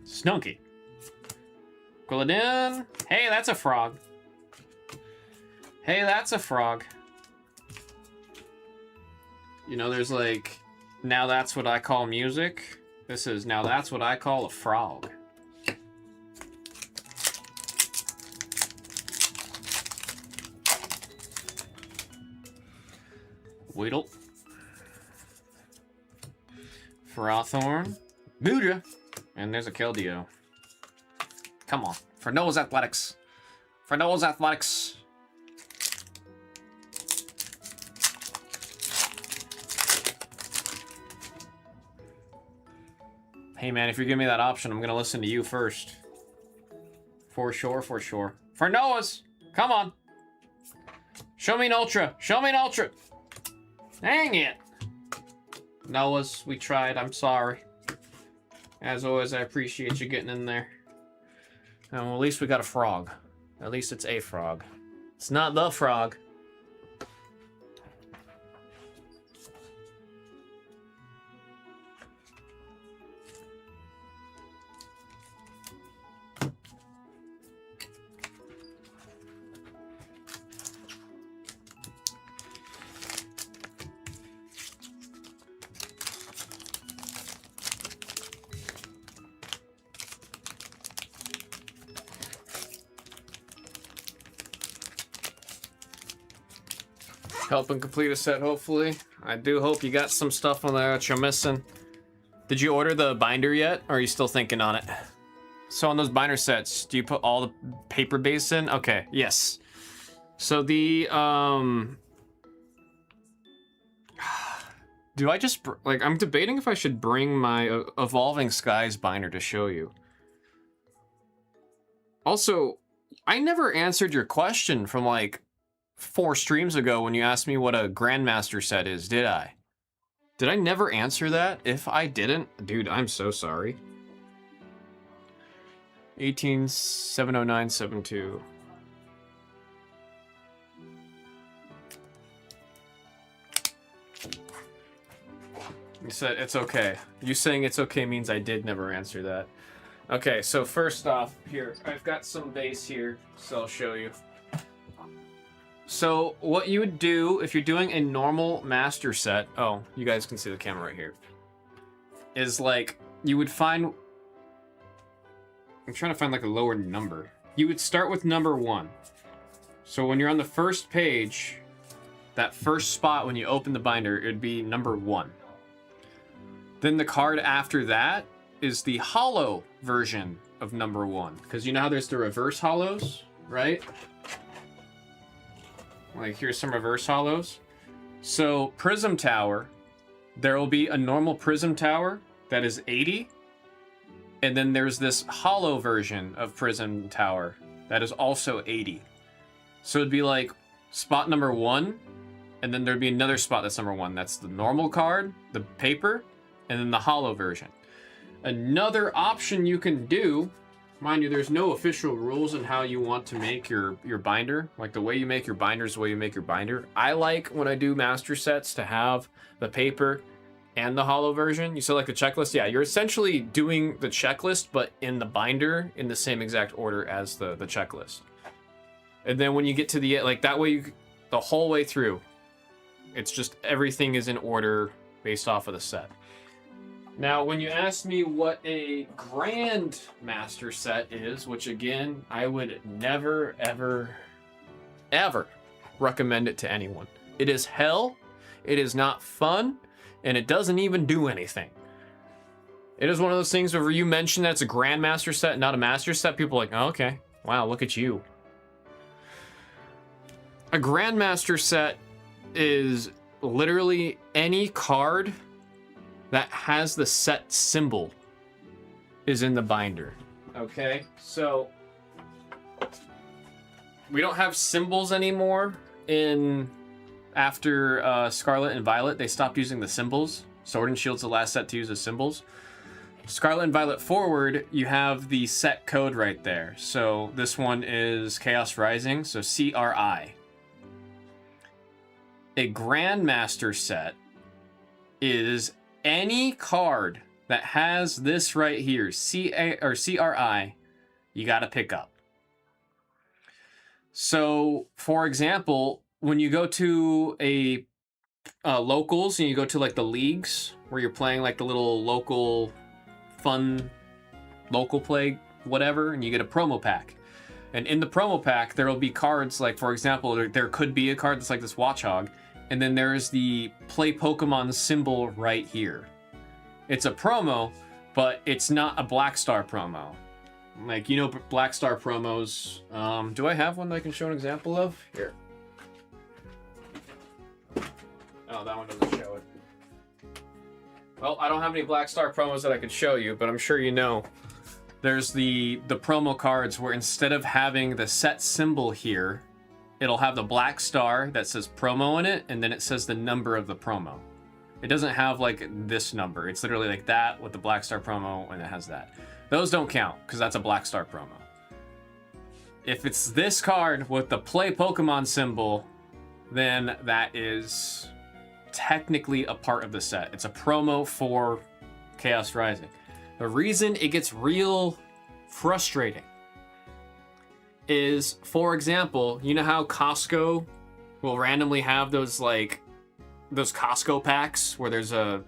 Snunky. Quilladin. Hey, that's a frog. Hey, that's a frog. You know, there's like, now that's what I call music. This is, now that's what I call a frog. Weedle. Frothorn. Booja. And there's a Keldeo. Come on. For Noah's Athletics. For Noah's Athletics. Hey man, if you give me that option, I'm gonna listen to you first. For sure, for sure. For Noah's! Come on! Show me an Ultra! Show me an Ultra! Dang it! Noah's, we tried, I'm sorry. As always, I appreciate you getting in there. Well, at least we got a frog. At least it's a frog. It's not the frog. Helping complete a set, hopefully. I do hope you got some stuff on there that you're missing. Did you order the binder yet, or are you still thinking on it? So on those binder sets, do you put all the paper base in? Okay, yes. So the, do I just, like, I'm debating if I should bring my Evolving Skies binder to show you. Also, I never answered your question from, like, 4 streams ago when you asked me what a Grandmaster set is, did I? Did I never answer that? If I didn't, dude, I'm so sorry. 18-709-72. You said it's okay. You saying it's okay means I did never answer that. Okay, so first off, here, I've got some base here, so I'll show you. So what you would do if you're doing a normal master set, oh, you guys can see the camera right here, is like, you would find, I'm trying to find like a lower number. You would start with number 1. So when you're on the first page, that first spot when you open the binder, it would be number 1. Then the card after that is the hollow version of number 1. Because you know how there's the reverse hollows, right? Like, here's some reverse hollows. So, Prism Tower, there will be a normal Prism Tower that is 80. And then there's this hollow version of Prism Tower that is also 80. So it'd be like spot number 1, and then there'd be another spot that's number 1. That's the normal card, the paper, and then the hollow version. Another option you can do, mind you, there's no official rules on how you want to make your binder. Like, the way you make your binder is the way you make your binder. I like, when I do master sets, to have the paper and the hollow version. You said like the checklist? Yeah, you're essentially doing the checklist, but in the binder in the same exact order as the checklist. And then when you get to the, like, that way, the whole way through, it's just everything is in order based off of the set. Now, when you ask me what a Grand Master set is, which again, I would never, ever, ever recommend it to anyone. It is hell, it is not fun, and it doesn't even do anything. It is one of those things where you mention that it's a Grandmaster set, not a Master set, people are like, oh, okay, wow, look at you. A Grandmaster set is literally any card that has the set symbol is in the binder. Okay, so we don't have symbols anymore after Scarlet and Violet. They stopped using the symbols. Sword and Shield's the last set to use the symbols. Scarlet and Violet forward, you have the set code right there. So this one is Chaos Rising, so CRI. A Grandmaster set is any card that has this right here, CRI, you got to pick up. So, for example, when you go to a locals and you go to like the leagues where you're playing like the little local fun local play whatever, and you get a promo pack. And in the promo pack, there will be cards like, for example, there could be a card that's like this Watchog, and then there's the Play Pokemon symbol right here. It's a promo, but it's not a Black Star promo. Like, you know, Black Star promos. Do I have one that I can show an example of? Here. Oh, that one doesn't show it. Well, I don't have any Black Star promos that I could show you, but I'm sure you know. There's the promo cards where instead of having the set symbol here, it'll have the Black Star that says promo in it, and then it says the number of the promo. It doesn't have like this number. It's literally like that with the Black Star promo, and it has that. Those don't count because that's a Black Star promo. If it's this card with the Play Pokemon symbol, then that is technically a part of the set. It's a promo for Chaos Rising. The reason it gets real frustrating is, for example, you know how Costco will randomly have those Costco packs where there's a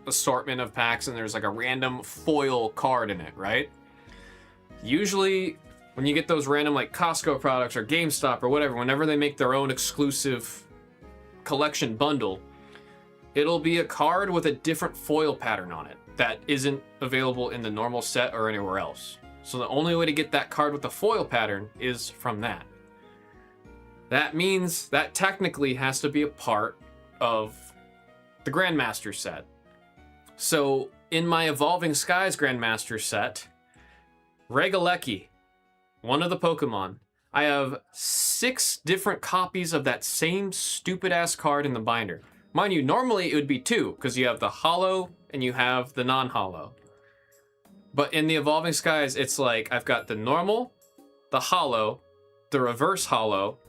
assortment of packs and there's like a random foil card in it, right? Usually when you get those random like Costco products or GameStop or whatever, whenever they make their own exclusive collection bundle, it'll be a card with a different foil pattern on it that isn't available in the normal set or anywhere else. So the only way to get that card with the foil pattern is from that. That means that technically has to be a part of the Grandmaster set. So in my Evolving Skies Grandmaster set, Regalecki, one of the Pokemon, I have 6 different copies of that same stupid ass card in the binder. Mind you, normally it would be 2, because you have the hollow and you have the non-hollow. But in the Evolving Skies, it's like I've got the normal, the hollow, the reverse hollow,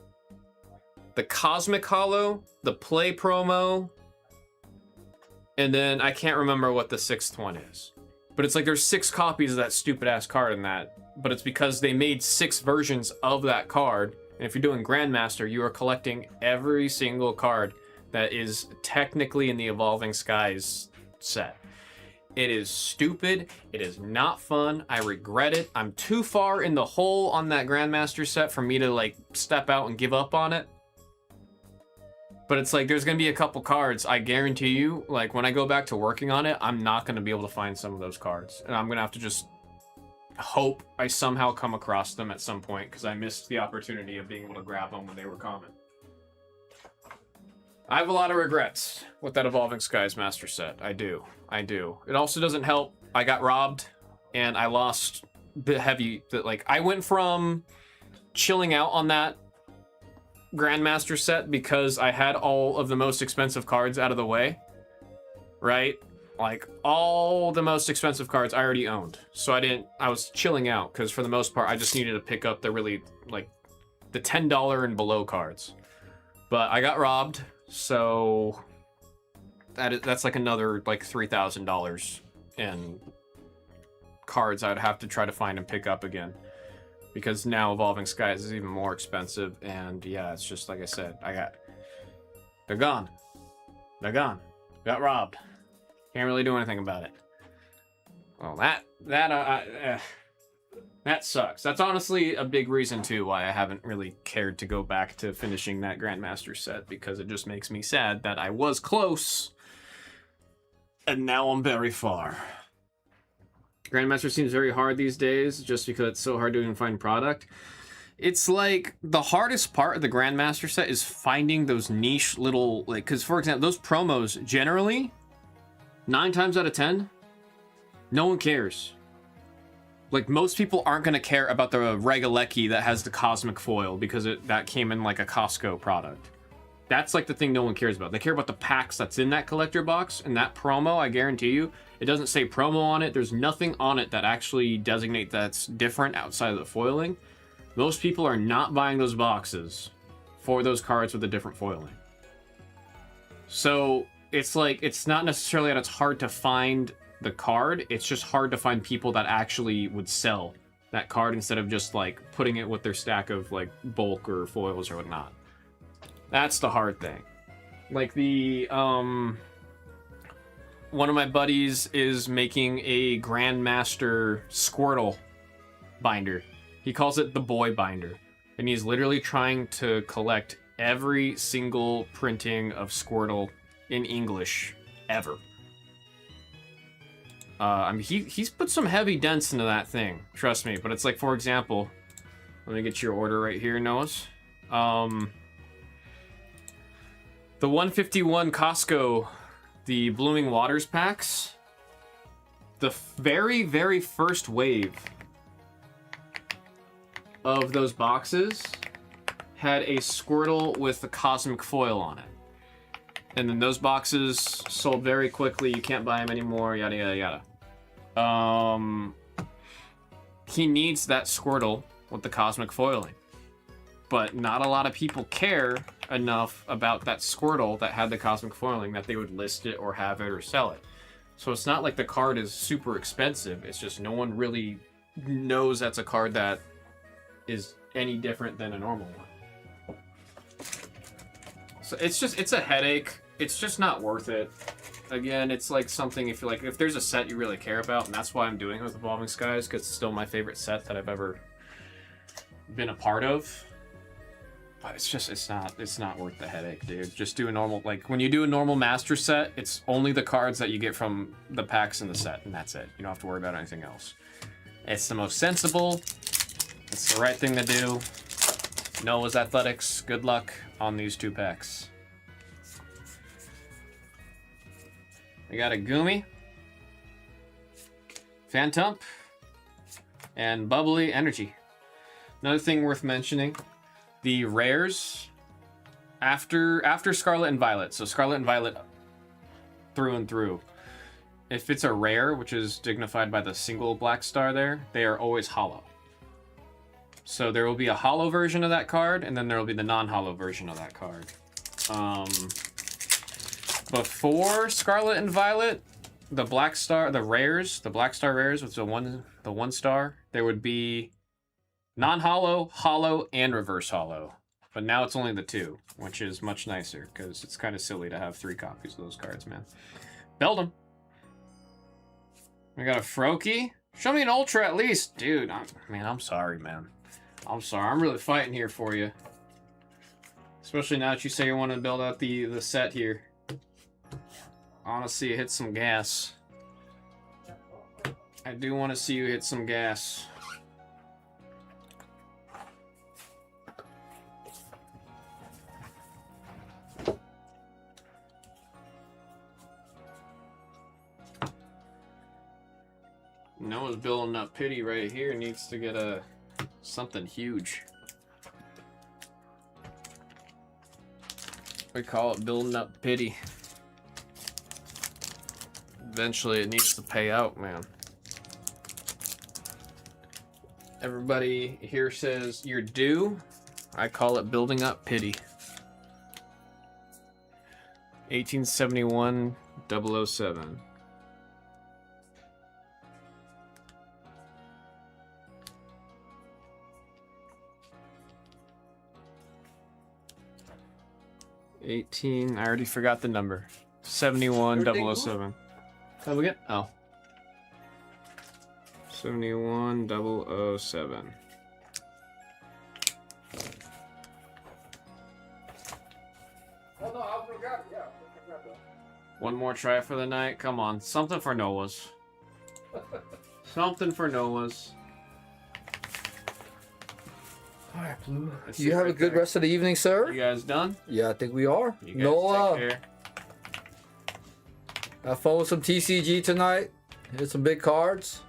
the cosmic hollow, the play promo, and then I can't remember what the 6th one is. But it's like there's 6 copies of that stupid ass card in that, but it's because they made 6 versions of that card. And if you're doing Grandmaster, you are collecting every single card that is technically in the Evolving Skies set. It is stupid. It is not fun. I regret it. I'm too far in the hole on that Grandmaster set for me to like step out and give up on it. But it's like, there's going to be a couple cards, I guarantee you, like, when I go back to working on it, I'm not going to be able to find some of those cards. And I'm going to have to just hope I somehow come across them at some point, because I missed the opportunity of being able to grab them when they were common. I have a lot of regrets with that Evolving Skies Master set. I do. It also doesn't help. I got robbed, and I lost the heavy... Like, I went from chilling out on that Grandmaster set because I had all of the most expensive cards out of the way, right? Like, all the most expensive cards I already owned. So I was chilling out, because for the most part, I just needed to pick up the really, like, the $10 and below cards. But I got robbed, so that's like another, like, $3,000 in cards I'd have to try to find and pick up again. Because now Evolving Skies is even more expensive, and yeah, it's just like I said, they're gone. They're gone. Got robbed. Can't really do anything about it. Well, that sucks. That's honestly a big reason too why I haven't really cared to go back to finishing that Grandmaster set, because it just makes me sad that I was close, and now I'm very far. Grandmaster seems very hard these days, just because it's so hard to even find product. It's like, the hardest part of the Grandmaster set is finding those niche little, like, because for example, those promos, generally, 9 times out of 10, no one cares. Like, most people aren't going to care about the Regalecki that has the Cosmic Foil, because that came in like a Costco product. That's like the thing no one cares about. They care about the packs that's in that collector box, and that promo, I guarantee you, it doesn't say promo on it. There's nothing on it that actually designates that's different outside of the foiling. Most people are not buying those boxes for those cards with the different foiling. So it's like, it's not necessarily that it's hard to find the card. It's just hard to find people that actually would sell that card instead of just like putting it with their stack of like bulk or foils or whatnot. That's the hard thing. Like the, one of my buddies is making a Grandmaster Squirtle binder. He calls it the boy binder. And he's literally trying to collect every single printing of Squirtle in English ever. I mean, he's put some heavy dents into that thing, trust me. But it's like, for example, let me get your order right here, Noah's. The 151 Costco, the Blooming Waters packs, the very, very first wave of those boxes had a Squirtle with the Cosmic Foil on it. And then those boxes sold very quickly. You can't buy them anymore, yada, yada, yada. He needs that Squirtle with the Cosmic Foiling. But not a lot of people care enough about that Squirtle that had the Cosmic Foiling that they would list it or have it or sell it. So it's not like the card is super expensive. It's just no one really knows that's a card that is any different than a normal one. So it's a headache. It's just not worth it. Again, it's like something, if there's a set you really care about, and that's why I'm doing it with Evolving Skies, because it's still my favorite set that I've ever been a part of. But it's not worth the headache, dude. Just do a normal, like, when you do a normal master set, it's only the cards that you get from the packs in the set, and that's it. You don't have to worry about anything else. It's the most sensible. It's the right thing to do. Noah's Athletics, good luck on these 2 packs. We got a Goomy, Phantump, and Bubbly Energy. Another thing worth mentioning, the rares after Scarlet and Violet, so Scarlet and Violet through and through, if it's a rare, which is dignified by the single black star there, they are always hollow. So there will be a hollow version of that card, and then there will be the non-hollow version of that card. Before Scarlet and Violet, the black star, the black star rares with the one star, there would be non-hollow, hollow, and reverse hollow. But now it's only the 2, which is much nicer, because it's kind of silly to have 3 copies of those cards, man. Build them. We got a Froakie. Show me an Ultra at least. Dude, I'm sorry, man. I'm sorry. I'm really fighting here for you. Especially now that you say you want to build out the set here. I want to see you hit some gas. I do want to see you hit some gas. Noah's building up pity right here. Needs to get something huge. We call it building up pity. Eventually it needs to pay out, man. Everybody here says you're due. I call it building up pity. 1871 007. I already forgot the number. 71 007. Come again? Oh. 71 007. Oh no, I forgot. Yeah, I forgot that. One more try for the night. Come on. Something for Noah's. Something for Noah's. Alright, Blue. You have a good rest of the evening, sir? You guys done? Yeah, I think we are. You guys Noah, take care. have fun with some TCG tonight. Hit some big cards.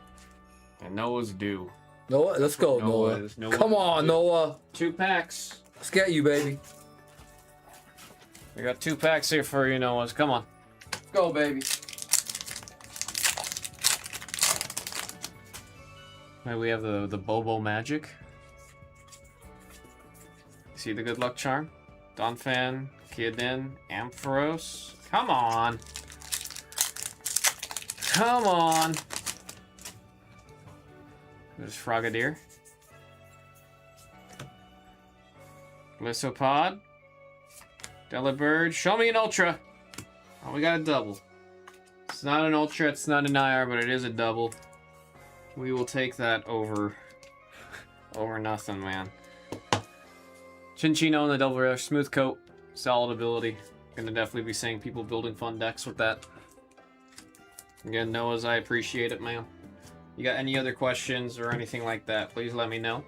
And Noah's due. Noah, let's go, Noah. Come on, Noah. 2 packs. Let's get you, baby. We got 2 packs here for you, Noah's. Come on. Let's go, baby. Right, we have the Bobo Magic. See the good luck charm? Donphan, Kiadin, Ampharos. Come on. Come on. There's Frogadier. Blissopod. Delibird. Show me an Ultra. Oh, we got a double. It's not an Ultra, it's not an IR, but it is a double. We will take that over nothing, man. Chinchino and the Double Rush. Smooth coat. Solid ability. Gonna definitely be seeing people building fun decks with that. Again, Noah's, I appreciate it, man. You got any other questions or anything like that, please let me know.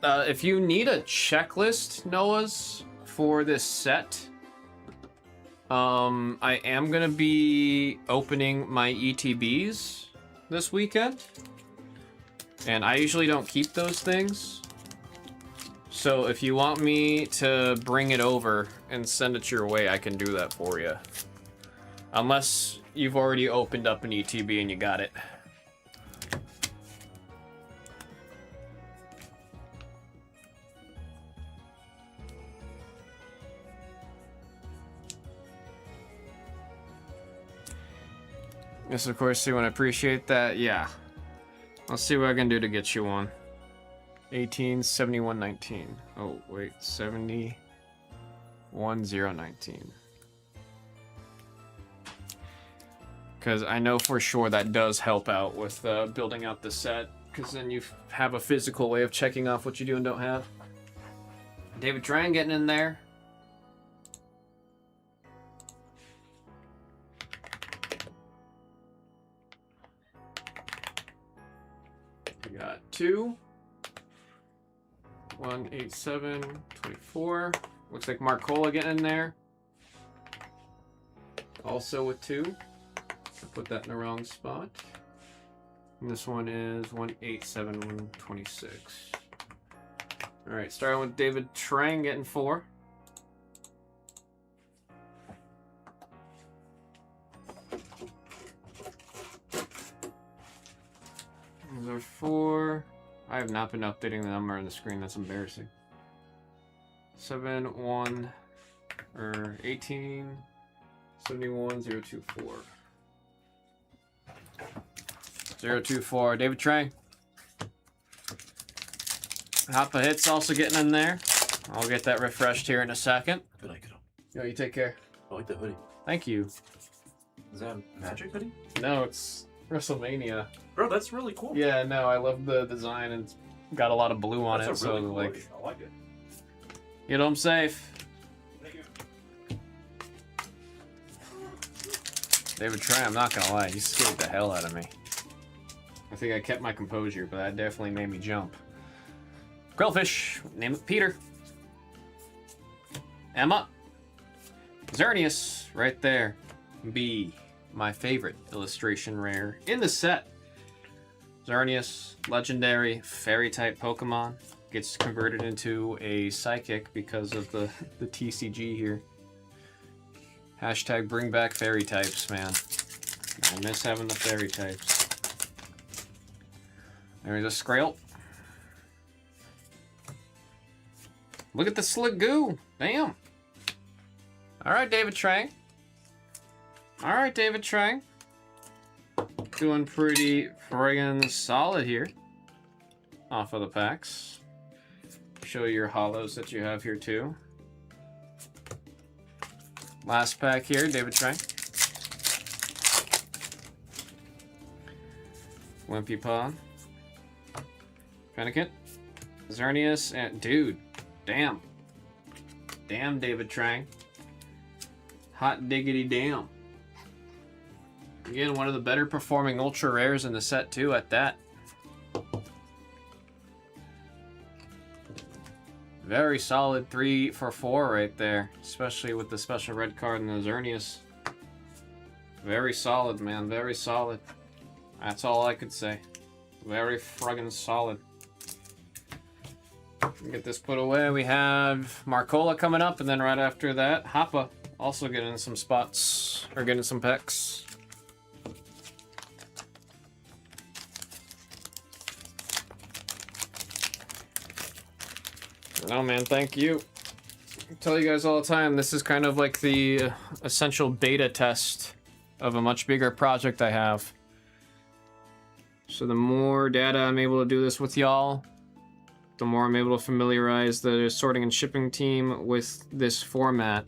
If you need a checklist, Noah's, for this set, I am gonna be opening my ETBs this weekend. And I usually don't keep those things. So if you want me to bring it over and send it your way, I can do that for you. Unless you've already opened up an ETB and you got it. Yes, of course, you want to appreciate that. Yeah. I'll see what I can do to get you one. 187119. Oh, wait. 71019. Because I know for sure that does help out with building out the set. Because then you have a physical way of checking off what you do and don't have. David Tran getting in there. We got 2. 18724. Looks like Marcola getting in there. Also with 2. Put that in the wrong spot. And this one is 18726. Alright, starting with David Trang getting 4. Those are 4. I have not been updating the number on the screen, that's embarrassing. 18024. 024. David Trang. Hoppa Hits also getting in there. I'll get that refreshed here in a second. Good night, kiddo. Yo, you take care. I like the hoodie. Thank you. Is that a Magic hoodie? No, it's WrestleMania. Bro, that's really cool. Yeah, no, I love the design and it's got a lot of blue on That's it. a really So cool like, hoodie. I like it. Get home safe. David Trey, I'm not gonna lie, he scared the hell out of me. I think I kept my composure, but that definitely made me jump. Grillfish, name it Peter. Emma. Xerneas, right there. B, my favorite illustration rare in the set. Xerneas, legendary fairy-type Pokemon. Gets converted into a psychic because of the TCG here. Hashtag bring back fairy types, man. I miss having the fairy types. There's a Scrail. Look at the slick goo. Damn. Alright, David Trang. Alright, David Trang. Doing pretty friggin' solid here. Off of the packs. Show your holos that you have here too. Last pack here, David Trang. Wimpy Paw. Fennekin. Xerneas, and dude. Damn. Damn, David Trang. Hot diggity damn. Again, one of the better performing ultra rares in the set too at that. Very solid 3 for 4 right there, especially with the special red card and the Xerneas. Very solid, man, very solid. That's all I could say. Very friggin' solid. Get this put away. We have Marcola coming up, and then right after that, Hoppa also getting some spots, or getting some pecks. No, man, thank you. I tell you guys all the time, this is kind of like the essential beta test of a much bigger project I have. So the more data I'm able to do this with y'all, the more I'm able to familiarize the sorting and shipping team with this format,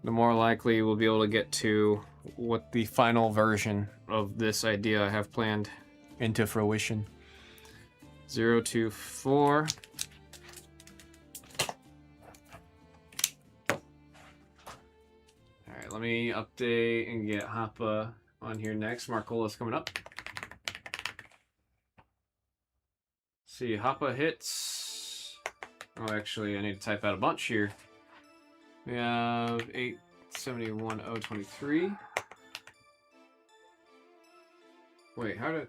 the more likely we'll be able to get to what the final version of this idea I have planned into fruition. 0 to 4. Alright, let me update and get Hoppa on here next. Marcola's coming up. See, Hoppa hits. Oh, actually, I need to type out a bunch here. We have 871023. Wait, how did...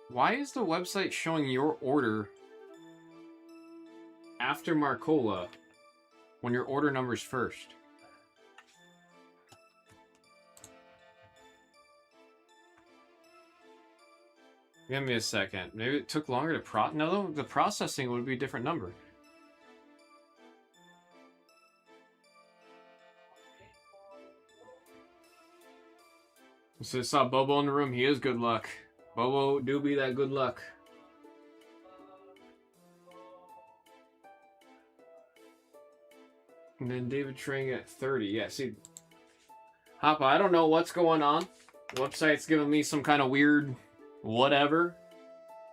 Why is the website showing your order after Marcola when your order number's first? Give me a second. Maybe it took longer to No, the processing would be a different number. So I saw Bobo in the room. He is good luck. Bobo do be that good luck. And then David Trang at 30. Yeah, see. Hoppa, I don't know what's going on. The website's giving me some kind of weird whatever.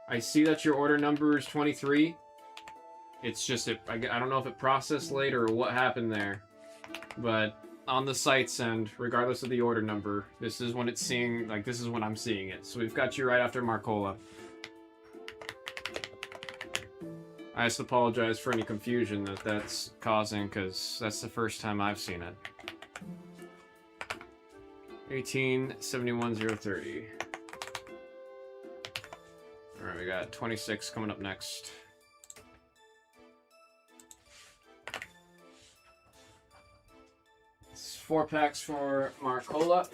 I see that your order number is 23. It's just, I don't know if it processed late or what happened there. But on the site's end, regardless of the order number, this is when it's seeing, like, this is when I'm seeing it. So we've got you right after Marcola. I just apologize for any confusion that that's causing, because that's the first time I've seen it. 1871030. Alright, we got 26 coming up next. It's 4 packs for Marcola.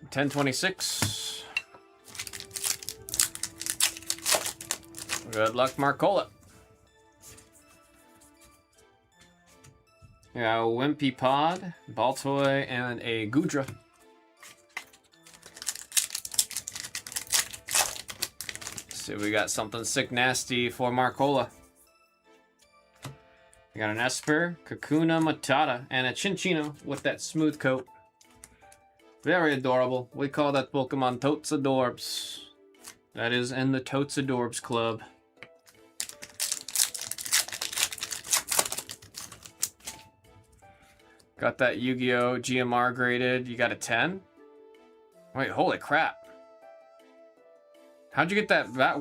$10.26. Good luck, Marcola. Yeah, Wimpy Pod, Baltoy, and a Goodra. See if we got something sick nasty for Marcola. We got an Esper, Kakuna Matata, and a Chinchino with that smooth coat. Very adorable. We call that Pokemon Totes Adorbs. That is in the Totes Adorbs Club. Got that Yu-Gi-Oh! GMR graded. You got a 10? Wait, holy crap. How'd you get that back?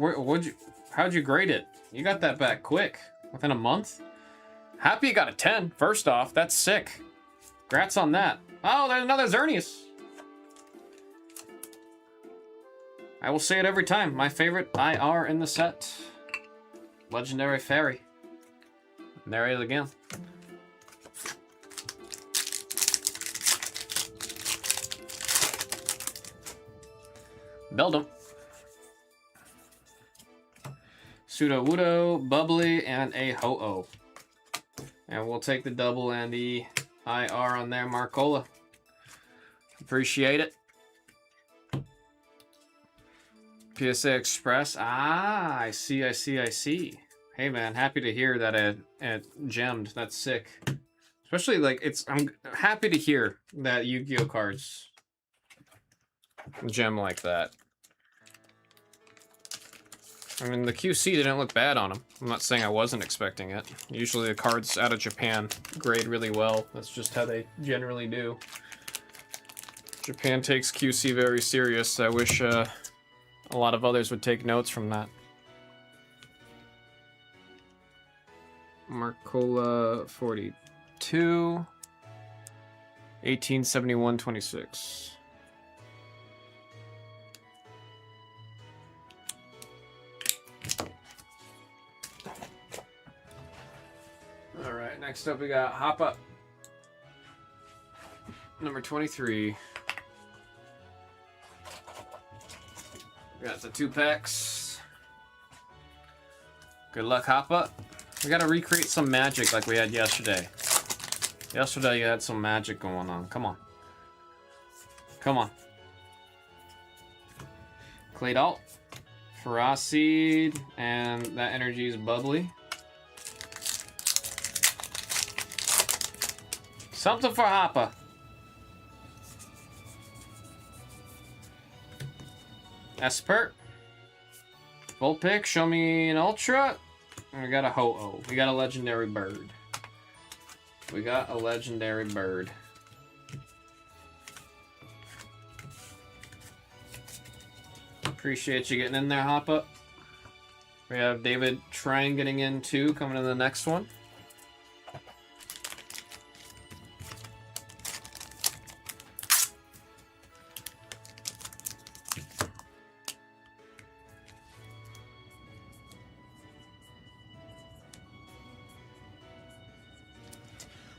How'd you grade it? You got that back quick. Within a month? Happy you got a 10, first off. That's sick. Congrats on that. Oh, there's another Xerneas. I will say it every time. My favorite IR in the set. Legendary Fairy. And there he is again. Beldum. Sudowoodo, Bubbly, and a Ho-Oh. And we'll take the double and the IR on there, Marcola. Appreciate it. PSA Express. Ah, I see. Hey man, happy to hear that it gemmed. That's sick. Especially like I'm happy to hear that Yu-Gi-Oh cards gem like that. I mean, the QC didn't look bad on them. I'm not saying I wasn't expecting it. Usually the cards out of Japan grade really well. That's just how they generally do. Japan takes QC very serious. I wish a lot of others would take notes from that. Marcola 42. 1871-26. Alright, next up we got Hop Up. Number 23. We got the 2 packs. Good luck, Hop Up. We gotta recreate some magic like we had yesterday. Yesterday you had some magic going on. Come on. Come on. Claydol, Ferocid, and that energy is Bubbly. Something for Hoppa. Esper. Vulpix, show me an Ultra. And we got a Ho-Oh. We got a legendary bird. We got a legendary bird. Appreciate you getting in there, Hoppa. We have David Trang getting in too, coming in the next one.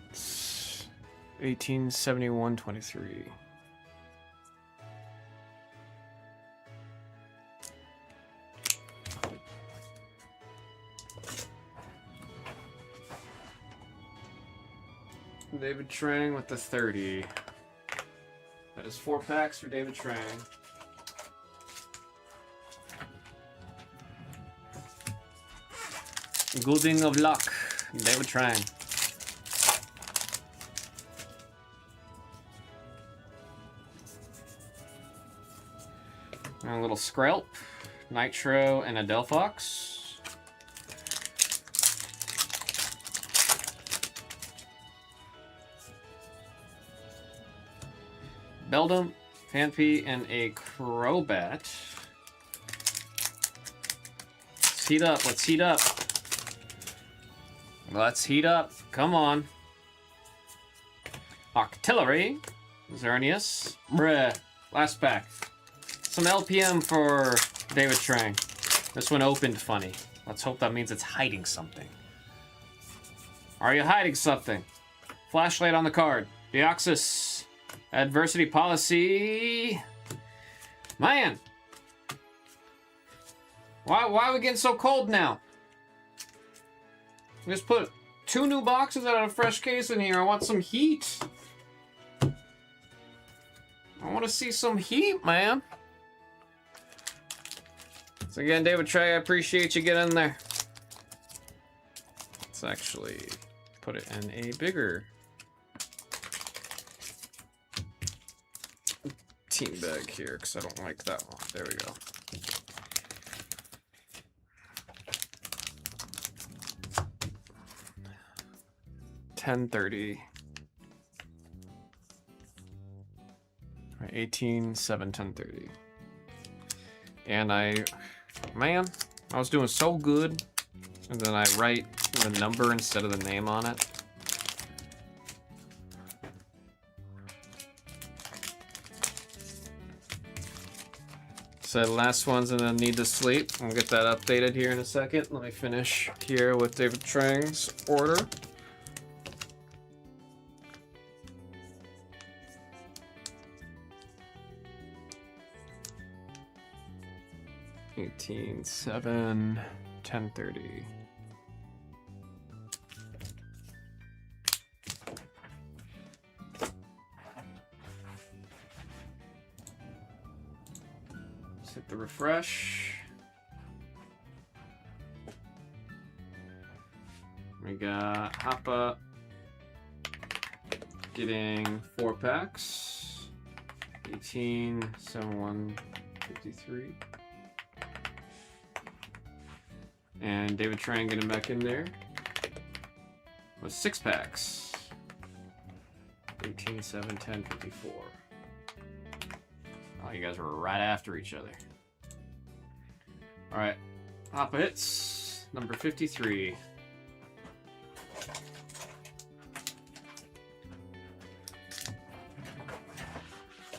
It's 1871-23. David Trang with the 30. That is 4 packs for David Trang. Goulding of Luck, David Trang. And a little Skrelp, Nitro, and a Delphox. Beldum, Fanpy, and a Crobat. Let's heat up, let's heat up. Let's heat up, come on. Octillery, Xerneas, Bruh, last pack. Some LPM for David Trang. This one opened funny. Let's hope that means it's hiding something. Are you hiding something? Flashlight on the card. Deoxys. Adversity Policy. Man. Why are we getting so cold now? We just put 2 new boxes out of a fresh case in here. I want some heat. I want to see some heat, man. So again, David Trey, I appreciate you getting there. Let's actually put it in a bigger team bag here because I don't like that one. There we go. $10.30. 18, 7, 10.30. And I was doing so good, and then I write the number instead of the name on it. So the last one's and then need to sleep. We'll get that updated here in a second. Let me finish here with David Trang's order. $18, 7, 10.30. Let's hit the refresh. We got Hoppa getting 4 packs. 18, 71, 53. And David Trang getting back in there with 6 packs. 18, 7, 10, 54. Oh, you guys were right after each other. All right, Hoppa hits number 53.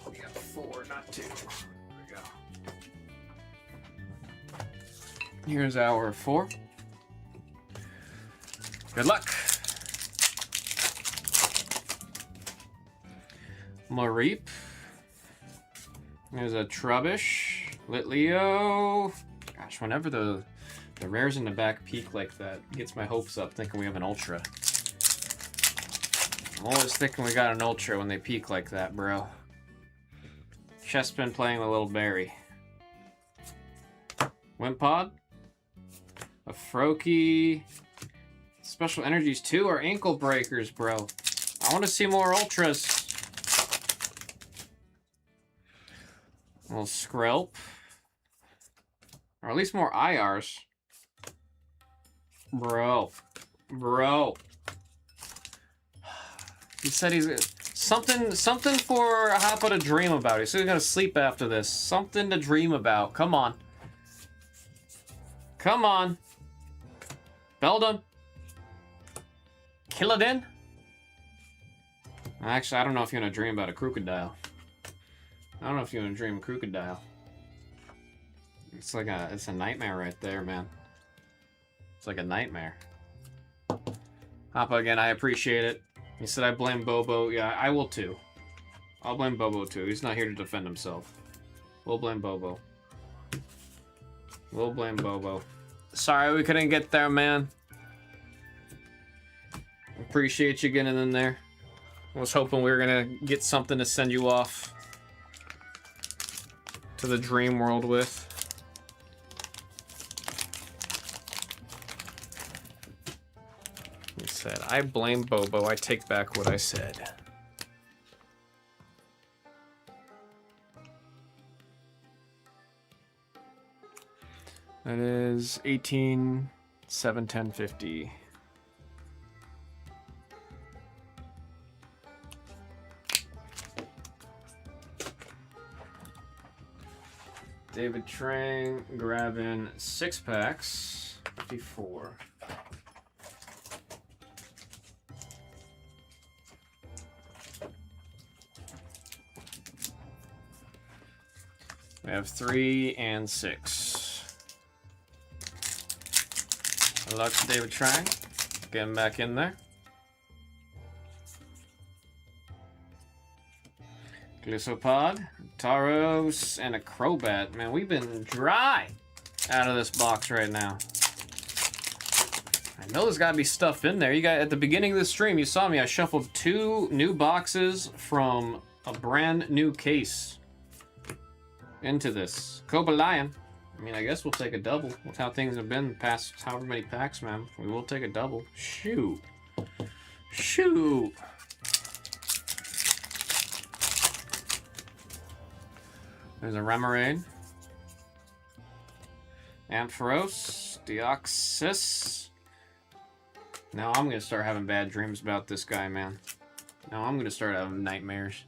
We got 4, not 2. There we go. Here's our 4. Good luck. Mareep. There's a Trubbish. Litleo. Gosh, whenever the rares in the back peak like that, it gets my hopes up thinking we have an Ultra. I'm always thinking we got an Ultra when they peak like that, bro. Chespin playing the little berry. Wimpod. A Froakie. Special Energies 2 are ankle breakers, bro. I want to see more Ultras. A little Skrelp. Or at least more IRs. Bro. He said he's... Something for Hoppa to dream about. He said he's gonna sleep after this. Something to dream about. Come on. Come on. Beldum. Killadin. Actually, I don't know if you're gonna dream about a crocodile. I don't know if you're gonna dream a crocodile. It's like it's a nightmare right there, man. It's like a nightmare. Hoppa again, I appreciate it. He said I blame Bobo. Yeah, I will too. I'll blame Bobo too. He's not here to defend himself. We'll blame Bobo. We'll blame Bobo. Sorry we couldn't get there, man. Appreciate you getting in there. I was hoping we were gonna get something to send you off to the dream world with. He said, I blame Bobo. I take back what I said. That is 18, 7, 10, 50. David Trang grabbing 6 packs, 54. We have 3 and 6. Good luck to David Trang. Getting back in there. Glisopod, Taros, and a Crobat. Man, we've been dry out of this box right now. I know there's got to be stuff in there. You got at the beginning of the stream, you saw me. I shuffled 2 new boxes from a brand new case into this. Cobalion, I mean, I guess we'll take a double with how things have been past however many packs, man. We will take a double. Shoot. Shoot. There's a Remoraid. Ampharos. Deoxys. Now I'm going to start having bad dreams about this guy, man. Now I'm going to start having nightmares.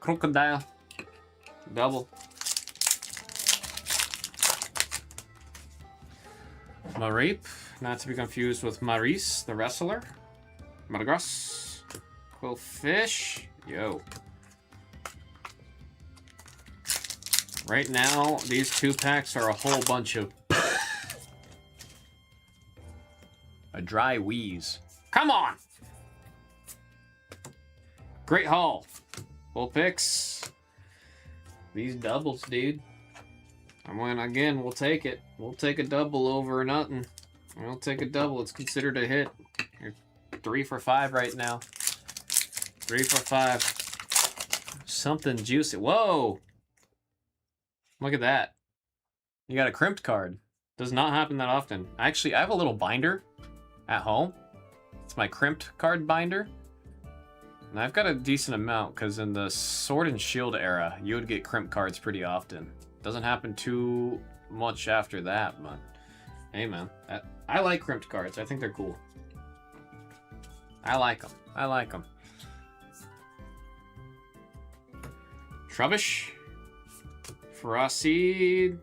Crocodile. Double. Mareep, not to be confused with Maurice, the wrestler. Madagas. Quillfish. Yo. Right now, these 2 packs are a whole bunch of... a dry wheeze. Come on! Great haul. Full picks. These doubles, dude. I mean, again, we'll take it. We'll take a double over nothing. We'll take a double. It's considered a hit. You're 3 for 5 right now. 3 for 5. Something juicy. Whoa! Look at that. You got a crimped card. Does not happen that often. Actually, I have a little binder at home. It's my crimped card binder. And I've got a decent amount because in the Sword and Shield era, you would get crimped cards pretty often. Doesn't happen too much after that, but hey, man. I like crimped cards. I think they're cool. I like them. I like them. Trubbish. Frostseed.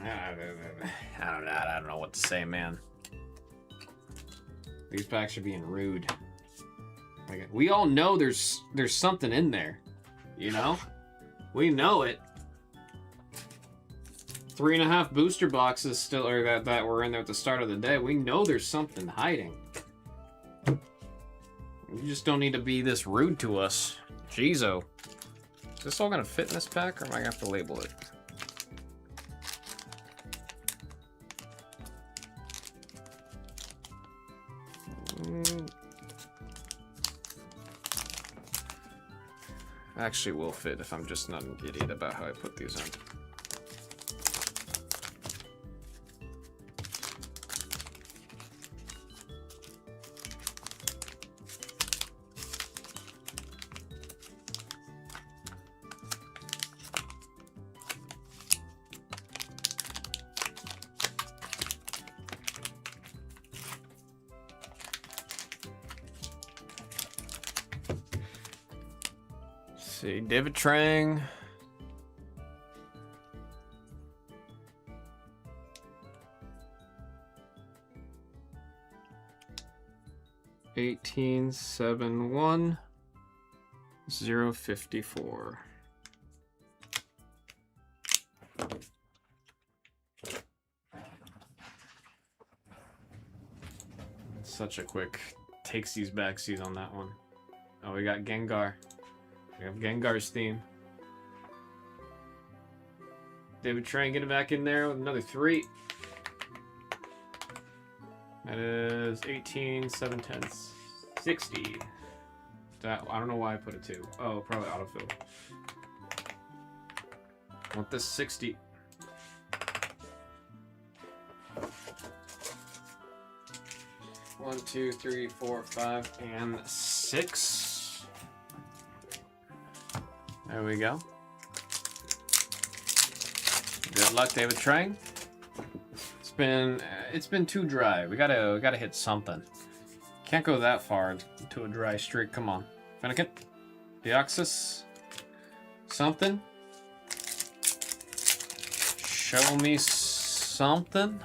I don't know what to say, man. These packs are being rude. Like, we all know there's something in there, you know? We know it. 3.5 booster boxes still, or that were in there at the start of the day. We know there's something hiding. You just don't need to be this rude to us. Jeezo. Is this all gonna fit in this pack, or am I gonna have to label it? Actually will fit if I'm just not an idiot about how I put these in. See, David Trang. $18.71 054. Such a quick takesies backsies on that one. Oh, we got Gengar. We have Gengar's theme. David Trang getting back in there with another 3. That is 18, 7, 10, 60. That, I don't know why I put a 2. Oh, probably autofill. I want this 60. One, 2, 3, 4, 5, and 6. There we go. Good luck, David Trang. It's been too dry. We gotta hit something. Can't go that far into a dry streak. Come on, Fennekin, Deoxys, something. Show me something.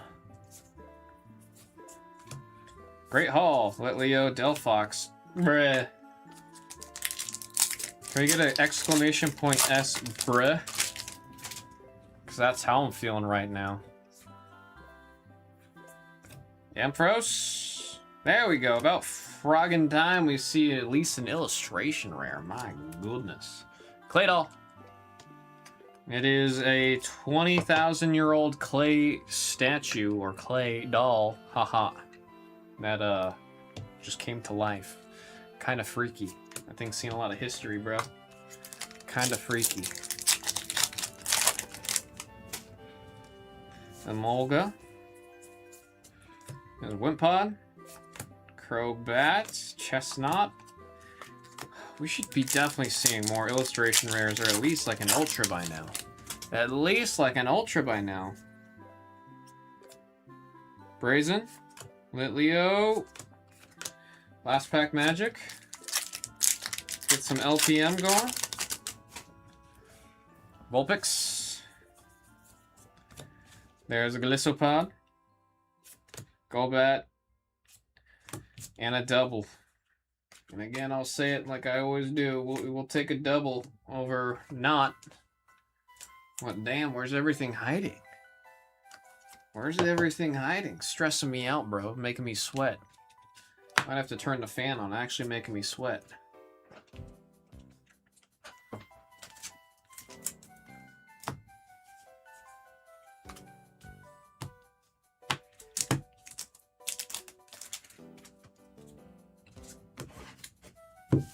Great haul, Litleo, Delphox. Bruh. Can we get an exclamation point S, bruh? Because that's how I'm feeling right now. Ampharos. There we go. About frogging time, we see at least an illustration rare. My goodness. Clay doll. It is a 20,000-year-old clay statue or clay doll. Haha. That just came to life. Kind of freaky. That thing's seen a lot of history, bro. Kinda freaky. Emolga. And Wimpod. Crobat. Chestnut. We should be definitely seeing more illustration rares, or at least like an ultra by now. At least like an ultra by now. Brazen. Litleo. Last pack magic. Get some LPM going. Vulpix. There's a Glissopod. Golbat. And a double. And again, I'll say it like I always do. We'll take a double over not. What, damn, where's everything hiding? Where's everything hiding? Stressing me out, bro. Making me sweat. Might have to turn the fan on. Actually making me sweat.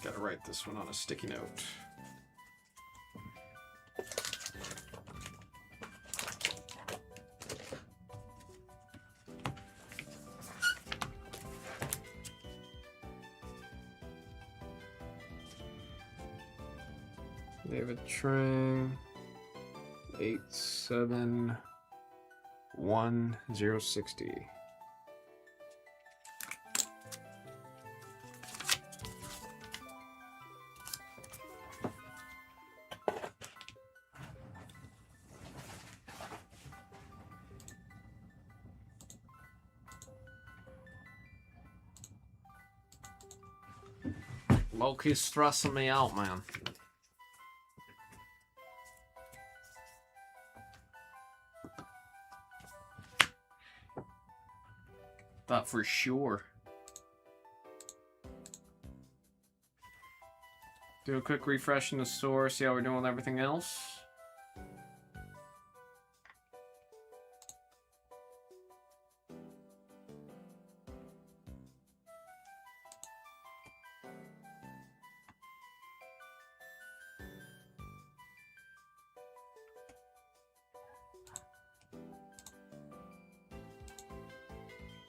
Gotta write this one on a sticky note. David Trang, 871060. Loki's stressing me out, man. Thought for sure. Do a quick refresh in the store, see how we're doing with everything else.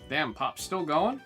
Damn, Pop's still going?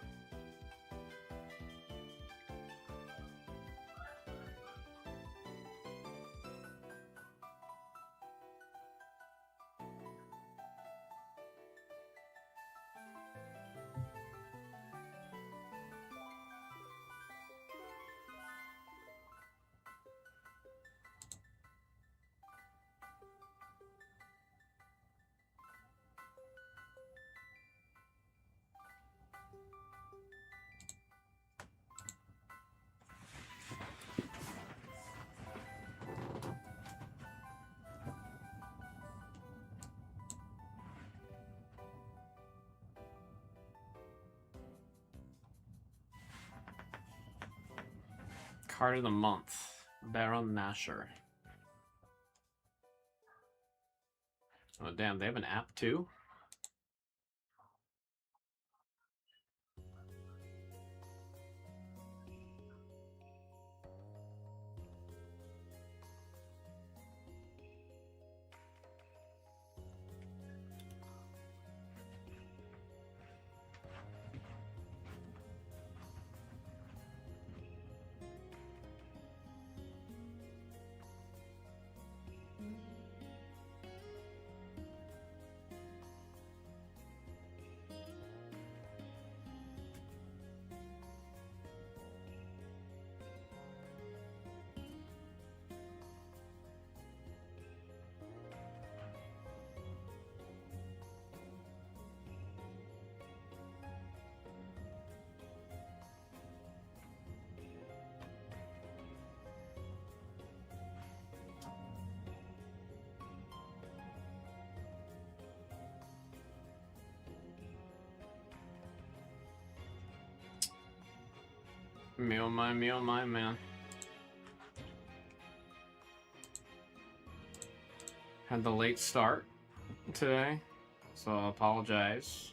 Card of the month, Baron Nashor. Oh damn, they have an app too? Me oh my, man. Had the late start today, so I'll apologize.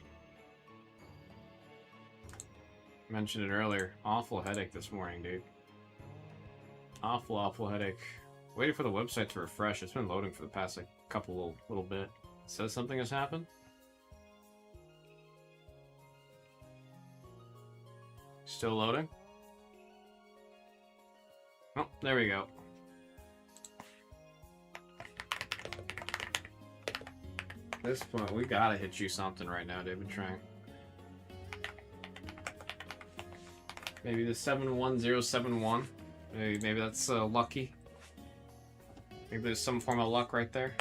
Mentioned it earlier. Awful headache this morning, dude. Awful headache. Waiting for the website to refresh. It's been loading for the past like couple little bit. It says something has happened. Still loading. Oh, there we go. At this point, we gotta hit you something right now, David Trang. Maybe the 71071. Maybe that's lucky. Maybe there's some form of luck right there.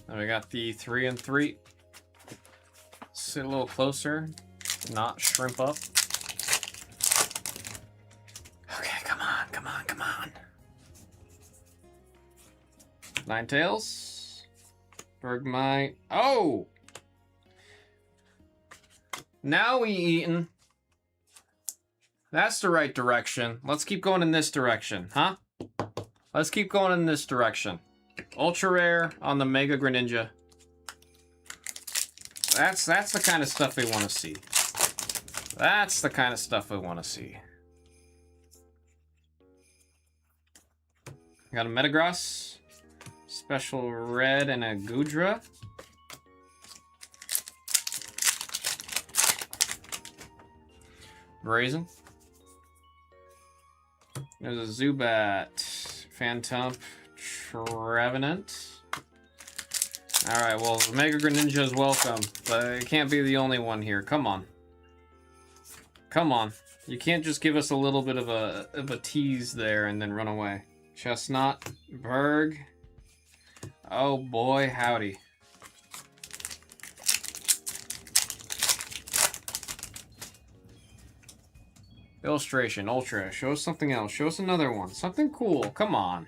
Then we got the 3 and 3. Sit a little closer, not shrimp up. Okay, come on, come on, come on. 9 tails. Bergmite. Oh! Now we eatin'. That's the right direction. Let's keep going in this direction, huh? Let's keep going in this direction. Ultra rare on the Mega Greninja. That's the kind of stuff we want to see. That's the kind of stuff we want to see. Got a Metagross, special red, and a Gudra. Brazen. There's a Zubat, Phantump, Trevenant. Alright, well, Mega Greninja is welcome, but it can't be the only one here. Come on. Come on. You can't just give us a little bit of a tease there and then run away. Chestnut, Berg. Oh boy, howdy. Illustration, Ultra. Show us something else. Show us another one. Something cool. Come on.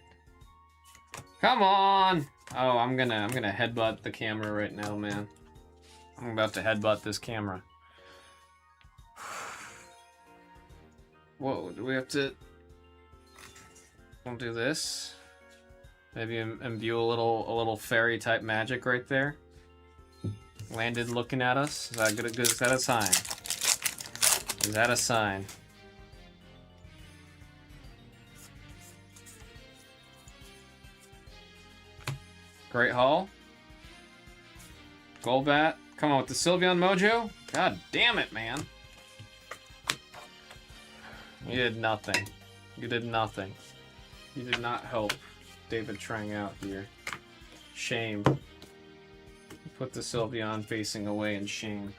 Come on! Oh, I'm gonna headbutt the camera right now, man. I'm about to headbutt this camera. Whoa, do we have to... Don't do this. Maybe imbue a little fairy type magic right there. Landed looking at us. Is that good? Is that a sign? Is that a sign? Great Hall. Golbat. Come on with the Sylveon Mojo. God damn it, man. You did nothing. You did nothing. You did not help David Trang out here. Shame. Put the Sylveon facing away in shame.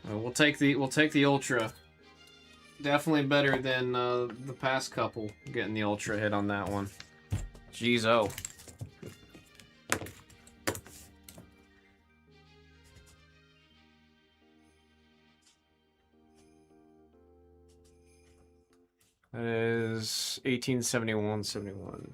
We'll take the Ultra. Definitely better than the past couple. Getting the Ultra hit on that one. Jeez, oh. That is 1871-71.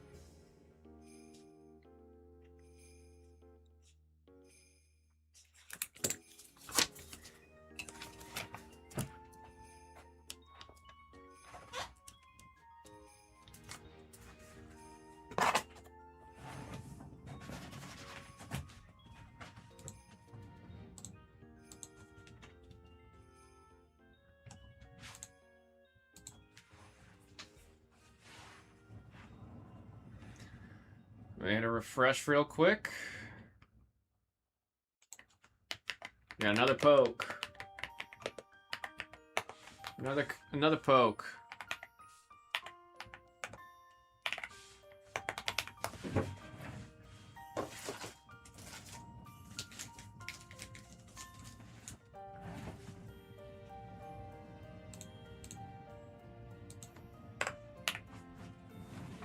We had to refresh real quick. Got another poke. Another poke.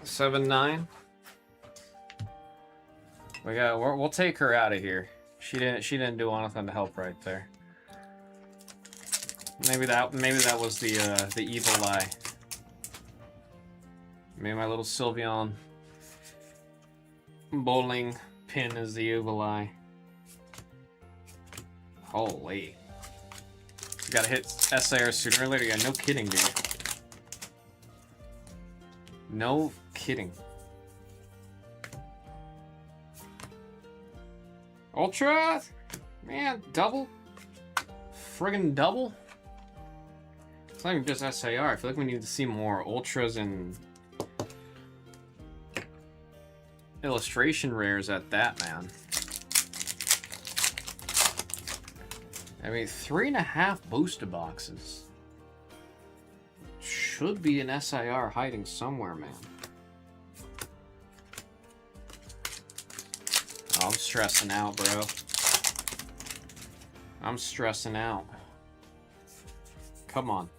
Seven, 9. We'll take her out of here. She didn't do anything to help right there. Maybe that was the evil eye. Maybe my little Sylveon bowling pin is the evil eye. Holy. You gotta hit SIR sooner or later. Yeah, no kidding, dude. No kidding. Ultra? Man, double? Friggin' double? It's not even just SAR. I feel like we need to see more ultras and illustration rares at that, man. I mean, 3.5 booster boxes. Should be an SIR hiding somewhere, man. Oh, I'm stressing out, bro. I'm stressing out. Come on.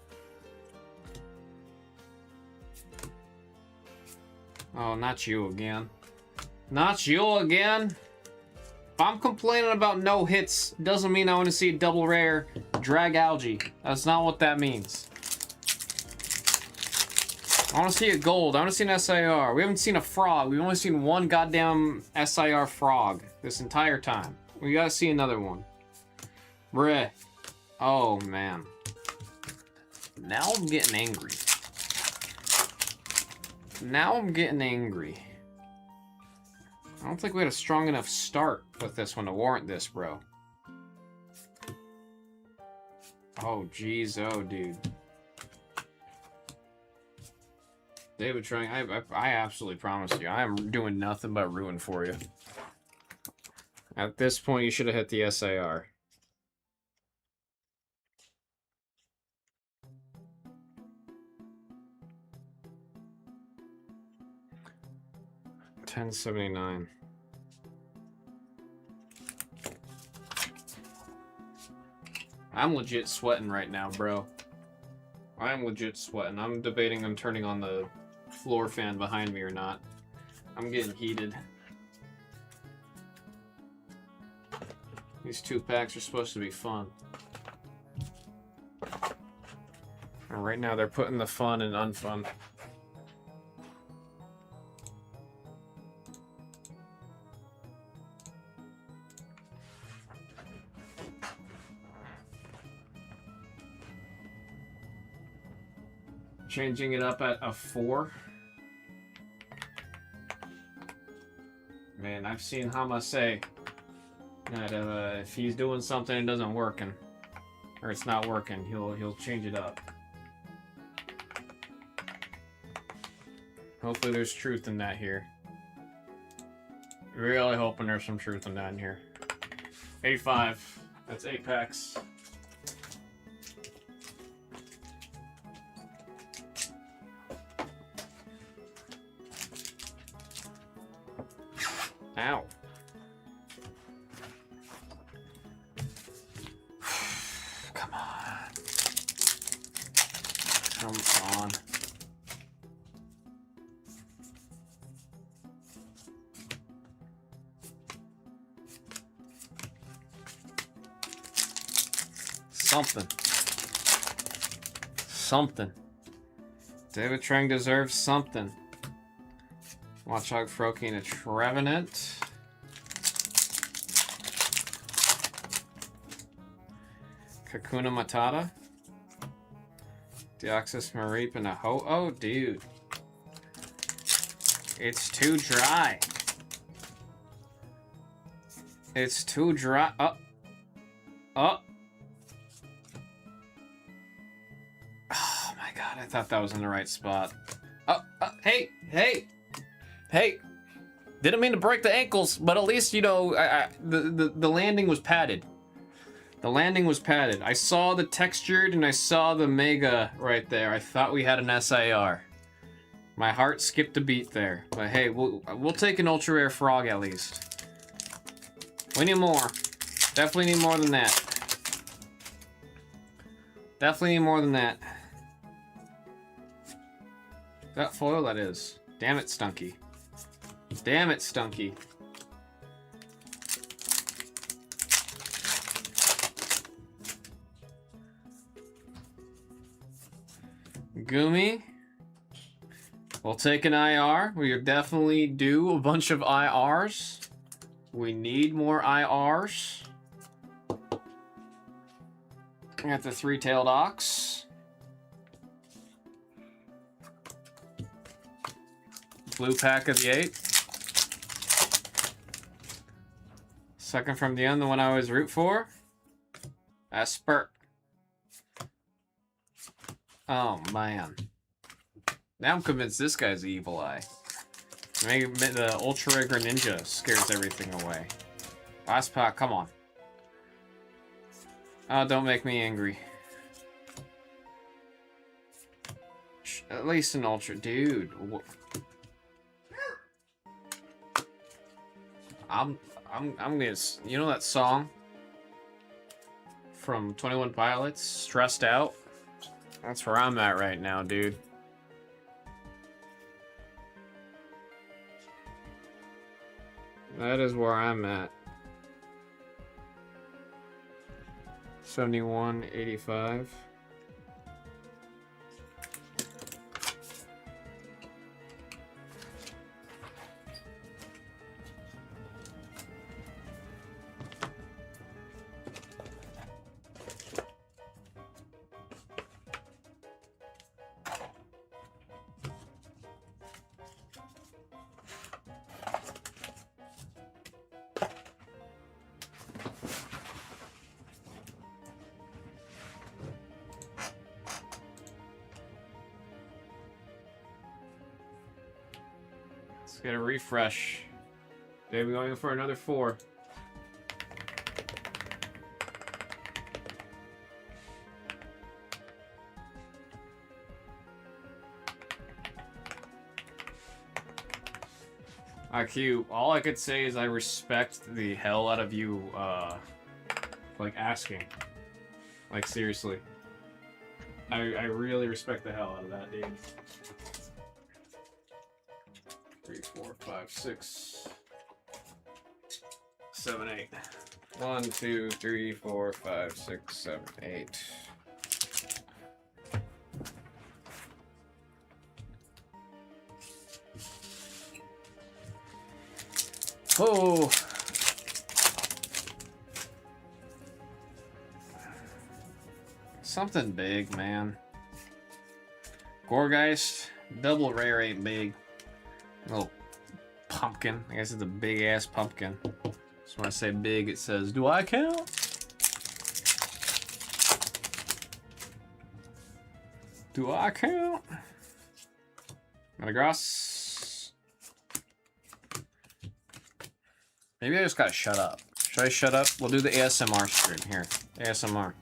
Oh, not you again. Not you again. If I'm complaining about no hits, doesn't mean I want to see a double rare drag algae. That's not what that means. I want to see a gold. I want to see an SIR. We haven't seen a frog. We've only seen one goddamn SIR frog this entire time. We gotta see another one. Bruh. Oh, man. Now I'm getting angry. Now I'm getting angry. I don't think we had a strong enough start with this one to warrant this, bro. Oh, jeez. Oh, dude. David Trang, I absolutely promise you, I am doing nothing but rooting for you. At this point, you should have hit the SAR. $10.79. I'm legit sweating right now, bro. I'm legit sweating. I'm debating on turning on the floor fan behind me or not. I'm getting heated. These 2 packs are supposed to be fun. And right now they're putting the fun in unfun. Changing it up at a 4. Man, I've seen Hama say that if he's doing something and it doesn't working, or it's not working, he'll change it up. Hopefully there's truth in that here. Really hoping there's some truth in that in here. 85. That's 8 packs. Ow. Come on. Come on. Something. Something. David Trang deserves something. Watchog Froki and a Trevenant. Kakuna Matata. Deoxys Mareep and a Ho-Oh. Dude. It's too dry. It's too dry. Oh. Oh. Oh my god, I thought that was in the right spot. Oh, hey, hey. Hey, didn't mean to break the ankles, but at least, you know, the landing was padded. The landing was padded. I saw the textured and I saw the mega right there. I thought we had an SIR. My heart skipped a beat there. But hey, we'll take an ultra rare frog at least. We need more. Definitely need more than that. Definitely need more than that. That foil, that is. Damn it, Stunky. Damn it, Stunky. Gumi. We'll take an IR. We are definitely due a bunch of IRs. We need more IRs. We got the 3-tailed ox. Blue pack of the 8. Second from the end, the one I always root for. Esper. Oh, man. Now I'm convinced this guy's the evil eye. Maybe the Ultra Rare Greninja scares everything away. Last pack, come on. Oh, don't make me angry. At least an Ultra... Dude. I'm gonna... You know that song? From 21 Pilots? Stressed Out? That's where I'm at right now, dude. That is where I'm at. 71.85. Let's get a refresh. They're going for another 4. IQ, all I could say is I respect the hell out of you, like, asking. Like, seriously. I really respect the hell out of that, dude. 3, 4, 5, 6, 7, 8. 1, 2, 3, 4, 5, 6, 7, 8. Oh! Something big, man. Gorgeist, double rare ain't big. Little pumpkin. I guess it's a big ass pumpkin. So when I say big, it says, do I count? Do I count? Metagross. Maybe I just gotta shut up. Should I shut up? We'll do the ASMR stream here. ASMR.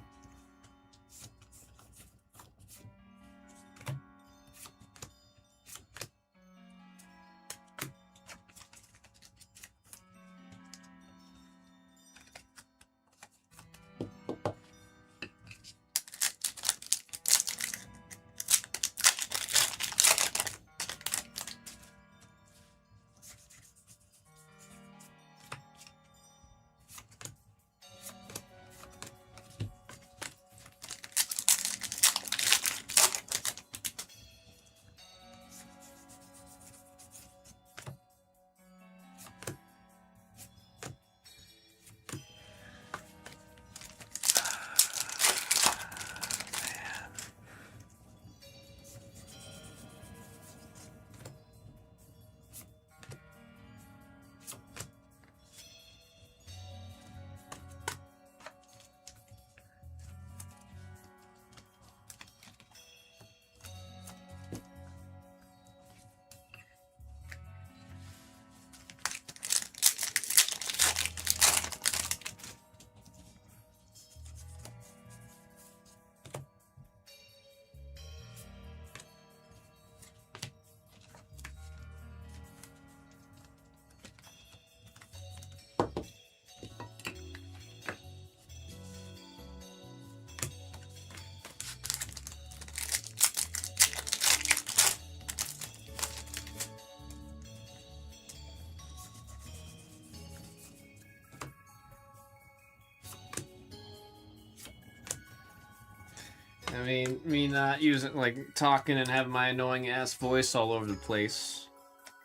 I mean, me not using, like, talking and having my annoying ass voice all over the place.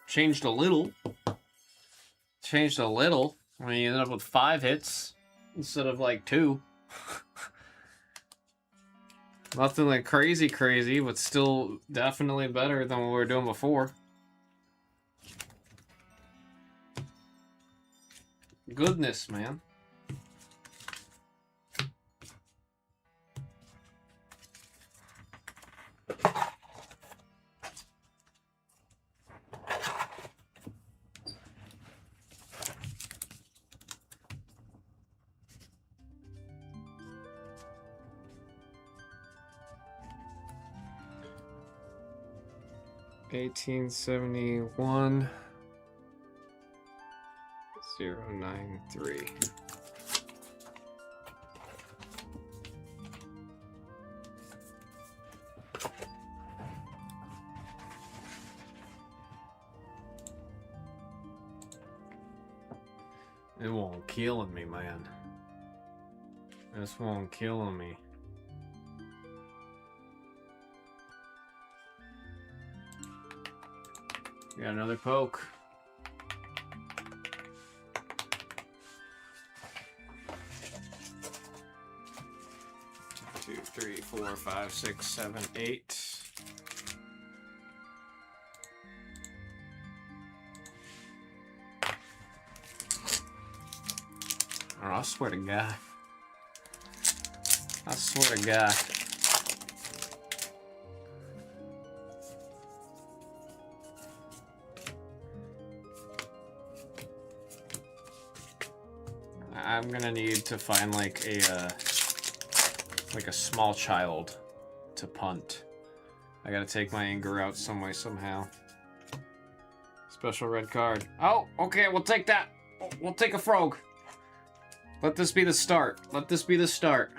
Changed a little. Changed a little. I mean, you ended up with 5 hits instead of, like, 2. Nothing, like, crazy, but still definitely better than what we were doing before. Goodness, man. $18.71 093. It won't kill me, man. This won't kill me. Got another poke. Two, three, four, five, six, seven, eight. Oh, I swear to God. I swear to God. I'm gonna need to find like a small child to punt. I gotta take my anger out some way, somehow. Special red card. Oh, okay, we'll take that. We'll take a frog. Let this be the start. Let this be the start.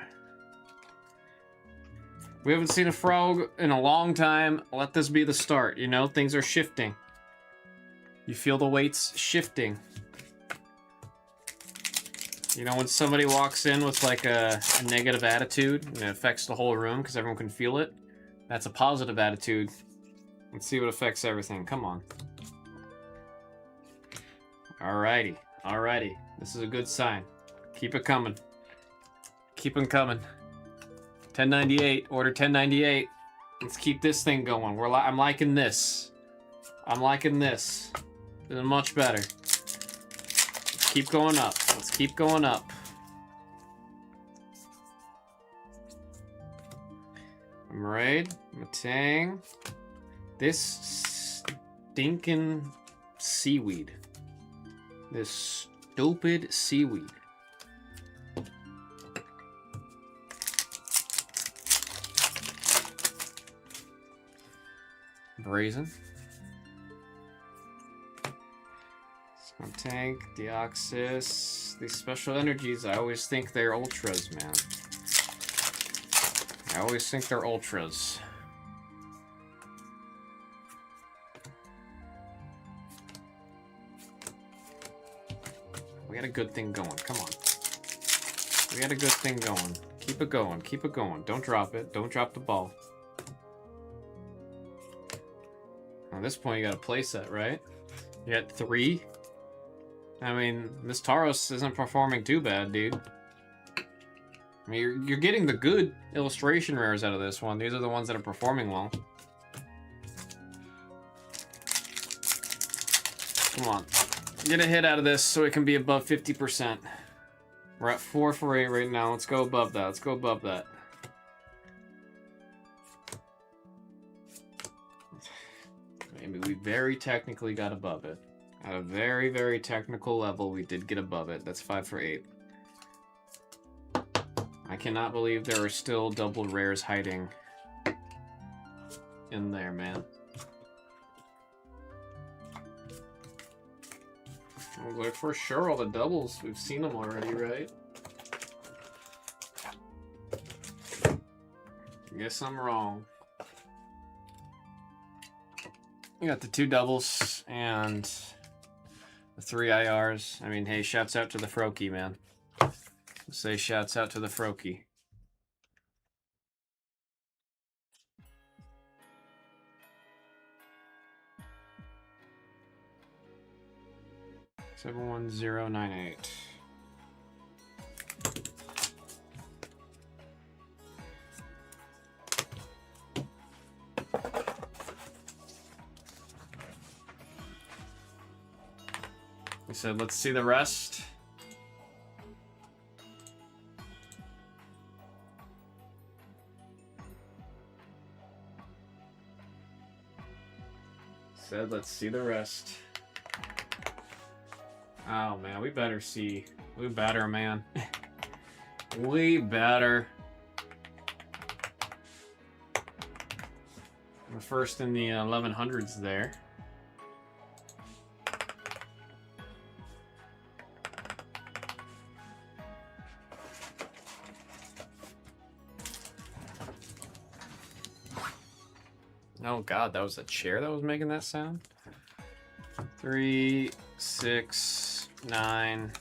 We haven't seen a frog in a long time. Let this be the start. You know, things are shifting. You feel the weights shifting. You know, when somebody walks in with like a negative attitude and it affects the whole room because everyone can feel it, that's a positive attitude. Let's see what affects everything. Come on. Alrighty. Alrighty. This is a good sign. Keep it coming. Keep them coming. 1098. Order 1098. Let's keep this thing going. I'm liking this. I'm liking this. This is much better. Let's keep going up. Let's keep going up. Raid, Matang. This stinking seaweed. This stupid seaweed. Brazen. Tank, Deoxys, these special energies, I always think they're ultras, man. I always think they're ultras. We got a good thing going, come on. We got a good thing going. Keep it going, keep it going. Don't drop it, don't drop the ball. At this point, you got a playset, right? You got 3. I mean, this Tauros isn't performing too bad, dude. I mean, you're getting the good illustration rares out of this one. These are the ones that are performing well. Come on. Get a hit out of this so it can be above 50%. We're at 4 for 8 right now. Let's go above that. Let's go above that. Maybe we very technically got above it. At a very, very technical level, we did get above it. That's 5 for 8. I cannot believe there are still double rares hiding in there, man. Like for sure, all the doubles, we've seen them already, right? Guess I'm wrong. You got the 2 doubles and the 3 IRs. I mean, hey, shouts out to the Froakie, man. Let's say shouts out to the Froakie. $71098. We said, let's see the rest. Said, let's see the rest. Oh man, we better see. We better, man. We better. We're first in the 1100s there. Oh god, that was a chair that was making that sound? 3, 6, 9,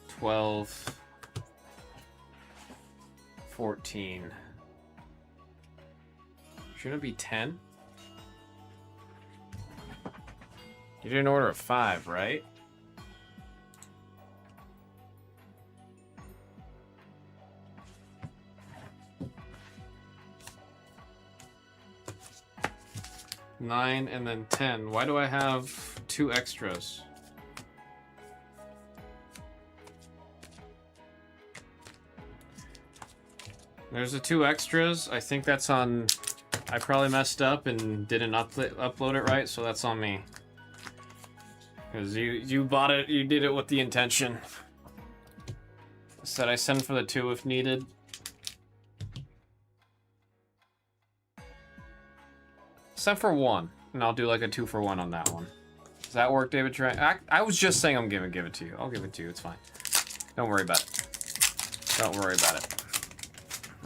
12, 14. Shouldn't it be 10? You did an order of 5, right? Nine and then 10. Why do I have 2 extras? There's the 2 extras. I think that's on... I probably messed up and didn't upload it right, so that's on me. Because you bought it, you did it with the intention. Said I send for the 2 if needed. Send for 1, and I'll do like a 2 for 1 on that one. Does that work, David? I was just saying I'm gonna give it to you. I'll give it to you. It's fine. Don't worry about it. Don't worry about it.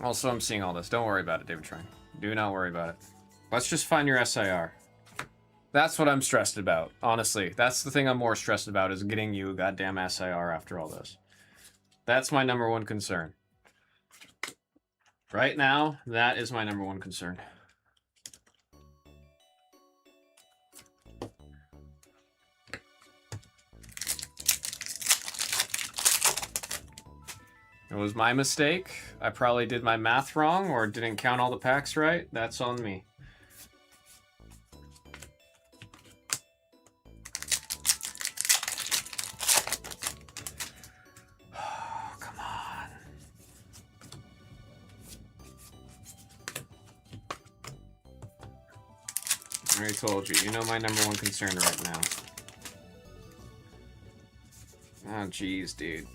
Also, I'm seeing all this. Don't worry about it, David Trang. Do not worry about it. Let's just find your SIR. That's what I'm stressed about. Honestly, that's the thing I'm more stressed about is getting you a goddamn SIR after all this. That's my #1 concern. Right now, that is my #1 concern. It was my mistake. I probably did my math wrong or didn't count all the packs right. That's on me. Oh, come on. I already told you. You know my #1 concern right now. Oh, jeez, dude.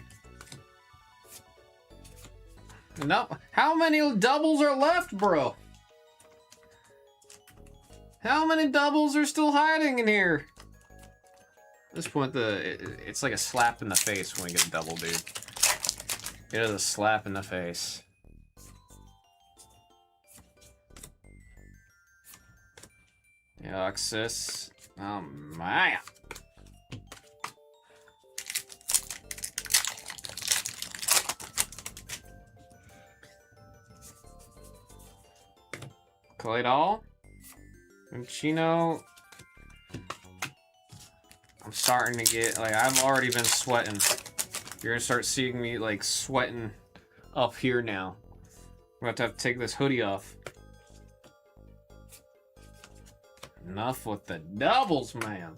No, how many doubles are left, bro? How many doubles are still hiding in here? At this point, it's like a slap in the face when we get a double, dude. It is a slap in the face. Yoxis. Oh, my. Kaledal, Chino. I'm starting to get, like, I've already been sweating. You're gonna start seeing me, like, sweating up here now. I'm about to have to take this hoodie off. Enough with the doubles, man.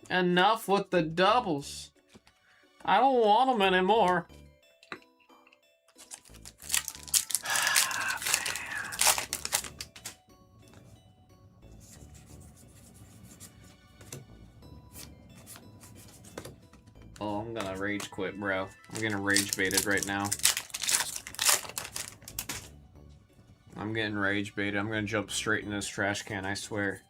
Enough with the doubles. I don't want them anymore. Oh, I'm gonna rage quit, bro. I'm getting rage baited right now. I'm getting rage baited. I'm gonna jump straight in this trash can, I swear.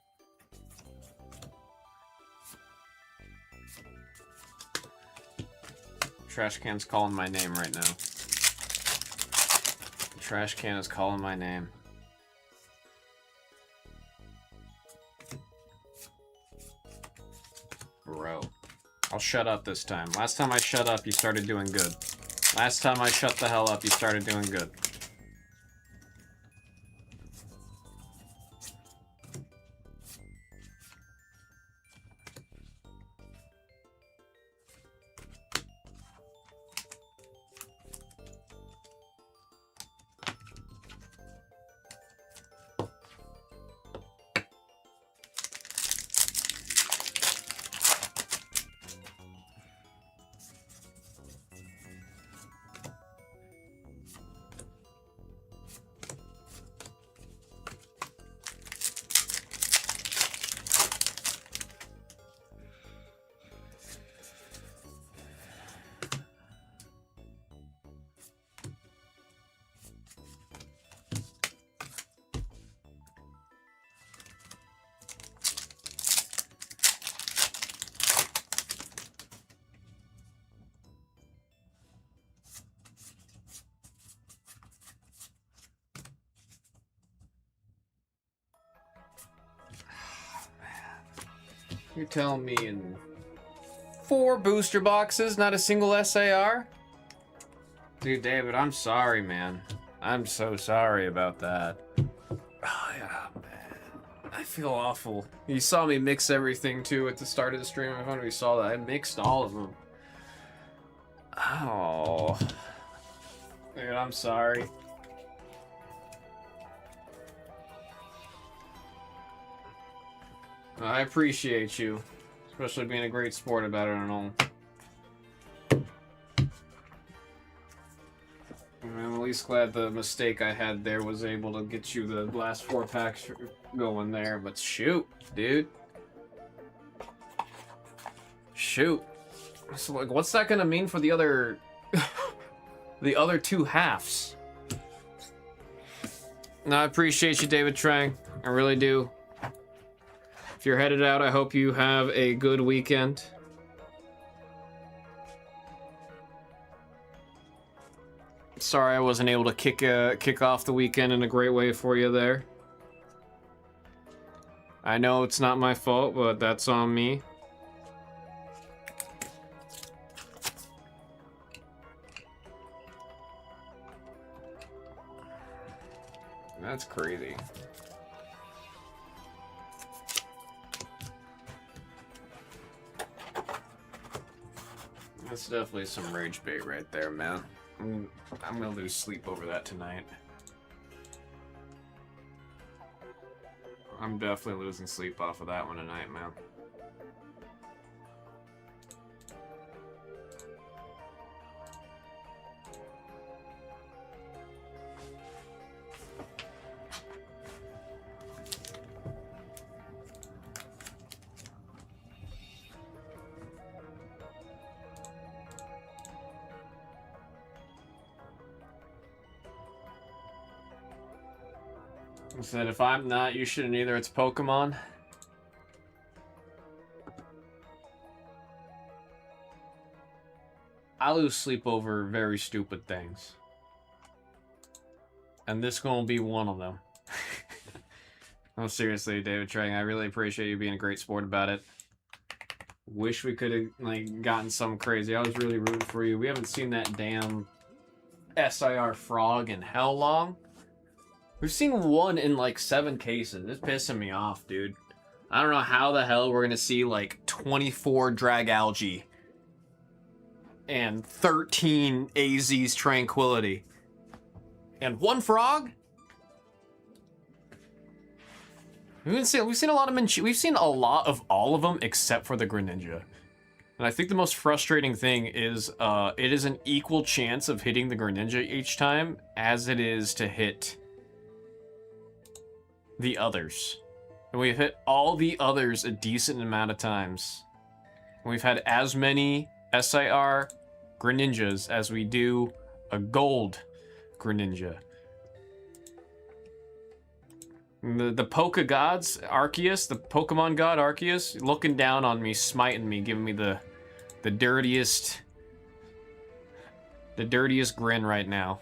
Trash can's calling my name right now. The trash can is calling my name. Bro. I'll shut up this time. Last time I shut up, you started doing good. Last time I shut the hell up, you started doing good. You're telling me in 4 booster boxes, not a single SAR? Dude, David, I'm sorry, man. I'm so sorry about that. Oh, yeah, man. I feel awful. You saw me mix everything, too, at the start of the stream. I don't know if you saw that. I mixed all of them. Oh. Dude, I'm sorry. I appreciate you. Especially being a great sport about it and all. I'm at least glad the mistake I had there was able to get you the last 4 packs going there, but shoot, dude. Shoot. So, like, what's that gonna mean for the other... the other 2 halves? No, I appreciate you, David Trang. I really do. If you're headed out, I hope you have a good weekend. Sorry I wasn't able to kick off the weekend in a great way for you there. I know it's not my fault, but that's on me. That's crazy. That's definitely some rage bait right there, man. I'm gonna lose sleep over that tonight. I'm definitely losing sleep off of that one tonight, man. Said if I'm not, you shouldn't either. It's Pokemon. I lose sleep over very stupid things. And this gonna be one of them. No, seriously, David Trang, I really appreciate you being a great sport about it. Wish we could have like gotten some crazy. I was really rooting for you. We haven't seen that damn SIR frog in how long? We've seen one in like 7 cases. It's pissing me off, dude. I don't know how the hell we're gonna see like 24 drag algae and 13 AZ's tranquility and 1 frog. We've seen a lot of we've seen a lot of all of them except for the Greninja. And I think the most frustrating thing is it is an equal chance of hitting the Greninja each time as it is to hit the others. And we've hit all the others a decent amount of times. And we've had as many SIR Greninjas as we do a gold Greninja. The Poke gods, Arceus, the Pokemon god Arceus, looking down on me, smiting me, giving me the dirtiest grin right now.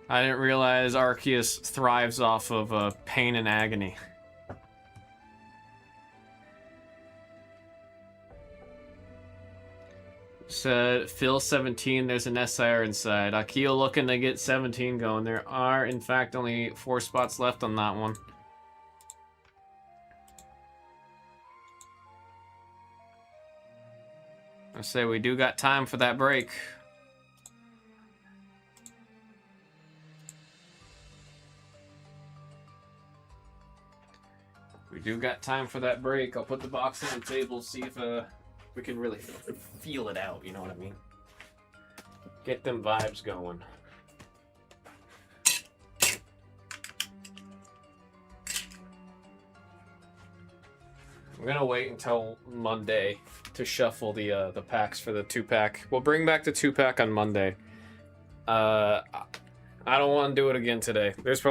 I didn't realize Arceus thrives off of pain and agony. Said Phil 17, there's an SIR inside. Akio looking to get 17 going. There are, in fact, only 4 spots left on that one. I say we do got time for that break. We do got time for that break. I'll put the box on the table, see if we can really feel it out, you know what I mean? Get them vibes going. I'm gonna wait until Monday to shuffle the packs for the 2-pack. We'll bring back the 2-pack on Monday. I don't want to do it again today. There's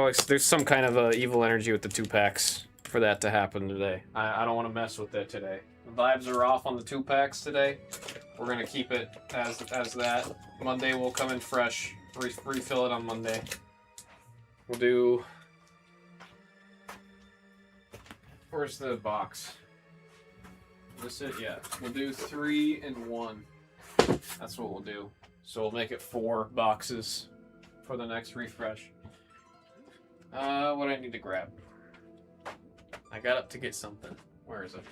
some kind of evil energy with the 2-packs for that to happen today. I don't want to mess with it today. The vibes are off on the 2-packs today. We're gonna keep it as that. Monday we'll come in fresh, refill it on Monday. We'll do Where's the box? This it? Yeah. We'll do 3 and 1. That's what we'll do. So we'll make it 4 boxes for the next refresh. What do I need to grab? I got up to get something. Where is it?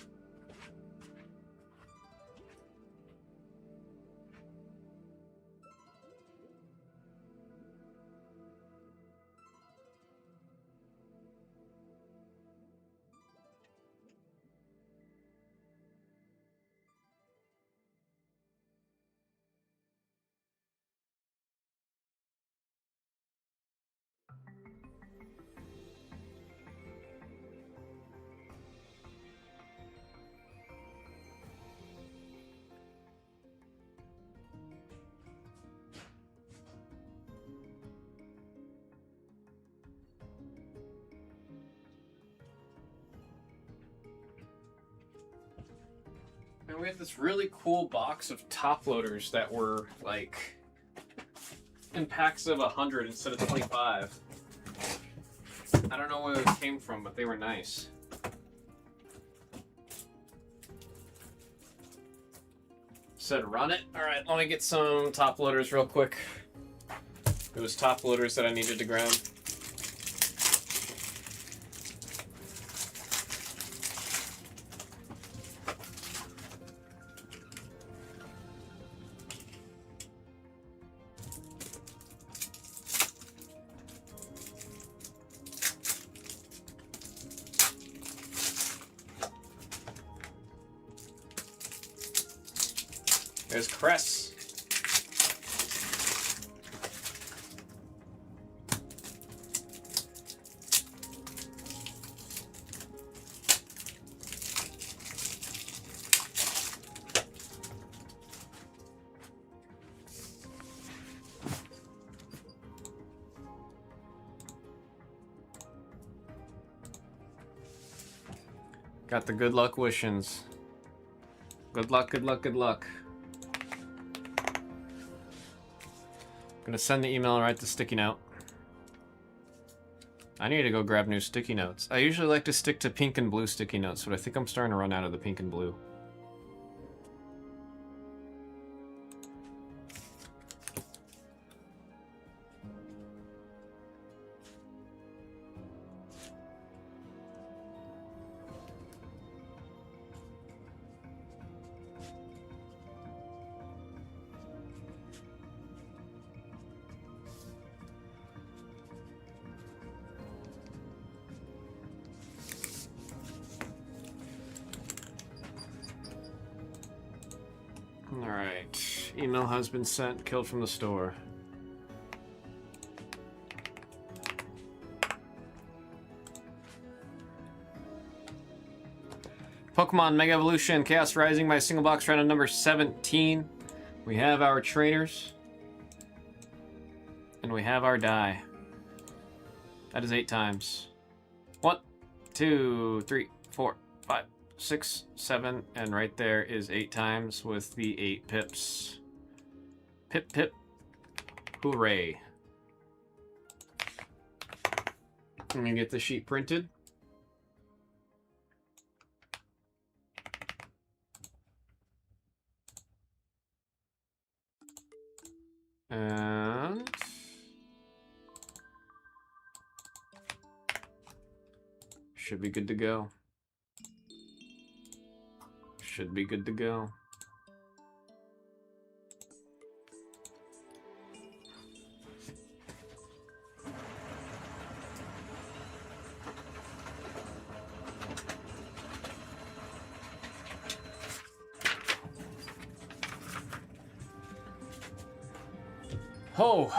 And we have this really cool box of top loaders that were like in packs of 100 instead of 25. I don't know where it came from, but they were nice. Said run it. All right, let me get some top loaders real quick. It was top loaders that I needed to grab. There's Cress. Got the good luck wishings. Good luck, good luck, good luck. Gonna send the email and write the sticky note. I need to go grab new sticky notes. I usually like to stick to pink and blue sticky notes, but I think I'm starting to run out of the pink and blue. Alright. Email has been sent. Killed from the store. Pokemon Mega Evolution Chaos Rising by single box random number 17. We have our trainers. And we have our die. That is 8 times. 1, 2, 3, 4, 5, 6, 7, and right there is 8 times with the 8 pips. Pip, pip. Hooray. Let me get the sheet printed. And should be good to go. Should be good to go. Oh.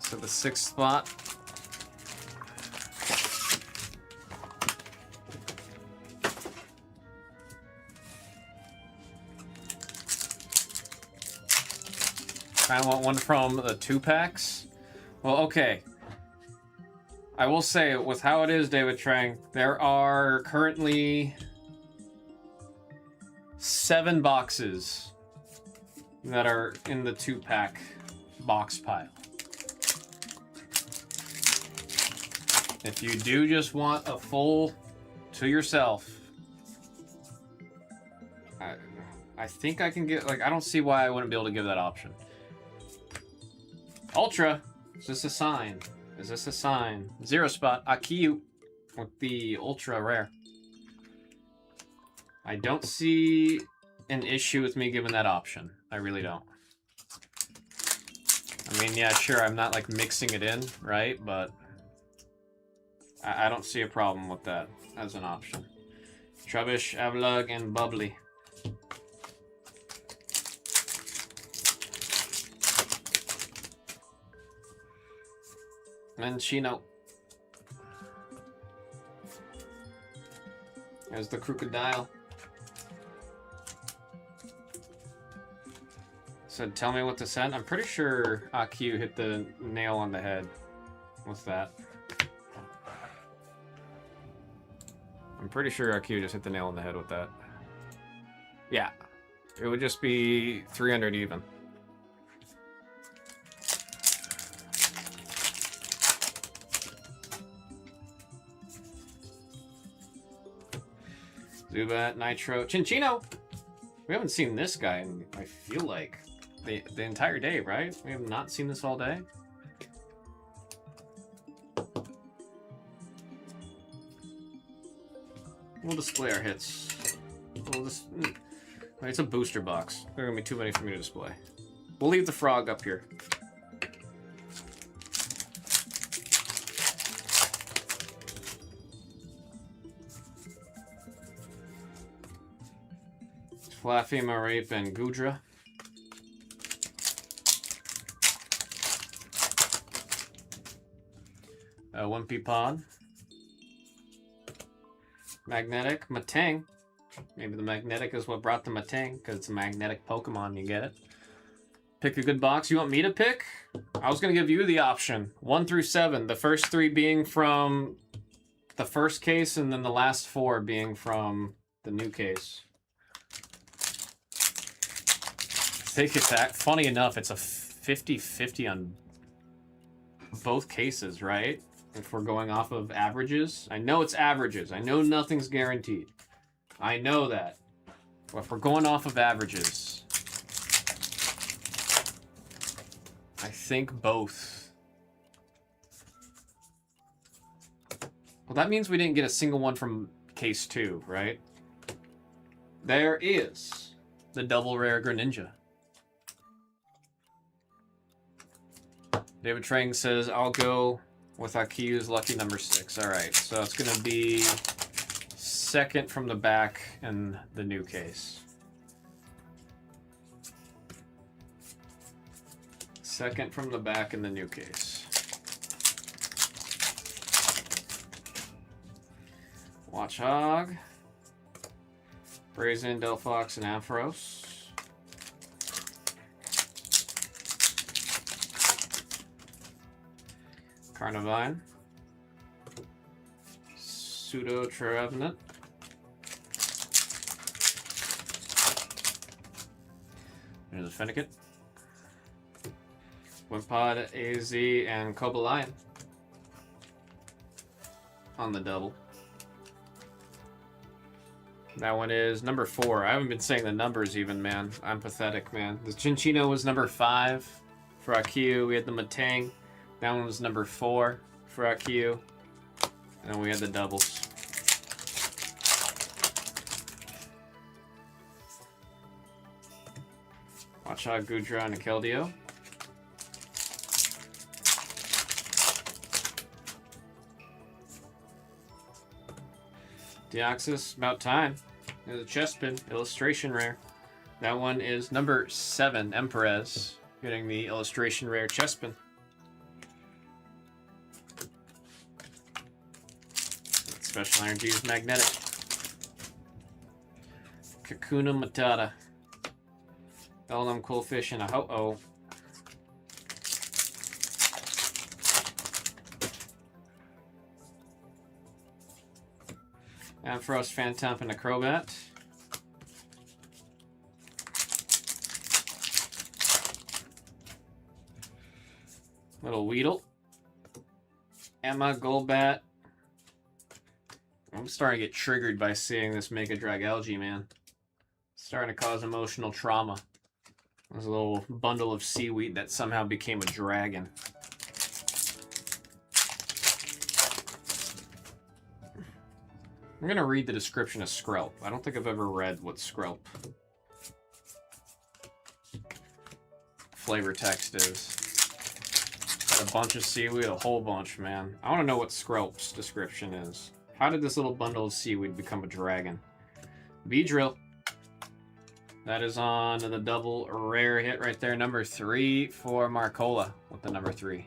So the 6th spot. I want one from the 2-packs. Well, okay. I will say, with how it is, David Trang, there are currently 7 boxes that are in the 2-pack box pile. If you do just want a full to yourself, I think I can get, like, I don't see why I wouldn't be able to give that option. Ultra, is this a sign? Is this a sign? 0 spot, Akiyu with the ultra rare. I don't see an issue with me giving that option. I really don't. I mean, yeah, sure, I'm not like mixing it in, right? But I don't see a problem with that as an option. Trubbish, Avalug, and Bubbly. Manchino. There's the crocodile. Said, tell me what to send. I'm pretty sure Akiyu hit the nail on the head with that. I'm pretty sure Akiyu just hit the nail on the head with that. Yeah. It would just be 300 even. Zubat, Nitro, Chinchino! We haven't seen this guy in, I feel like, the entire day, right? We have not seen this all day. We'll display our hits. We'll just, it's a booster box. There are gonna be too many for me to display. We'll leave the frog up here. Flaffy, Marape, and Gudra. Wimpy Pod. Magnetic, Matang. Maybe the magnetic is what brought the Matang, because it's a magnetic Pokemon, you get it. Pick a good box. You want me to pick? I was going to give you the option. 1 through 7. The first 3 being from the first case, and then the last 4 being from the new case. Take it back. Funny enough, it's a 50-50 on both cases, right? If we're going off of averages. I know it's averages. I know nothing's guaranteed. I know that. But if we're going off of averages, I think both. Well, that means we didn't get a single one from case 2, right? There is the double rare Greninja. David Trang says, I'll go with Akiyu's lucky number 6. Alright, so it's going to be second from the back in the new case. Second from the back in the new case. Watchog. Brazen, Delphox, and Ampharos. Carnivine. Pseudo Trevenant. There's a Fennekin. Wimpod, AZ, and Cobalion. On the double. That one is number 4. I haven't been saying the numbers even, man. I'm pathetic, man. The Chinchino was number 5 for Akiyu. We had the Matang. That one was number 4 for Akiyu. And then we had the doubles. Watchog, Gudra, and Keldeo. Deoxys, about time. There's a Chespin, illustration rare. That one is number 7, Emperez, getting the illustration rare Chespin. Special Energy is magnetic. Kakuna Matata. Beldum, Coolfish, and a Ho-Oh. Ampharos, Phantom, and a Crobat. Little Weedle. Emma, Golbat. I'm starting to get triggered by seeing this Mega Drag Algae, man. Starting to cause emotional trauma. There's a little bundle of seaweed that somehow became a dragon. I'm gonna read the description of Skrelp. I don't think I've ever read what Skrelp flavor text is. Got a bunch of seaweed, a whole bunch, man. I want to know what Skrelp's description is. How did this little bundle of seaweed become a dragon? Beedrill. That is on the double rare hit right there. Number 3 for Marcola with the number 3.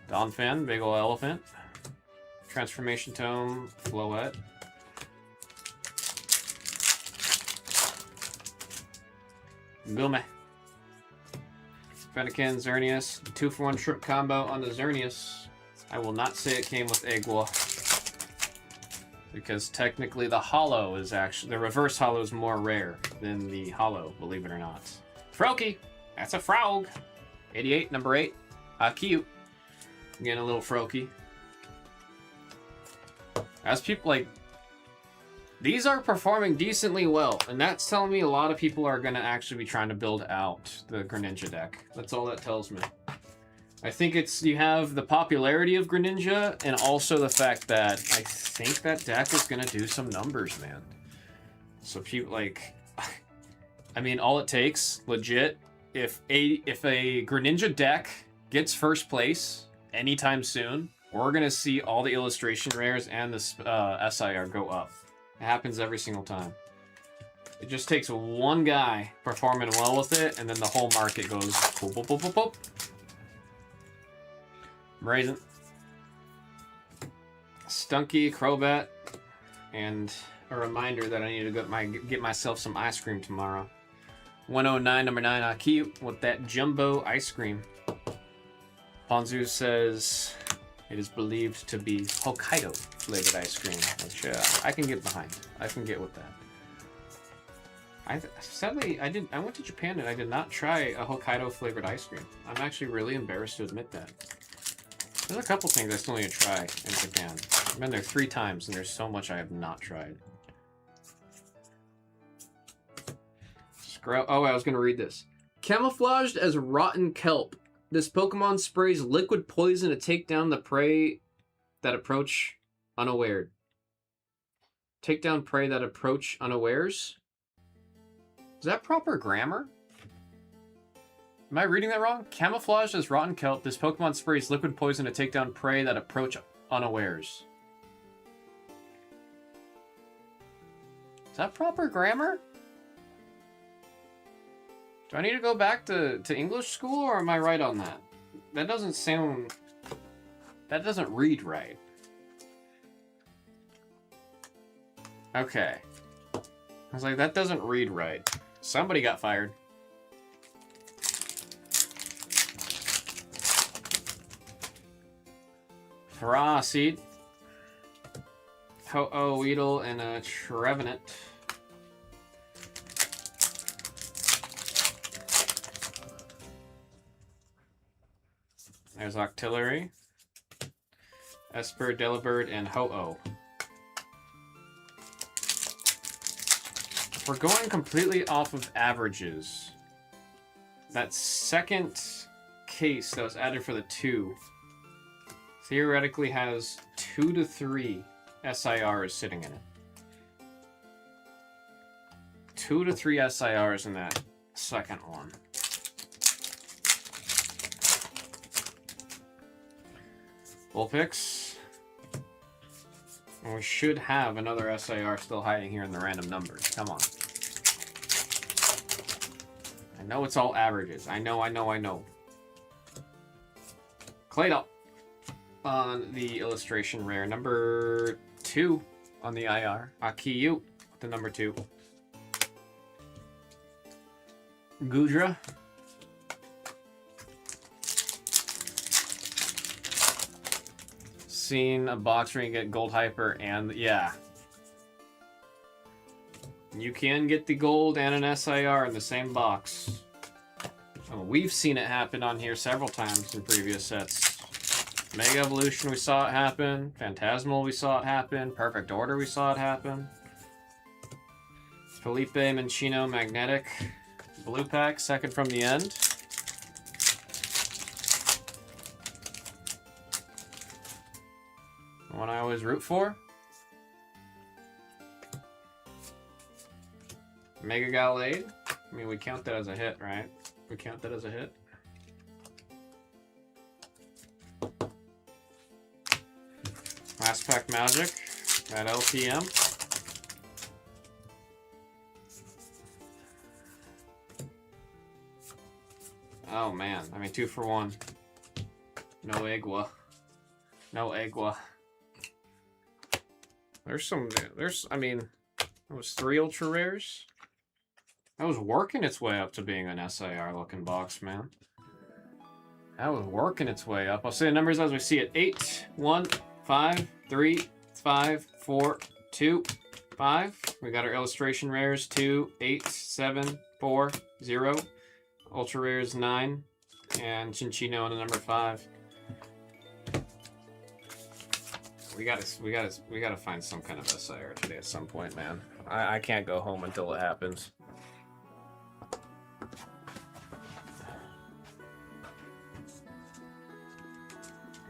Donphan, big ol' elephant. Transformation Tome, Floette. Gume. Fennekin, Xerneas. 2-for-1 shrimp combo on the Xerneas. I will not say it came with Egwa. Because technically the hollow is actually... the reverse hollow is more rare than the hollow, believe it or not. Froakie! That's a frog! 88, number 8. Cute. Getting a little Froakie. As people like... these are performing decently well, and that's telling me a lot of people are going to actually be trying to build out the Greninja deck. That's all that tells me. I think it's, you have the popularity of Greninja, and also the fact that I think that deck is going to do some numbers, man. So people, like... I mean, all it takes, legit, if a Greninja deck gets first place anytime soon, we're going to see all the illustration rares and the SIR go up. It happens every single time. It just takes one guy performing well with it, and then the whole market goes boop, boop, boop, boop, boop. Brazen. Stunky, Crobat, and a reminder that I need to get myself some ice cream tomorrow. 109, number 9, Aki with that jumbo ice cream. Ponzu says it is believed to be Hokkaido flavored ice cream, which I can get behind. I can get with that. Sadly, I went to Japan and I did not try a Hokkaido flavored ice cream. I'm actually really embarrassed to admit that. There's a couple things I still need to try in Japan. I've been there 3 times and there's so much I have not tried. Oh, I was going to read this. Camouflaged as rotten kelp, this Pokemon sprays liquid poison to take down the prey that approach unawares. Take down prey that approach unawares? Is that proper grammar? Am I reading that wrong? Camouflaged as rotten kelp, this Pokemon sprays liquid poison to take down prey that approach unawares. Is that proper grammar? Do I need to go back to English school, or am I right on that? That doesn't sound... that doesn't read right. Okay. I was like, that doesn't read right. Somebody got fired. Ferocity. Ho-Oh, Weedle, and a Trevenant. There's Octillery, Esper, Delibird, and Ho-Oh. If we're going completely off of averages, that second case that was added for the 2 theoretically has 2 to 3 SIRs sitting in it. 2 to 3 SIRs in that second one. Bullpix. And we should have another SIR still hiding here in the random numbers. Come on. I know it's all averages. I know. Claydol on the illustration rare. Number 2 on the IR. Akiyu, the number 2. Gudra. Seen a box where you get Gold Hyper and... yeah. You can get the gold and an SIR in the same box. Oh, we've seen it happen on here several times in previous sets. Mega Evolution, we saw it happen. Phantasmal, we saw it happen. Perfect Order, we saw it happen. Felipe Mancino Magnetic. Blue pack, second from the end. The one I always root for. Mega Gallade. I mean, we count that as a hit, right? We count that as a hit. Last pack Magic at LPM. Oh man, I mean 2 for 1. No Egua. No Egua. I mean, that was 3 ultra rares. That was working its way up to being an SIR looking box, man. That was working its way up. I'll say the numbers as we see it. 8, 1, 5, 3, 5, 4, 2, 5. We got our illustration rares 2, 8, 7, 4, 0. Ultra rares 9, and Chinchino on the number 5. We gotta find some kind of SIR today at some point, man. I can't go home until it happens.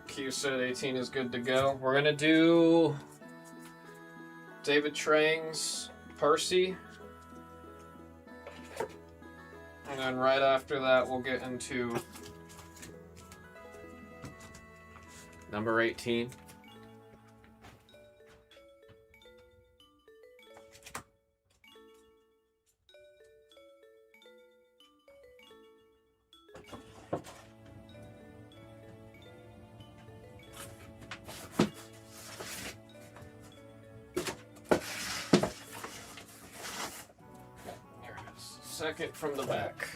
Q said 18 is good to go. We're gonna do David Trang's Percy. And then right after that, we'll get into number 18. Second from the back.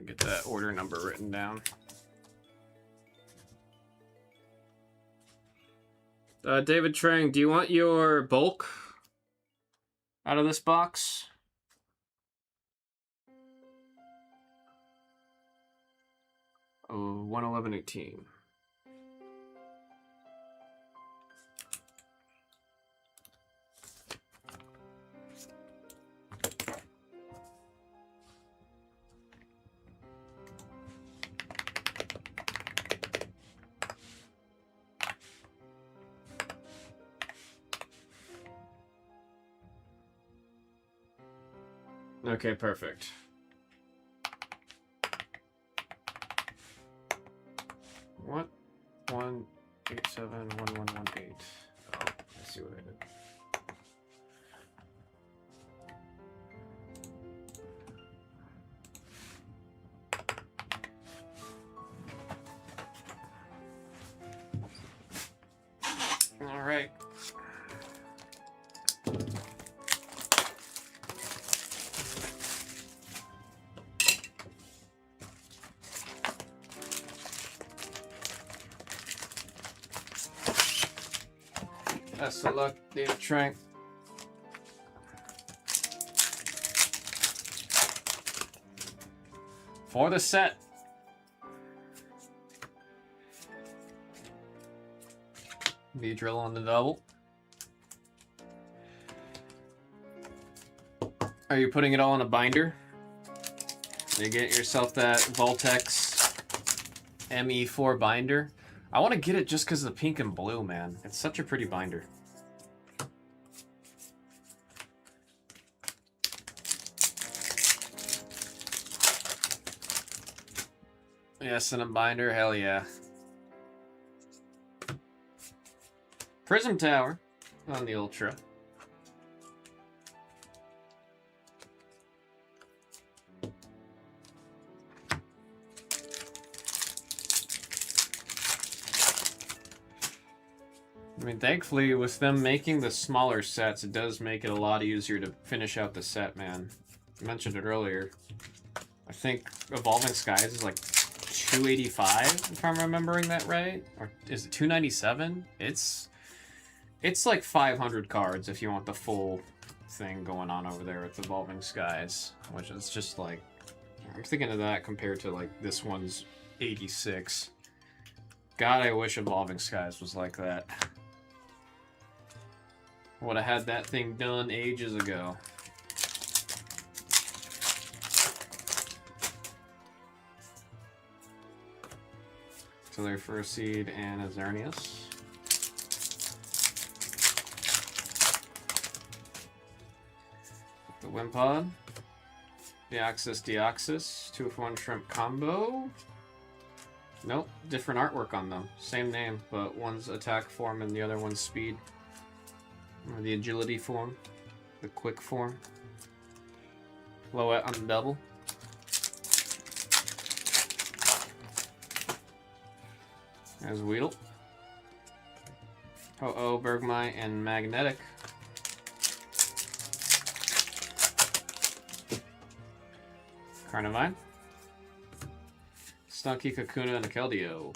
Get that order number written down. David Trang, do you want your bulk out of this box? Oh, 111.18. Okay, perfect. What? 1871118. Oh, I see what I did. All right. Best of luck, David Trank. For the set. V-drill on the double. Are you putting it all in a binder? You get yourself that Voltex ME4 binder. I want to get it just because of the pink and blue, man. It's such a pretty binder. Yes, and a binder, hell yeah. Prism Tower on the Ultra. I mean, thankfully, with them making the smaller sets, it does make it a lot easier to finish out the set, man. I mentioned it earlier. I think Evolving Skies is like 285, if I'm remembering that right. Or is it 297? It's like 500 cards if you want the full thing going on over there with Evolving Skies, which is just like, I'm thinking of that compared to like this one's 86. God, I wish Evolving Skies was like that. Would have had that thing done ages ago. So their first seed and Azernius. The Wimpod. Deoxys, 2-for-1 Shrimp combo. Nope, different artwork on them. Same name, but one's attack form and the other one's speed. Or the agility form. The quick form. Floette on the double. There's Weedle. Ho-Oh, Bergmite, and Magnetic. Carnivine. Stunky, Kakuna, and a Keldeo.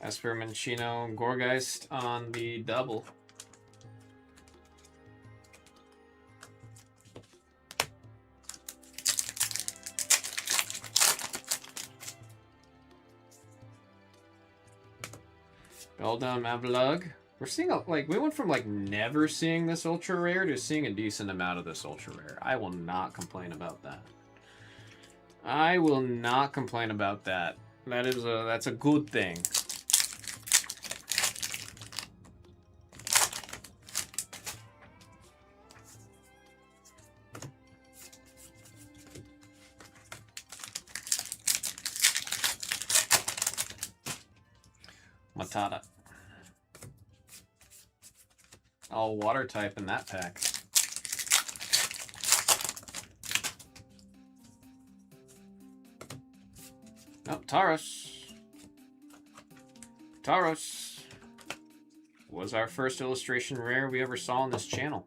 Esper, Minccino, Gorgeist on the double. Beldum, Mavlug. We're seeing we went from like never seeing this ultra rare to seeing a decent amount of this ultra rare. I will not complain about that. I will not complain about that. That's a good thing. Matata. All water type in that pack. Oh, Tauros. Tauros was our first illustration rare we ever saw on this channel.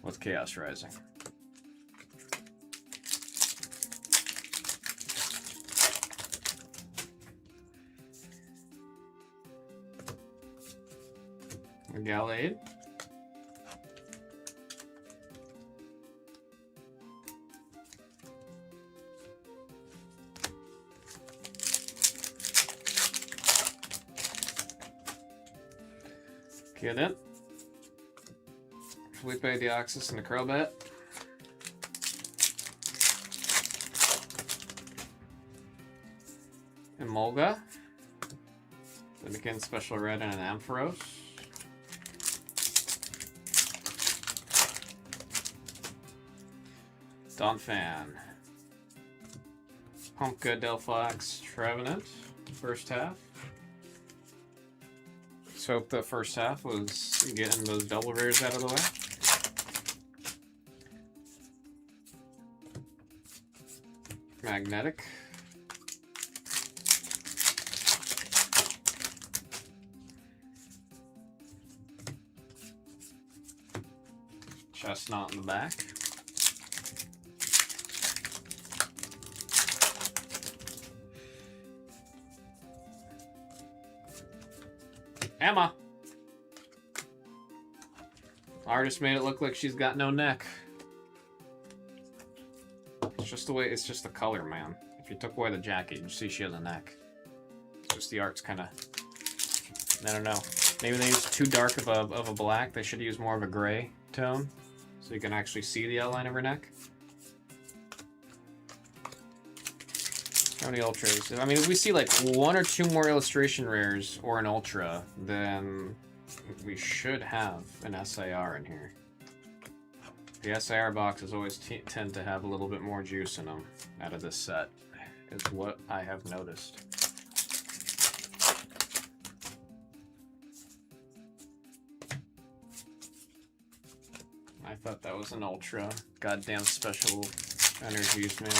With Chaos Rising. Gallade. Kyodent. Felipe, Deoxys, and the Crobat. Emolga. Lincoln Special Red and an Ampharos. Donphan. Pumpka, Delphox, Trevenant. First half. Let's hope the first half was getting those double rares out of the way. Magnetic. Chestnut in the back. Emma! Artist made it look like she's got no neck. It's just the way, it's just the color, man. If you took away the jacket, you'd see she has a neck. It's just the art's kind of, I don't know. Maybe they used too dark of a black. They should use more of a gray tone, so you can actually see the outline of her neck. How many ultras? I mean, if we see like one or two more illustration rares or an ultra, then we should have an SIR in here. The SIR boxes always tend to have a little bit more juice in them out of this set, is what I have noticed. I thought that was an ultra. Goddamn special energies, man.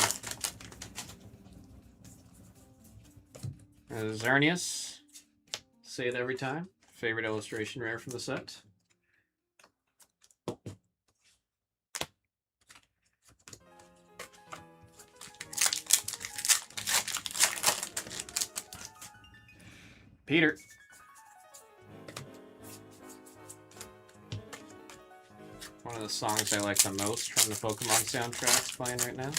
Xerneas. Say it every time. Favorite illustration rare from the set. Peter. One of the songs I like the most from the Pokemon soundtracks playing right now.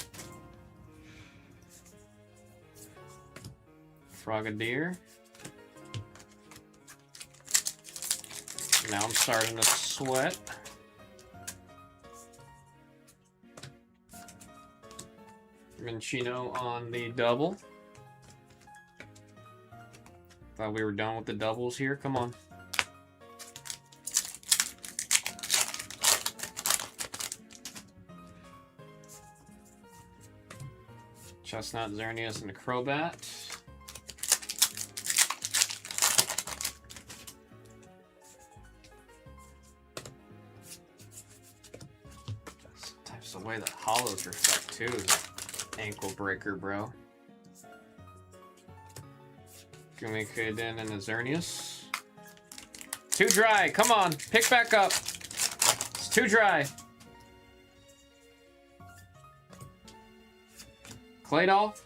Frogadier. Now I'm starting to sweat. Minchino on the double. Thought we were done with the doubles here. Come on. Chestnut, Xerneas, and a Crobat. Sometimes the way that hollows reflect too is an ankle breaker, bro. Gumikaden and a Xerneas. Too dry. Come on, pick back up. It's too dry. Claydol.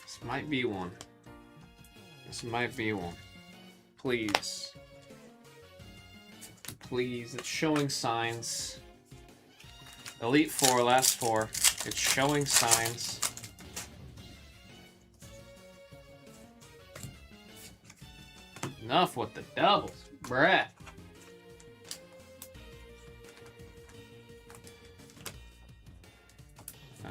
This might be one. This might be one. Please. Please, it's showing signs. Elite Four, last four. It's showing signs. Enough with the doubles, bruh.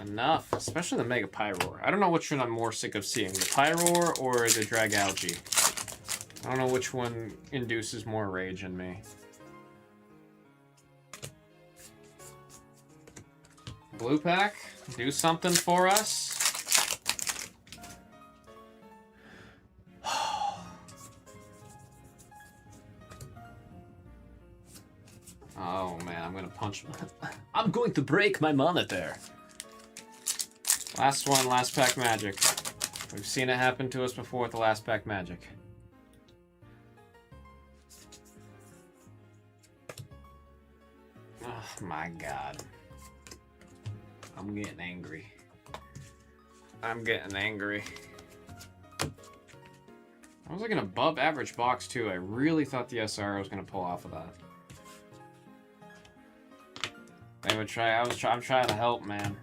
Enough, especially the Mega Pyroar. I don't know which one I'm more sick of seeing, the Pyroar or the Dragalge. I don't know which one induces more rage in me. Blue pack, do something for us. Oh man, I'm gonna punch him. I'm going to break my monitor. Last one, last pack magic. We've seen it happen to us before with the last pack magic. Oh my god. I'm getting angry. I'm getting angry. I was like an above average box too. I really thought the SR was gonna pull off of that. They would try. I'm trying to help, man.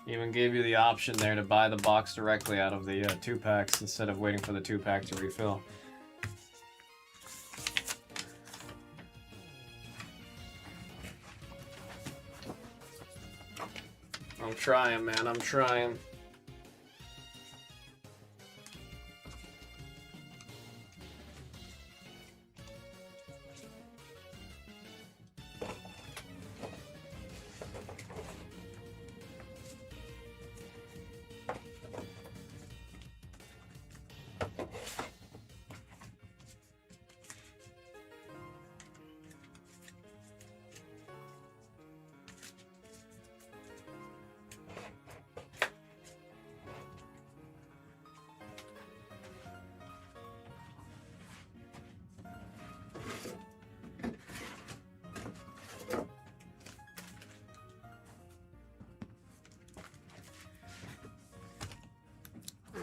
Even gave you the option there to buy the box directly out of the 2-packs instead of waiting for the 2-pack to refill. I'm trying, man. I'm trying.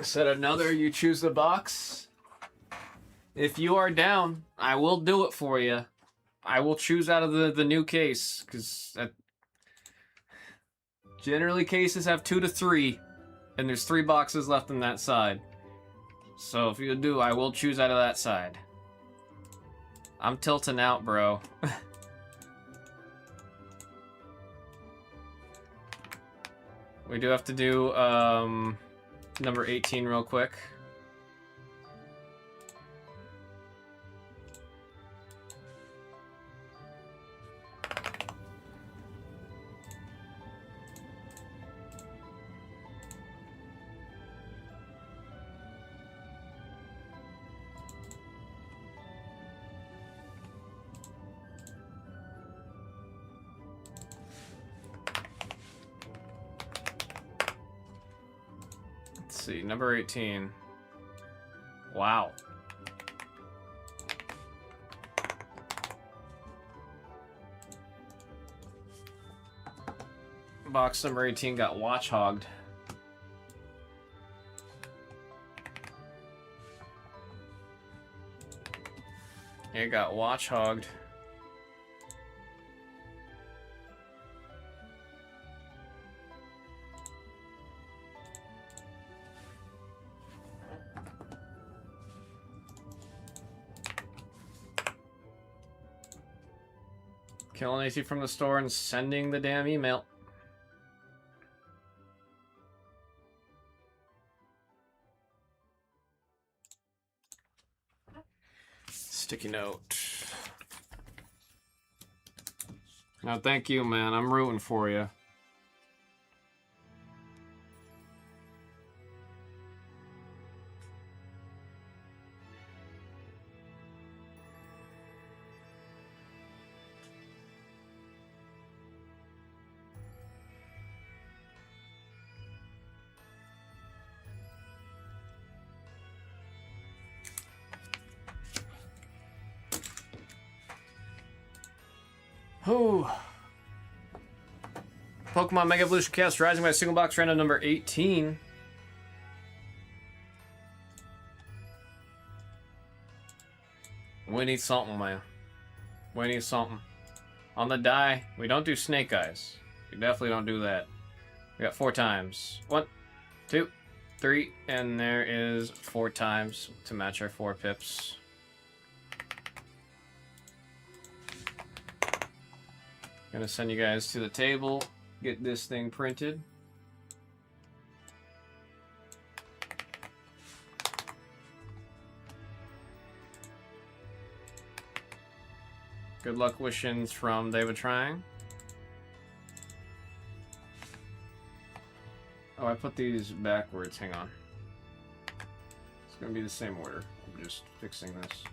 Said another, you choose the box. If you are down, I will do it for you. I will choose out of the new case, because generally cases have 2 to 3, and there's 3 boxes left on that side. So if you do, I will choose out of that side. I'm tilting out, bro. We do have to do number 18 real quick. see, number 18. Wow. Box number 18 got watch hogged. It got watch hogged. Killing AC from the store and sending the damn email. Sticky note. No, thank you, man. I'm rooting for you. Oh. Pokemon Mega Evolution Chaos Rising by single box random number 18. We need something, man. We need something. On the die, we don't do snake eyes. We definitely don't do that. We got 4 times. 1, 2, 3, and there is 4 times to match our 4 pips. Gonna send you guys to the table, get this thing printed. Good luck wishings from David Trang. Oh, I put these backwards, hang on. It's gonna be the same order. I'm just fixing this.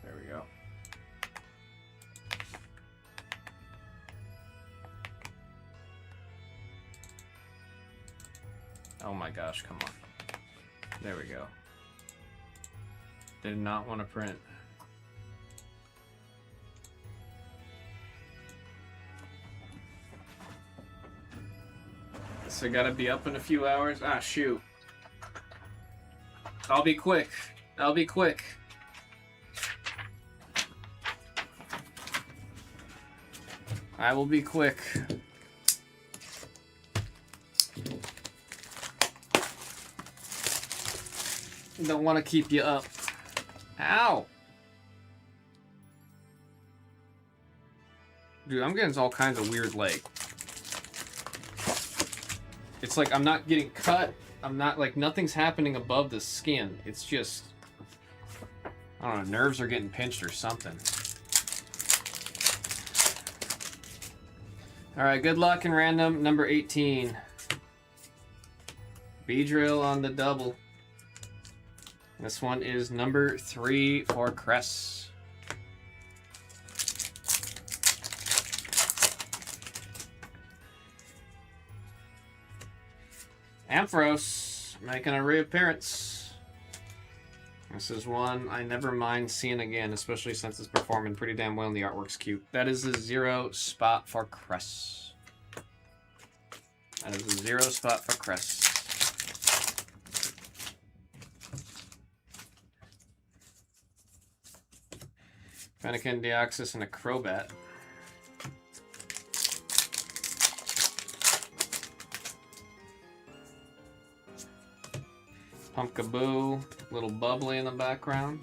There we go. Oh my gosh, come on. There we go. Did not want to print. So gotta be up in a few hours. Ah, shoot. I'll be quick. I'll be quick. I will be quick. Don't want to keep you up. Ow! Dude, I'm getting all kinds of weird, like... It's like I'm not getting cut. I'm not, like, nothing's happening above the skin. It's just... I don't know, nerves are getting pinched or something. Alright, good luck in random number 18. B-drill on the double. This one is number 3 for Cress. Ampharos making a reappearance. This is one I never mind seeing again, especially since it's performing pretty damn well and the artwork's cute. That is a 0 spot for Cress. That is a 0 spot for Cress. Fennekin, Deoxys, and a Crobat. Pumpkaboo, little bubbly in the background.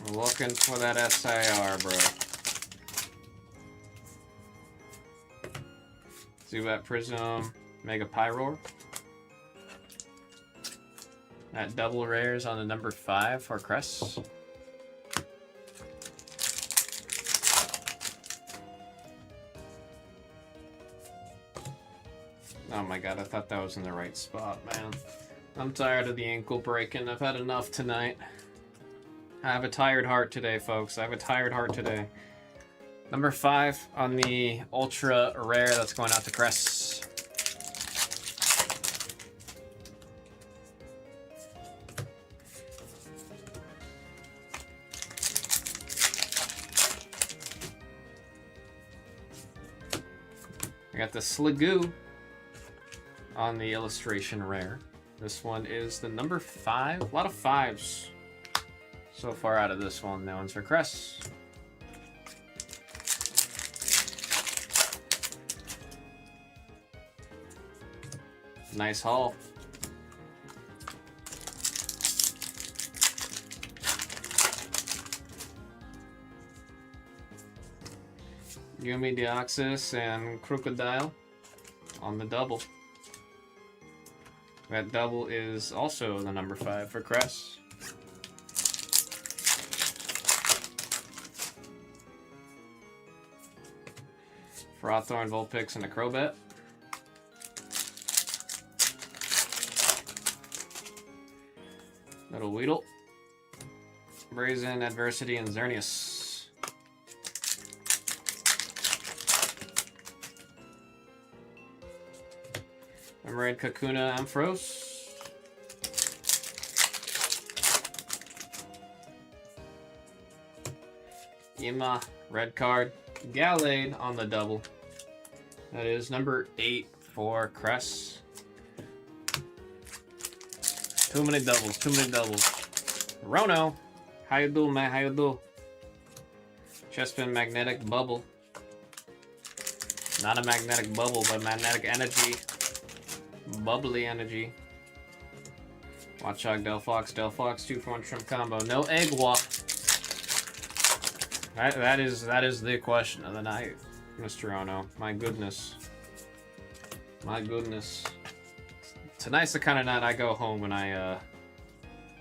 We're looking for that SIR, bro. Zubat Prism. Mega Pyroar. That double rares on the number 5 for Cress. Oh my god, I thought that was in the right spot, man. I'm tired of the ankle breaking. I've had enough tonight. I have a tired heart today, folks. I have a tired heart today. Number 5 on the ultra rare that's going out to Cress. I got the Sligoo on the illustration rare. This one is the number 5. A lot of 5s so far out of this one. That one's for Cress. Nice haul. Yumi Deoxys and Crocodile on the double. That double is also the number 5 for Cress. Frothorn, Vulpix, and a Crobat. Little Weedle. Brazen, Adversity, and Xerneas. Emerald, Kakuna, Ampharos. Yima, red card. Gallade on the double. That is number 8 for Cress. Too many doubles, too many doubles. Rono, how you do, man? How you do? Chespin, magnetic bubble. Not a magnetic bubble, but magnetic energy. Bubbly energy. Watchog, Delphox, 2-for-1 shrimp combo. No egg walk. That is the question of the night, Mr. Ono. My goodness. My goodness. Tonight's the kind of night I go home when I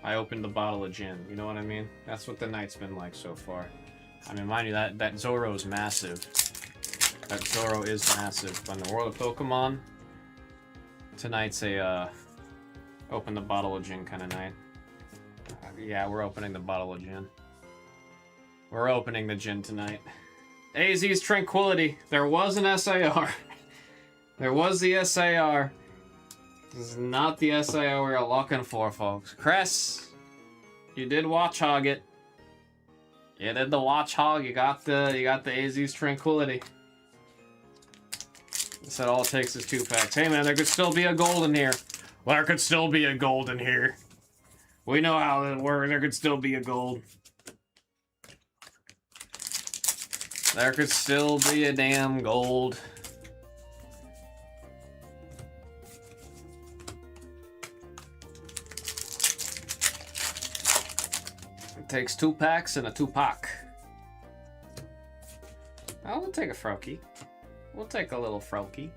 open the bottle of gin. You know what I mean? That's what the night's been like so far. I mean, mind you, that Zoro is massive. That Zoro is massive. But in the world of Pokemon, tonight's a open the bottle of gin kind of night. Yeah, we're opening the bottle of gin. We're opening the gin tonight. AZ's Tranquility. There was an SAR. There was the SAR. This is not the SAR we are looking for, folks. Cress, you did watch hog it. You did the watch hog. You got the AZ's Tranquility. Said all it takes is 2 packs. Hey man, there could still be a gold in here. Well, there could still be a gold in here. We know how that works. There could still be a gold. There could still be a damn gold. It takes 2 packs and a 2-pack. Oh, we'll take a Froakie. We'll take a little Froakie.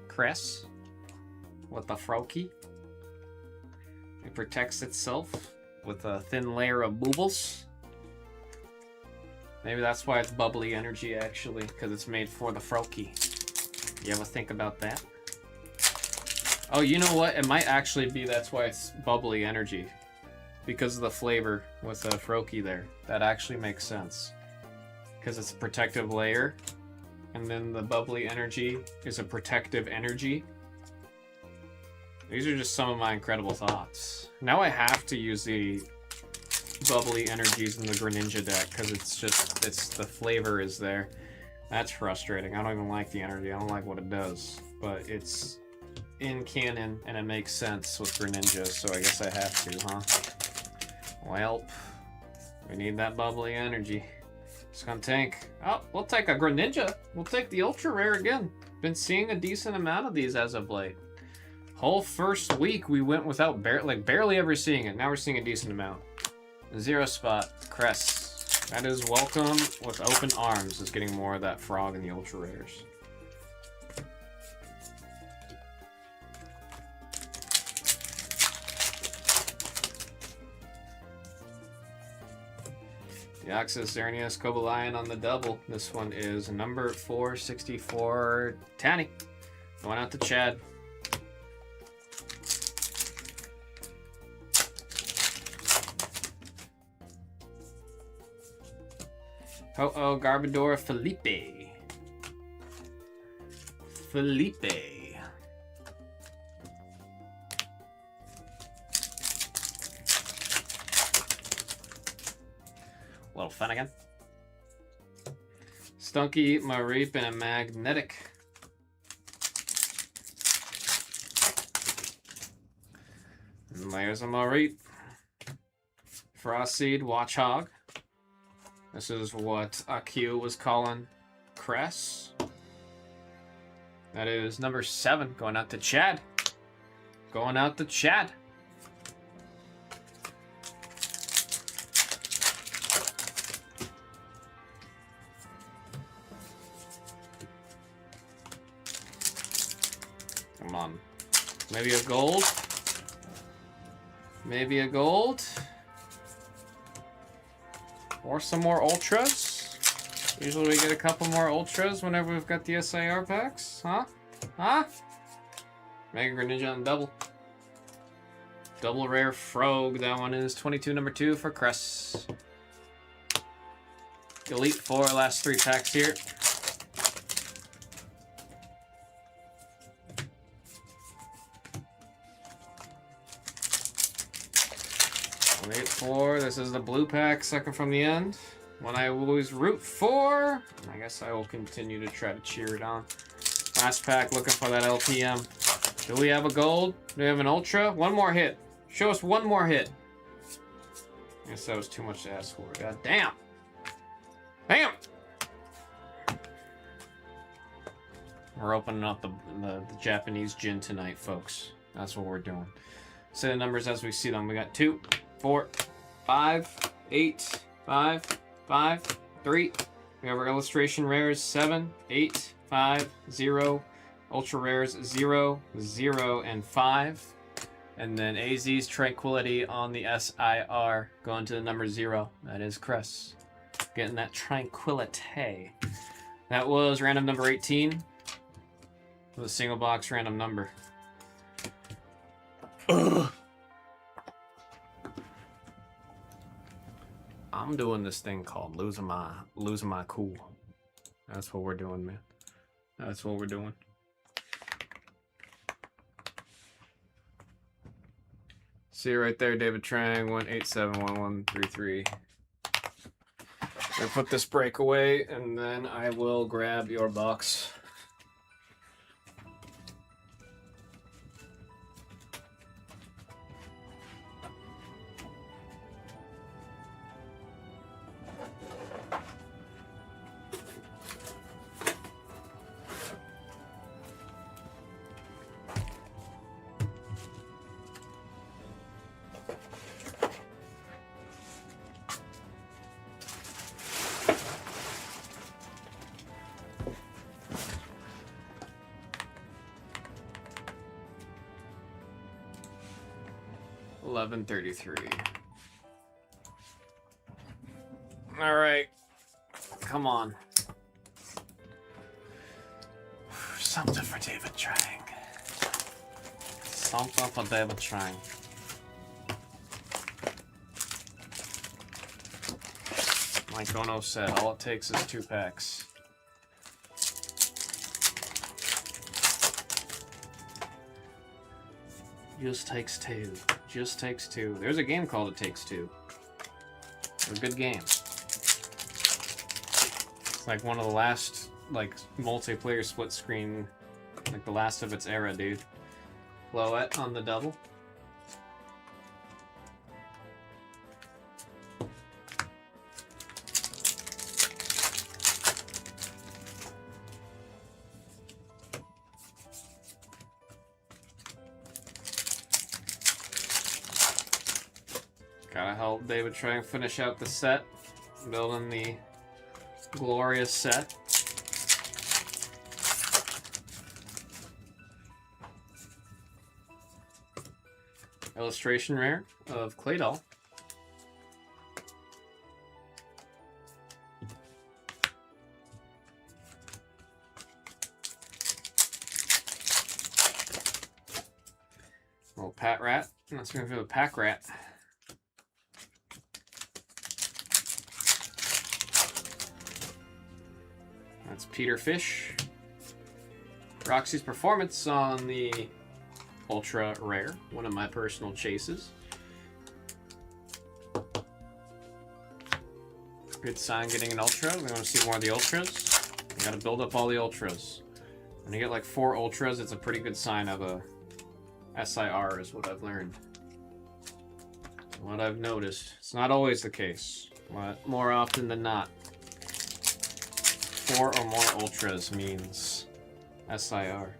Cress with the Froakie. It protects itself with a thin layer of boobles. Maybe that's why it's bubbly energy, actually, because it's made for the Froakie. You ever think about that? Oh, you know what? It might actually be that's why it's bubbly energy. Because of the flavor with the Froakie there. That actually makes sense. Because it's a protective layer. And then the bubbly energy is a protective energy. These are just some of my incredible thoughts. Now I have to use the bubbly energies in the Greninja deck because it's the flavor is there. That's frustrating. I don't even like the energy. I don't like what it does. But it's in canon and it makes sense with Greninja, so I guess I have to, huh? Well, we need that bubbly energy. It's gonna tank. Oh, we'll take a Greninja. We'll take the ultra rare again. Been seeing a decent amount of these as of late. Whole first week we went without barely ever seeing it. Now we're seeing a decent amount. 0 spot, Cress. That is welcome with open arms. Is getting more of that frog in the ultra rares. Deoxys, Xerneas, Cobalion on the double. This one is number 464, Tanny. Going out to Chad. Ho-Oh, Garbodor, Felipe. Felipe. Little Finnegan. Stunky, Mareep, and a Magnetic. And there's a Mareep. Frostseed, Watchog. This is what AQ was calling Cress. That is number 7, going out to Chad. Going out to Chad. Come on. Maybe a gold? Maybe a gold? Or some more ultras? Usually we get a couple more ultras whenever we've got the SIR packs. Huh? Huh? Mega Greninja on double. Double rare Frog. That one is 22 number 2 for Cress. Elite 4, last 3 packs here. Elite 4, this is the blue pack, second from the end. One I will always root for. I guess I will continue to try to cheer it on. Last pack, looking for that LPM. Do we have a gold? Do we have an ultra? One more hit. Show us one more hit. I guess that was too much to ask for. God damn. Damn! We're opening up the Japanese gin tonight, folks. That's what we're doing. Say the numbers as we see them. We got 2, 4, 5, 8, 5, 5, 3. We have our illustration rares 7, 8, 5, 0. Ultra rares 0, 0, and 5. And then AZ's Tranquility on the SIR going to the number 0. That is Cress. Getting that Tranquility. That was random number 18. With a single box random number. Ugh. I'm doing this thing called losing my cool. That's what we're doing, man. That's what we're doing. See you right there, David Trang, 1871133. I'll put this break away, and then I will grab your box. $11.33. All right, come on. Something for David Trang. Something for David Trang. Like Ono said, all it takes is 2 packs. Just takes 2. Just takes 2. There's a game called It Takes Two. It's a good game. It's like one of the last, like, multiplayer split screen, like the last of its era, dude. Loette on the double. Gotta help David try and finish out the set. Building the glorious set. Illustration rare of Claydol. Little Pat Rat. Let's go for the Pack Rat. That's Peter Fish. Roxy's Performance on the Ultra Rare, one of my personal chases. Good sign getting an Ultra. We want to see more of the Ultras. You gotta build up all the Ultras. When you get like 4 Ultras, it's a pretty good sign of a SIR, is what I've learned. What I've noticed. It's not always the case, but more often than not, 4 or more Ultras means SIR.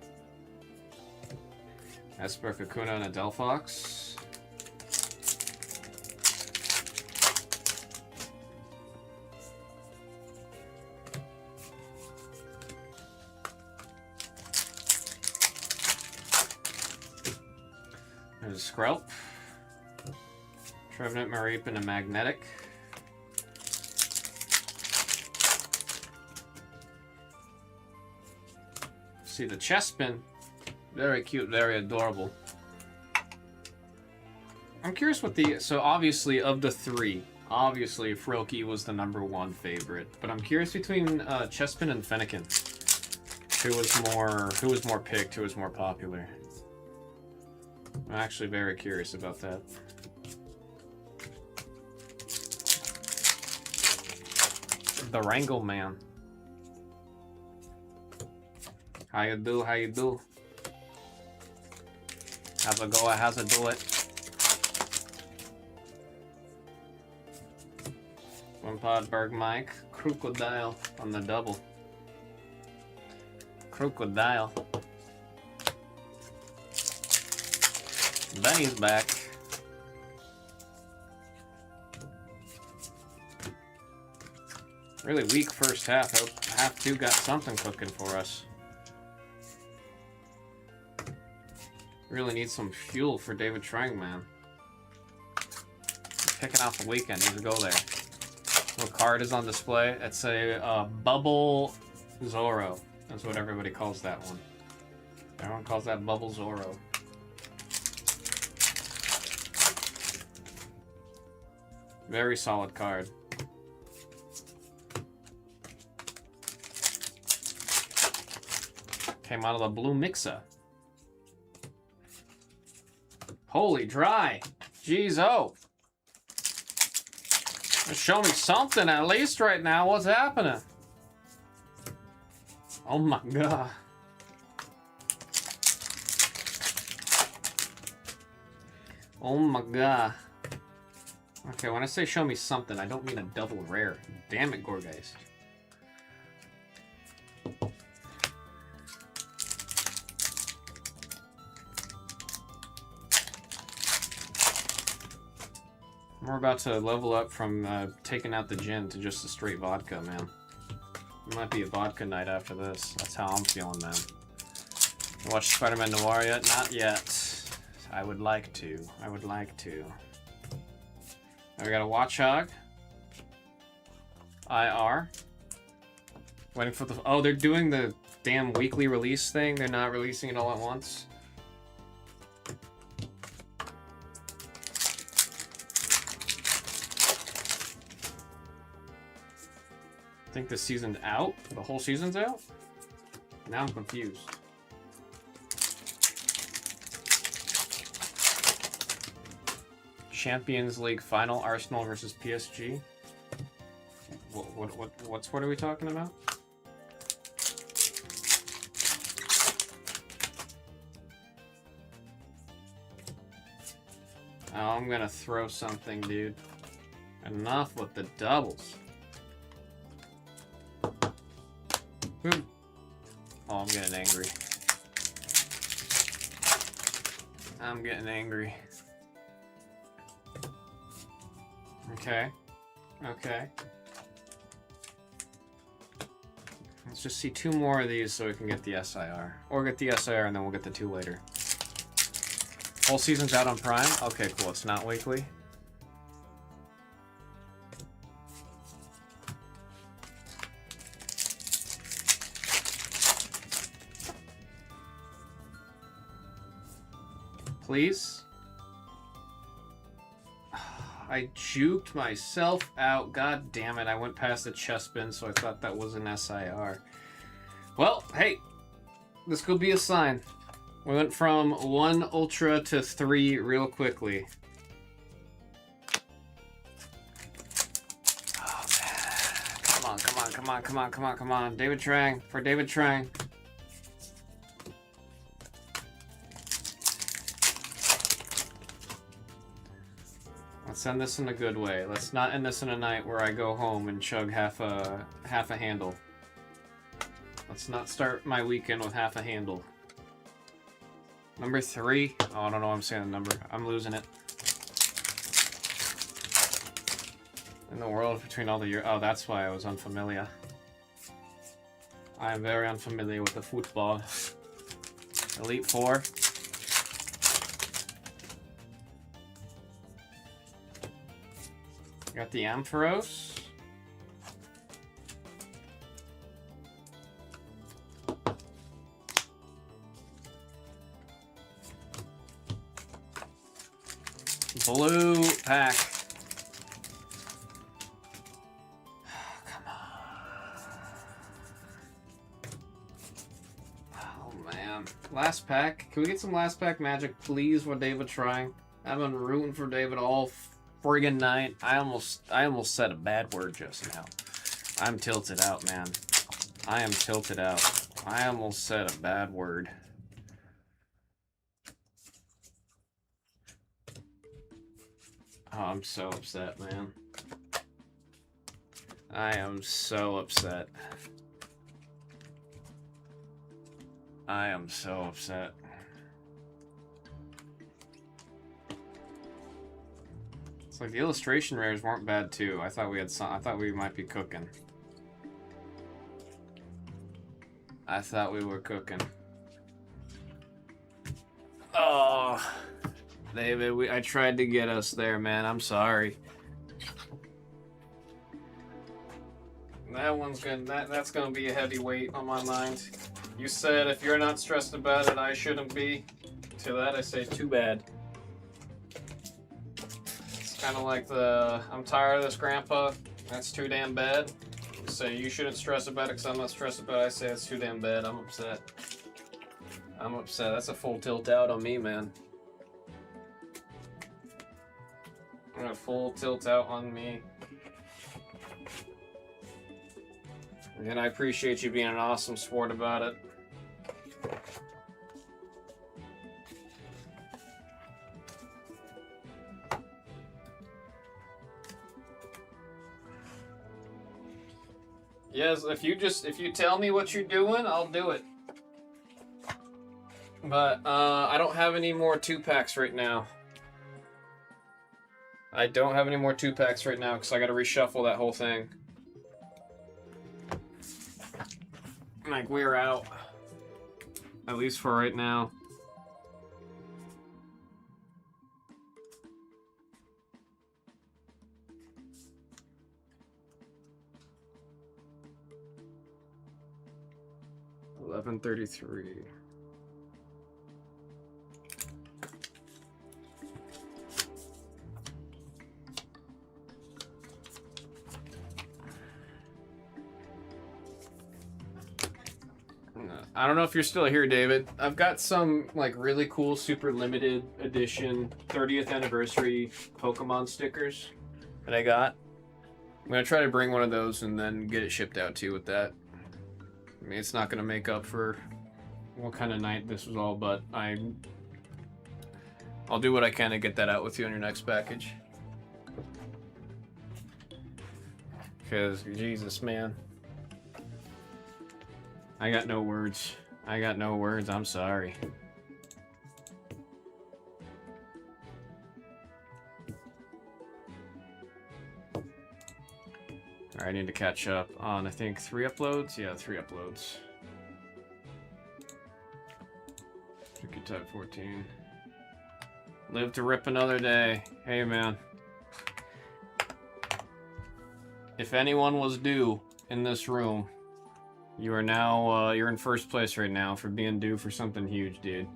Esper, Kakuna, and a Delphox. There's a Skrelp. Trevenant, Mareep, and a Magnetic. See the Chespin. Very cute, very adorable. I'm curious what the... So obviously, of the 3, obviously Froakie was the #1 favorite. But I'm curious between Chespin and Fennekin. Who was more picked, who was more popular. I'm actually very curious about that. The Wrangle Man. How you do? How you do? How's it go? How's it do it? One pod Berg Mike. Crocodile on the double. Crocodile. Benny's back. Really weak first half. Hope half 2 got something cooking for us. Really need some fuel for David Trangman. Kicking off the weekend, needs to go there. What card is on display? It's a Bubble Zoro. That's what everybody calls that one. Everyone calls that Bubble Zoro. Very solid card. Came out of the blue Mixa. Holy dry. Jeez, oh. Show me something at least right now. What's happening? Oh my god. Oh my god. Okay, when I say show me something, I don't mean a double rare. Damn it, Gorgeist. We're about to level up from taking out the gin to just a straight vodka, man. It might be a vodka night after this. That's how I'm feeling, man. You watch Spider-Man Noir yet? Not yet. I would like to. I would like to. We got a Watchog. IR. Waiting for the... Oh, they're doing the damn weekly release thing. They're not releasing it all at once. I think the season's out? The whole season's out? Now I'm confused. Champions League final, Arsenal versus PSG. What are we talking about? Oh, I'm gonna throw something, dude. Enough with the doubles. Oh, I'm getting angry. I'm getting angry. Okay. Okay. Let's just see 2 more of these so we can get the SIR. Or get the SIR and then we'll get the 2 later. Whole season's out on Prime? Okay, cool. It's not weekly. Please? I juked myself out. God damn it. I went past the chest bin, so I thought that was an SIR. Well, hey. This could be a sign. We went from 1 Ultra to 3 real quickly. Oh, man. Come on, come on, come on, come on, come on, come on. David Trang. For David Trang. Let's end this in a good way. Let's not end this in a night where I go home and chug half a handle. Let's not start my weekend with half a handle. Number 3. Oh, I don't know why I'm saying the number. I'm losing it. In the world between all the years. Oh, that's why I was unfamiliar. I am very unfamiliar with the football. Elite 4. Got the Ampharos. Blue pack. Come on. Oh man. Last pack. Can we get some last pack magic, please, for David trying? I've been rooting for David all friggin' night. I almost said a bad word just now. I'm tilted out, man. I am tilted out. I almost said a bad word. Oh, I'm so upset, man. I am so upset. I am so upset. It's like the illustration rares weren't bad too. I thought we had some. I thought we might be cooking. I thought we were cooking. Oh. David, I tried to get us there, man. I'm sorry. That one's gonna that's gonna be a heavy weight on my mind. You said if you're not stressed about it, I shouldn't be. To that I say too bad. It's kind of like the I'm tired of this, Grandpa. That's too damn bad. You say you shouldn't stress about it because I'm not stressed about it. I say it's too damn bad. I'm upset. I'm upset. That's a full tilt out on me, man. A full tilt out on me. And I appreciate you being an awesome sport about it. Yes, if you tell me what you're doing, I'll do it. But I don't have any more 2-packs right now. I don't have any more 2-packs right now because I got to reshuffle that whole thing. Like, we're out. At least for right now. $11.33. I don't know if you're still here, David. I've got some like really cool, super limited edition 30th anniversary Pokemon stickers that I got. I'm gonna try to bring one of those and then get it shipped out to you with that. I mean, it's not gonna make up for what kind of night this was all, but I'll do what I can to get that out with you on your next package. Because, Jesus, man. I got no words. I got no words. I'm sorry. Alright, I need to catch up on, I think, 3 uploads? Yeah, 3 uploads. Type 14. Live to rip another day. Hey, man. If anyone was due in this room, you are now, you're in first place right now for being due for something huge, dude.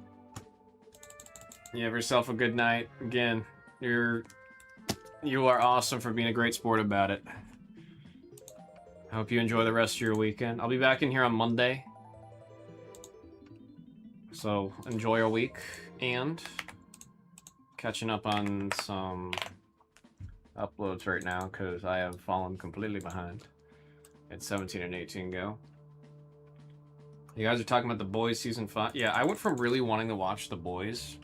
You have yourself a good night. Again, you're You are awesome for being a great sport about it. I hope you enjoy the rest of your weekend. I'll be back in here on Monday. So enjoy your week and catching up on some uploads right now because I have fallen completely behind. It's 17 and 18 go. You guys are talking about The Boys season 5. Yeah, I went from really wanting to watch The Boys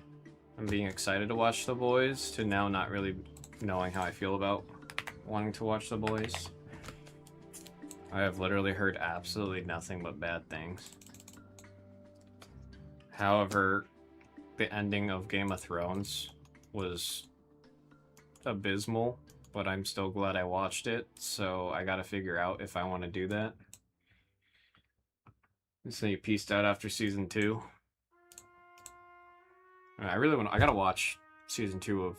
and being excited to watch The Boys to now not really knowing how I feel about wanting to watch The Boys. I have literally heard absolutely nothing but bad things. However, the ending of Game of Thrones was abysmal, but I'm still glad I watched it, so I gotta figure out if I want to do that. So you pieced out after season 2. I really want. I gotta watch season 2 of,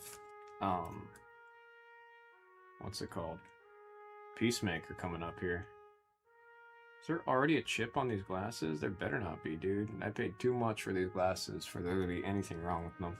what's it called? Peacemaker coming up here. Is there already a chip on these glasses? There better not be, dude. I paid too much for these glasses for there to be anything wrong with them.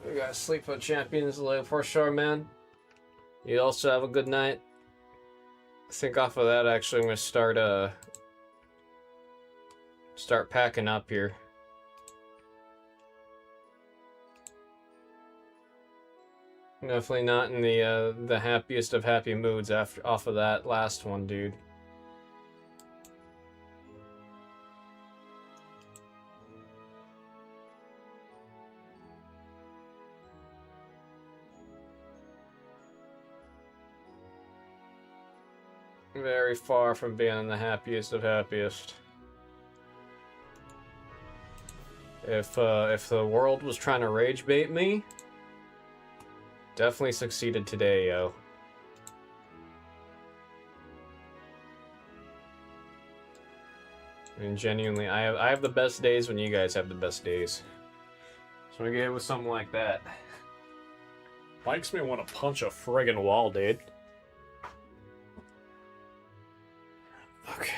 We got Sleep with Champions Live for sure, man. You also have a good night. I think off of that, actually, I'm gonna start packing up here. Definitely not in the happiest of happy moods off of that last one, dude. Very far from being the happiest of happiest. If the world was trying to rage bait me, definitely succeeded today, yo. I mean, genuinely, I have the best days when you guys have the best days. So we get hit with something like that. Makes me want to punch a friggin' wall, dude. Okay.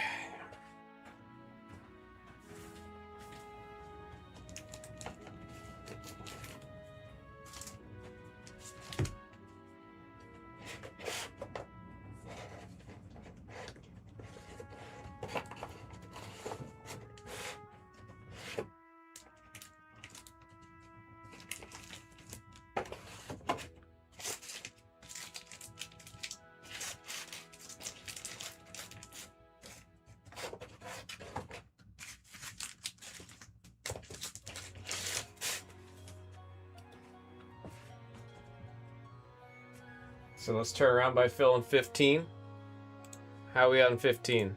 So let's turn around by filling 15. How are we on 15?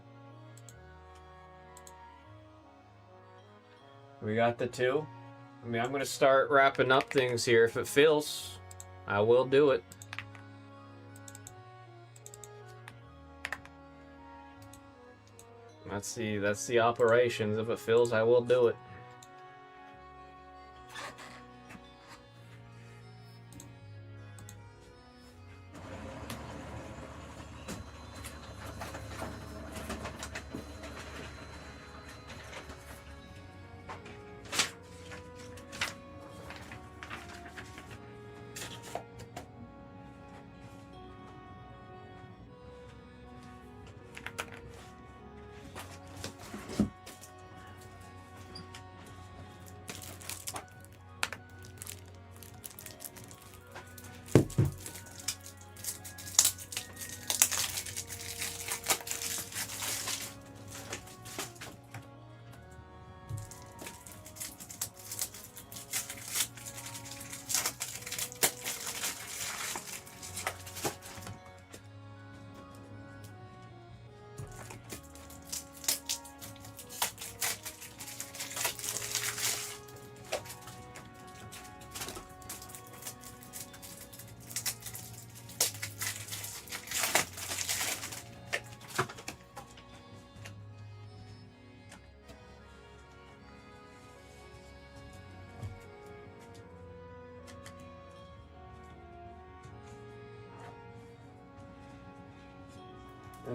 We got the 2. I mean, I'm going to start wrapping up things here. If it fills, I will do it. That's the operations. If it fills, I will do it.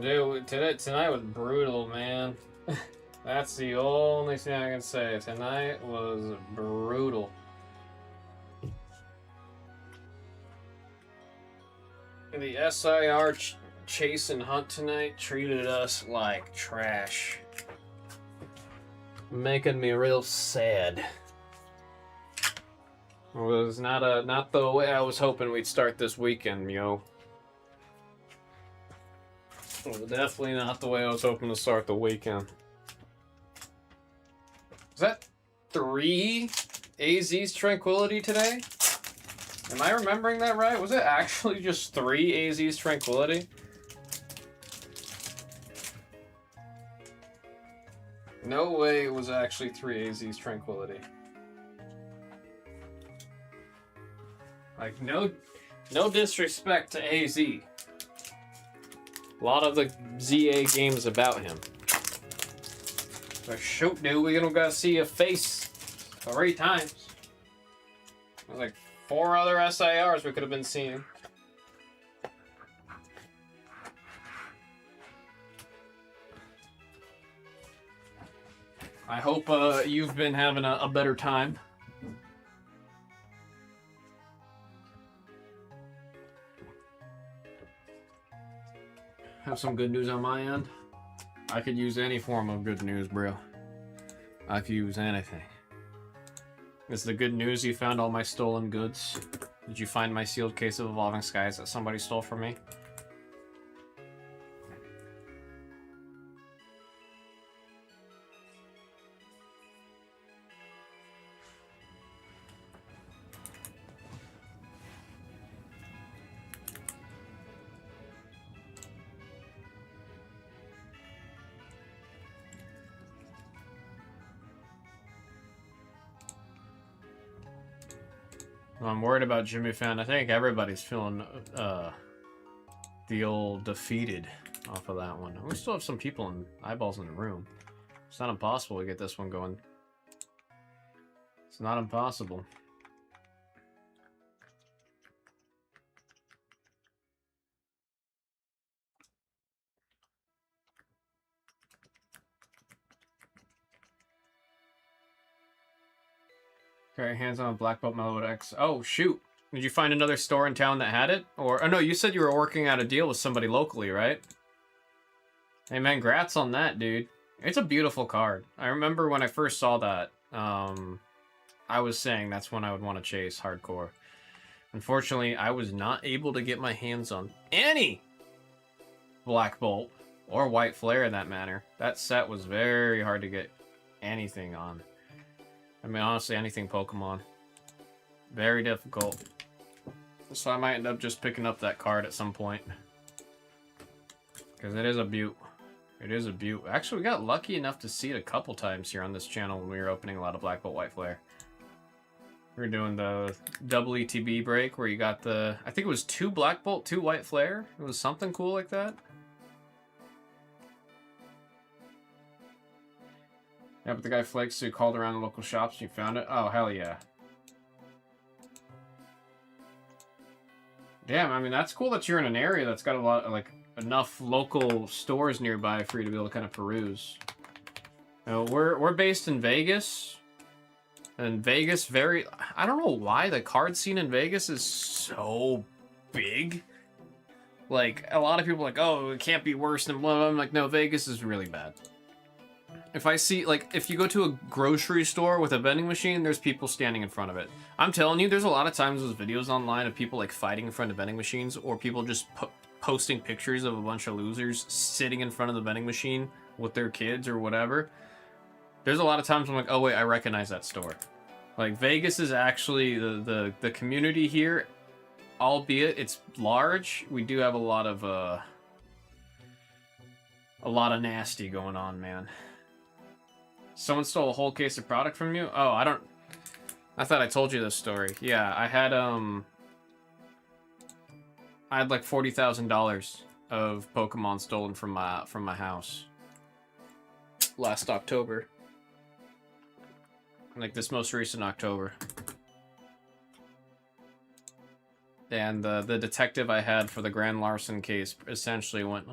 Dude, tonight was brutal, man. That's the only thing I can say. Tonight was brutal. The SIR chase and hunt tonight treated us like trash. Making me real sad. It was not the way I was hoping we'd start this weekend, yo. It was definitely not the way I was hoping to start the weekend. Was that 3 AZ's Tranquility today? Am I remembering that right? Was it actually just 3 AZ's Tranquility? No way it was actually 3 AZ's Tranquility. Like, no disrespect to AZ. A lot of the ZA games about him. But shoot, dude, we don't gotta see a face 3 times. There's like 4 other SIRs we could have been seeing. I hope you've been having a better time. Have some good news on my end. I could use any form of good news, bro. I could use anything. Is the good news you found all my stolen goods? Did you find my sealed case of Evolving Skies that somebody stole from me? I'm worried about Jimmy Fan. I think everybody's feeling the old defeated off of that one. We still have some people and eyeballs in the room. It's not impossible to get this one going. It's not impossible. Okay, hands on Black Belt Mellow X. Oh, shoot. Did you find another store in town that had it? Or, oh no, you said you were working out a deal with somebody locally, right? Hey man, grats on that, dude. It's a beautiful card. I remember when I first saw that, I was saying that's when I would want to chase hardcore. Unfortunately, I was not able to get my hands on any Black Bolt or White Flare in that manner. That set was very hard to get anything on. I mean, honestly, anything Pokemon. Very difficult. So I might end up just picking up that card at some point. Because it is a beaut. It is a beaut. Actually, we got lucky enough to see it a couple times here on this channel when we were opening a lot of Black Bolt White Flare. We were doing the double ETB break where you got the... I think it was 2 Black Bolt, 2 White Flare. It was something cool like that. Yeah, but the guy flakes, so you called around the local shops and you found it? Oh, hell yeah. Damn, I mean, that's cool that you're in an area that's got a lot of, like, enough local stores nearby for you to be able to kind of peruse. You know, we're based in Vegas. And Vegas very... I don't know why the card scene in Vegas is so big. Like, a lot of people are like, oh, it can't be worse than blah, blah. I'm like, no, Vegas is really bad. If I see, like, if you go to a grocery store with a vending machine, there's people standing in front of it. I'm telling you, there's a lot of times those videos online of people, like, fighting in front of vending machines, or people just posting pictures of a bunch of losers sitting in front of the vending machine with their kids or whatever. There's a lot of times I'm like, oh, wait, I recognize that store. Like, Vegas is actually the community here, albeit it's large. We do have a lot of nasty going on, man. Someone stole a whole case of product from you? Oh, I thought I told you this story. Yeah, I had like $40,000 of Pokemon stolen from my house last October. Like this most recent October. And the detective I had for the Grand Larson case essentially went,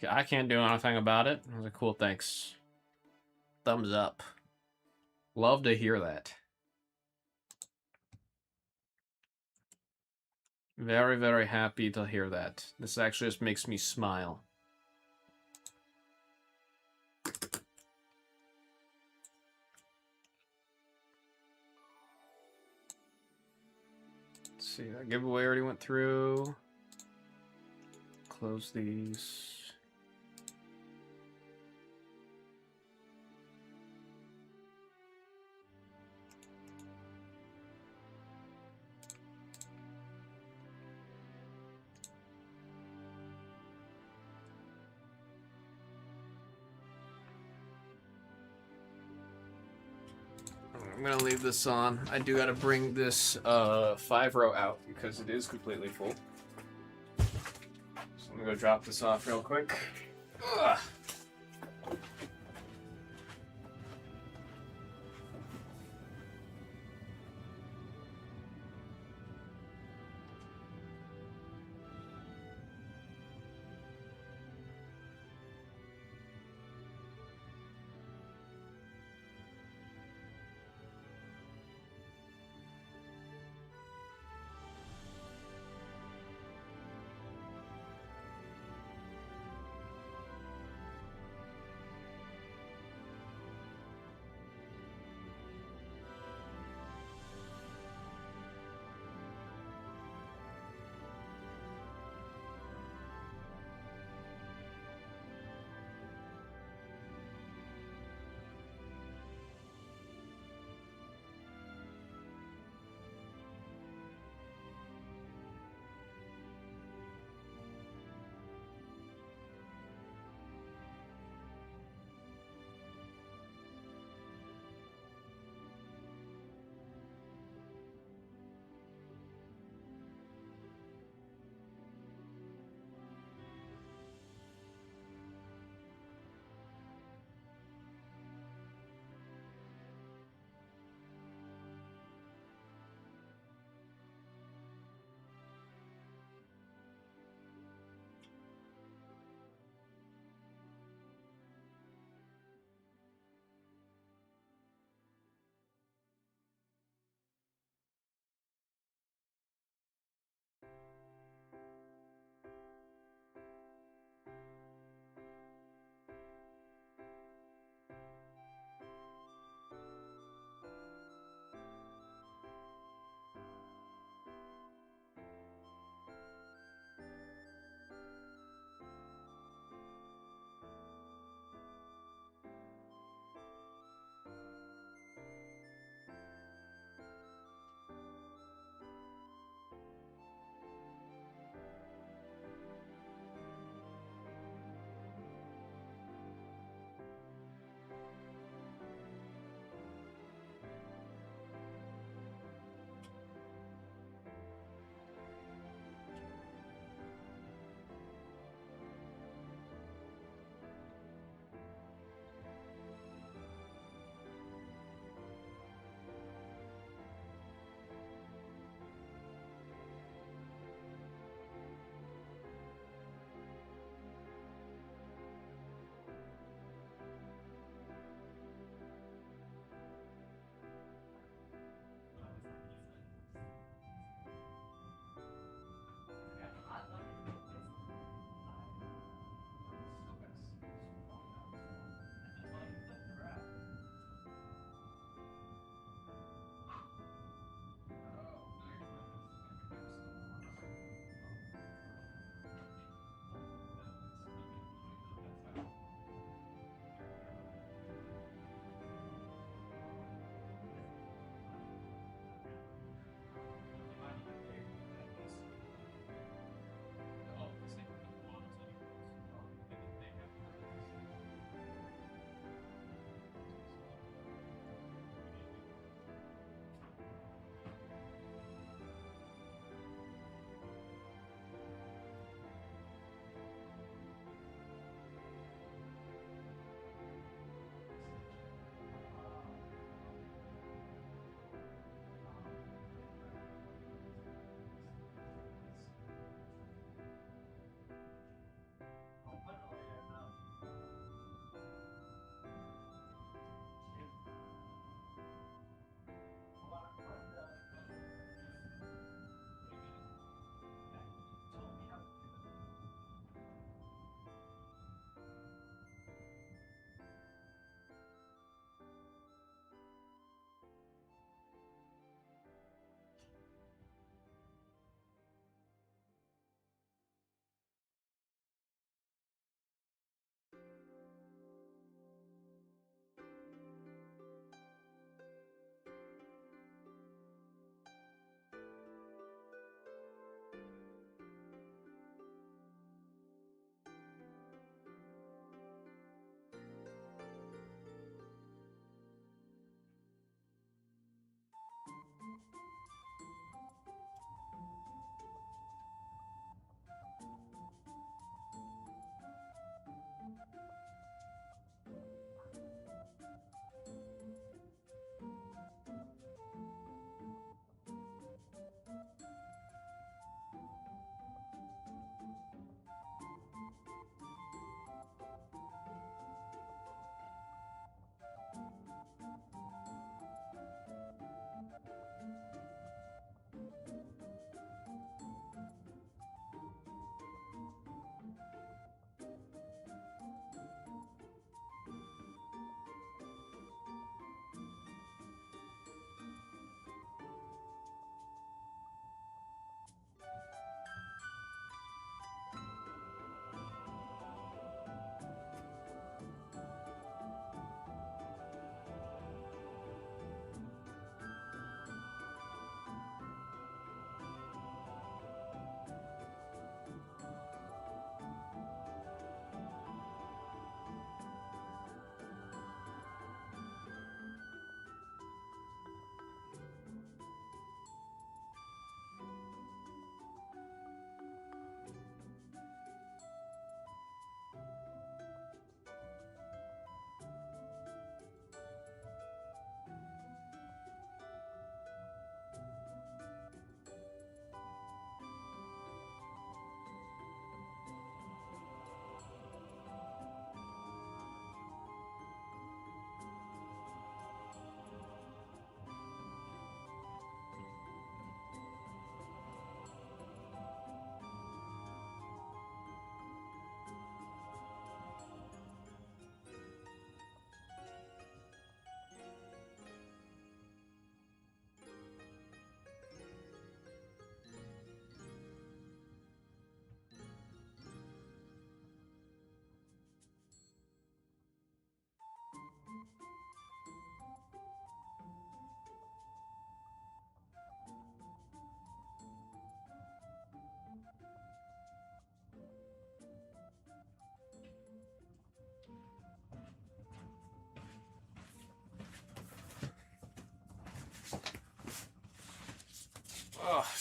I can't do anything about it. I was like, cool, thanks. Thumbs up. Love to hear that. Very, very happy to hear that. This actually just makes me smile. Let's see, that giveaway already went through. Close these. I'm gonna leave this on. I do gotta bring this 5-row out because it is completely full. So I'm gonna go drop this off real quick. Ugh.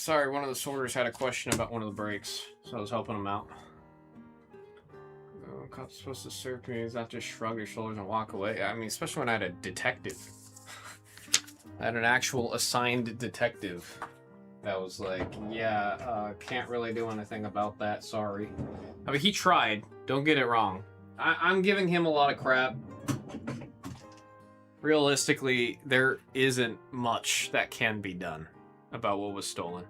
Sorry, one of the sorters had a question about one of the brakes, so I was helping him out. Oh, cop's supposed to serve communities, not just shrug your shoulders and walk away. I mean, especially when I had a detective. I had an actual assigned detective that was like, yeah, can't really do anything about that, sorry. I mean, he tried, don't get it wrong. I'm giving him a lot of crap. Realistically, there isn't much that can be done about what was stolen.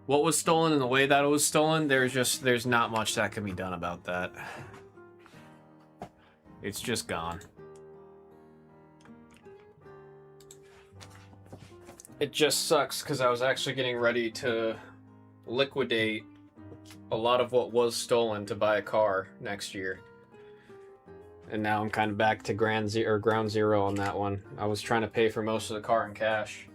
What was stolen and the way that it was stolen, there's not much that can be done about that. It's just gone. It just sucks because I was actually getting ready to liquidate a lot of what was stolen to buy a car next year. And now I'm kind of back to ground zero on that one. I was trying to pay for most of the car in cash.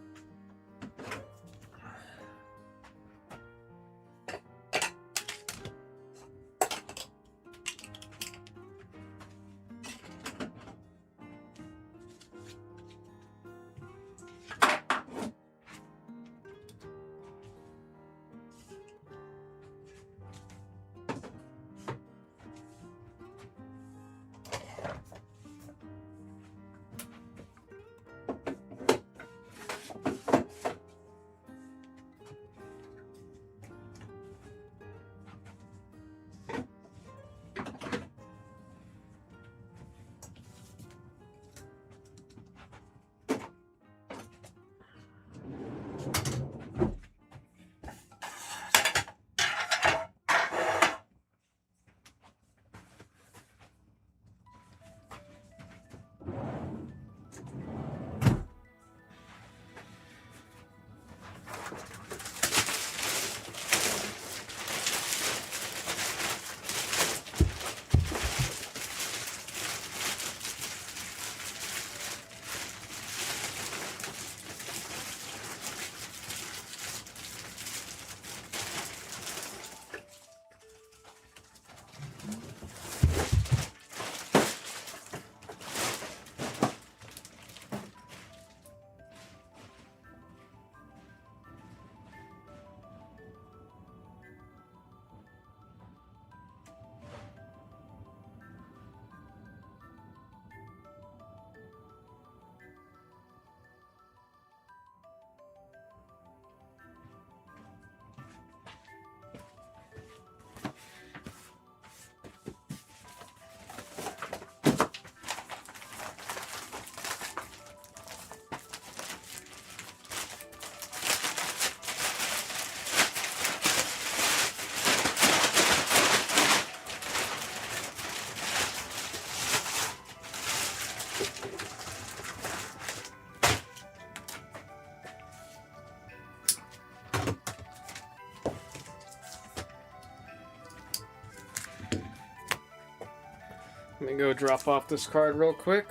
Let me go drop off this card real quick.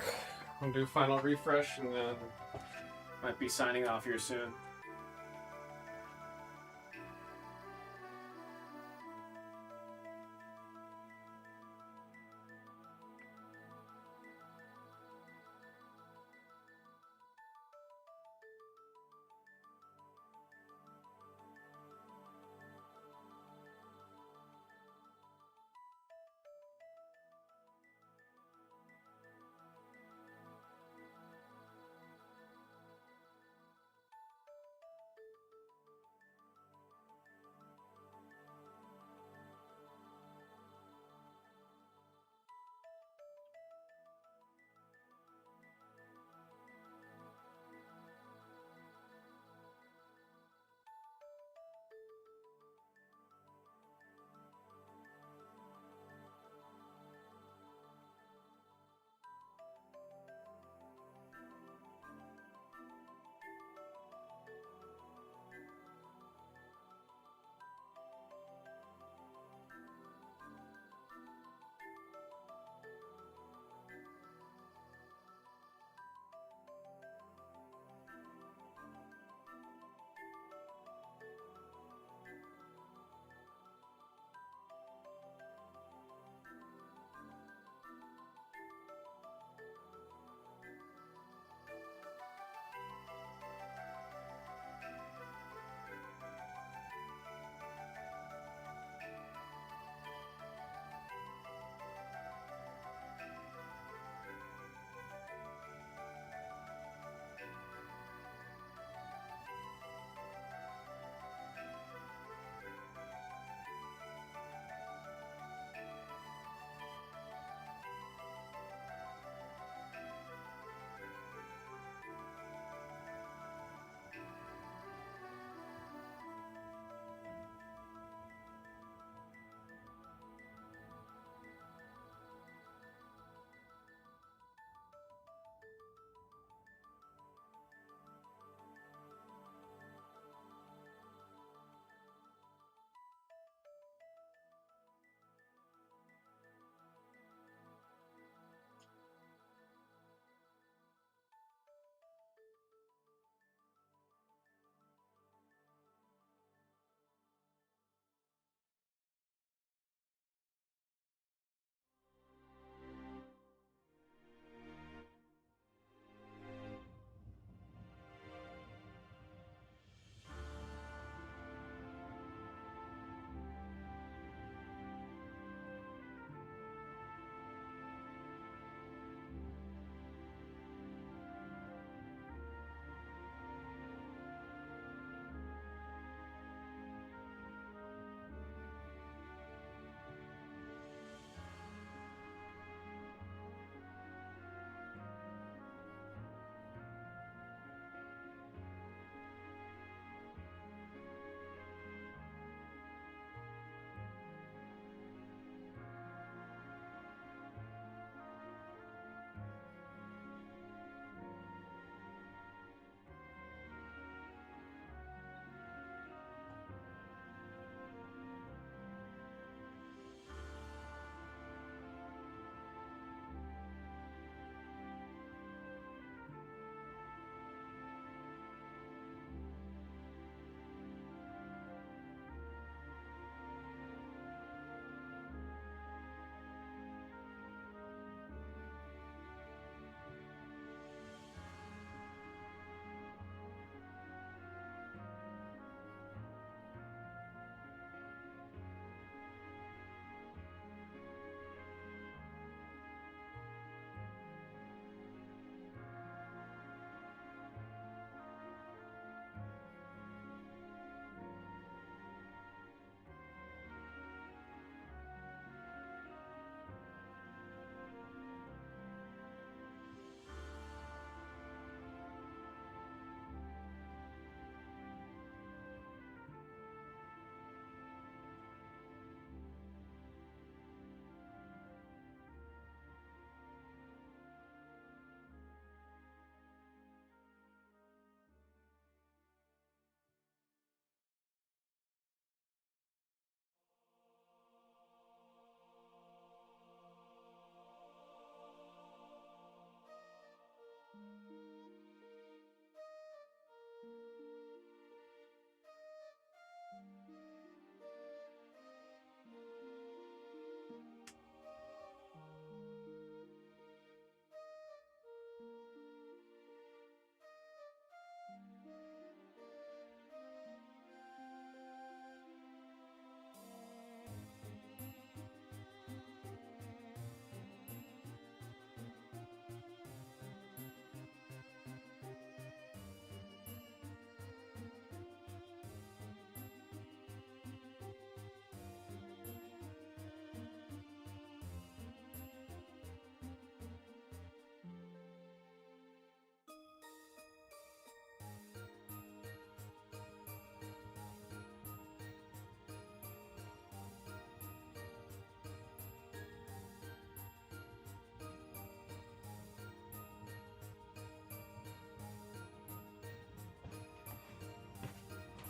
I'll do final refresh and then might be signing off here soon.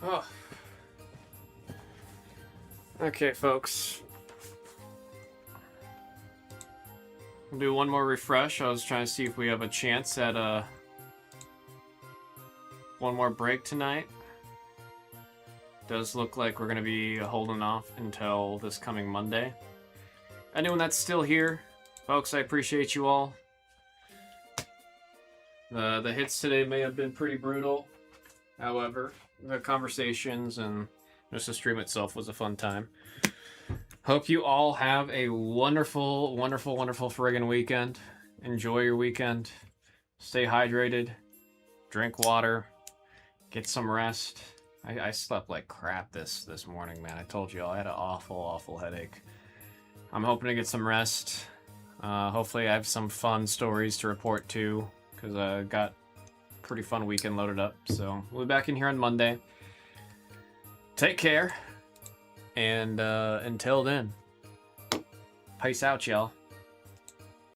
Oh. Okay, folks. We'll do one more refresh. I was trying to see if we have a chance at one more break tonight. Does look like we're going to be holding off until this coming Monday. Anyone that's still here, folks, I appreciate you all. The hits today may have been pretty brutal. However, the conversations and just the stream itself was a fun time. Hope you all have a wonderful, wonderful, wonderful friggin' weekend. Enjoy your weekend. Stay hydrated. Drink water. Get some rest. I slept like crap this morning, man. I told you all I had an awful, awful headache. I'm hoping to get some rest. Hopefully I have some fun stories to report too, because I got a pretty fun weekend loaded up. So we'll be back in here on Monday. Take care. And until then, peace out, y'all.